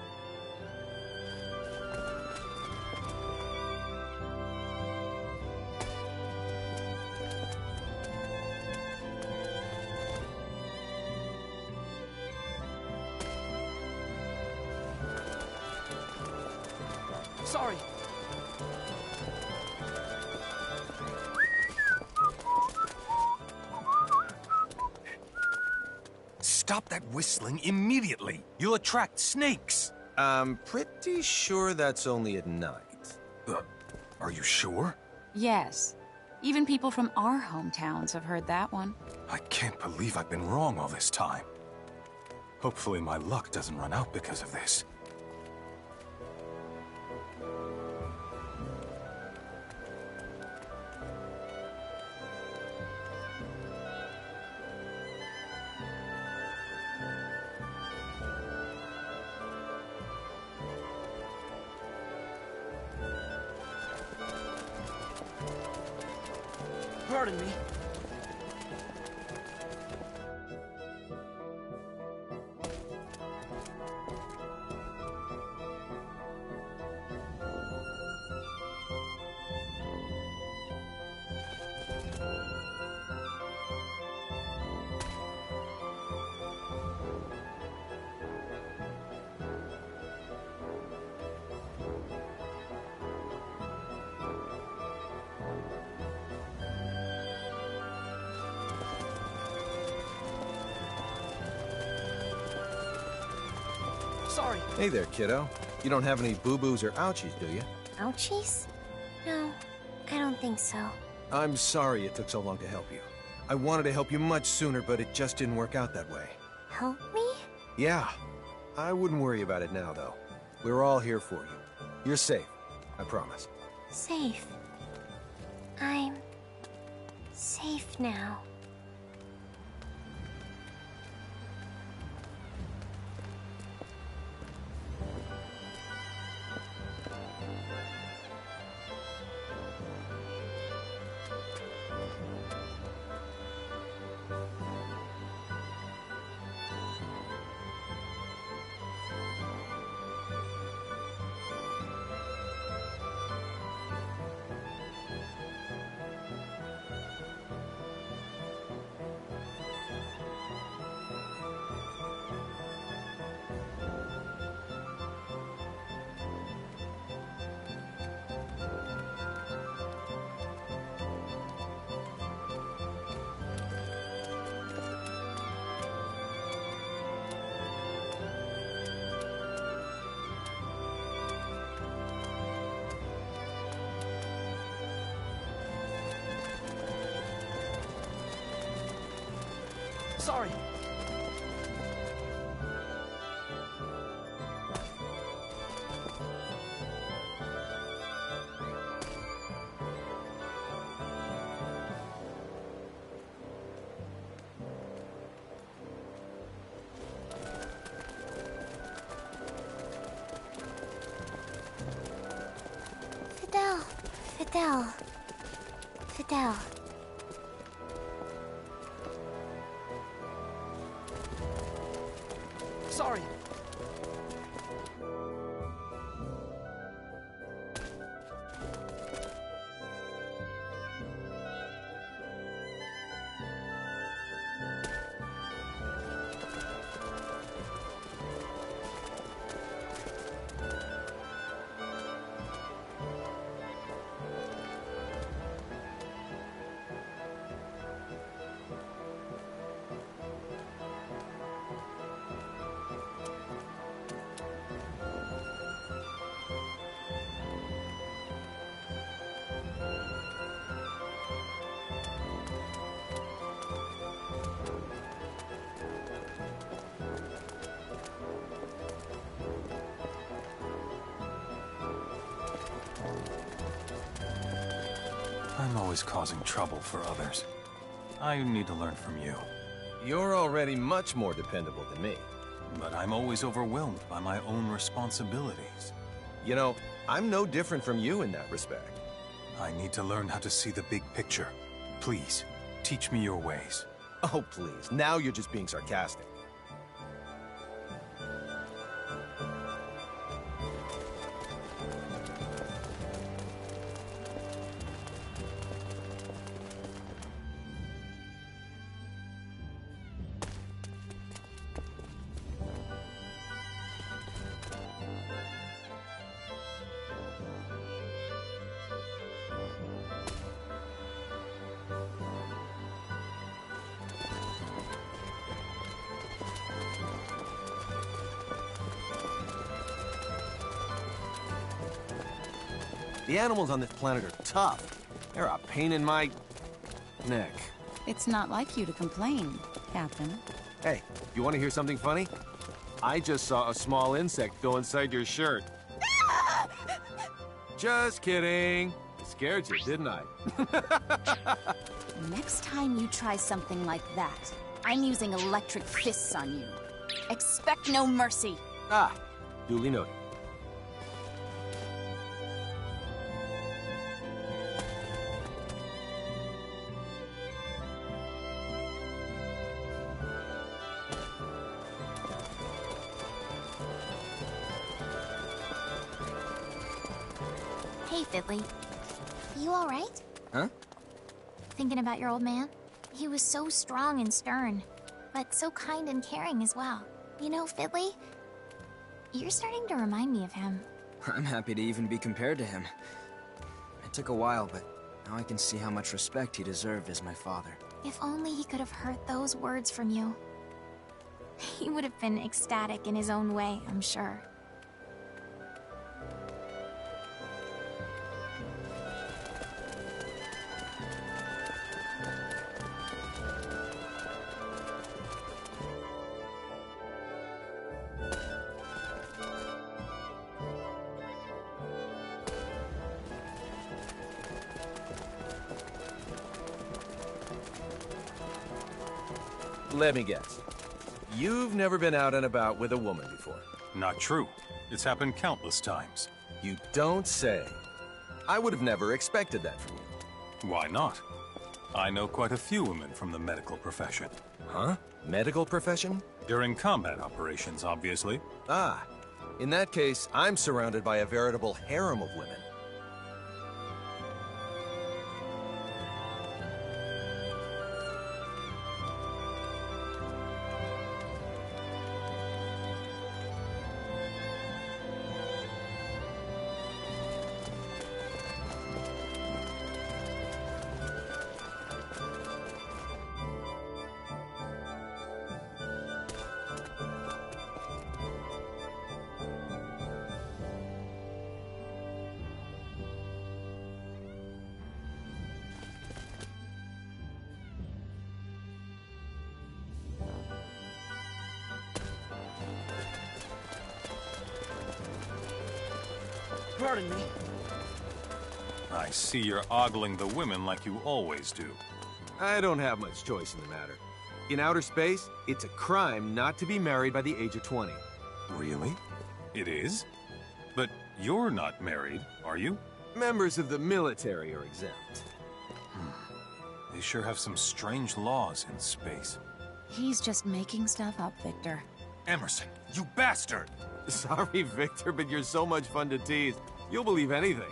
Sorry. Stop that whistling immediately! You'll attract snakes! I'm pretty sure that's only at night. Are you sure? Yes. Even people from our hometowns have heard that one. I can't believe I've been wrong all this time. Hopefully my luck doesn't run out because of this. Pardon me. Sorry. Hey there, kiddo. You don't have any boo-boos or ouchies, do you? Ouchies? No, I don't think so. I'm sorry it took so long to help you. I wanted to help you much sooner, but it just didn't work out that way. Help me? Yeah. I wouldn't worry about it now, though. We're all here for you. You're safe. I promise. Safe. I'm... safe now. Sorry. Fidel. Sorry. I'm always causing trouble for others. I need to learn from you. You're already much more dependable than me. but I'm always overwhelmed by my own responsibilities. You know, I'm no different from you in that respect. I need to learn how to see the big picture. Please, teach me your ways. Oh, please. Now you're just being sarcastic. The animals on this planet are tough. They're a pain in my neck. It's not like you to complain, Captain. Hey, you want to hear something funny? I just saw a small insect go inside your shirt. Just kidding. Scared you, didn't I? Next time you try something like that, I'm using electric fists on you. Expect no mercy. Ah, duly noted. Hey, Fiddly. You all right? Huh? Thinking about your old man? He was so strong and stern, but so kind and caring as well. You know, Fiddly, you're starting to remind me of him. I'm happy to even be compared to him. It took a while, but now I can see how much respect he deserved as my father. If only he could have heard those words from you. He would have been ecstatic in his own way, I'm sure. Let me guess. You've never been out and about with a woman before. Not true. It's happened countless times. You don't say. I would have never expected that from you. Why not? I know quite a few women from the medical profession. Huh? Medical profession? During combat operations, obviously. Ah. In that case, I'm surrounded by a veritable harem of women. Pardon me. I see you're ogling the women like you always do. I don't have much choice in the matter. In outer space, it's a crime not to be married by the age of 20. Really? It is? But you're not married, are you? Members of the military are exempt. They sure have some strange laws in space. He's just making stuff up, Victor. Emerson, you bastard! Sorry, Victor, but you're so much fun to tease. You'll believe anything.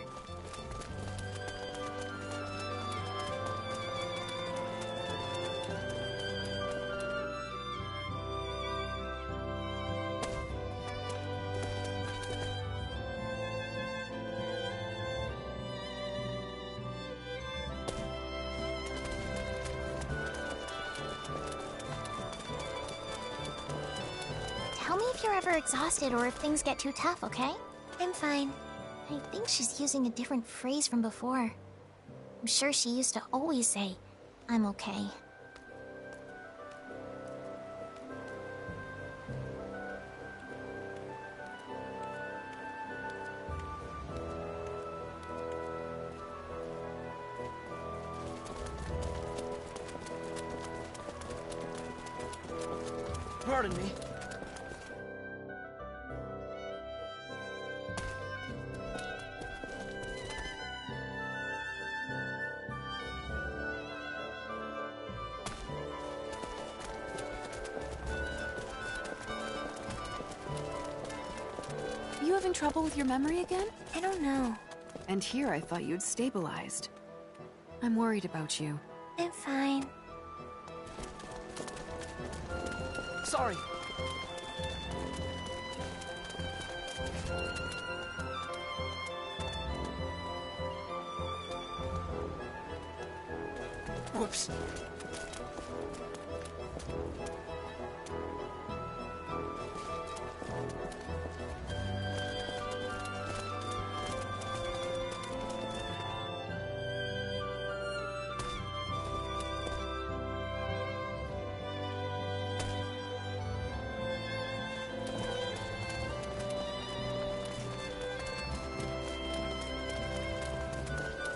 Tell me if you're ever exhausted or if things get too tough, okay? I'm fine. I think she's using a different phrase from before. I'm sure she used to always say, I'm okay. Pardon me. having trouble with your memory again? I don't know. And here I thought you'd stabilized. I'm worried about you. I'm fine. Sorry. Whoops.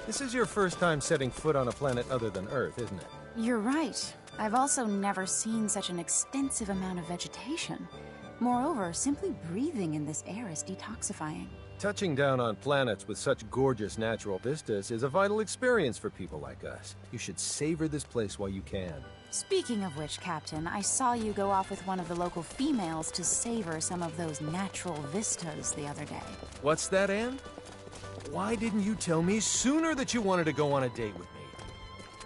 This is your first time setting foot on a planet other than Earth, isn't it? You're right. I've also never seen such an extensive amount of vegetation. Moreover, simply breathing in this air is detoxifying. Touching down on planets with such gorgeous natural vistas is a vital experience for people like us. You should savor this place while you can. Speaking of which, Captain, I saw you go off with one of the local females to savor some of those natural vistas the other day. What's that, Anne? Why didn't you tell me sooner that you wanted to go on a date with me?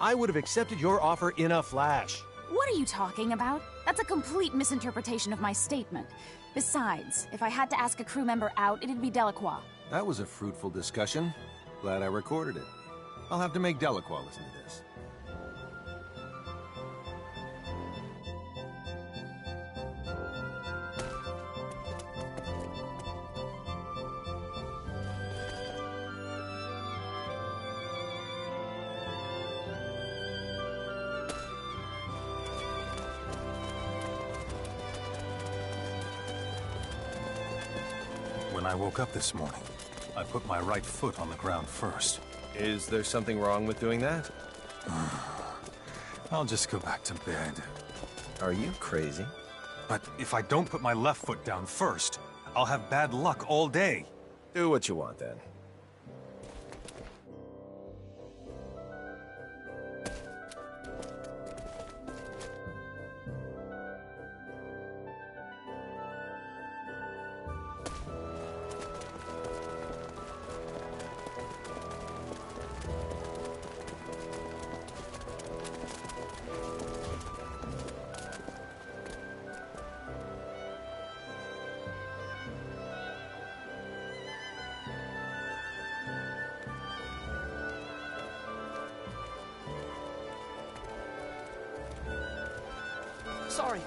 I would have accepted your offer in a flash. What are you talking about? That's a complete misinterpretation of my statement. Besides, if I had to ask a crew member out, it'd be Delacroix. That was a fruitful discussion. Glad I recorded it. I'll have to make Delacroix listen to this. When I woke up this morning, I put my right foot on the ground first. Is there something wrong with doing that? I'll just go back to bed. Are you crazy? But if I don't put my left foot down first, I'll have bad luck all day. Do what you want, then. Sorry.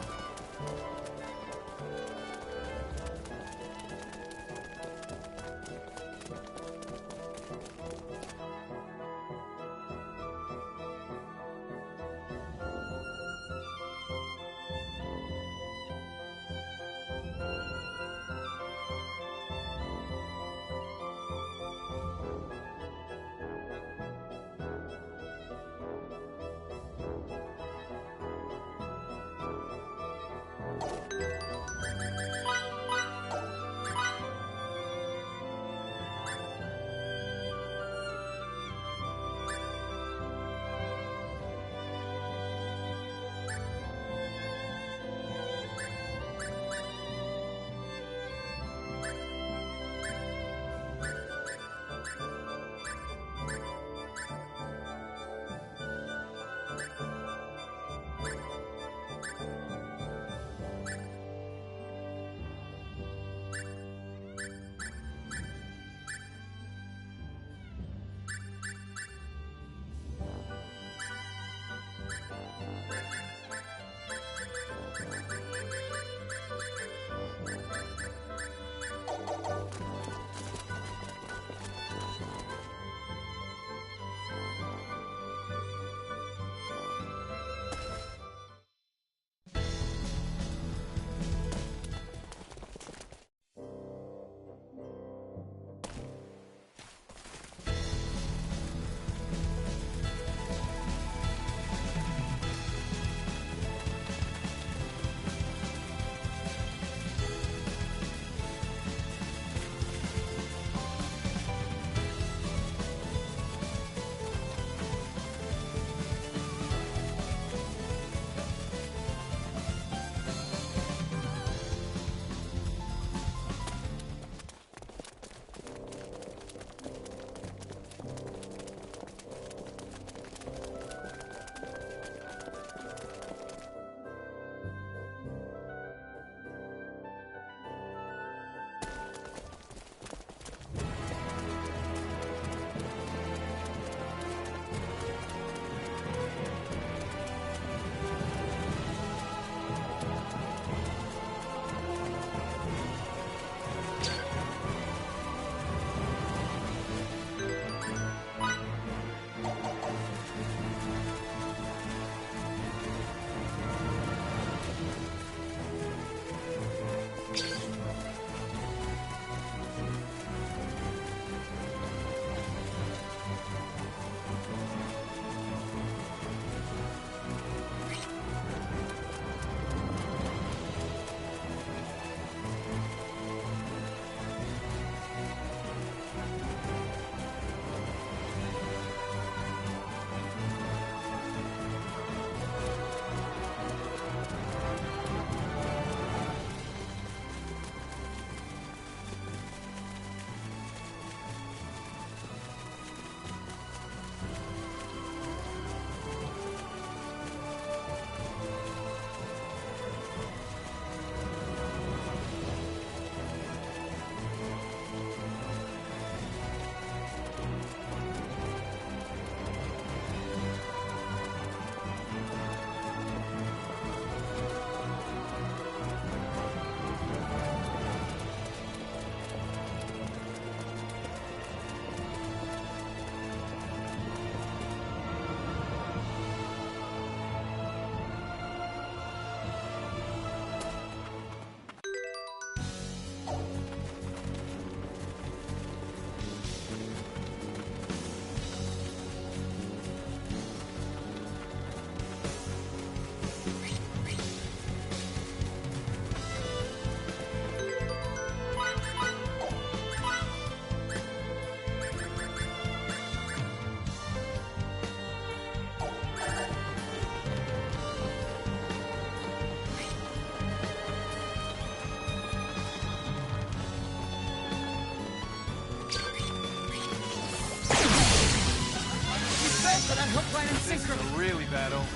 This is a really bad omen.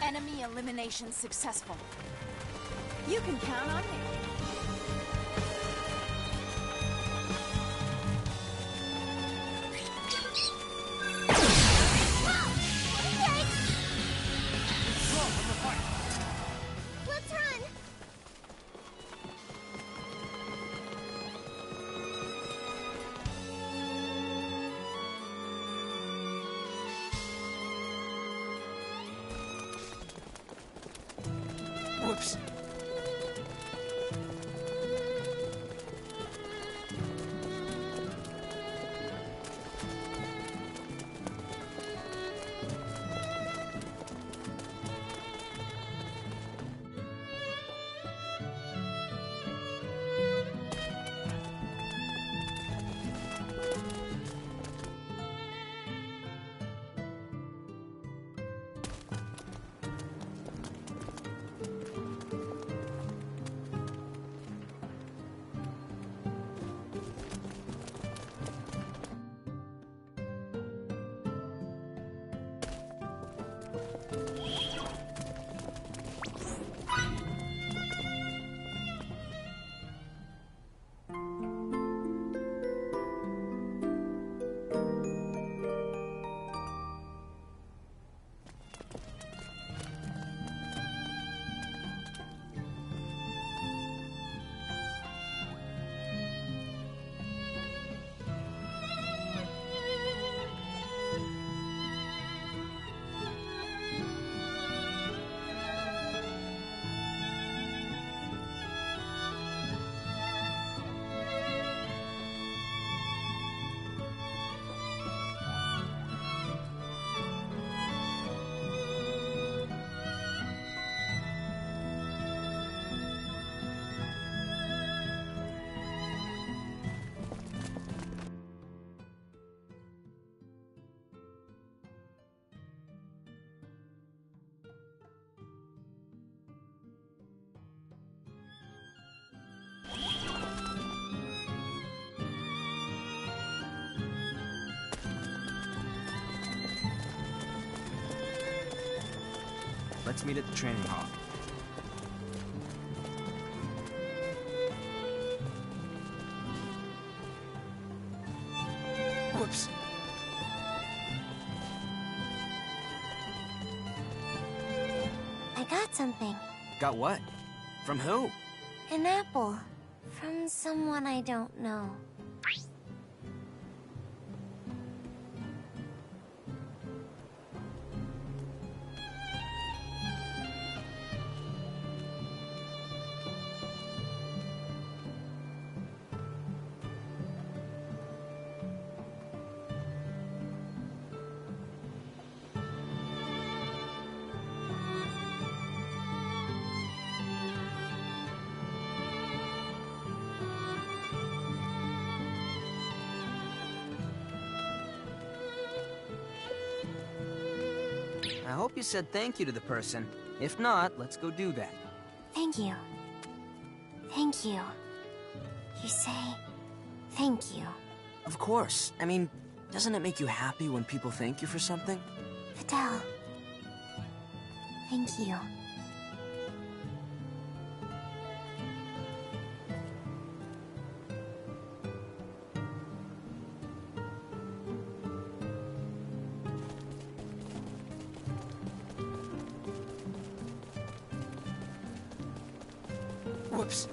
Enemy elimination successful. You can count on me. Let's run! Whoops. Let's meet at the training hall. Whoops. I got something. Got what? From who? An apple. From someone I don't know. I hope you said thank you to the person. If not, let's go do that. Thank you. Thank you. You say thank you. Of course. I mean, doesn't it make you happy when people thank you for something? Fidel. Thank you. Whoops.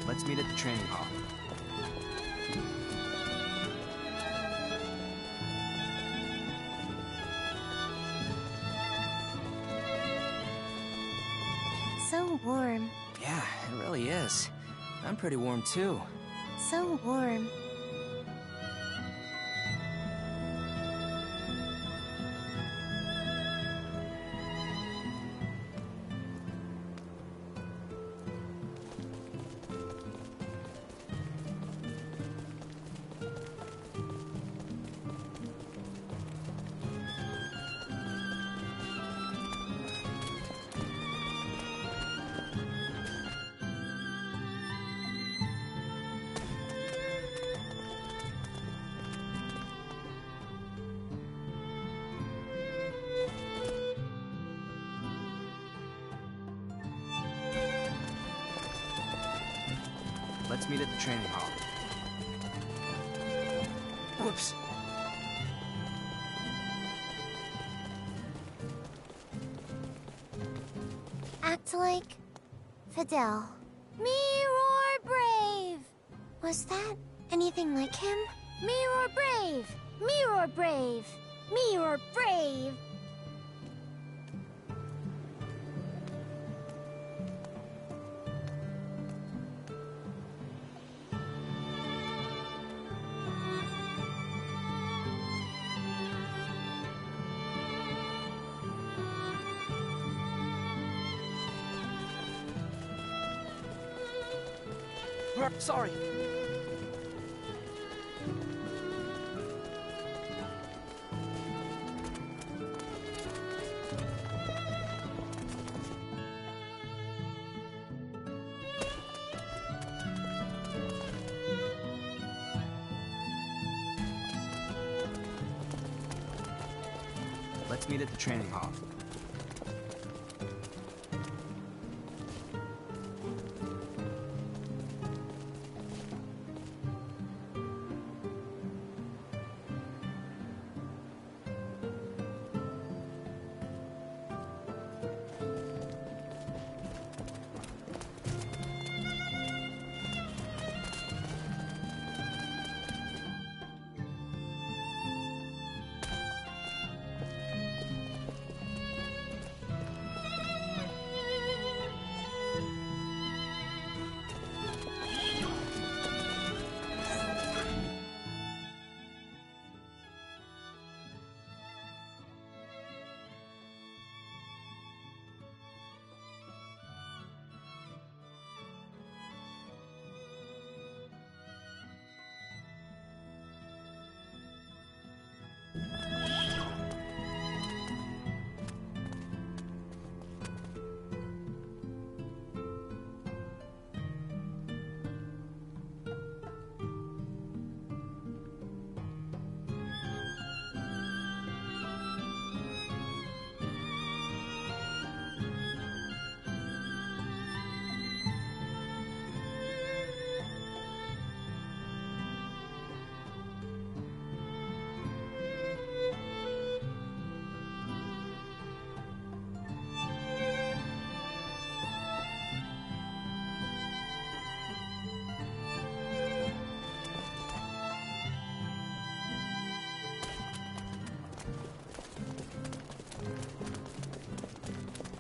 Let's meet at the training hall. So warm. Yeah, it really is. I'm pretty warm too. So warm. Let's meet at the training hall. Whoops. Act like Fidel. Mirror Brave! Was that anything like him? Mirror Brave! Mirror Brave! Mirror Brave! Sorry. Let's meet at the training hall.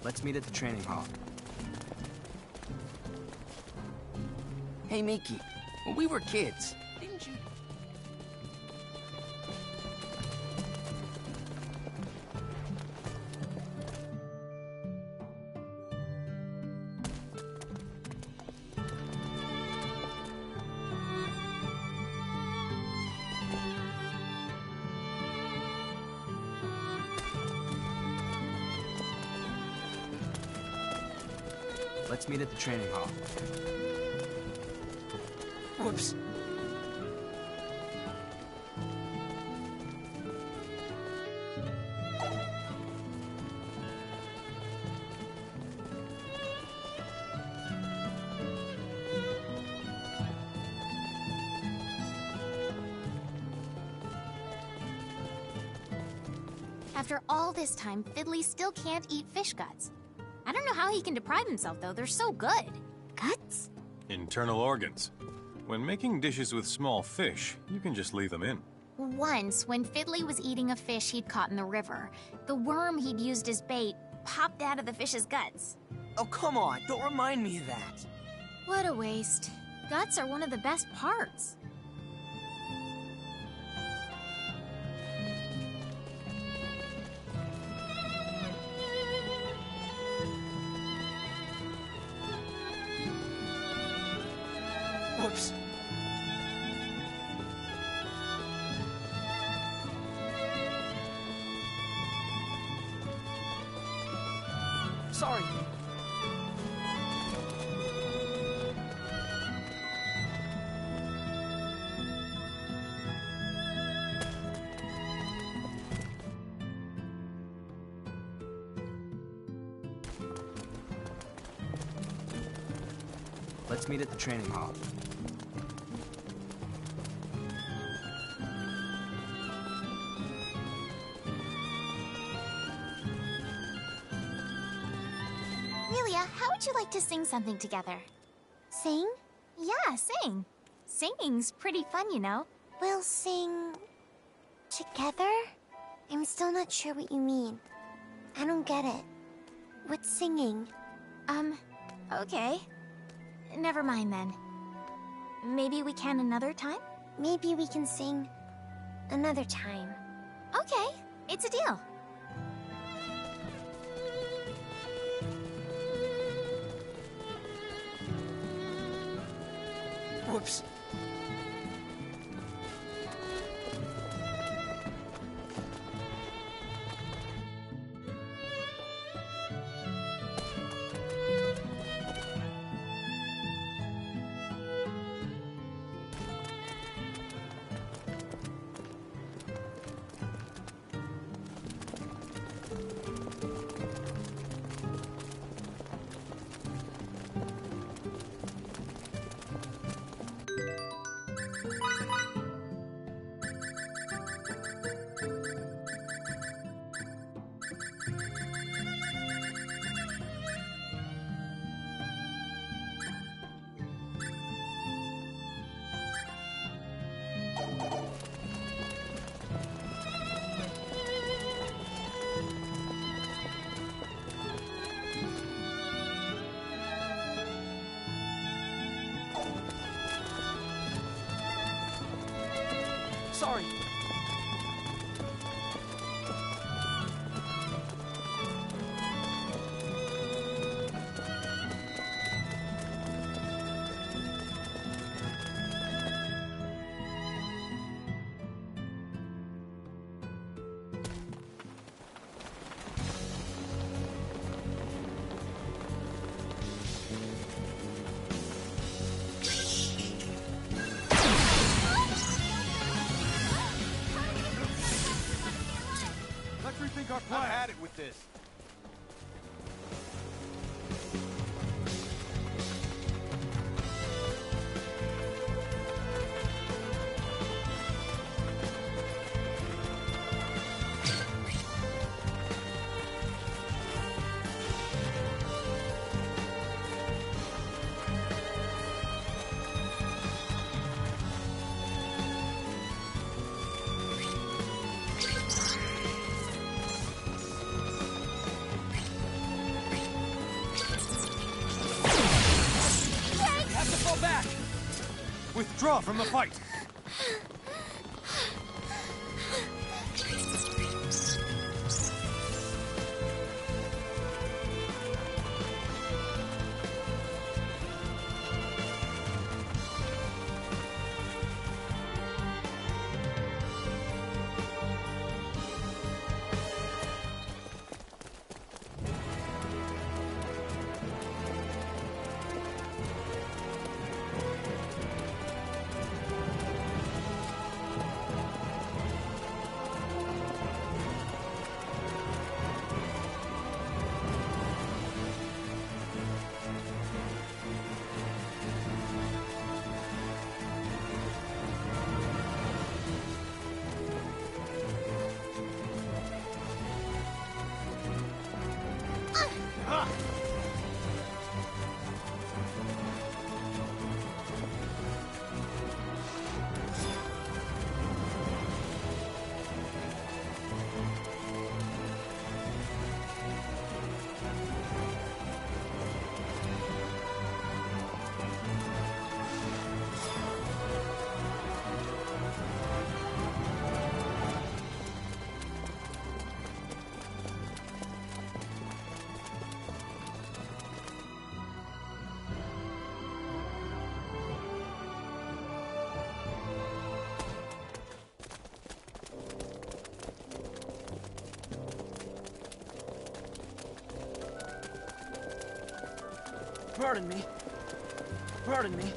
Let's meet at the training hall. Hey, Miki, when we were kids, didn't you... Let's meet at the training hall. Whoops. After all this time, Fiddly still can't eat fish guts. I don't know how he can deprive himself, though. They're so good. Guts? Internal organs. When making dishes with small fish, you can just leave them in. Once, when Fiddly was eating a fish he'd caught in the river, the worm he'd used as bait popped out of the fish's guts. Oh, come on. Don't remind me of that. What a waste. Guts are one of the best parts. Whoops. Sorry. Let's meet at the training hall. Amelia, how would you like to sing something together? Sing? Yeah, sing. Singing's pretty fun, you know. We'll sing... together? I'm still not sure what you mean. I don't get it. What's singing? Okay. Never mind then. Maybe we can another time? Maybe we can sing another time. Okay, it's a deal. Whoops. Sorry. Rethink our plan. I've had it with this. Back! Withdraw from the fight! Pardon me. Pardon me.